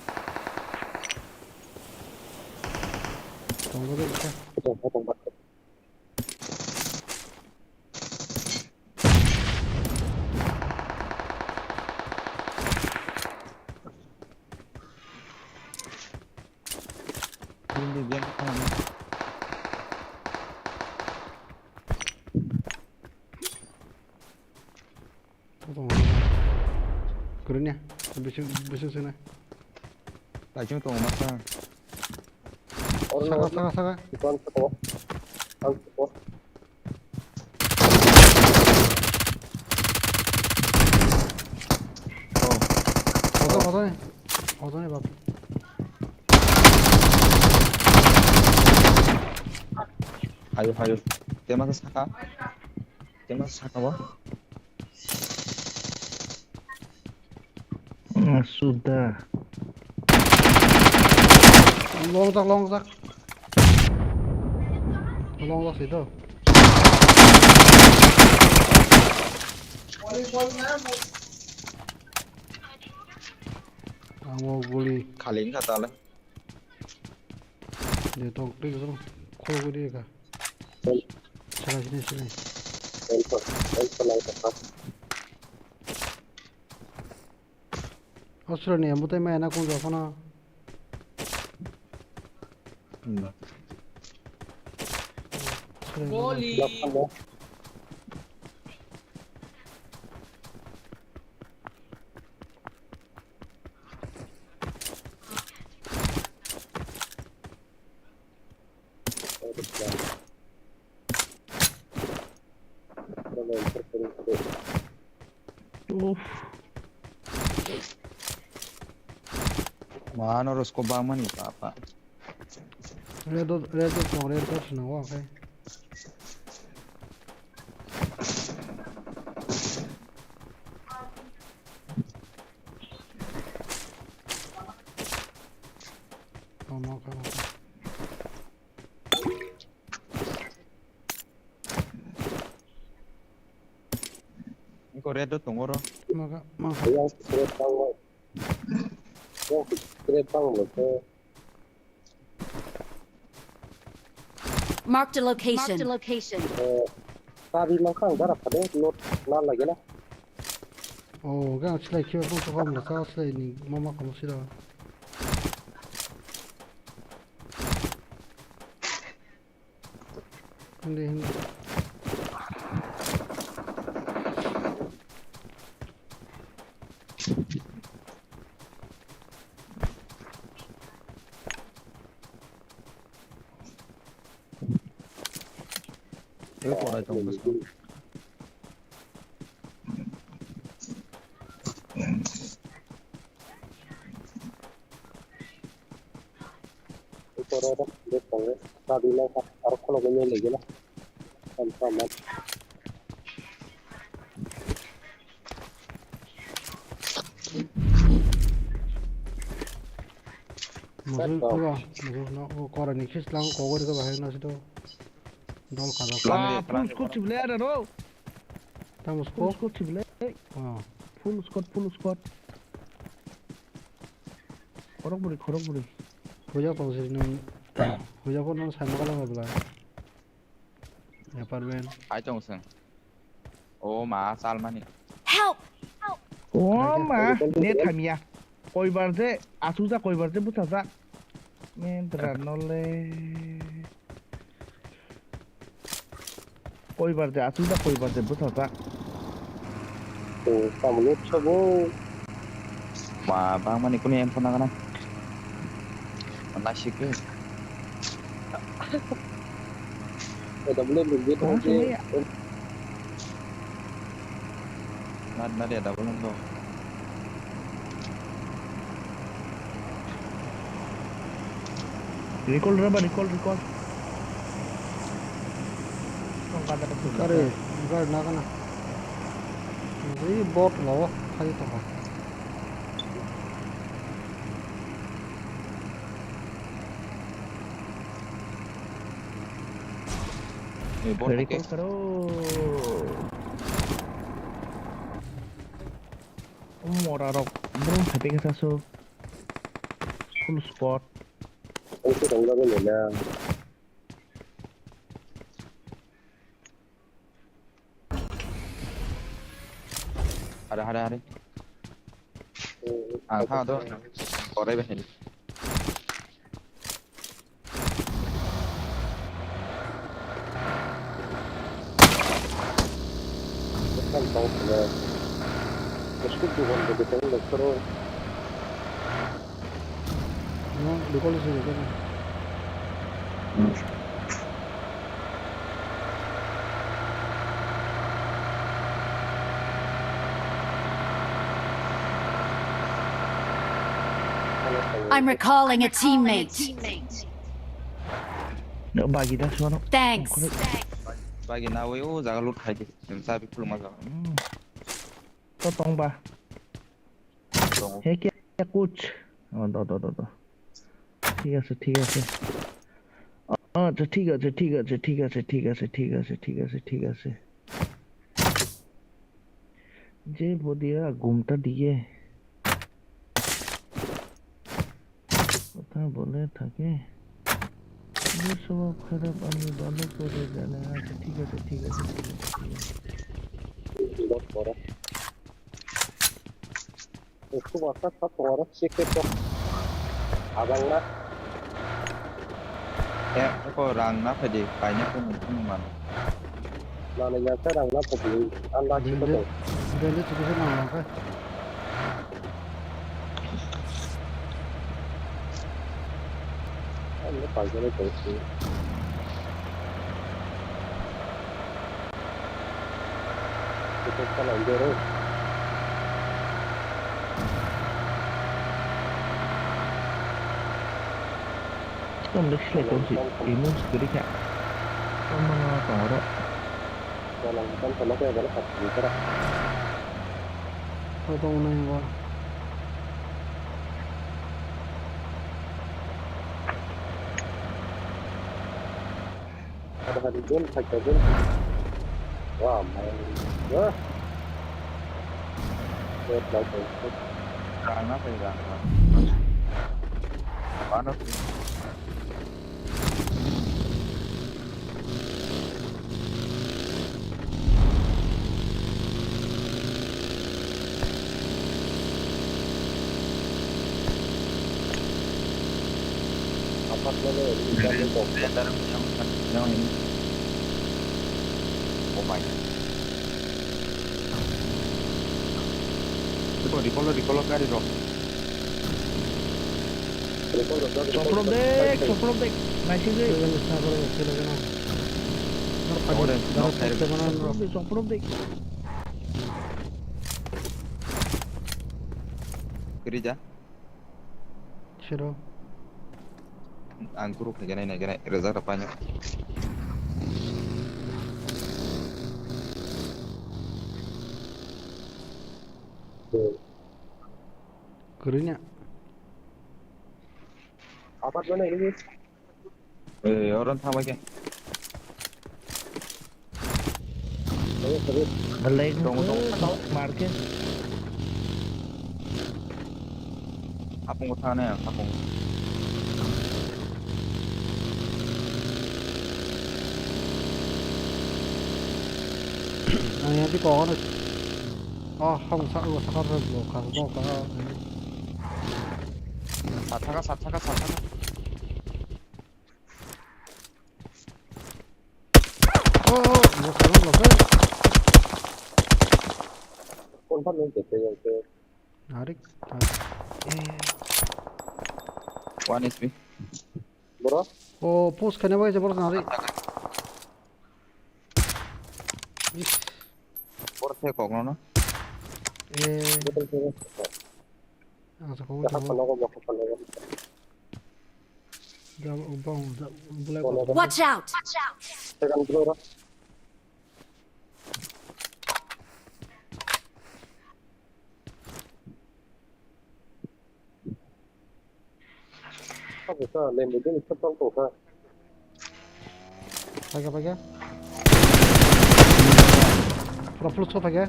Tunggu deh bisa. 근데 미안 하나. 그러냐? 무슨 소리야? 나중에 또 오마사. 사가. 어선해 봐. 하요. 때마다 사가. 뭐? sudah. Longsak. Longsak situ. Mau guli. Kaling kata lah. Dia tong itu kalau gue dia kah? Salah sini. Australia yang butai main aku nggak pernah. Goli. Mana harus kau bangun nih apa? Red dot senang okay. Mau. Ini kau red dot tunggu roh. Maka. Marked a location. Oh, kan sila kira pun tu kamu lah, sila ini mama kamu sila. Hindi. Ini kau ada tunggu sekarang. Musuh no korang ni kis lang kogor ke bahaya nasi tu. Dol kada. Full squad ciblek ada bro. Tamu Full skop. squad ciblek. Full squad. Korang beri. Hujan tahu sih ni. Hujan pun non sama kalau nggak belah. Ya parben. Ayo seng. Oh masal mana? Help! Oh mah, ni thamia. Koi bar je, asuza koi bar je buta za. Mentra nole. Koi bar je asuza koi bar je buta za. Oh kamu lucu bu. Wah bang mana ikut ni yang pernah kan? Nasi ke? Udah boleh begitu aja. Nada ada belum tuh. Recall. Kare nak na. Ini bot lawa kali tu. Recall karo. Orang belum tapi kita so full squad. Itu dah boleh lah. Ada. Angka tu, korang behel. No, recall is recall. I'm recalling a teammate. Nỡ bài gì đó xuống không? Thanks. Bagi na wayo jaga lut khai sim sabi pulu maga. Có tông ba. Thế kia coach. Đó. ঠিক আছে আচ্ছা ঠিক আছে যে বদিয়া ঘুমটা দিয়ে কথা বলে থাকে স্বভাব খারাপ আমি ভালো করে জানি আচ্ছা ঠিক আছে Itu masa satu orang sikit kok. Abang nak. Ya, ko rang na phadi kainya ko man. Mana yang sedang nak pergi. Allah kita tu. Dia tu bisa nama apa? Ini pagi ni tu. Kita kan anjur. Không được slide đâu sih, ini segera kak. Kamu nak tahu? Kalau kan kalau saya adalah satu liter. Kau tahu mana yang Ada hari pun saya pun. Wah, main. Wah. Buat lagi. Rang na phadi rang. Paano? Apa mana ini jalan tu? Yang ini. Oh my. Recall kari rock. Soprobek. Masih deh. Soprobek. Kerja. Sure. Angkuru kena rezeki apanya? Keringnya. Apa mana ini? Orang tahu aja. Balik market. Apa ngutane ya? Apa? Yang di kau kan? Không sao rồi, không có. 사타가. 뭐 잘못 봤어? Con phát lên từ 아릭. One HP. Bro? 포스 켜내 봐야지 버릇 아릭. Porte kok ngono? Watch out! Không bisa lên đến cái trong tổ ha. Pakai. Plus pakai.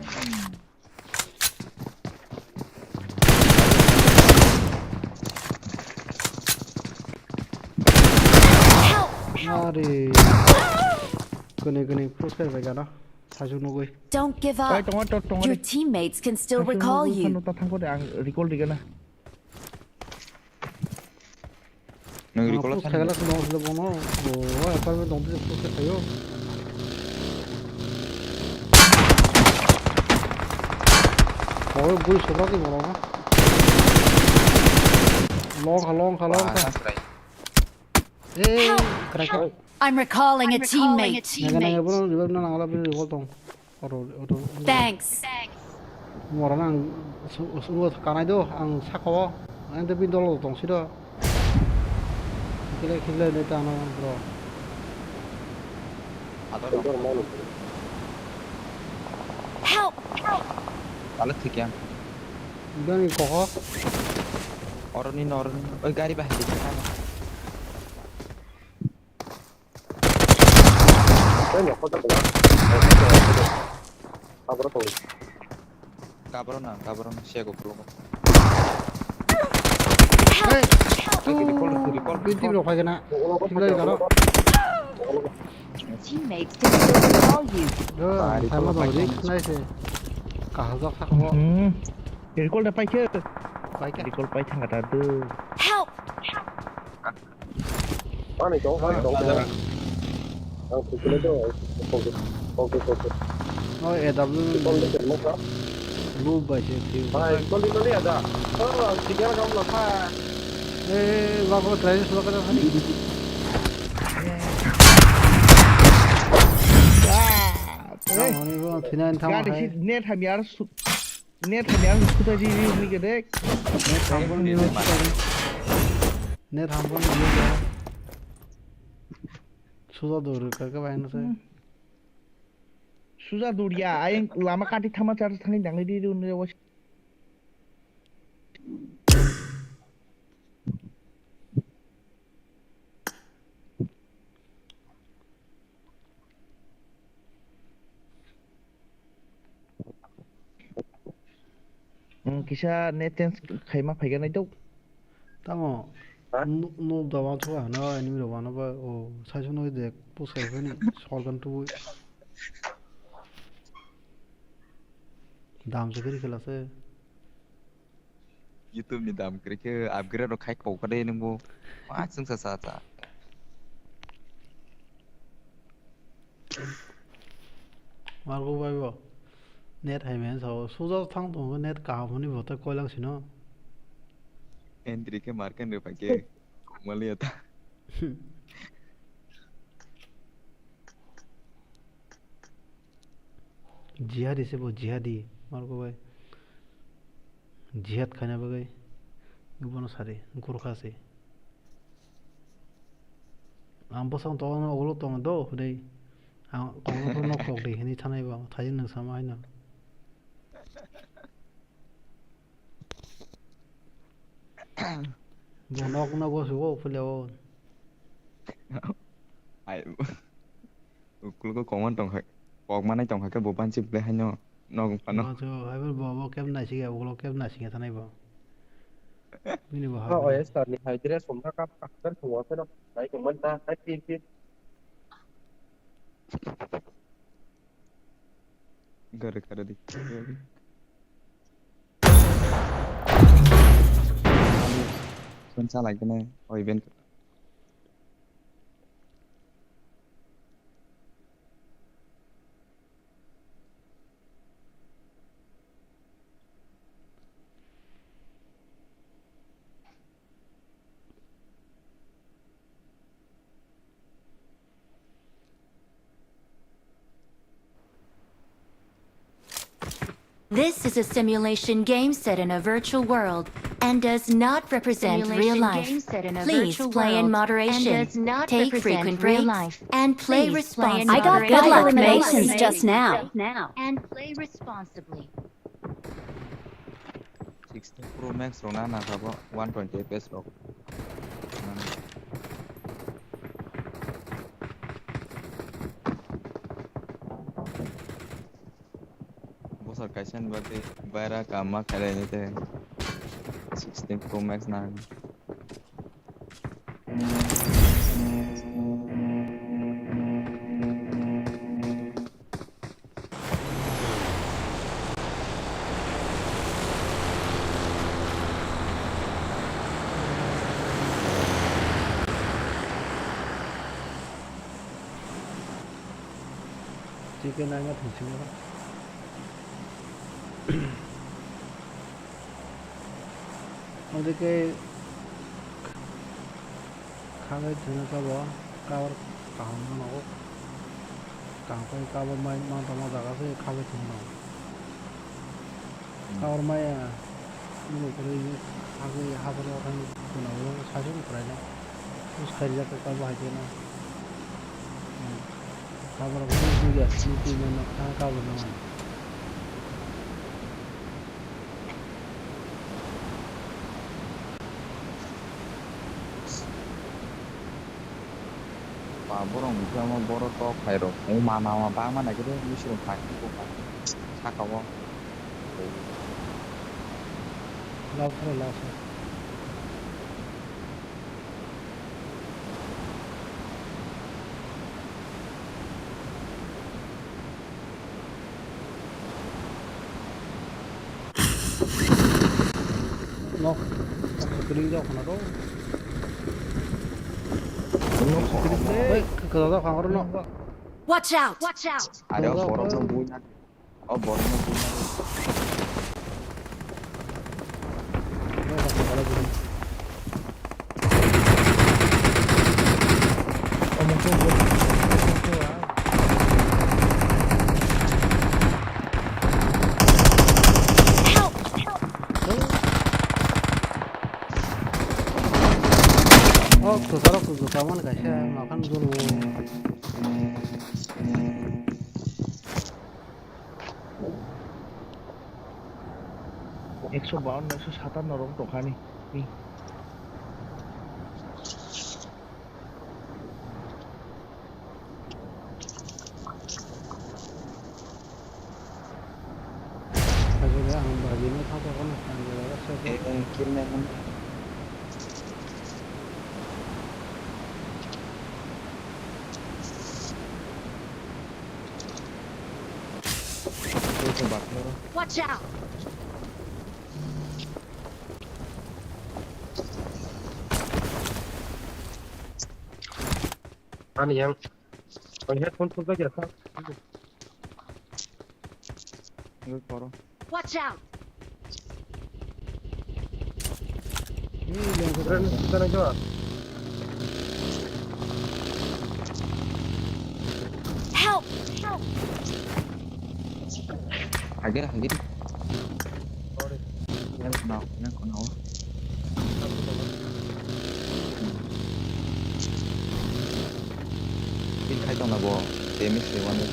Aduh. Kene plus kan pakai dah. Saju nunggu. Don't give up. Your teammates can still recall you. Recall dia na. Plus kagak semua sudah bono. Apa yang dong plus kayo. Ôi gue sốt cái mồm á. Long khá. Ê, cái này. I'm recalling a teammate. Này bro, nó nào là bên recall tông. Thanks. Mora nang sungo kanai do ang sakawa. Ang te pin dolo tong sido. Kile ne ta no bro. Help! Alat sih yang. Bang ko. Orang ini. Oh gari bah. Cabrona, siya ko pro. Hey, pinti bro kaya na. Tigla ka no. Teammates didn't call you. Sama to dik nice. Kahajak sakawa. Recall na pai chứ. Pai ka. Recall pai thằng ta tư. Help! Này chỗ. Cái đó. Ok. Ôi EW. Con lên một đó. Blue bay chứ. Con đi à? Chỉ cái nó là pha. Ê, vào có try số cái đó hả? Gari net hamyar sudah di ni gede. Net hampon sudah dur các bạn nó sẽ sudah dur ya ayang lama kati thama char thani dang di dun ne was kisah neten khaima phaiga nai dok tamo no dawa thua na enemy dawa na ba o sai no de post kai ni solgan tu dam se kiri kala se YouTube ni dam kira ke upgrade ro khai ko ka de nang bo ma sung sa margo bai bo net hai men so suzo thang to net ka moni bo ta koilang sino entry ke markan re pake malia ta jihadi se bo jihadi margo bai jihad khana bagai gubono sare gurkha se ambo sang to na olo to do dei ang ko no ko de ni thanai ba thajin nang samai na bo nok na go su phule o ai ukul ko kongan tong hai pok mana tong hai ke bo ban chip le hanyo no pa no cho hai bo kem na si ga ulo kem na si ga thanai ba mini ba ha Ôi, giờ này hay dire sum ra các cái thua thế đó. Đấy của mình ta, đấy pin. gara di lagi nih event This is a simulation game set in a virtual world and does not represent real life. Please play in moderation, take frequent breaks, and play responsibly. I got good luck eliminations just now. And play responsibly. 16 Pro Max rona na kabo 120 FPS ro bosar kaisan bate bara kama kare ni te 16 Pro Max na chicken này nó thỉnh chúng nó ওদিকে খাবে ধুনে যাব কাবার কাহানো নাও কাহাই কাবার মাই মা তমা জাগাছে খাবে ধুনো কাবার মায়া নুনো করে আগে হাবর ওখান কোনাও সাজে করে না উস খাই যাতে কাবা হাইতে না কাবার ওখানে দুইয়া তিন না কাবার না borong itu sama borong tok kairo mama bang mana gitu bisa pakai bukan sakawo লাভ করে লাভ nó cái đi đâu nó đâu cái đó khoảng đó nó Watch out! Watch out! ada borong yang punya borong yang punya 그 사람 그 가만 가셔 마kan dulu একশো 157 রং দোকানি Kasi ang bagay mo tapos ko na ang kill na yun Watch out! Ano yan? Ang headphone ko lagi sa. Watch out! Help! Help! Agak yang kenal ini khai trong là bò TMX thì quan được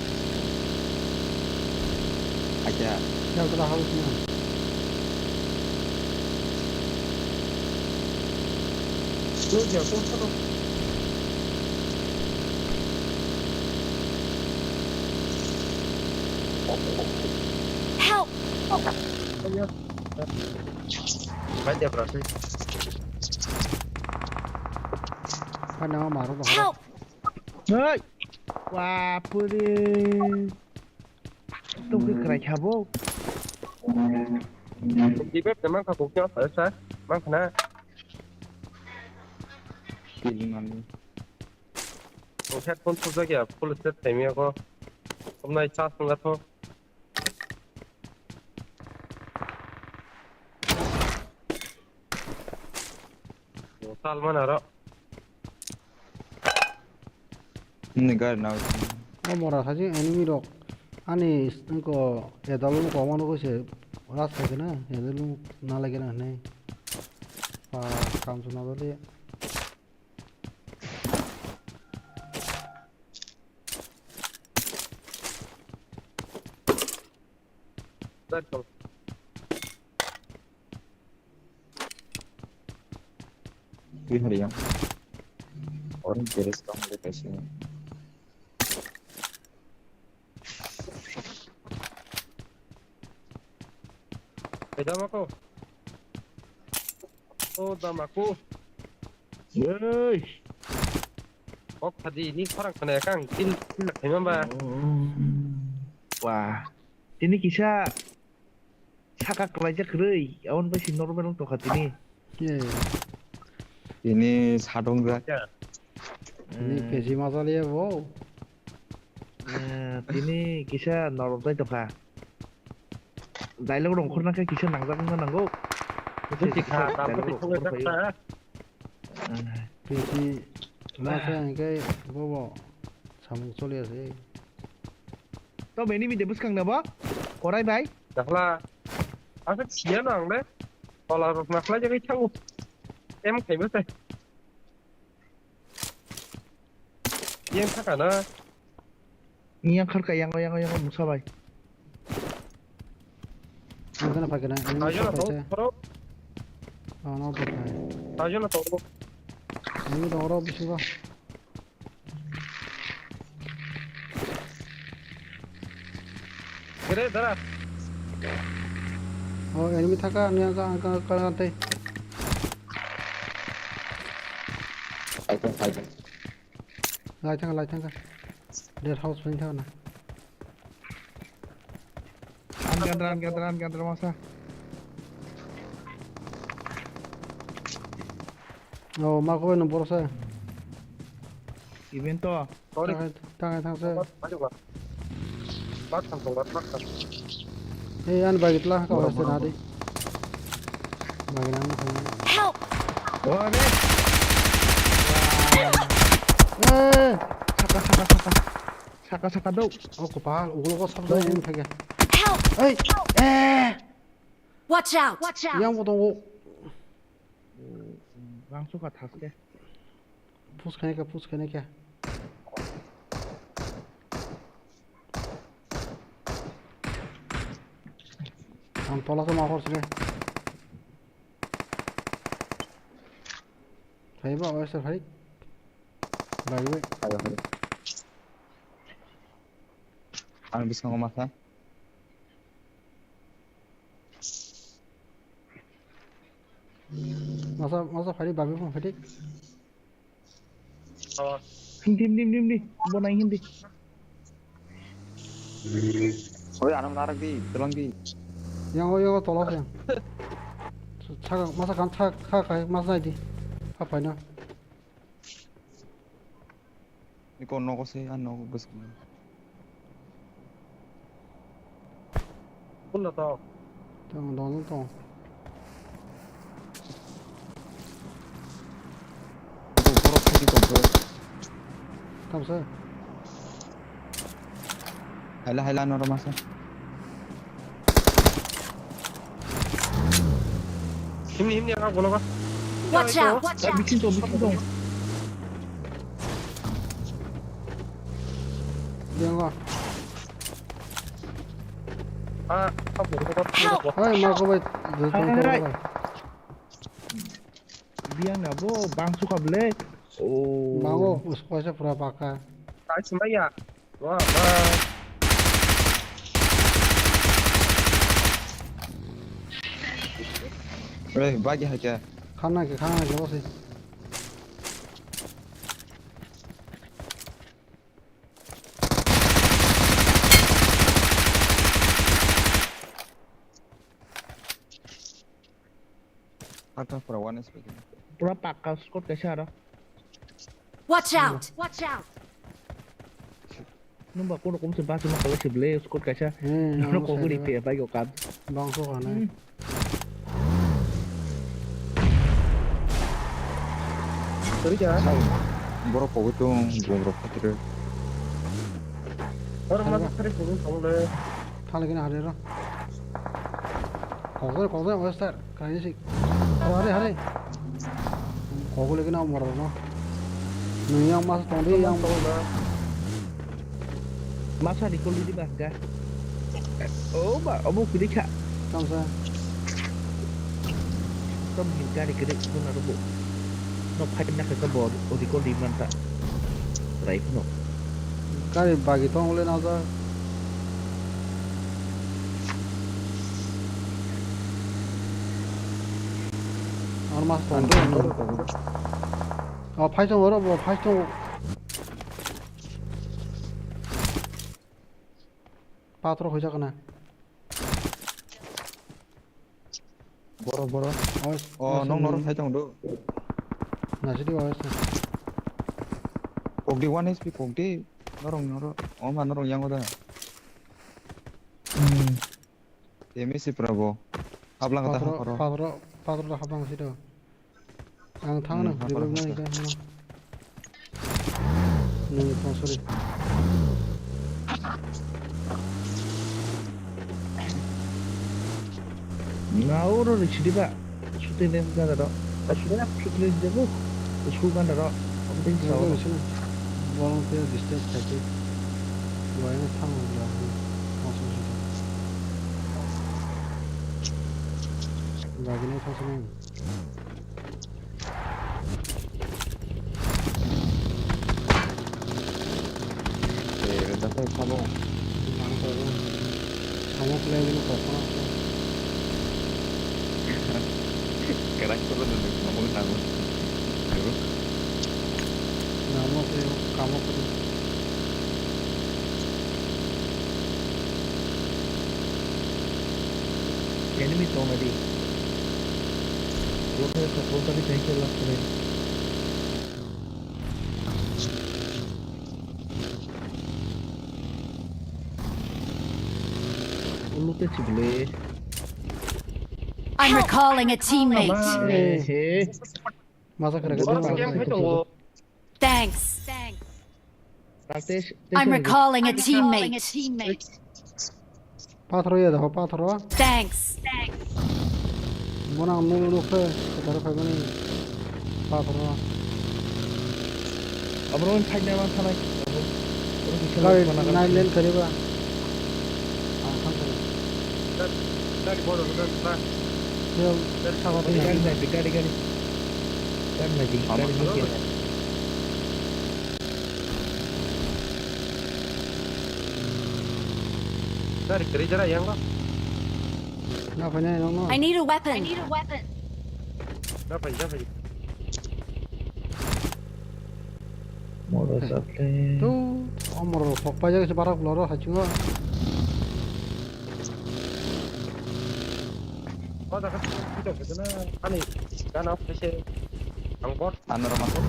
aja yang telah halusnya lu jatuh satu Help! Baca berarti. Ano maro ba? Help! Hey! Wapuri. Tung cái cày chabo. Đi bếp để mang khẩu cục cho ở xa. Mang khả năng. Headphone thu ra kìa, full set thấy miệng có. Hôm nay charge không ra thôi. Salman ada. Negara nào? Mora saja enemy rock. Ani ko ya dalu ko mano ko se ras ke na ya dalu na lagi na ne. Pa kam suna dole. Betul. Quý hari yang orang beres kamu dikasih. Beda aku. Oh, dam aku. Ơi. Tadi ini orang kena kang, kill gimana? Wah. Ini kisah sakak raja kerei. Awan pasti normal untuk hati ini. Ini sadong gak? Ini pesi masalah ya, wow. Ini kisah normal itu kah? Dialog dong, karena kisah nangzak nanggo. Jika dapat itu kita PC masa cái bobo samung choli ase to beni mi debus kang nabo korai bai dakla asa sia nang deh kalau masalah jadi tahu em kayak mana yang sakana yang kar yang musa bai Gana pakai na ini ayo apa tahu sih bro oh no pakai ayo tahu ini dong orang bisa kah kira dah oh enemy thaka ni angka nanti lai thang dead house pun thang na Angan masa oh mako no por sa event to thang sa maju gua makan tuh makan an bagitlah kau rasa nadi bagaimana Help! wah deh saka do oh kepal ulo ko sabda ini pakai Help! hey Watch out! yang potong langsung ke atas deh push करने क्या हम तोला तो मार से भाई बा वैसे भाई भाई Ang bisa ngomong apa? masa भाई बाबी को भाई Hindi bonai hindi Oh ya, anak narak di, telang di. yang tolak yang 차가 masa kan 차 masa di apa ini Ini kau noko sih, ano bus. pun lah tahu tong kamsa Hala noro masa. 힘이 약간 올라가 Watch out! bikin to dia enggak Help! hey mau kau Hai. Biar nggak bo bang suka beli oh mau usah saya pura pakai Tại sao ya? Wah, Bagi aja. खाना के बस Apa perawan sebagainya. pura pakal skot कैसे आ रहा Watch out! Nung ko kung sa base makala si Blair skot कैसे no ko guri pe ba yo kad bang so खाना Sorry ya. Borok kau itu borok kau Orang mana cari turun kamu le. था लेकिन हरे रहा कौन वैसा कहीं से हरे कौन लेकिन आप मर रहा नहीं yang mas tadi yang masa di kuli di baga oh ba obo kuli ka kamsa tom hinga di kiri ko na rubo no phai na ka bo o di kuli man ta rai no kari bagi tong le na za और mas tadi 아, 8점 어려 뭐 8점 빠트로 거자거나 Boro. Oh, nong saya do. Nasi di bawah Kogdi 1 HP kogdi norong. Oh, mana norong yang udah. Ini si Prabowo. Ablang kata Patro पात्र खाबांसै the आं थांनो फ्रिबो नायगा नों सरि Ngawur nih sih pak, syutingnya kan ada, syutingnya jago, syuting kan ada, penting Nggak sama. bisa nih volunteer distance saja gua ini tanggung lah langsung situ nggak gini langsung nih Kita tuh kamu kamu play dulu apa sekarang tuh udah kamu namun kamu play kamu play Enemy tuh tadi, lo kayak kapal tadi kayak lah keren. Lo tuh cibele. I'm recalling a teammate. masa kira-kira Thanks. I'm recalling a teammate. Patro ya dah patro Thanks. Mona nulu ke baru kayak gini patro Abang fight nama sana. kali naik len kali ba dari bodoh dan dia sama Gari lagi. Gari mikir. dari gereja yang lo Napanya no I need a weapon. dapat Mau sate. tuh omor pokpa aja separak loro hacunga oh tak itu karena ani kan apa sih angkot anu rumah tuh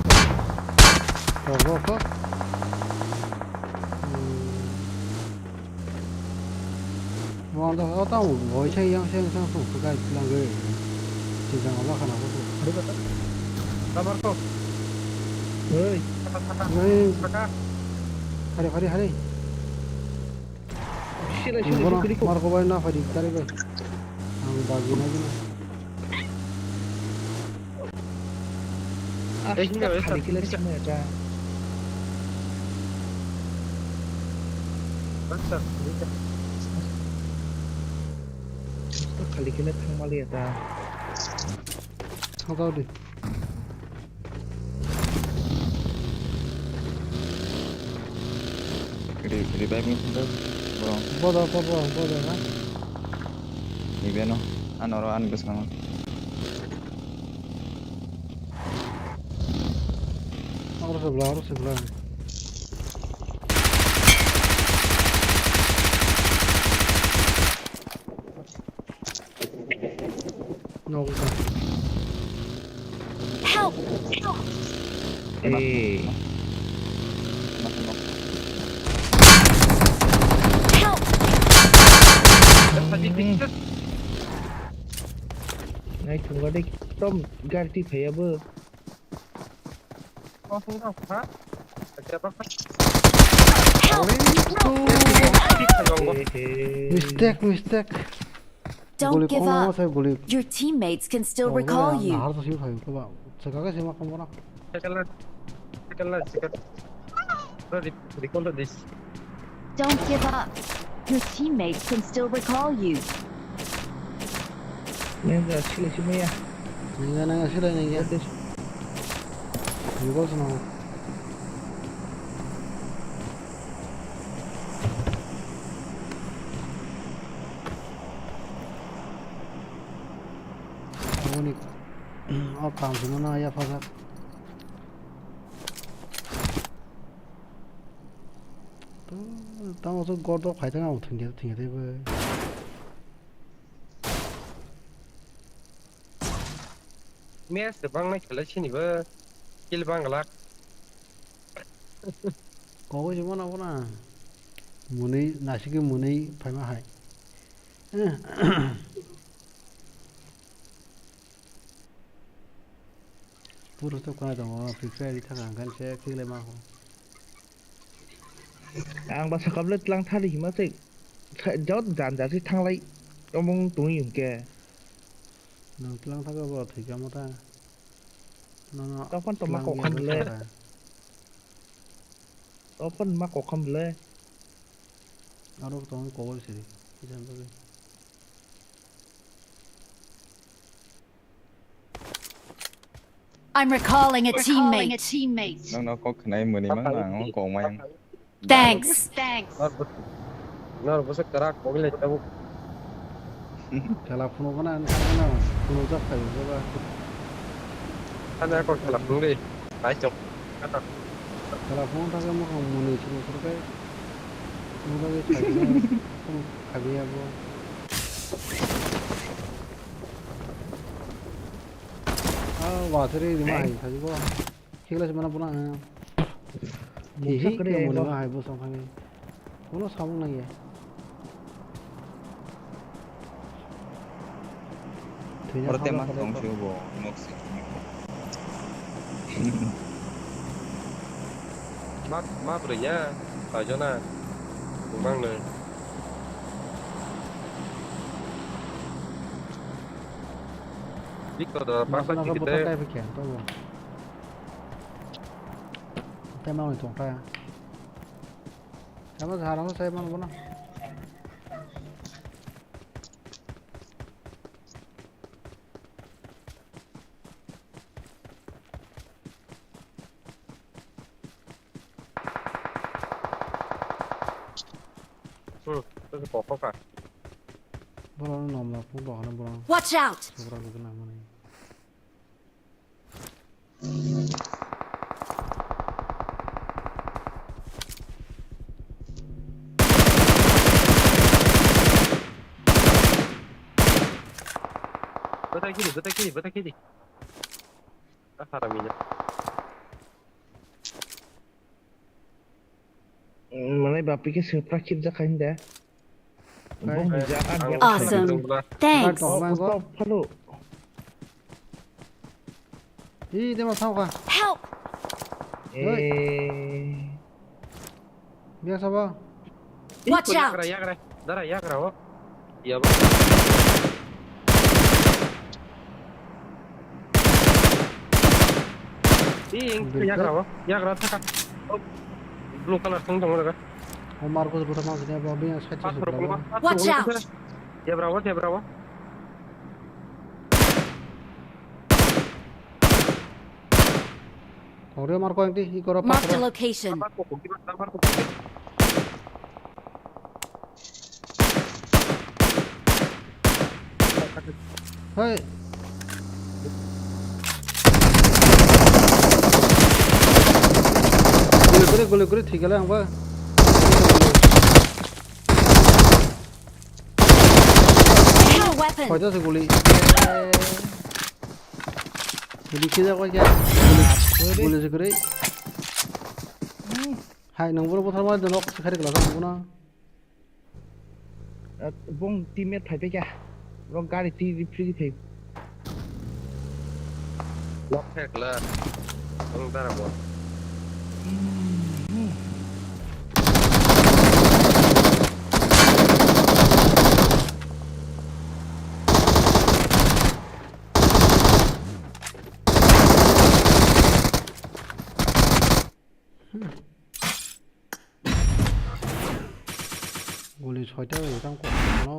loro kok Wang dah tahu, gua cai yang sang tu, bukan bilang gue, jangan Allah kan aku tu. kabar tuh Hei, Hari. sila. Marco bayi na hari cari bayi. Ang bagi na gina. Kali kila sama ya. Basta, Kali kila thang mali ya. Kau tahu deh. Di baik nih tuh Bodoh kan? Di beno anoran gus kamu Harus sebelah. No, bukan. Help! Eh, Help! ngay thùng ở đây tôm gari phải bơ. Mistake. Don't give up. Your teammates can still recall you. Harus sih kayu coba. Sekarang sih makan orang. Don't give up. Your teammates can still recall you. Nengah sila cuma ya. Nengah sila. 이거 좀 아우니 감수는 아야 파사 또 어서 거도 과이다가 어떻게 되고 Mes bang na kala chini ba kil bang galak có cái gì mà nào muốn ấy là cái muốn ấy phải mà hay Puro to kana dong prepare di thang kan se klik le ma ho ang ba sakap le tlang thali ma se jot jan ja si thang lai omong tung yum ke no tlang tha ba thi ka mo ta no no to pon to ma ko kham le to pon ma ko kham le aro to ko bol se ki jan ba I'm recalling a teammate. nó có cái này mười mấy mà nó còn mày Thanks. No, basta kara ko le tabu. telephone ko na puno ja khai ba Ana ko kala puri. Ai chok. Kata. telephone ta mo ko muni chi ko ka mo ga khai ko khabi abo wa thre di mai thaji ko khila mana puna hi ke mo ma hai bo song khai কোনো সামু নাই Por tema tong siu bo nok si Mát rồi nhá. Ở chỗ nào? Cũng mang rồi. Biết có bác bác nó cái có đấy. tay phải kẹn tôi rồi tay mau này thủng tay Kamu sekarang saya mana mana? Tôi sẽ bỏ khóc cả. Bola nomor pun bola bola. Watch out. Bola itu nama ni. Betul kiri. Saramnya. Mana bapi ke seprakit ja kain dah. Awesome. Thanks. Stop, hello. Ih, dia mau tahu kan? Help. Biasa apa? Watch out. Ya kera. Iya, Bang. Ya kera tak. Blue color tung dong kan. Omar ko pertama kali apa yang saya cakap. Watch out. Ya berapa? Orang Omar ko yang di ikor apa? Mark the location. Hai. Gule ठीक है हम Khoita se guli. Guli kita kau क्या? Guli se kiri. Hai, nang bulu putar mana denok sekali kelas nang buna. Bong teammate phảiไปक्या? Bong kari ti free thì. Lock hack lah. Bang tar apa? Guli xoita ở trong cổ nó.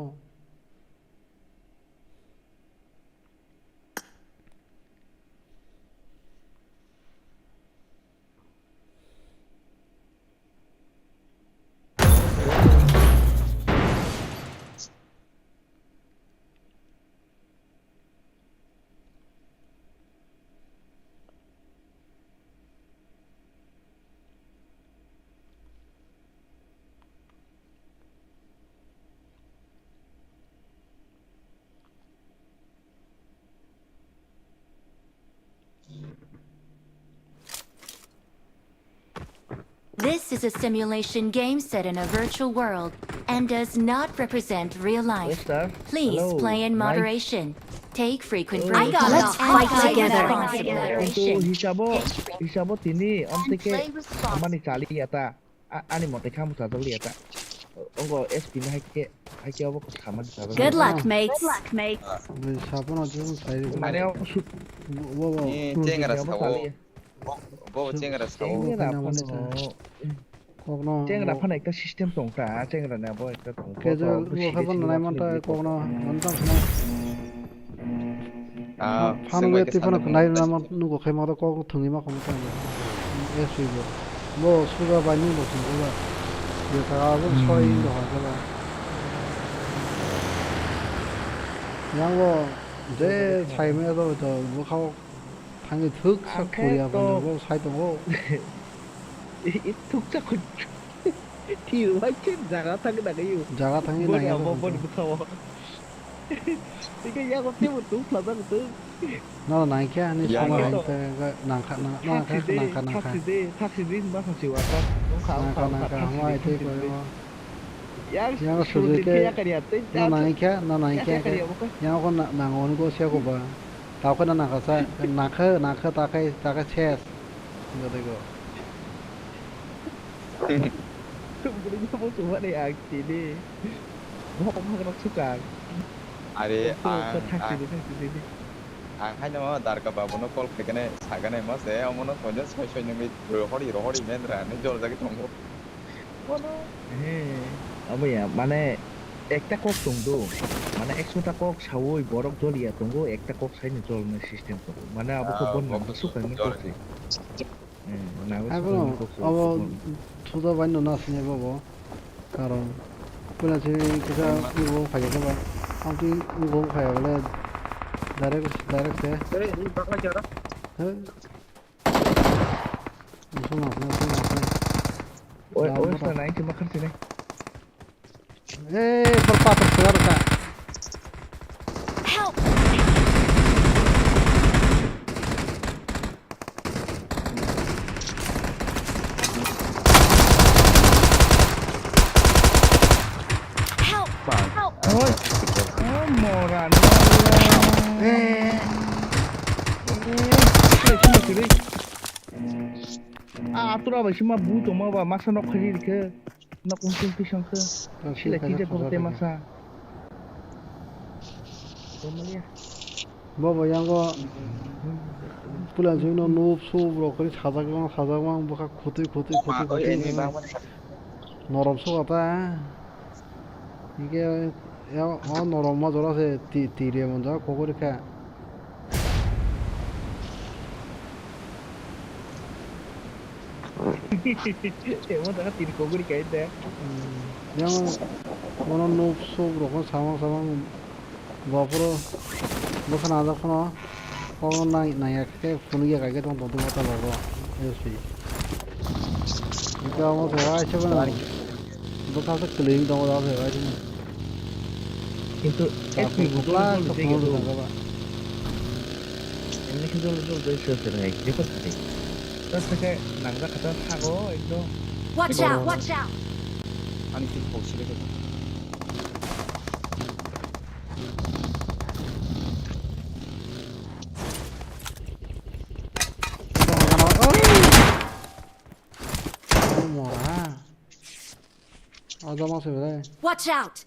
This is a simulation game set in a virtual world and does not represent real life. Please play in moderation. Take frequent I breaks. got Let's it. fight I together. got it. Untuk hisabo tini om And teke play responsible. amani cali ata ani mote kamu satu liata. Ongko SP ni hai ke obo kamani satu. Good luck, mates. Good luck, mates. 사본 어디서 사이리 Ani om 이 쨍가라 사고 뭐 쨍가라 사고 쨍가라 판 ekta system tongta 쨍가라 na bo ekta tong. 계절 뭐 해본 나이만타 거나 원장 파는 게 티파나 그 나이 나만 누구 개마다 거 등이만 거기다 예수이고 뭐 수가 많이 무슨 거가 여자하고 서인도 하잖아 그냥 뭐 이제 삶에서 저 뭐하고 당연히 득석 코리아 보고 사이도 Tuk chắc thì quá chết giá thằng cái này 자가 당연히 나이 뭐 무서워. 이게 야고 때문에 또 플라자 또. 너 나이키야 아니 정말 나이테 나카 탁시디 마사시 와서 나카 하와이 때 거요 야 야가 수들게 너 나이키야 야고 나오는 거 세고 봐 다고나 나가서 나카 다가 체스 이거 되고 Kemudian kamu cuma deh sini. Mau makan suka. 아리 taksi. 하냐마 다르가 바보노 콜 페게네 사가네 마세 어머노 혼자 소쇼님이 허리 맨드라네 졸자기 동고 apa ya mana ekta kok tunggu mana eksuta kok sawoi borok joli ya tunggu ekta kok saya jol na sistem tuh mana abu kebon nggak suka nih kok sih 아이고 아버 투더 완전 나스네 보고 가론 그나 제 기사 이거 가져가 봐 아무튼 이거 가야 원래 다이렉트 그래 이 바꿔 줘라 무슨 나스네 oh sana cuma kan sini berpatah sekarang Help! moran atura ba shima buto ma ba masa no khari ke na kumsin pisang ke sila tide pote masa 뭐 이런 거 불안 저기는 노브소 그리 사자광 뭐가 고대 너럼 속았다 이게 야 너럼 맞아라서 뒤에 먼저 고거 이렇게 emang tak tin ko guri kait deh yang mana 노브소 그러고 사망 뭐프로 bukan ada kono kono naik ke punya kaget tuh tuh mata logo sih itu mau sewa coba bukan sekeliling dong udah sewa itu itu SP bukan gitu ini kan dulu dari sesuai dia pasti terus kayak nangga kata sago itu Watch out! 아니 그 보시게 Watch out!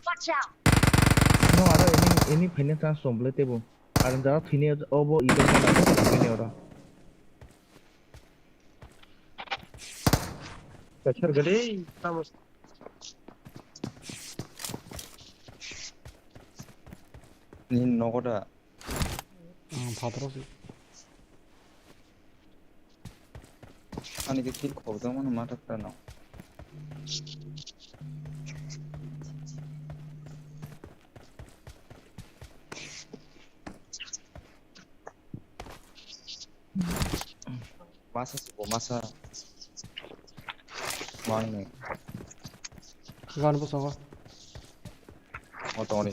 no ada ini pengen transform boleh tebo ada jarak sini obo itu kan ada ini orang 그쵸 그래 estamos 니 너거다 받으러지 아니 그길 거기서만 맞았잖아 masa mana 그거 하는 거 써봐 어떤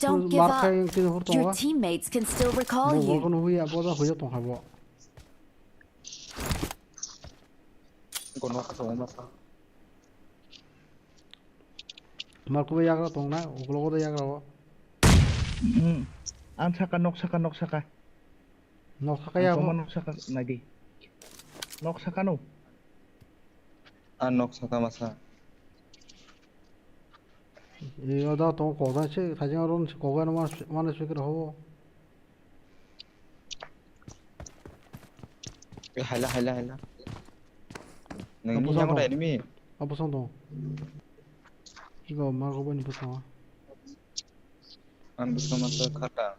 Don't give up. Your teammates can still recall you. 이거 ko nok so ma sa Marco yagra tongna uklo ko yagra ko An saka nok saka nok saka ya nok saka nadi nok saka no an nok sa ka ma sa 이거 또 고단치 사진으로는 고가는 많을 수 있고 hala hala nang ni yang dai mi apa song 이거 말고 보니 부터 an bus ma sa khata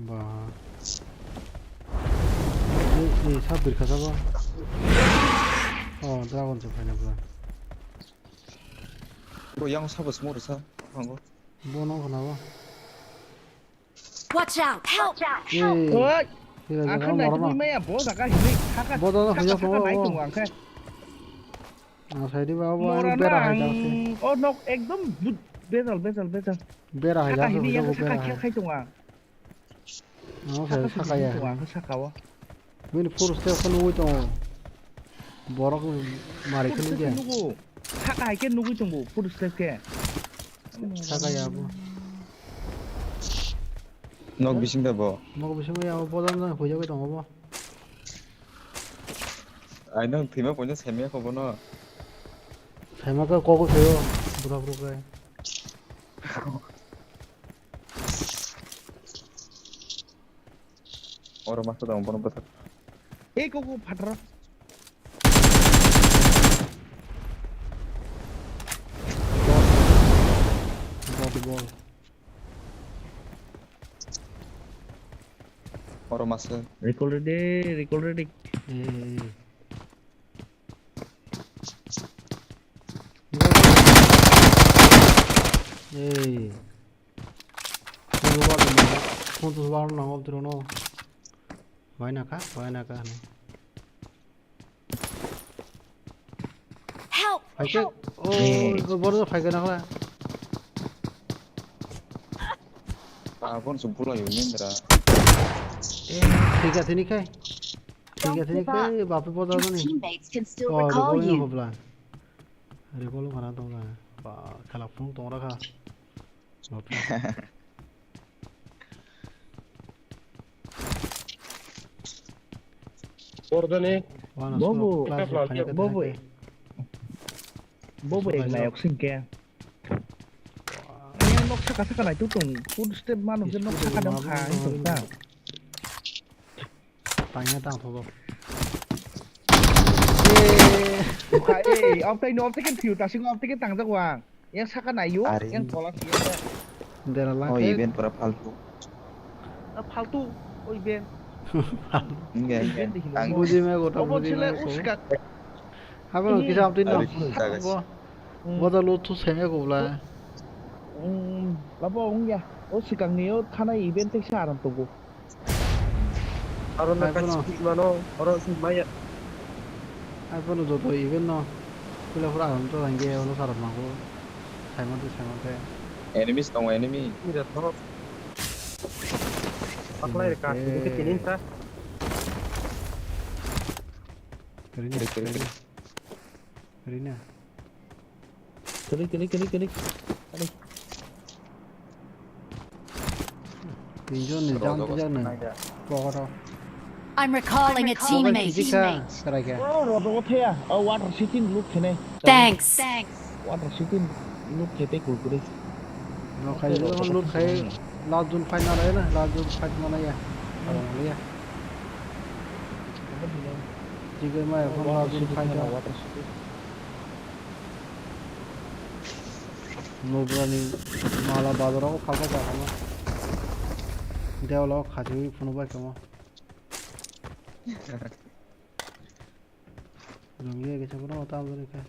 봐. 이 사람들이 가자고. 드라곤 좀 파냐 보다. ko yang sa bus mo sa hang 뭐 나고 나와. Watch out! Help! ơi ăn khăn này tôi mấy à bố giặc cái gì khắc 뭐 너는 그냥 khắc này 뭐. tung ăn khăn 사이디 봐 뭐 봐. ra 베라 nó 하자. ô nó एकदम bezel 베라 khắc 하자. cái gì 그거 khắc 베라. cái khai tung ăn 그래 사가야. tung ăn khắc cao 왜니 포르 스텝 하는 거 있잖아. 뭐라고 말이 끊는데. 누구 khắc ai cái 누구 좀 뭐, 포르 스텝 cái 사가야 뭐. nok bising da bo 먹어보시면 야 보다는 보자고 좀 봐. ai nang thima po nya seme ko bono 대마가 거기서요. 뭐라 그러게. ora mas da bono ba ê cô phạt rồi 볼. ora mas recall ready 예. 예. 이거 봐도 폰도 바로 나오고 들어노. 와이나까 하네. Help! 파이크. 이거 뭐로 파이크 나가. pa bon sum pula yu mindra ठीक है बापे पता Your नहीं teammates can still recall recall you. होबला recall करा दूंगा बा खला फोन तो रखा Ordene. Bobo ek này học sinh kia nghe nó saka này chú tùng food step man nó saka đóng khá chúng ta tay nghe tao thôi ông tây nó cái phiêu ta xin ông cái tăng ra hoàng yang saka này yếu yang có là kia để là oh event para faltu ôi bên nge ang बुझी में गोटा बुझी में 하고 기사 앞뒤 나 뭐다 로투 세메고 올라 라보 옹야 오시강니요 타나 이벤트 샤람 또고 Aron na kasi mano, aron si Maya. 아이폰은 저도 이벤트 그래 그래 안 좋아 이게 어느 사람하고 잘못해 enemies tong enemy Mira to. Aklay ka, ke tinin ta. 그러냐 그리 인존 장부장은 뭐하러 I'm recalling a teammate. 그러게 로 thế à water sitting look thế này Thanks. water sitting look thế tế cùi đi nó khai lúc khai lao dun phai nào đấy nè lao dun phai nào này à đấy à chỉ cái mà không lao dun phai cho 노브라니 마라 바더라고 가서 가면 대화로 가지고 분호발 거뭐 용기에 계셔보나 어떤 분이니까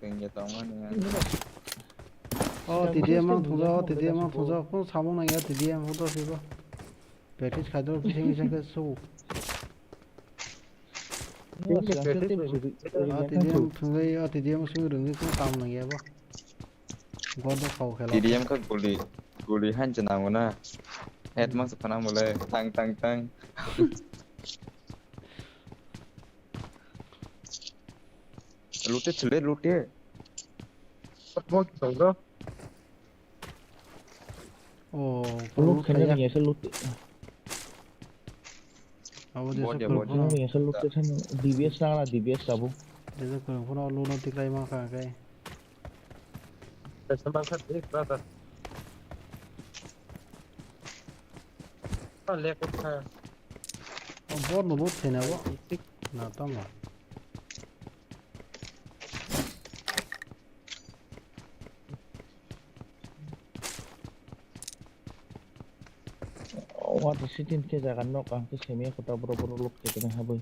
kenge tong an DDM만 통자 그 사먹는 게 DDM 호도 쓰고 배터리 가지고 피싱 그 쓰고 DDM 통자 DDM 쓰고 그런 거 까먹는 게 뭐. TDM ka guli han chana ngona Head masuk pernah mulai tang. Lute. What bro? Oh, Loot kayaknya punya selut. Apa dia Bot ya, sekurang bot. Kayaknya punya selut kan DBS lah DBS sabu. dia sekurang lu nanti kelai maka kayak Semangat brother. Lihat kita. bot lu sih nih apa? Nah tahu nggak? Wah, di sini kita akan nok kan ke sini kita buru-buru look kita nih habu.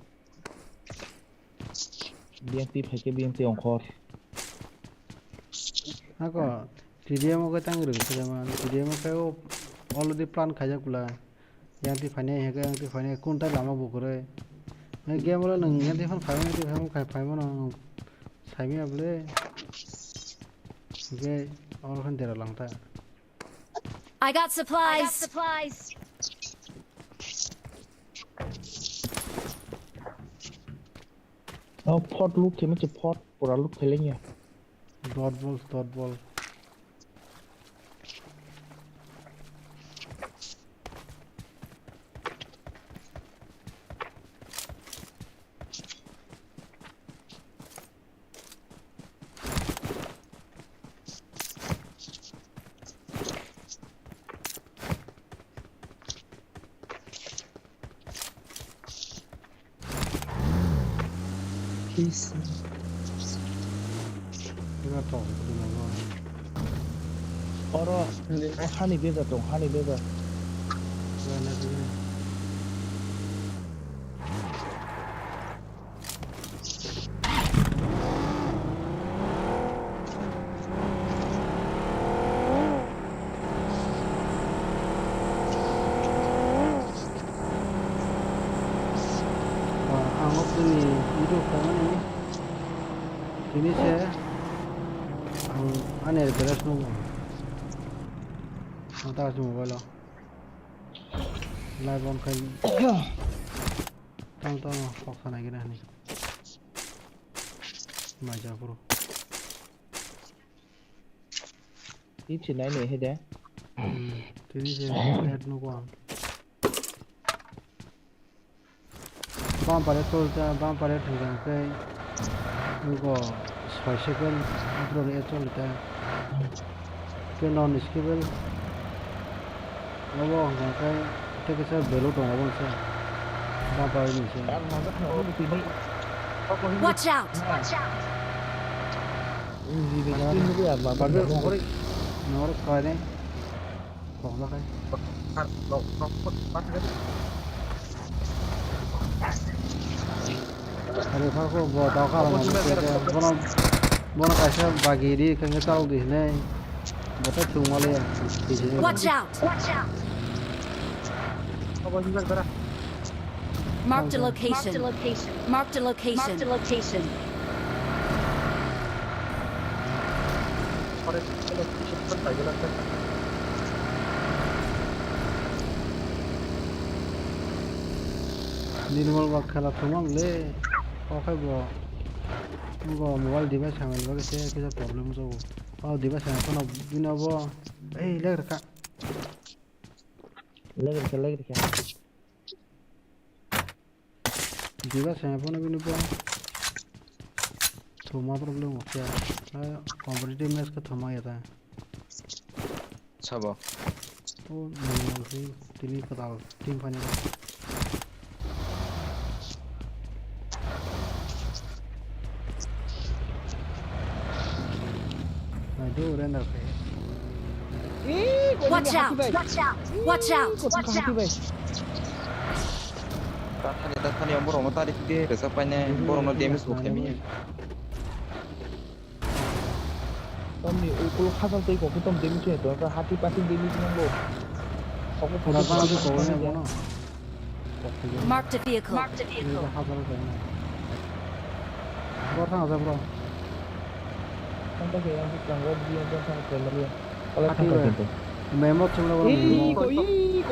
BNT ongkor. Ako, TDM mau kita ngurus zaman TDM mau kayak already plan kayak pula. Yang di finance kuntai lama bukure. Game bola neng yang di finance kayak mana saya ni boleh. Oke, orang kan tidak langta. I got supplies. Oh, pot look kita macam pot pura look kelengnya. Dot ball. Please. Kita tahu itu mana. Oro, honey beza. Mana tu? Anggap ini hidup kawan ini saya aneh beres nunggu nanti cuma kalau live on kali tahu fakta lagi nih maja bro ini cina ini hede ini saya head nunggu bang pada tengah kai nunggu spicycle atau itu lita ke non skill lalu orang kai kita kisah belok dong abang saya bang pada ini saya Watch out. ini dia apa pada orang norok kau ni kau lah kai Hari aku buat tahu kalau mana kasih bagi di kan kita tahu di sini, betul cuma le di sini. Watch out. Marked a location. Di rumah wakala cuma le, pakai buat mobile device yang lain bagi saya kita problem tu. Oh device yang tu nak bina buat, leg reka. Device yang pun nak bina buat, cuma problem okey. Competitive match का थमा जाता है Siapa? Oh नहीं सही team पता team final itu render पे Watch out. Tadi yang borong tadi dia resapanya borong damage bukan Tommy, ukul khasal tadi kau kita damage itu, kan hati pasti damage nanggo. Kau pura pura tu kau ni mana? Marked a vehicle. Borang apa bro? Sampai ke yang kita nggak dia sangat keren dia. Kalau hati Memo chung lo memo.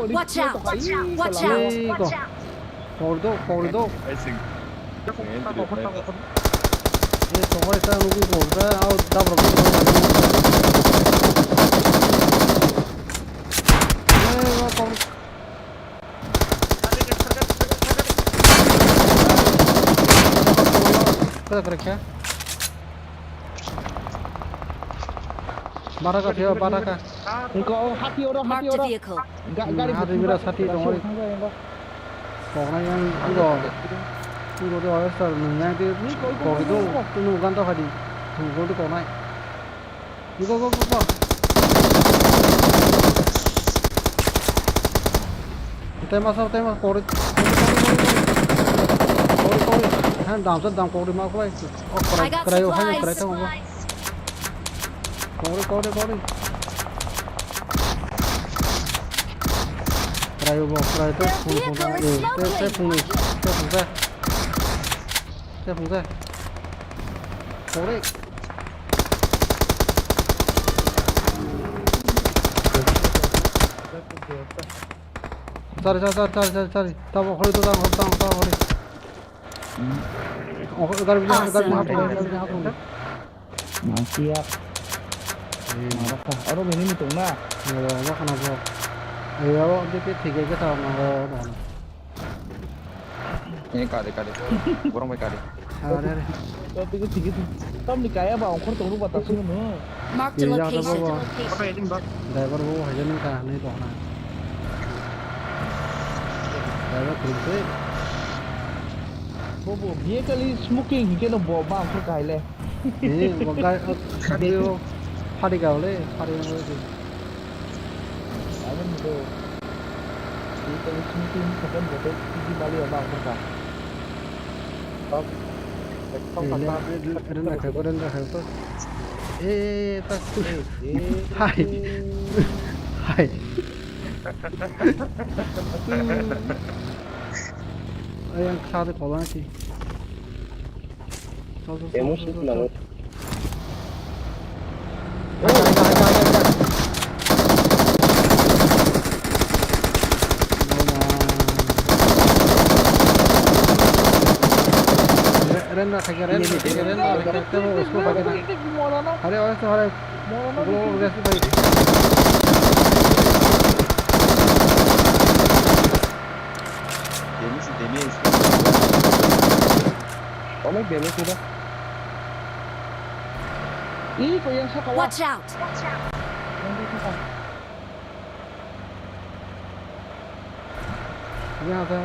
Watch out! Watch out! Go. Corridor. Ai sing. Ye tongore ta nugu korda au dabro. Kada kira Baraka thiyo baraka. Engkau hati orang. vehicle. Gari Hati mira sati tongore. Pokoknya yang enggak. Igo de oyster nang ti corridor tu nu gan to hadi. Tu go to konai. Go. Tema corridor. Han dam sat dam corridor ma koi. I got supplies. Corridor. Krayo bo krayo to phun ra. Corridor. Sorry. Tao khori to tao khori. Gar bilang. Siap. Orang ini nih tuh nah. Nó không nào ayo cái thì cái thằng nó Ini kade. Borong mai kade. đây Tapi gitu. Tom dikaya ba ongkor tuh lu batasin no. Mark the location. driver वो है जन का नहीं तो ना driver ठीक Bobo, dia kali smoking cái nó bỏ bang cái cái lẹ. है वो गाय video party का ले party में वो Aman itu. Dia kali smoking kan betul di Bali bang kita. Renda khai to ta hai ayang khade kolan ki Emotion lang. Renda उसको बगैर अरे वो रेस्ट भाई Demis. Omeg Demis sudah. Ih, kau yang suka. Watch out! यहाँ पे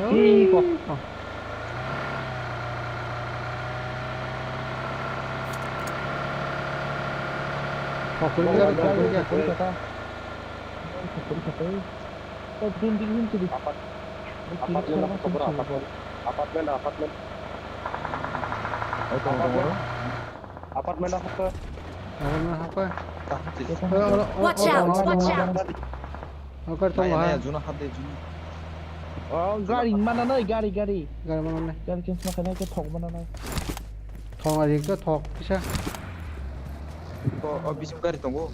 Kokul kata. Kau dinding tuh di Apartemen. Apartemen apa? Watch out! Agar tuh Naya Juna hade Juna. Oh, gari mana nih? Gari. Gari mana nih? Gari kan semakin aja thok mana nih? Thong aja ke thok bisa. Oh, bisum gari tunggu.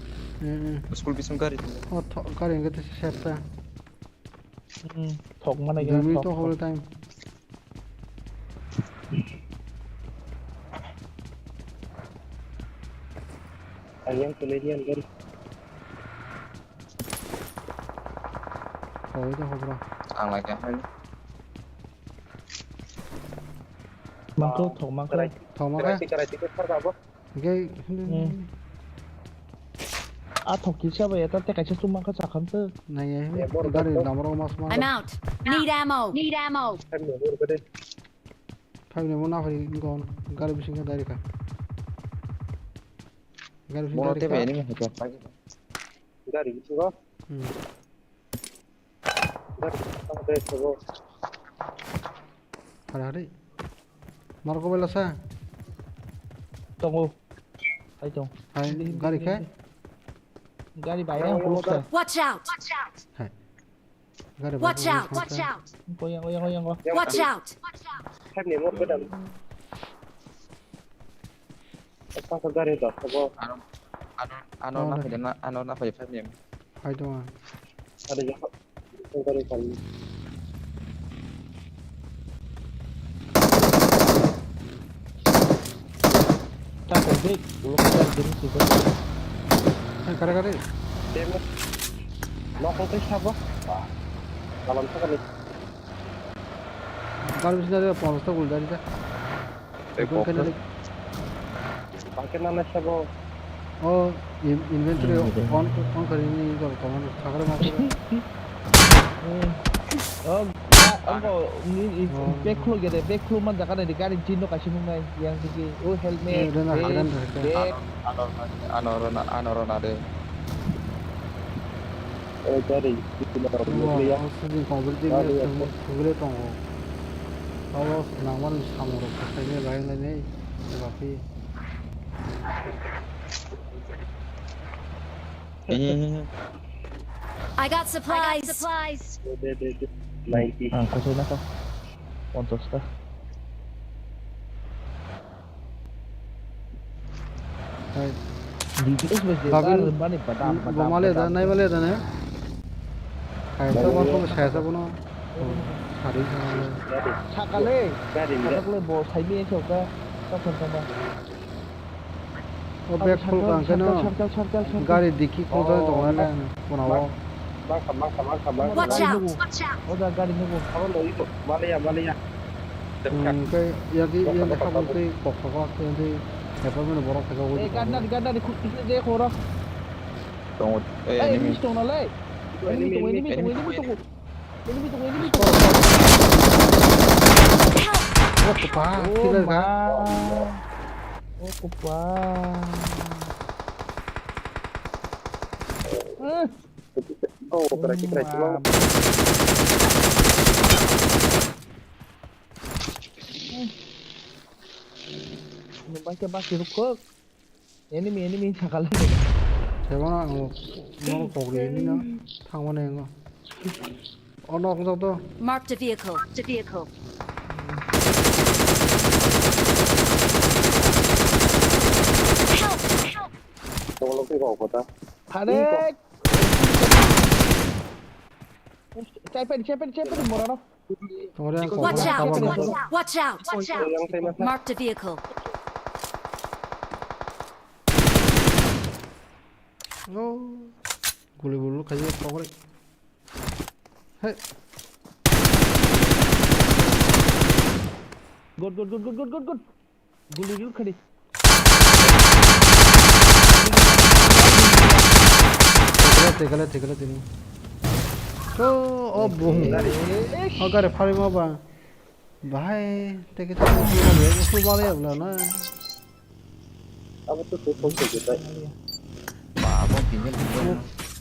School bisum gari tunggu. Oh, thok gari yang kita siapa? Thok mana ya? Demi to whole time. Yang kemudian gari. Oh, itu hobrol. Ang like ya. Mangkuk, thok mangkuk. Thong mana? Karate itu apa? Cái thok kisah apa ya? Tapi kayak cuma ke cakam tuh. này gari namro mas mas. I'm out. Need ammo. Phai ne mona phai ngon gari bising ka dari ka. Gari bising Mono dari TV ka. ini mah apa? Gari itu kok. Gari sama deh coba. Hari Marco bela sa. Tunggu. Ayo dong. Hai gari ka. Gari bayar pulus ya. Watch out! Hai. Gari Watch out! Goyang. Watch out! Kan nih mau pedang. Apa gari itu? Coba. Ano na pa yan? Ano na pa yan? Fight दङ ada yang dari kali Sampai dek, belum ada jenis itu. Kare lokal teh siapa dalam sekali kalau bisa ada ponsel tak udah ada itu kan ada pakai nama siapa oh inventory on kali ini kalau kamu sakar mau Oh, enggak, ini backflow gitu, backflow man jangan ada di garis Cino kasih mungai yang tinggi. Oh, helmet, back. Anoran ada. dari ya sedih mobil dia mobil tunggu kalau namun sama orang ini lain ini tapi I got supplies. Kasih nak untuk stuff. Di itu sebenarnya mana padam. Bumale dah, naik balik dah ni. Kaisa pun kau kaisa pun hari ni. Sakale, sakale bos hai ni cakap, tak sama. Oh back full kan kena. Gari diki kau dah jangan lah, pun awak. Watch out! Oh dah gari ni pun. Kalau lagi tu, balik ya. Kayak yang kamu tu pokok yang tu. Apa mana borong kagak boleh. Ganda di kucing dia korang. Tunggu, Ini stone nolai. Ini tunggu. Oh kepak, killer kan? Oh kepak. Oh, keren. Baca rukuk. Enemy sakal. Siapa nak kau ini na? Thang mana yang kau? Oh nak kau tu? Marked a vehicle. Tolong kau kota. Hadek. Cepat morano. Watch out! Marked a vehicle. Oh, gulu kaji kau ni. Hey. Good. Gulu kadi. Tegalah ini. Oh boom. Agar fari mau bang. Bahai, teki tu full balik ya belah na. Apa tu kita? Abang tinggal.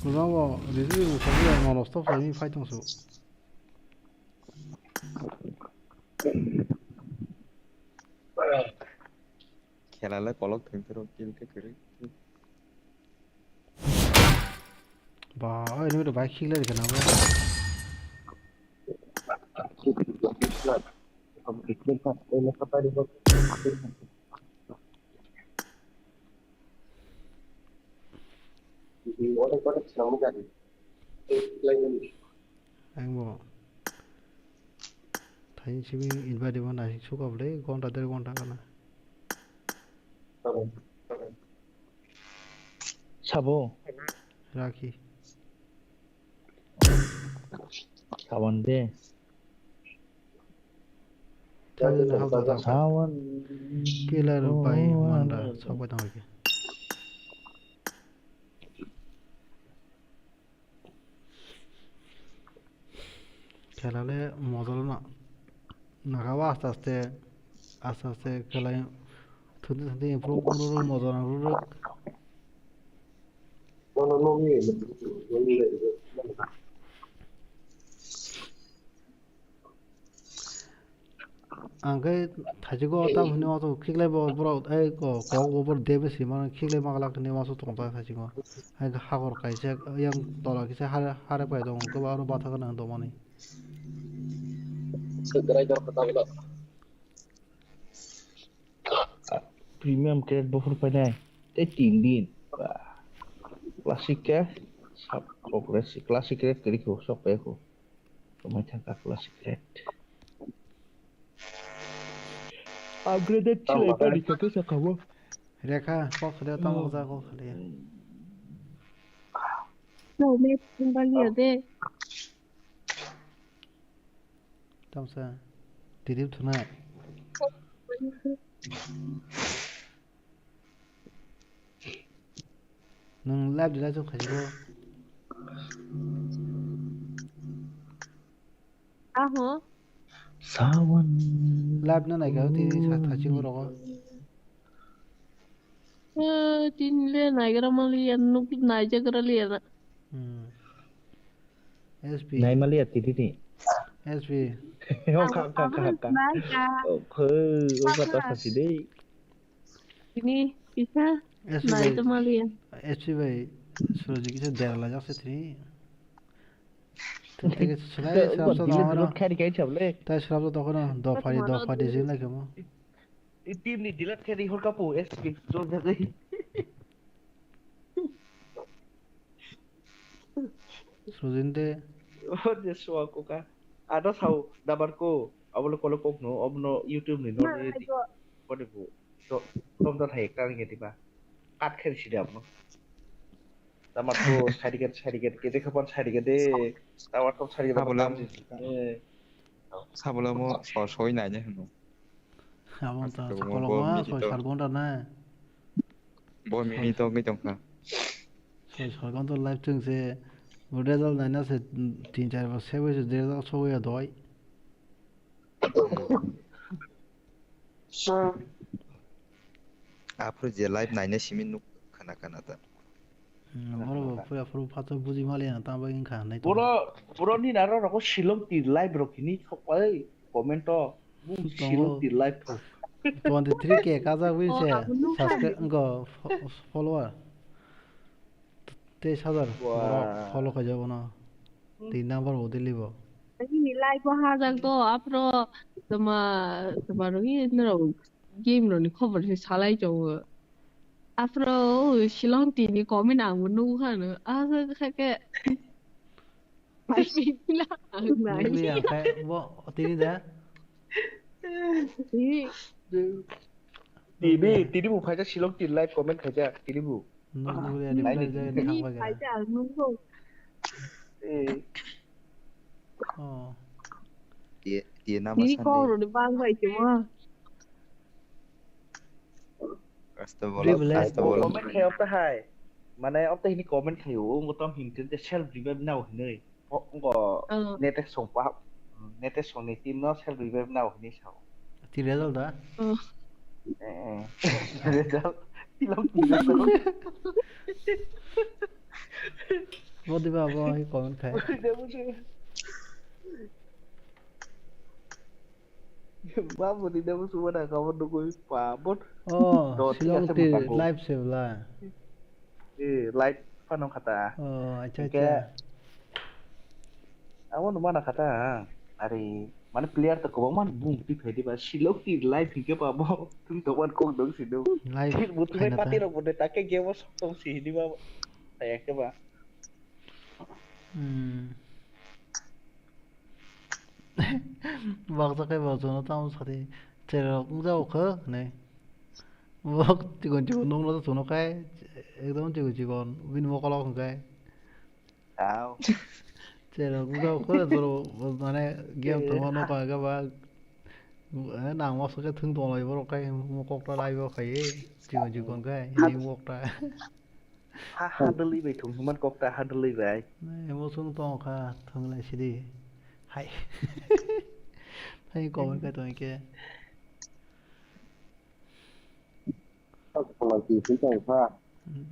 Kenapa? Di sini saya yang mau stop saya ini fight tu. Kelalah kolok terus kill ke kiri. Bah, ini udah baik killer kenapa? Anh bảo thấy chị mình invite đi vào này số gặp lấy con đặt đây con đặt cái này. Sabo. Raki. Kawan deh. Tadi nak hal tak kawan. Killer by Manda sampai tahu ke. Kelale modal nak nakawa asaste kelai tuh improve dulu modal dulu. Angkai thaji ko tam hune waso kiklai bro ai ko over debe si man kiklai magalak ne waso tongta thaji ko ai hagor kaise yang dola kise hare pai dong ko baro batha kana do mani segera jor kata bila Premium trade buffer pada te 3 दिन classic के sub progressive classic rate kiri ko sok pe ko mai thang ka classic rate upgraded chile pa di ka sa kawo Reka kok khale tamok za kok khale No, me invalide. tamsa tirip thuna nung lab dila chu khajiro Aho. sawan lab na nai ka ti sa thaching ro ko Tin le nai gara mali annuk nai jagara le na. SP nai mali ati ni SP oh ka Nai ka. oh kata sasi deh Ini bisa SP nai bhai to mali. SP bhai suraj ki se der la ja se thri থেকে সলাই সব তো দিলে আমার দিলত খাই খাই চাবলে তাই সব তো তখন দফা দিছিল না কেমন টিম ni dilat খাই হল কাপু SP তো দেখে সুজিনতে oh dia suak ko ka ada tahu dabar ko ablo kolo kok no obno YouTube ni no ready ko de bu to tom to thai ka ngi tiba kat khen sidam no dabar ko certificate ke dekha pon certificate de dabar ko certificate nam sabula mo soi nai nya no আমার তো কলমা 6-7 ঘন্টা না bo mi to ngi tong ka 6-7 ঘন্টা live চলছে result নাই না সে 3-4 বার save হয়েছে result সব হয়ে দয় apro je live nai ne simin nu khana ta আমার পুরা পুরো ফাতো বুঝি মালে না তা বাগিন খা নাই তো puro ni naro ro ko silong ti live ro kini khopai comment to silong ti live to 23 কে কাজা হইছে সাবস্ক্রাইব গো ফলোয়ার 23,000 ফলো কা যাব না 3 number ওদে lib Ini live hajak to apro tama rongi nro game ro ni cover se salai jo. Apro silong ti ni comment ang nu khan. Kha ke. Pasti pila nai. Ni yang kai bo tini da tini bu phaja silong ti live comment khaja tini bu nu ya di play ja ni khang ba ga Aja nu ko. dia nama Ini sandi ko ro ni bang bai chuma. astagfirullah comment khay op ta hai mane op ta ni comment khayu ngotom hin tin self revive now nei ngo net song pa net song ni team no self revive now ni sao ti result da result silong ti bo diba bo hi comment khai Babu di dalam semua dah kawan nunggu pabot. Oh, silong ti live save la. Live panong kata. Oh, acha. Awan mana kata? Ari mana player tak kau mana bung ti phedi ba silong ti live hingga pabo. Tum kawan kau dong sido. Live. Butuh pati ro bude take game was tong si di ba. Saya ke ba. Waktu kayak waktu nó tao sari chơi cũng giàu khớ này vâng chỉ còn nông nó tụi nó cái एकदम chỉ còn vin mua con không cái sao chơi cũng giàu khớ rồi mà này game tụi nó còn cái ba nàng mua số cái thương tụi này vào cái mua cọc ra lại vào cái chỉ còn cái gì mua ra handle về thùngมันcọc ra handle về này mua xuống to cả thương lại xí đi hay hay có cái tụi kia còn gì cũng chẳng pha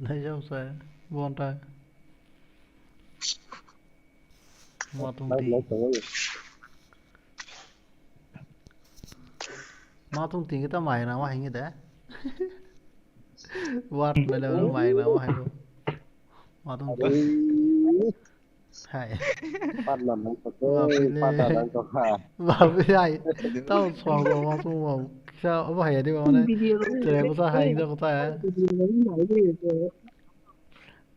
thấy sao sẽ buồn trời mà tung tiền cái tao mày nào mà hành như thế what bây giờ nó mày nào mà hành luôn mà tung tiền hay bắt làm không có bắt là đang có hà và bây giờ tao xoàng vào mà tung vào sao ông hay đi vào đây trời có sao hay đâu có sao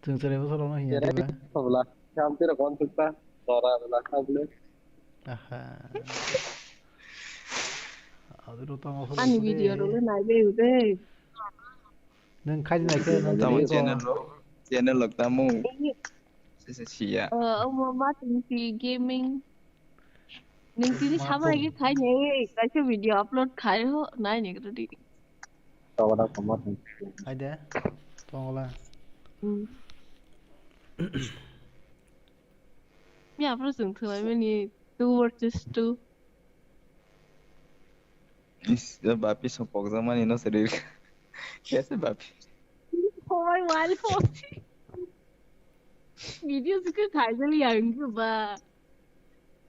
정설에 벗어나 뭐 이야 Jadi, 되봐. sebelah hampir konsulta, tora adalah kabel. 아하. 어디로 땅을 소리 아니 그래. 비디오를 나이 배우대. 넌 가지 나게 넌 tao 이거. channel lực ta mu sẽ chỉ à ông mà Martin thì gaming. Nhưng tí sama cái khai nhé, cái cho video upload khai ho, nãy nhỉ cái đi. Tora kamu. 아이데. 동올라. Mẹ upload từng thời mấy ni two versus two. is bapi sopok zaman ini sendiri कैसे bapi Thôi quá thôi. Video cứ khai ra liền cơ bà.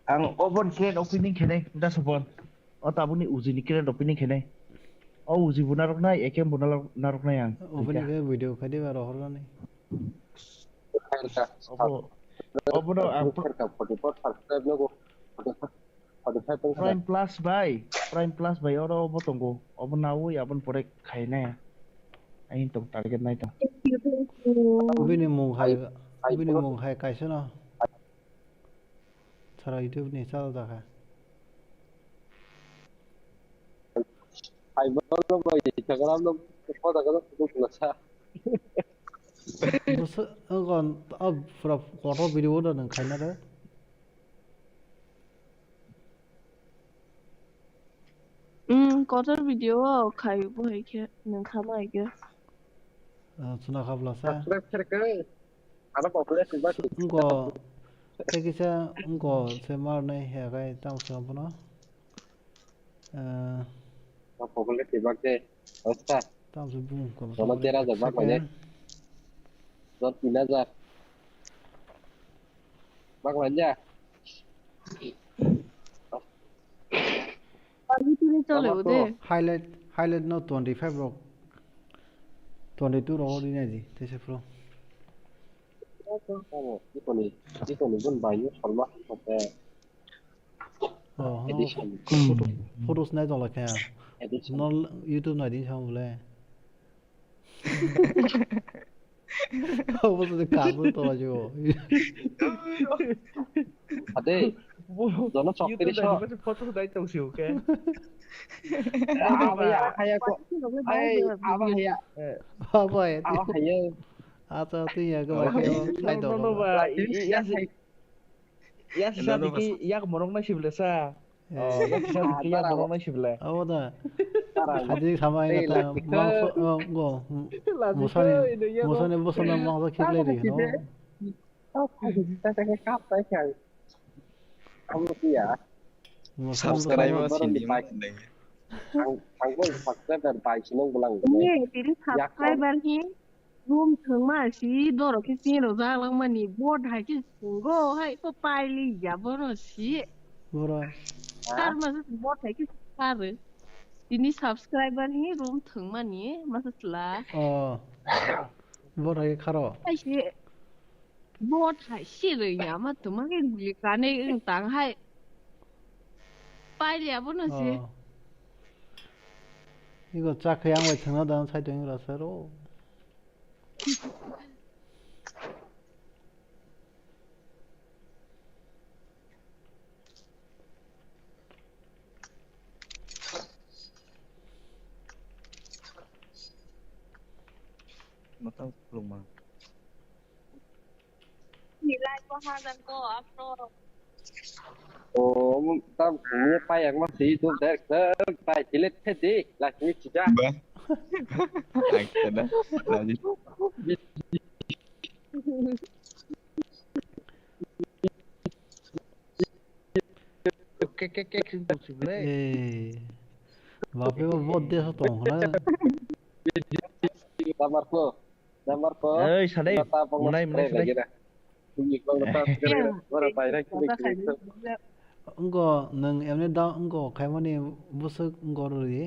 Ang open crate opening kene da sobon. O tabuni uji ni crate opening kene. O uji bunarok nai ekem bunarok nai ang. 오프닝 그 비디오 카디 바로 허러네. Opo no ang Prime Plus by oro opo tonggo. Opo nawu ya pun porek khaina. Ain tong target nai tong. 우빈이 몽하이 가이서나. 차라 유튜브니 싸다가. Hai bro boy, Instagram lo foto kan itu biasa. 무슨 이건 프로 포토 비디오는 가이나래? Có rất video khai bộ hay kia, nên khám ai kia. 전화 가불라서. Ada populer sih bang. 이거 태기사 이거 세마네 해가 땅서 보나? Populer sih bang deh. Osta. 땅서 분 거. Kalau tera aja bang banyak. Dot pin aja. Bang aja. YouTube चले होते. Highlight no 25 ro. 22 ro đi này gì? Thế sẽ pro. Itu nih pun banyak sama sampai edition. Photos này rồi là cái nó YouTube này đi xong rồi. Không có cả với tôi chứ. Ade, nó chọc cái đó. Cái photo đấy tông xỉu cái. Apa ya? Kayak kok. Apa ya? Apa ya? Apa ya? Atau tuh ya cái bài kêu thay đổi. No ba. Ya sa diki yak morong na sibla sa. Ya sa diki yak morong na sibla. Oh dah. Adik sama yang kata mau musannya bosan mau sakit lagi, no? Oh, kita pakai kap aja. Kamu sih ya. subscribe sini Thằng có subscriber bài chỉ nông bằng. Nghe tí subscriber hi. Room thường mà xí đồ cái xí đồ ra lắm mà nì bột hay cái go hay có bài li giả bơ nó xí. Bora. Car mà rất bột hay cái car. Ini subscriber hi room thường mà nì maksudlah. Bora cái kharo. Hay xí bột hay xí rồi nhá mà tụi mà cái này ứng tăng hay bài li giả bơ nó xí. 이거 짝 그냥 왜 전화단 사이동이라서로. nó tao lùng mà Thì like có hai lần có upload. Oh, tao punya payah masih itu tak cilet tadi, lah ini tidak. anh tên đó là gì cái tông xibla. Bapak buat dia satu orang. Damar ko. Ơi sao đây? Mulai lagi dah. Tunggu kalau lepas orang bayar kita. Enggak, neng emne dah enggak kayak mana busuk enggak dulu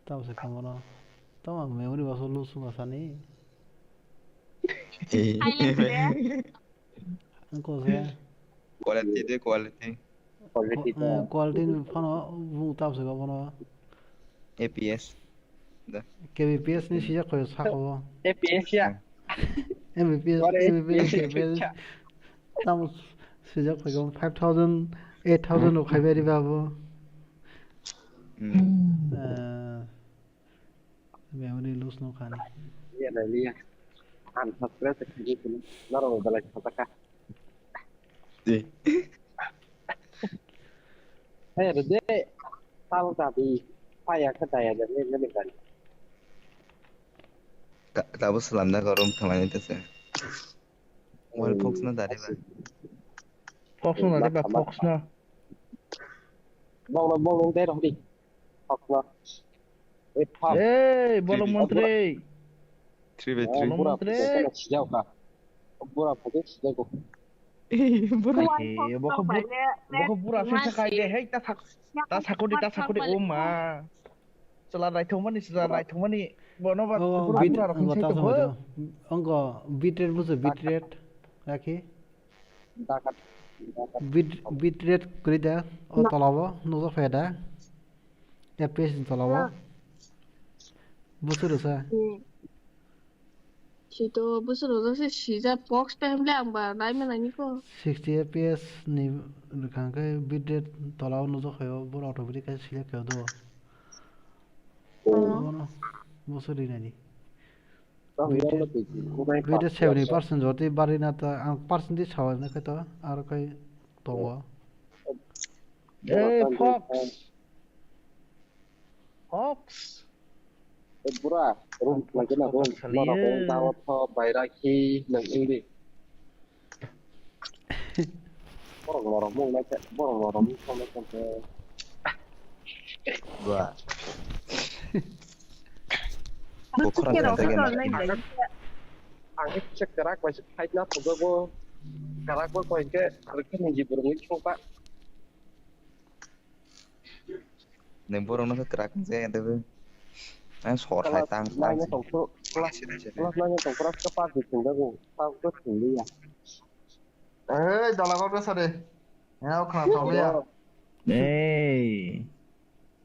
tahu sih kamu no, tahu mah memori bahasa lu semua sana. Enggak sih. quality deh Quality mana, bu tahu sih kamu no. APS KBPS ni sih kau sakau. FPS ya. MBPS, What MBPS, FPS KBPS. Tamu sejak kau 5,000, 8,000 kau beri babu. Memang ni lose no kani. Iya lah iya. Subscribe sekali pun. Naruh balik kata. Ada deh. Tahu tapi payah kedaya dan ini kan. Tahu selam dah kau rum tengah itu sih. Wal fox na dari ba. Fox na dari ba Fox na. Bong deh dong di. Fox na. Bolong menteri. 3v3. Bolong menteri. Sejauh kah? Pura pakai sejauh. Boko pura sih sekai deh. Hei, ta sakudi oma. Seladai thong mani. Bono ba pura rakin sai to ho. Anggo bitrate buzo bitrate. Rakhi. Bitrate kuri dah. O tolawa, nuzo feda. FPS tolawa. Buzo dosa. Situ busu lo sih sih box pem lang ba, nai mana ni ko. 60 FPS ni kangke bitrate tolawa nuzo khayo bor automatic ka sila khayo do. Bono buzo di nani. Bitrate 70% joti bari na ta ang percentage hawa na kato ar kai towa. Fox. Pura, rum lagi nak rum. Orang tahu apa bayar ki nang ini. Orang mung macam orang macam Dua. Bukan ada yang Angin cek kerak masih high nak pegawai. Kerak pun kau ingke, kerja menjadi beruntung coba. Nembor orang tu kerak saya tu. Short hai tang Nanya tongkro, kelas nanya tongkro cepat ditunda ku, tahu tinggi ya. Dalam kau besar deh. Ya, aku kenal tahu ya.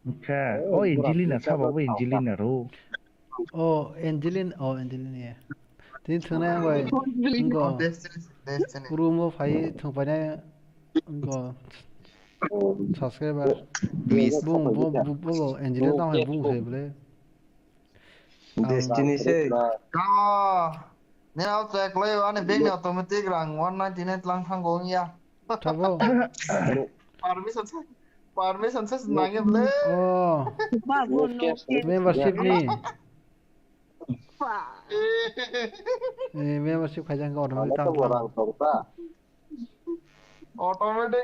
Okay. Oh, Angelina, siapa bu Angelina ro? Oh, Angelina ya. Jadi thuna yang enggak. Kurumo fai thungpanya enggak. Subscriber. Bung Angelina tahu yang bung sih boleh. Destiny say. Now check lay on a big automatic rang 199 lang thang gong ya. Tabo. Permission says nangya ble. Oh. Membership ni. Membership kajang kau orang tahu. Automatic.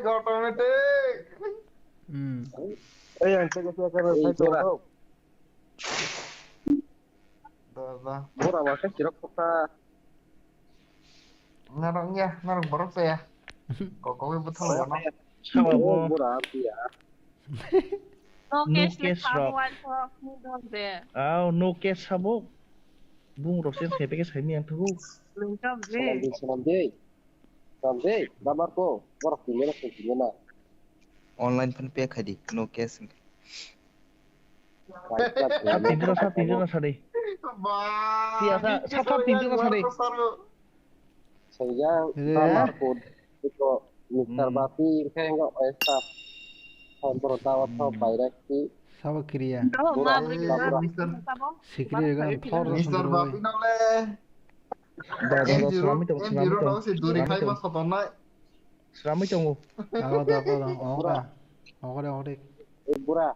Yang saya tahu. Murah macam sirap kita. Narang borok saya. Kau betul ya nak. Murah ya. No case Oh, no case sabuk. Bung rosen saya pakai saya ni yang tu. Lengkap Sampai, damar ko, borok ni mana? online pun pay khadi no case. Tinju na sari. Biasa, satu tinju na sari. Saya damar ko itu Mister Bapi kayak enggak esa. Kontrol tahu apa bayar ki. Sama kriya. Mister Bapi nole. Endiro dong si duri kai mas kotonai. Selama itu Aku. Pura.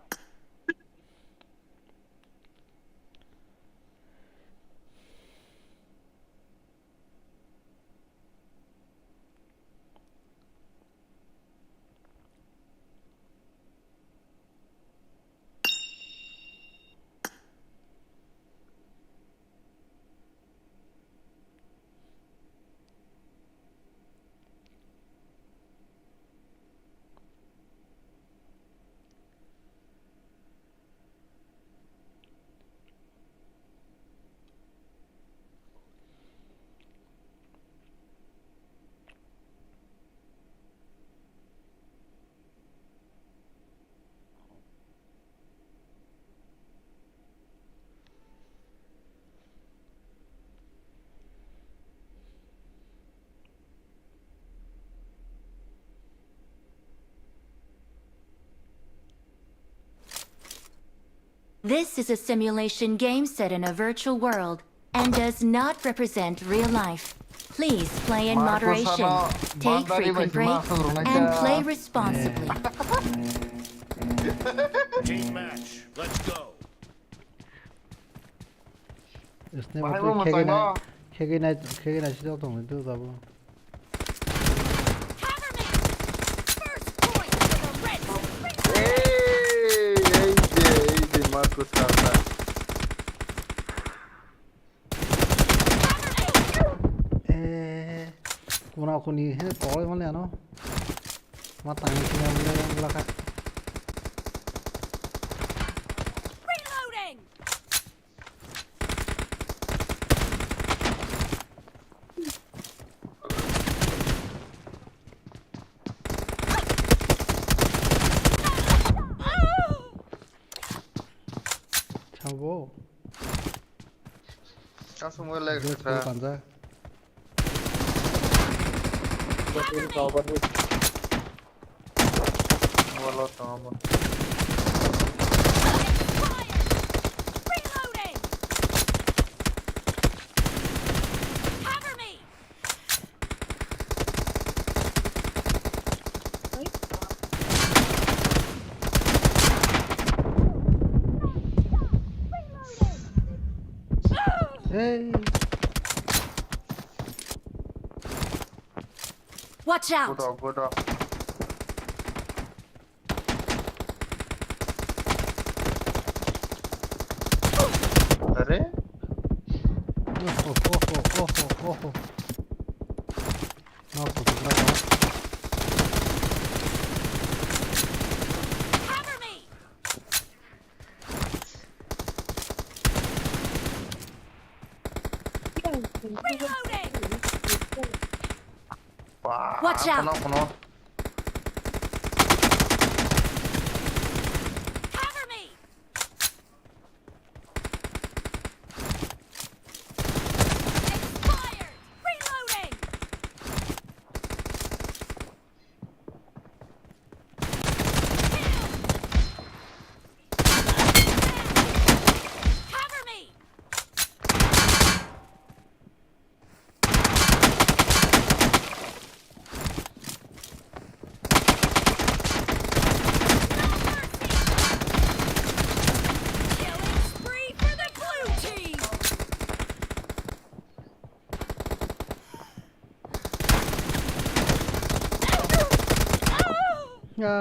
This is a simulation game set in a virtual world and does not represent real life. Please play in moderation, take frequent breaks, and play responsibly. Team match. Let's go. इसने मतलब खेगे ना चीज़ तो मैं तो तब Marcus Rasa. Kuna aku ni ini tolong mana ya no? Matang ini yang belakang. Reloading. Chavo. Kamu mulai kerja. Panza. Betul kau betul. Walau tahu. Reloading. Cover me. Hey. Watch out! Good dog. अरे? Oh. No, pues otra. Cover me. Reloading. Watch out! Kono. Cover me. Expired. Reloading. Cover me. Killing spree for the blue team. Ya.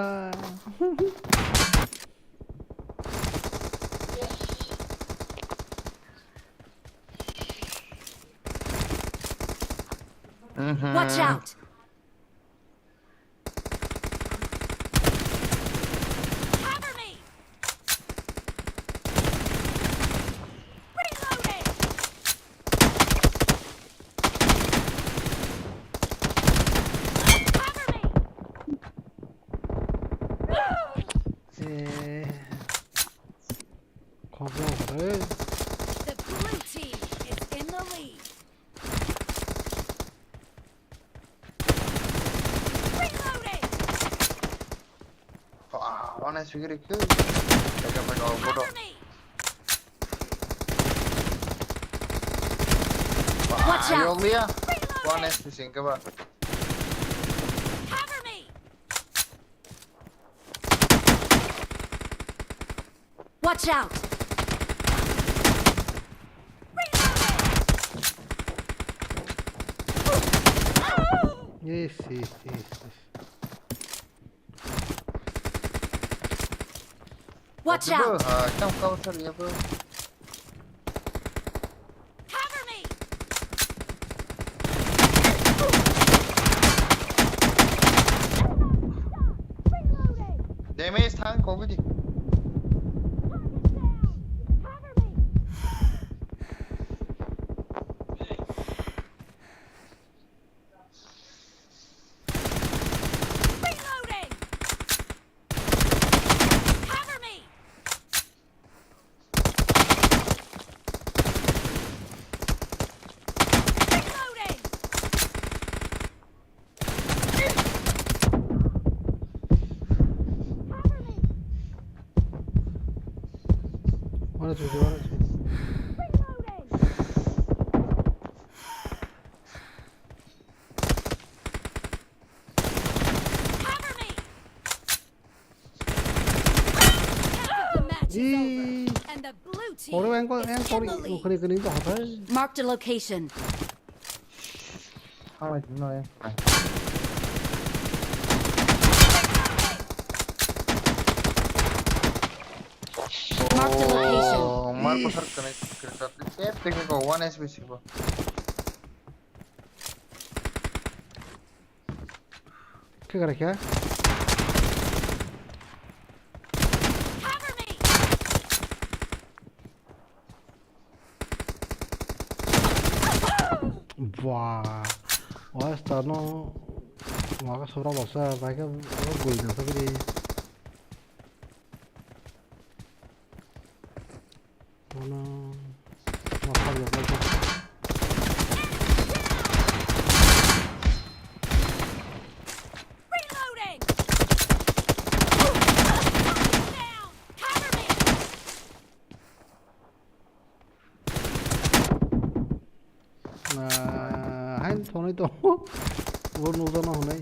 Watch out! Cover me. Reloading. Cover me. Cover. The blue team is in the lead. Reloading. Honest figure itu. Jaga bodoh. Cover me. Watch out! Yok ya. Honest fishing ke pak? Cover me. Watch out! Yes. Watch out! Trong câu sao vậy bro? Cover me. Damage thang có cái gì? Reloading. Cover me. And the blue team is in the lead. Marked a location. Hai chúng nó em. Marked a location. Marco sarkana screenshot. Chef देखो 1 HP सिर्फ. क्या कर क्या वाह और स्टार्नो वहाँ का सोरा बसा भाई का वो गोल ना तो भी वो ना मौका दिया था anh thôi nói to vô nô ra nó hồi nay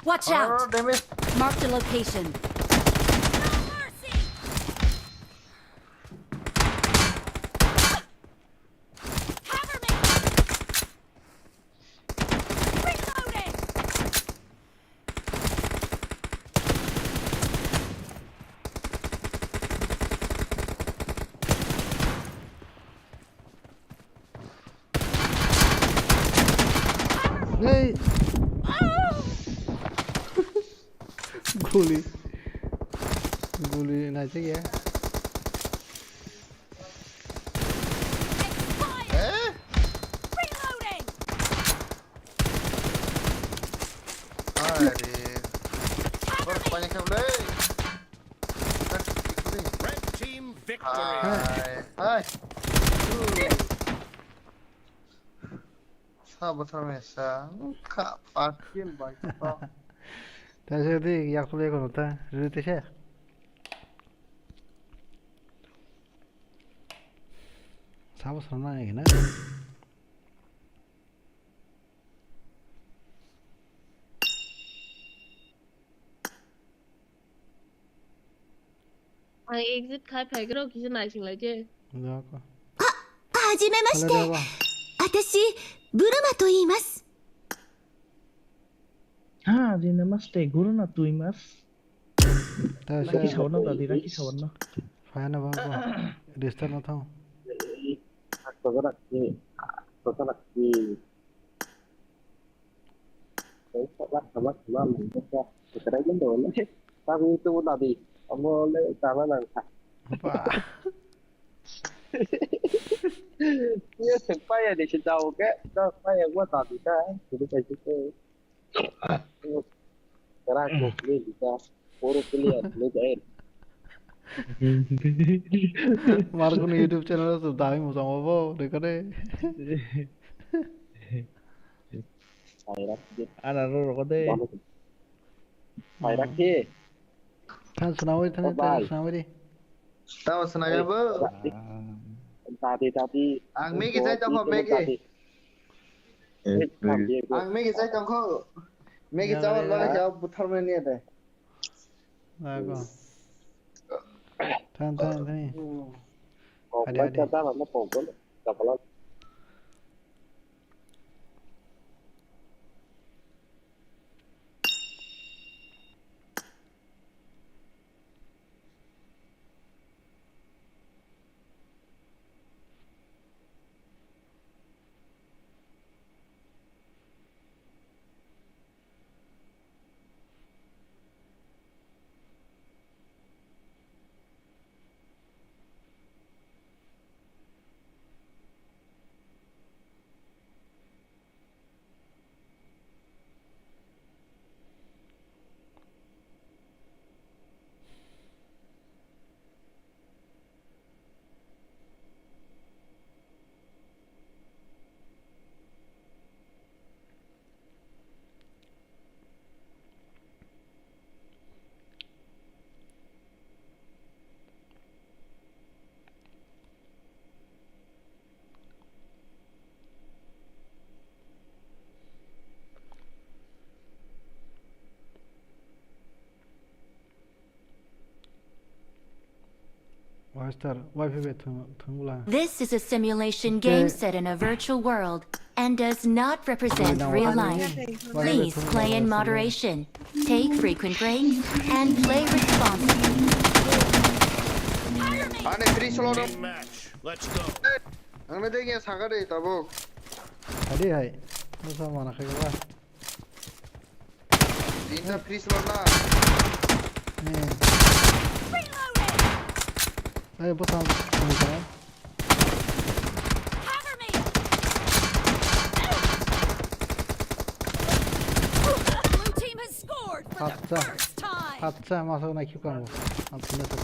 Watch out! Marked a location. Hey! गोली गोली नहीं चाहिए Red team victory. Terus itu yang kuliah kan udah rute sih. Sama sama lagi na. Ang exit khai phải cái đâu kia này chừng lại chứ. Udah kok. はじめまして。私、ブルマと言います。हाँ जी नमस्ते गुरु ना तू इमस राखी छावन ना दादी राखी छावन ना फाइन अब को रिश्ता ना था Iya, supaya di sejauh ke, supaya gua tadi kan, jadi kayak gitu. Sekarang aku pilih bisa puru pilihan, pilih air. Marco no YouTube channel तो दावी मुझे वो देखो रे ana ro ro de Bayrak ki. Tan sunawi di. tahu senaga bu Tadi ang mi ki sai trong hộp mi ki ang mi ki sai trong hộp mi ki cháu lo cho bút thâu lên nè đây Lago. Tan ni. Ada kata mana pokok, kepala. This is a simulation game set in a virtual world and does not represent real life. Please play in moderation, take frequent breaks, and play responsibly. Team match. Let's go. Tadi hai. Masa mana kaya bos ang Blue team has scored for the first time. Atsa masuk na keep kamu. Atsa na to.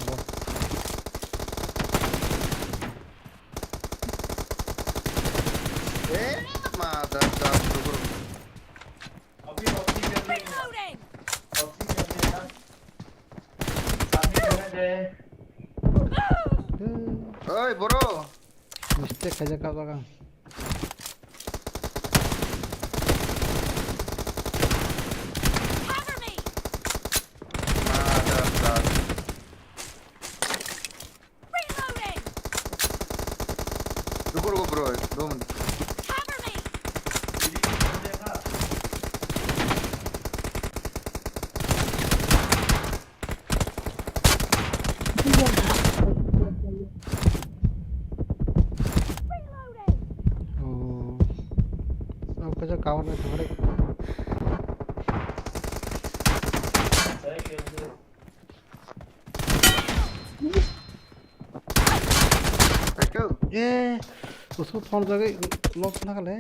Oi, bro. Mistake aja kau kan. Ruko bro, 2 menit. Kawan itu hari. उसको phone करके lock ना कर ले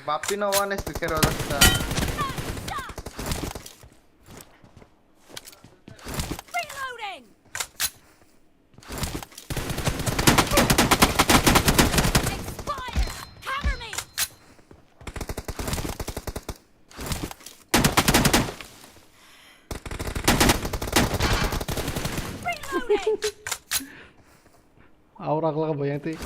Bapi no one is speaker of the और अगला भैया थी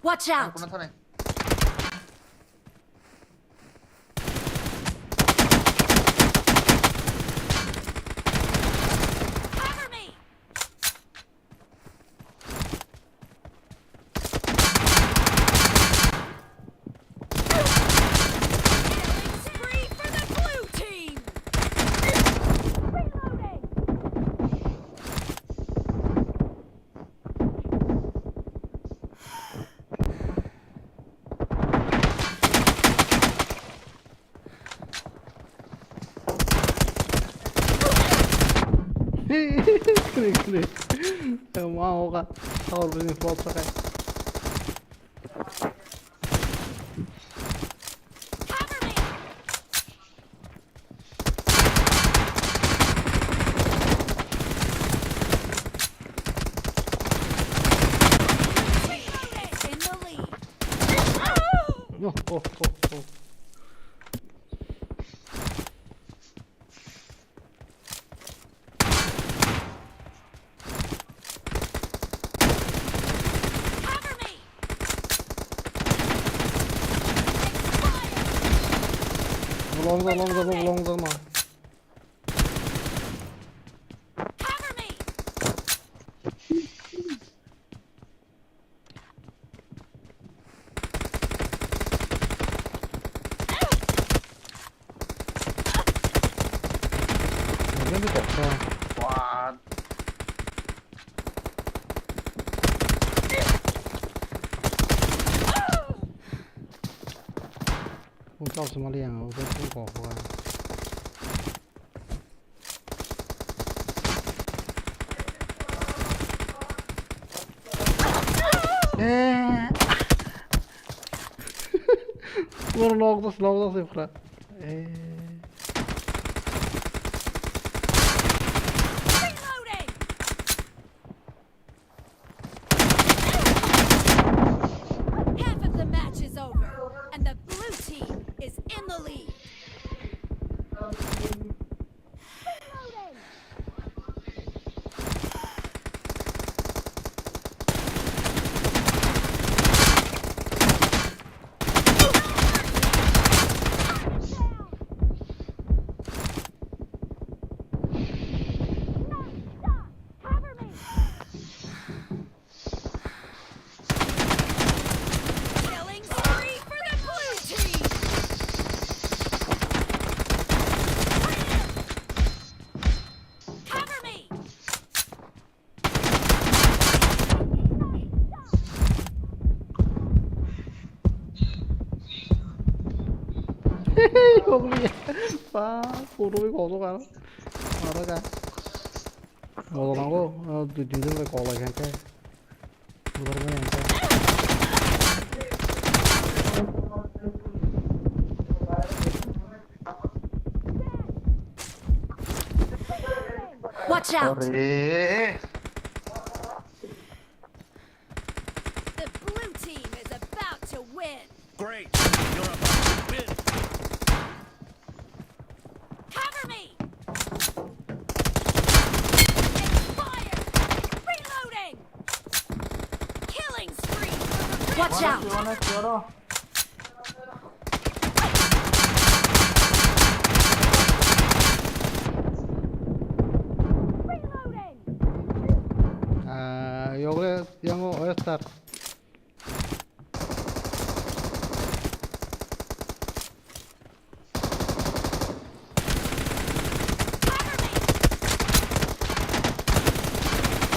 Watch out! Klik. Mau kan? Harus ini foto kan? Oh. Long now. What? Không cho số liền không có qua. Bueno, no, cifra. Half of the match is over, and the blue team is in the lead. Killing spree for the blue team. Cover me. Không biết. Phá, cô đối có số cả. Mà đó cả. Một thằng cô, tụi chúng tôi phải có lại hàng cái. Một thằng cái hàng cái. Watch out! The blue team is about to win. Great. You're about to win. Cover me. Expired. Reloading. Killing spree. Watch out! Yo creo, voy a estar.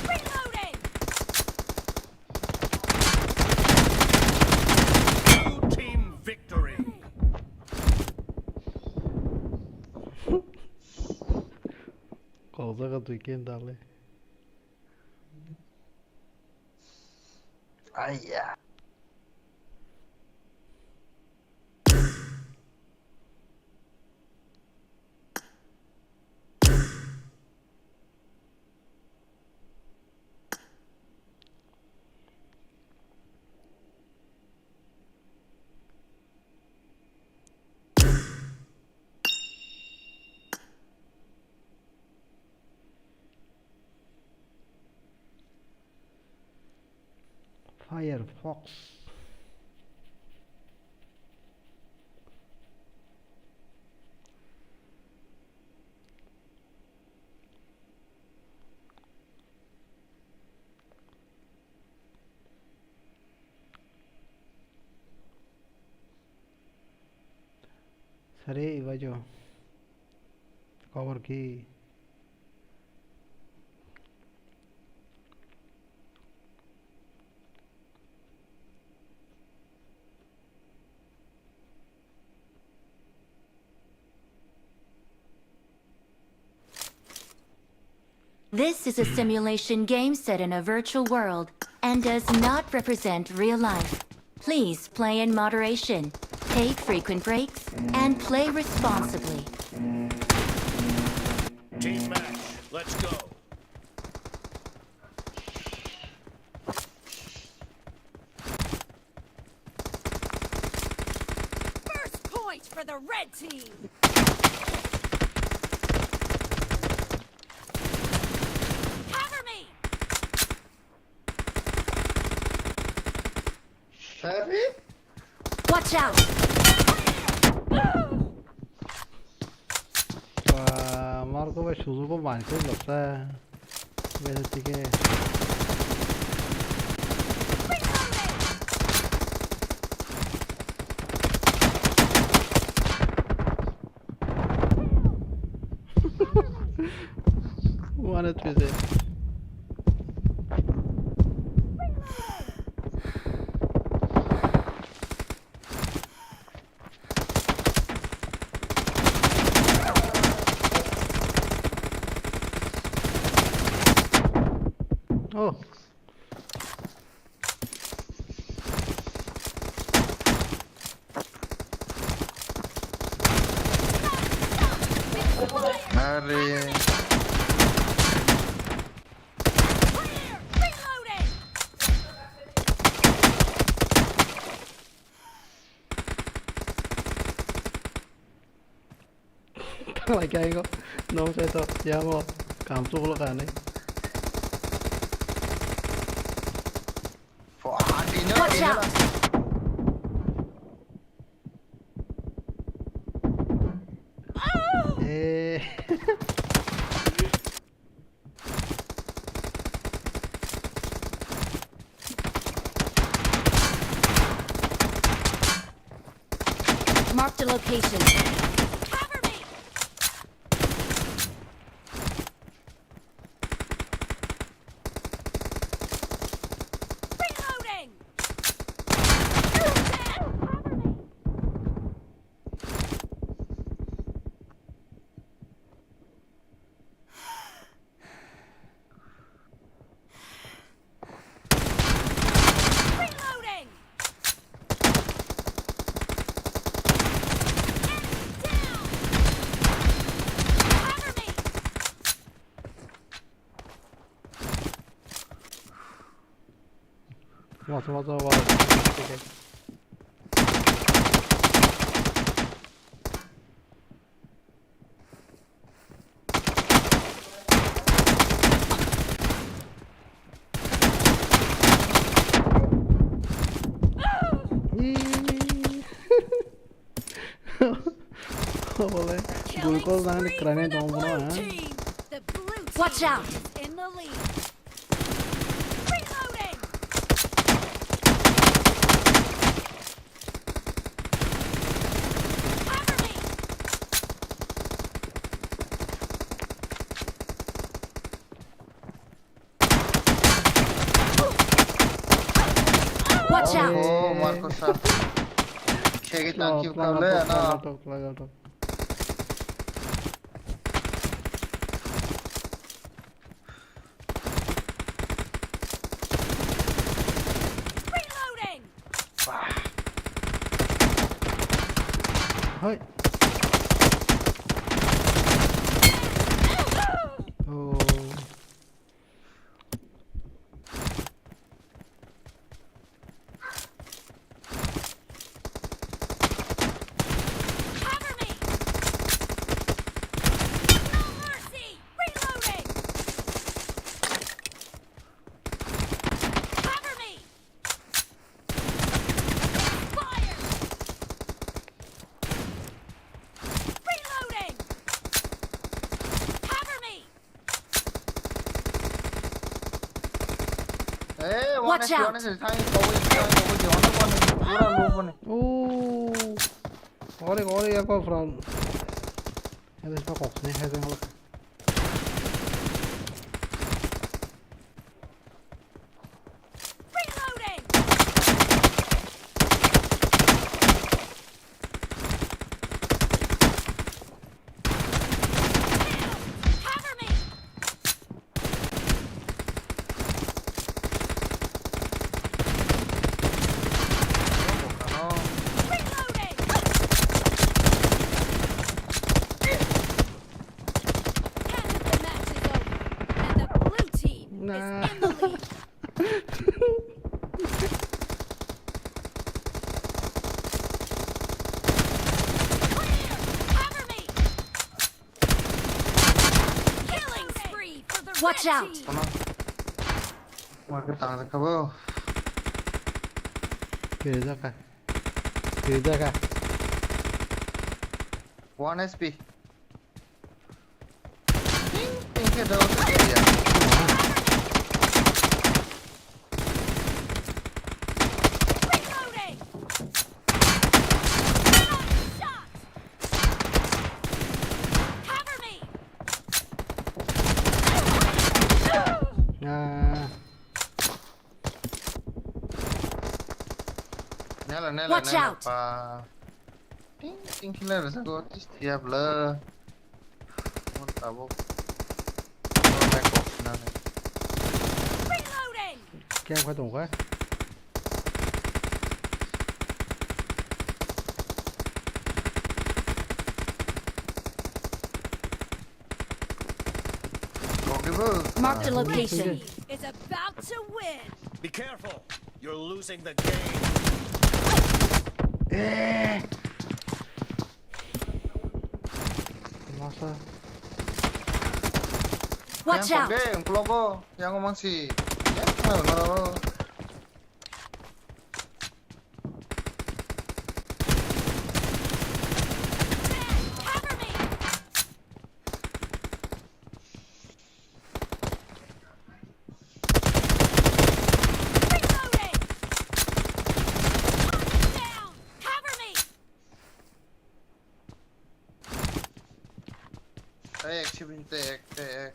Reloading. Blue team victory. Cosa que tú quieres darle. Ai da. Firefox. సరే ఇవ్వజో కవర్కి This is a simulation game set in a virtual world and does not represent real life. Please play in moderation, take frequent breaks, and play responsibly. Team match. Let's go. First point for the red team. Cover me. Watch out! Marco vai suzuko manche lopsa vede tike One twize Oh. Are. Thằng lại cái có nó sẽ tập giá mà cảm xúc là cả này. Watch out! Ê. Marked a location. 맞아. 되게. Olé, glucose na crânio então vamos lá. Watch out! Watch out! Oh, Marcos sir. Kege thank you kau le na. Legal. Hey. Oh. Watch out! Oh. Ore ako from. Ada pa kok ni hay deng halak. Watch out! Market tang sa kabo. Kiri ka. 1 SP. Ting ke daw sa area. Nela Watch out. pa. Ting killer sa ko tiap le. Mon tabo. Back off na. Kaya phải tổng quá. Marked a location. Is about to win. Be careful. You're losing the game. Masa. Watch out. Yang peloko yang ngomong sih. Ya, tek.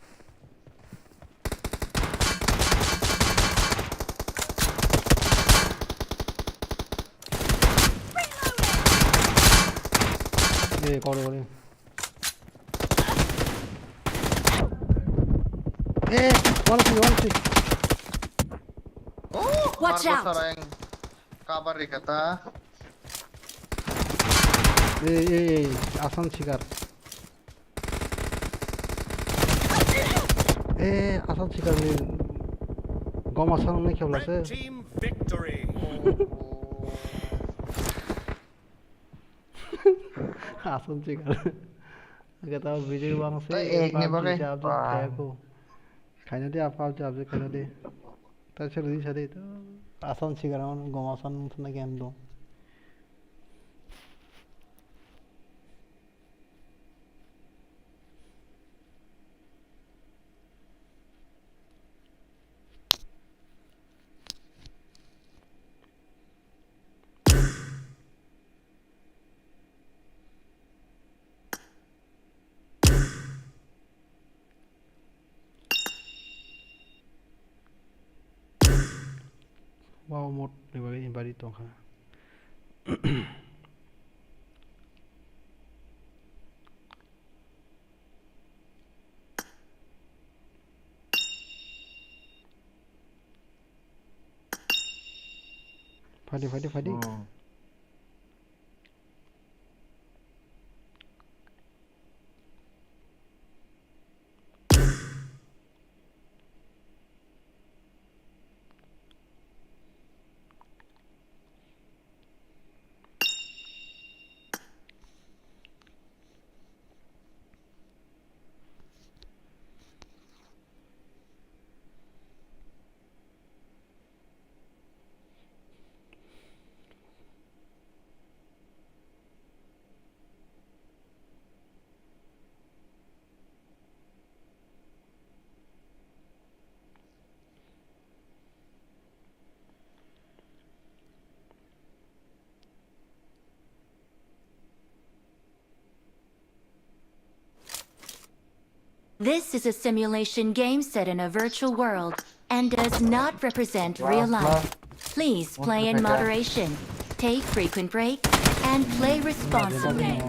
Có được đi. One see. Watch out. Sarang kabar kata. Asan çıkar. Asan çıkar ni. Gomasan ne kevlası? Red team victory. Asan çıkar. Kata video bang se. Ini pakai. Kayaknya dia apa aja kayaknya dia. Terus jadi itu. Asan çıkar ama gomasan sana geldi. Wow, một để bagi tong ha. Fadi. This is a simulation game set in a virtual world and does not represent real life. Please play in moderation, take frequent breaks, and play responsibly.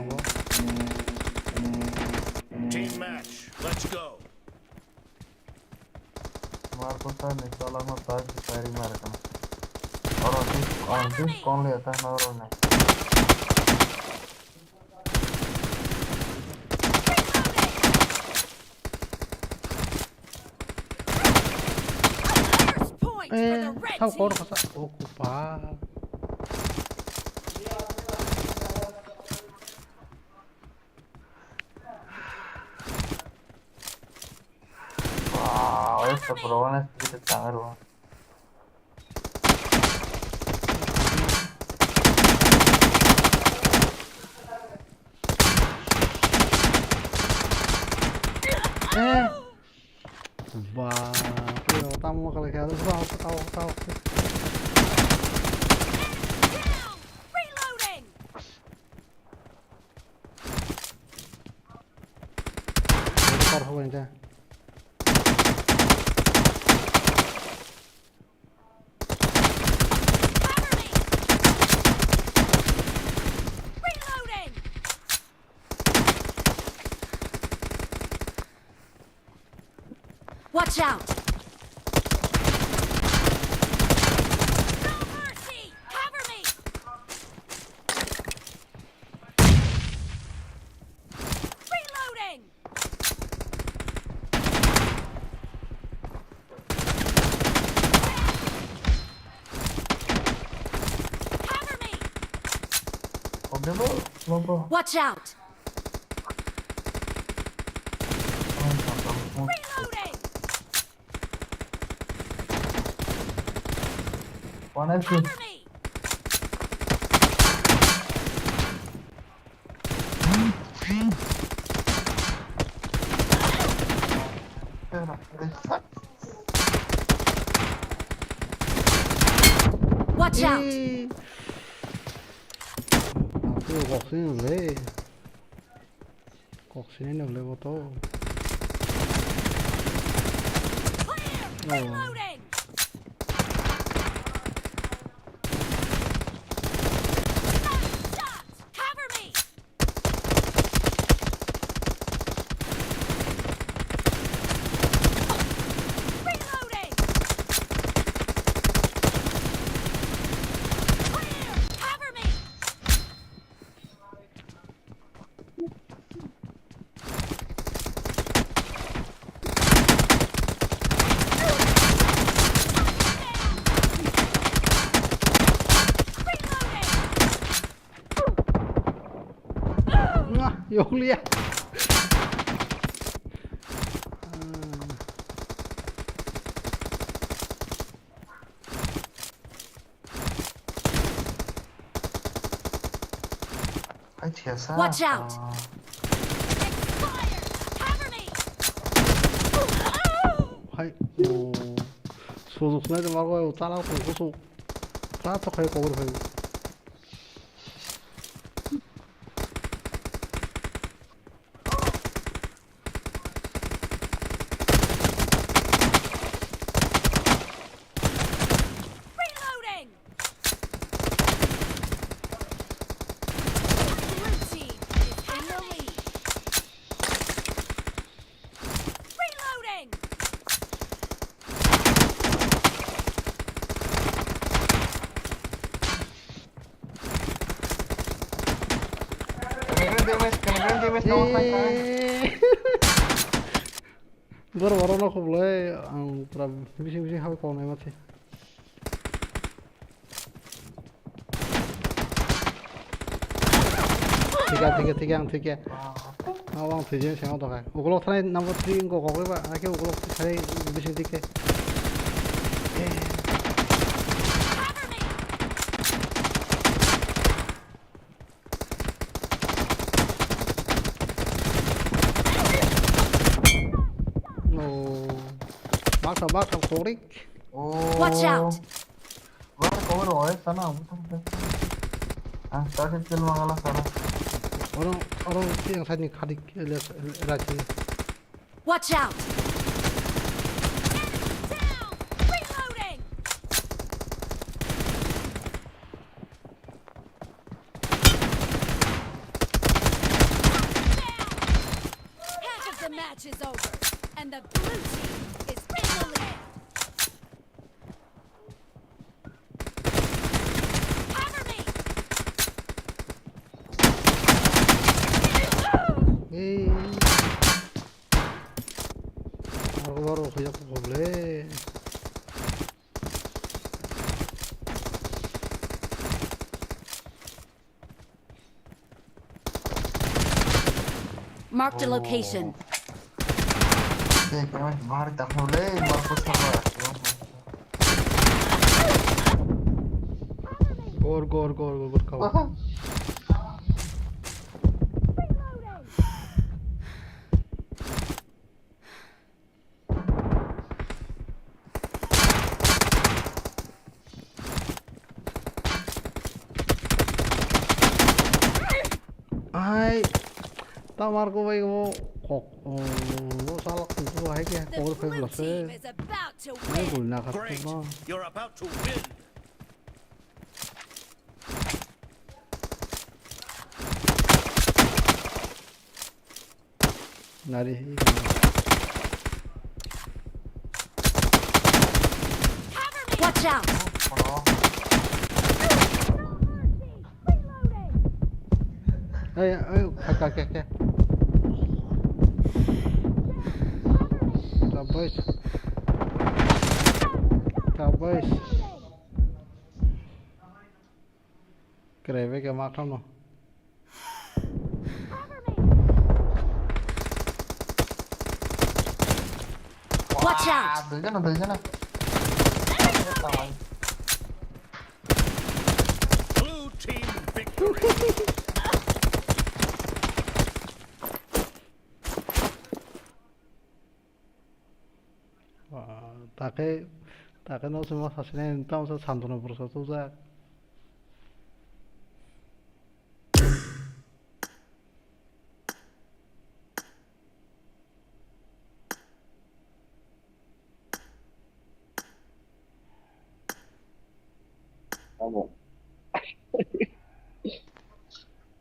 Team match. Let's go. Sao có được sao? Opa. Wow, esta probana es que te agarro. Wah, pero tamu kalau kayak itu tahu. Par ho gaya. Watch out! No mercy! Cover me! Reloading! Watch out! Watch out! Reloading! Shots! Cover me! Reloading! Clear! Cover me! Vô lia. Watch out! Hay. Soğuk ne de var o taraf kokusu. Taraf kayıp olur falan. Reloading! Blue team is in the lead. Reloading! Baru orang aku boleh antara bising hal kau naik mati. Tiga. Awang tujuan siapa tu kan? Ukulok tadi number 3 kau kau apa? Akhirnya ukulok tadi bising tiga. Bác cố đi. Watch out! Orang yang tadi kadi lagi. Watch out! Reloading! Half of the match is over, and the blue team is in the lead. Cover me! Aku baru kayak boleh. Marked a location. Gor kau. Ai, tamar ko bay mo kok. Salah itu hai kya? Kor phai Blue lase. team is about to Ay win. gulna Great. khatma. You're about to win. Nari. Watch out! Ayo, kakak. Tabais. Kreve ke makan no. Watch out! Từ cái nào. Blue team victory. Take no semua hasilnya entah usah santuna bersatu saja.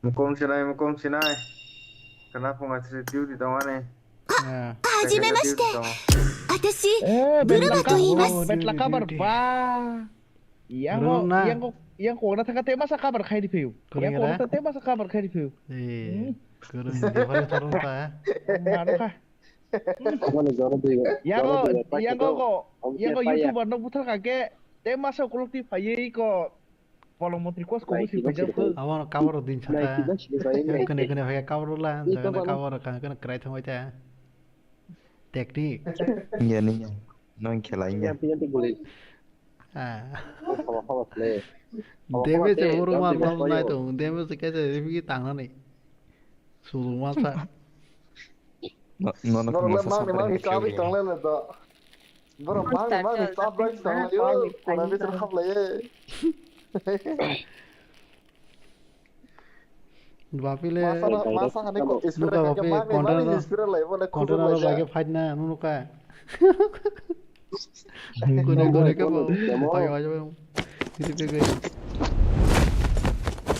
Mukom sinai. Kenapa ngasih review di taman nih? はじめまして。私、ブルマ Ben と言います。 Bet lah kabar pa. Yang kau nak kata masa kabar kau di view. Yang kau nak kata masa kabar kau di view. Kurang dia pada turun ta. Mana kah? Yang kau YouTuber nak putar kage. Tema sa kuluk di payai ko. Kalau mau trikos kau mesti pajak tu. Awak kabar din cakap. Kena pakai kabar lah. Jangan kabar kan kerai sama aja. Teknik. Iya nih, non kelainya. Demi sebelum malam naik tu, demi sekarang demi kita tangan ni. Suruh masa. Non Memang isabi tanggal le tu. Memang isabi tanggal yo. Kalau bisa khap le. Bapi le. Masa ni kok Nuka bapi konten bagi fight na nuka. Gune ke bo. Ayo aja bang. Itu ke.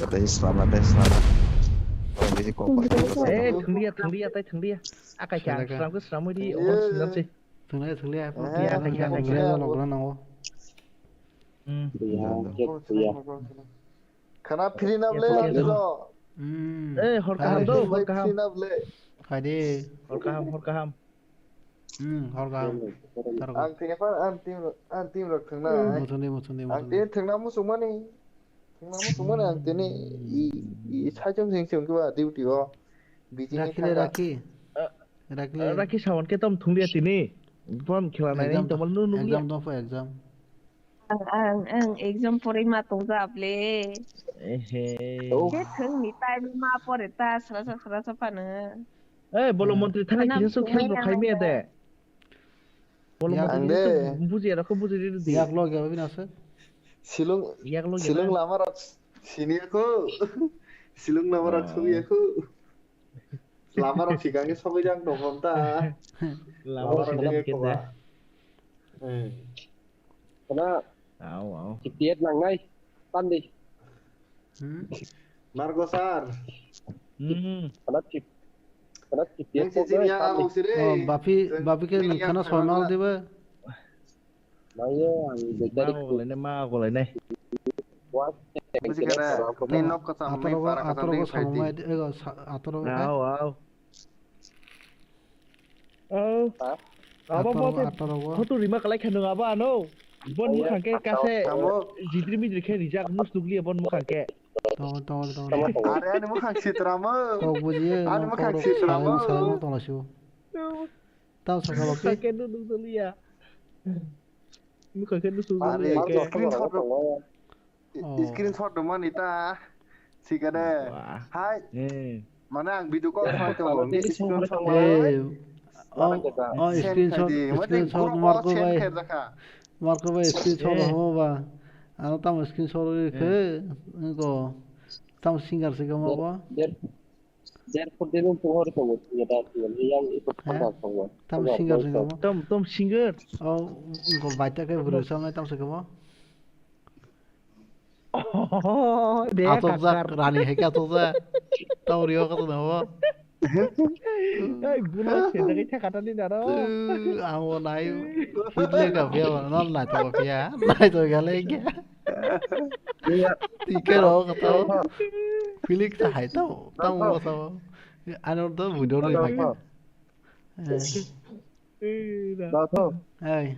Ada Islam. Orang di kopak. Thằng dia. Akai chàng Islam cứ Islam mới đi. Ông Islam sih. Thằng dia. Thằng dia lo orang nang. Karena free na le lo. Horkaham tu, horkaham. Kade. Horkaham. Horkaham. Antim rak thangna. Musundi. Antim thangna musumani. Antim ni I sajam sing kwa duty ho. Raki sawan ke tom thung dia sini. Pon khela nai ni tomal nu exam dong exam. Ang exam porima tongza able. Ke thung ni tai ma pore ta sarasa pana. Belum menteri tanah kita so khel ro khai me de. Belum menteri buji ra ko buji di. Yak lo ga bina se. Silung lama rak sini aku. Silung lama rak suwi aku. Lama rak sikange sobe jang dong ta. Lama rak kita. Karena Ciptiet nang ngay tan đi. Margosar. Karena Ciptiet Bapi ke kana soal deba. Mau lên đây. Kau tu lima kali kena apa no? Bon muka ke kase jitri mi dirke rijak mus dugli bon muka ke. Tahu. Are ane muka citrama. Kau buji. Ane muka citrama. Salam tolong syu. Tahu sekarang Muka ke duduk dulu ya. Muka ke duduk dulu ya. Screenshot doma nita. Sikade. Hai. Mana ang video call sa to? Screenshot Marco vai screenshot ho ba. Ano tam screenshot ke ko tam singer se kamo ba. Zer por dentro por ko ya da yang ikut tam singer se kamo. Tom singer. Ko baita ke berusaha ngai tam se kamo. Dia kakak rani he ka to za. Tau rio ka to na ba. Bulan sedang kita kata ni dah. Amo nai hitle ka pia non nai to pia. Nai to ga lagi. Tiket ro ka to. Felix ta hai to. Tang mo to. Ano to video ro mai. Dah tu. Hai.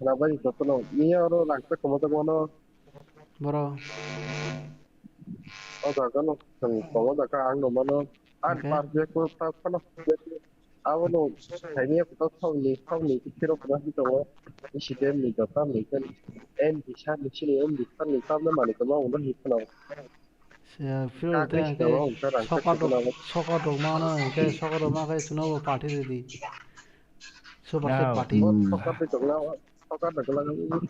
Kenapa itu tu? Ini orang langkah kamu tu mana? Bro. Oh, tak kan? Kamu tak kan? Mana? Pas dia ko tak kan. Awalnya kayaknya aku tahu nih kira pernah gitu loh. Isi game nih kata nih kan di sana di sini di sana nih kamu mana kamu udah hitung loh. फिर होते हैं कि सका dog मानो के सका dog मा के सुनो वो पार्टी दे दी super set party Sokar di tengah, sokar di tengah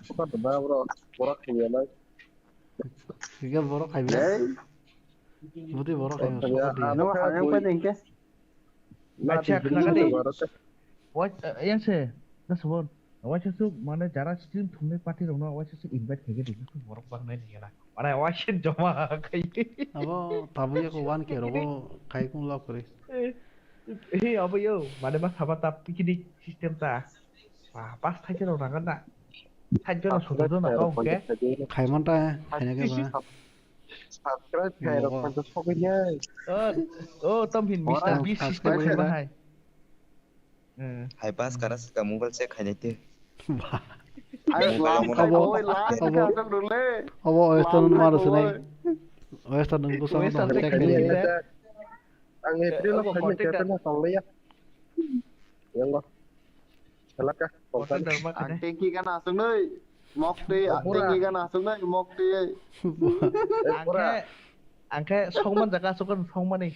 sokar di bawah bro. Borak punya lah. क्या बोरो खाई भी बुद्धि बोरो खाई Ya, सका दी apa yang penting ke? Baca kenapa deh? What yang sih? Nah sebut. Awak itu mana cara stream thumne party rong awak itu invite kayak gitu itu borok bang nih ya. Mana awak sih cuma kayak. अब तब ये को one के robo खाई कुम lock करे Apa yo? Mana mas apa tapi kini sistem ta. Wah, pas saja orang kan tak. Saja orang sudah tuh nak kau ke? खाई मनता है खाने के बाद Subscribe kayak orang pantas pokoknya. Tâm hình Mr. Beast system kayak mana hai? Hai pas karena kamu kan saya kayaknya itu. अब western मारो सुनाई western को सब तो चेक करिए Ang April ako kanya kaya na tong ya. Yang lo. Salah kah? Ang tinggi kan asung nơi. Mok đi, ang tinggi kan asung nơi, mok đi. Angke songman jaga sukan songman nih.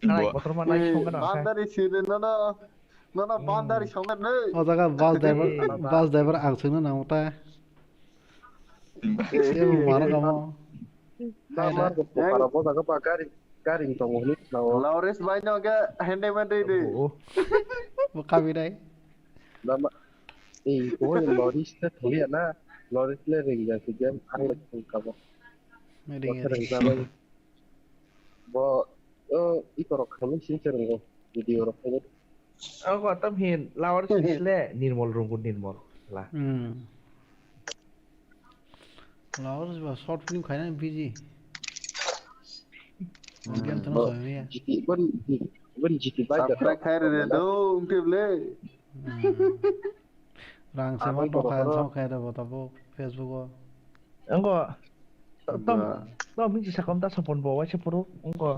Kalau motor mana songman angke. Bandari sini nó bandari songman nơi. और जगह bus driver आग सुनो ना होता है ये मारो कमो Nama ko para po taga pa garing tong ulit na. Lawrence banyak ke handyman đi. buka bidai Nama ko yung Loris na tuloy na. Loris le ring ya sige ang lagong ka mo. नहीं Bo ikoro kami sincere ngo video ro kaya. Aku tâm hình lao đó xí lệ nirmol rungkun nirmol lah. लाओ बस short film खाना है बीजी game तो ना सोए है GT GT baik dah. Subscribe khai rồi đâu, tiếp lên. रंग से मत खाया सब खाया तो बताओ फेसबुक को Engko tom mình chỉ sẽ công tác support bộ với support engko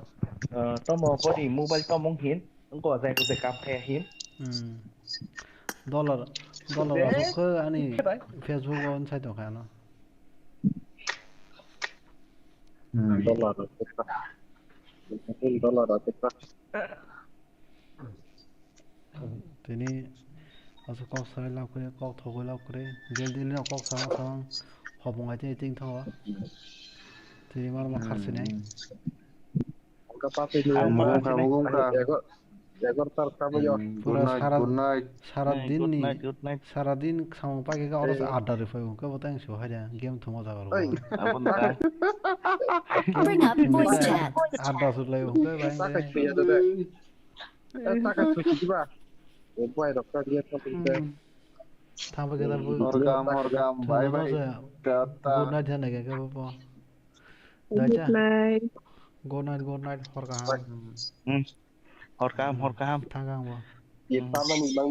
tom có đi mobile tom mong hiến engko dành cái cam khe hiến dollar आपको अनि फेसबुक को साइट तो खाना $1 kita. तेनी असो कॉक साइड लाव करे Kock थोगो लाव करे गेल दिन ना कॉक सांग हबंग आते तिंग थावा तेनी मार मा खर्च नहीं Angka papi ni ya kor tar kamu yo. पूरा सारा दिन नहीं सारा दिन खाऊं पाके का और आधा रुपए को बताएं सो है गेम थमो जा करो Bring up voice chat. आधा सुन ले होगा Saka kuya dada. Saka suci ba. Boy dokter dia sampai था पे कहता Orgam bye bye. Good night है ना क्या पापा गुड नाइट और कहां Hor cam thang gang Dia sama nih bang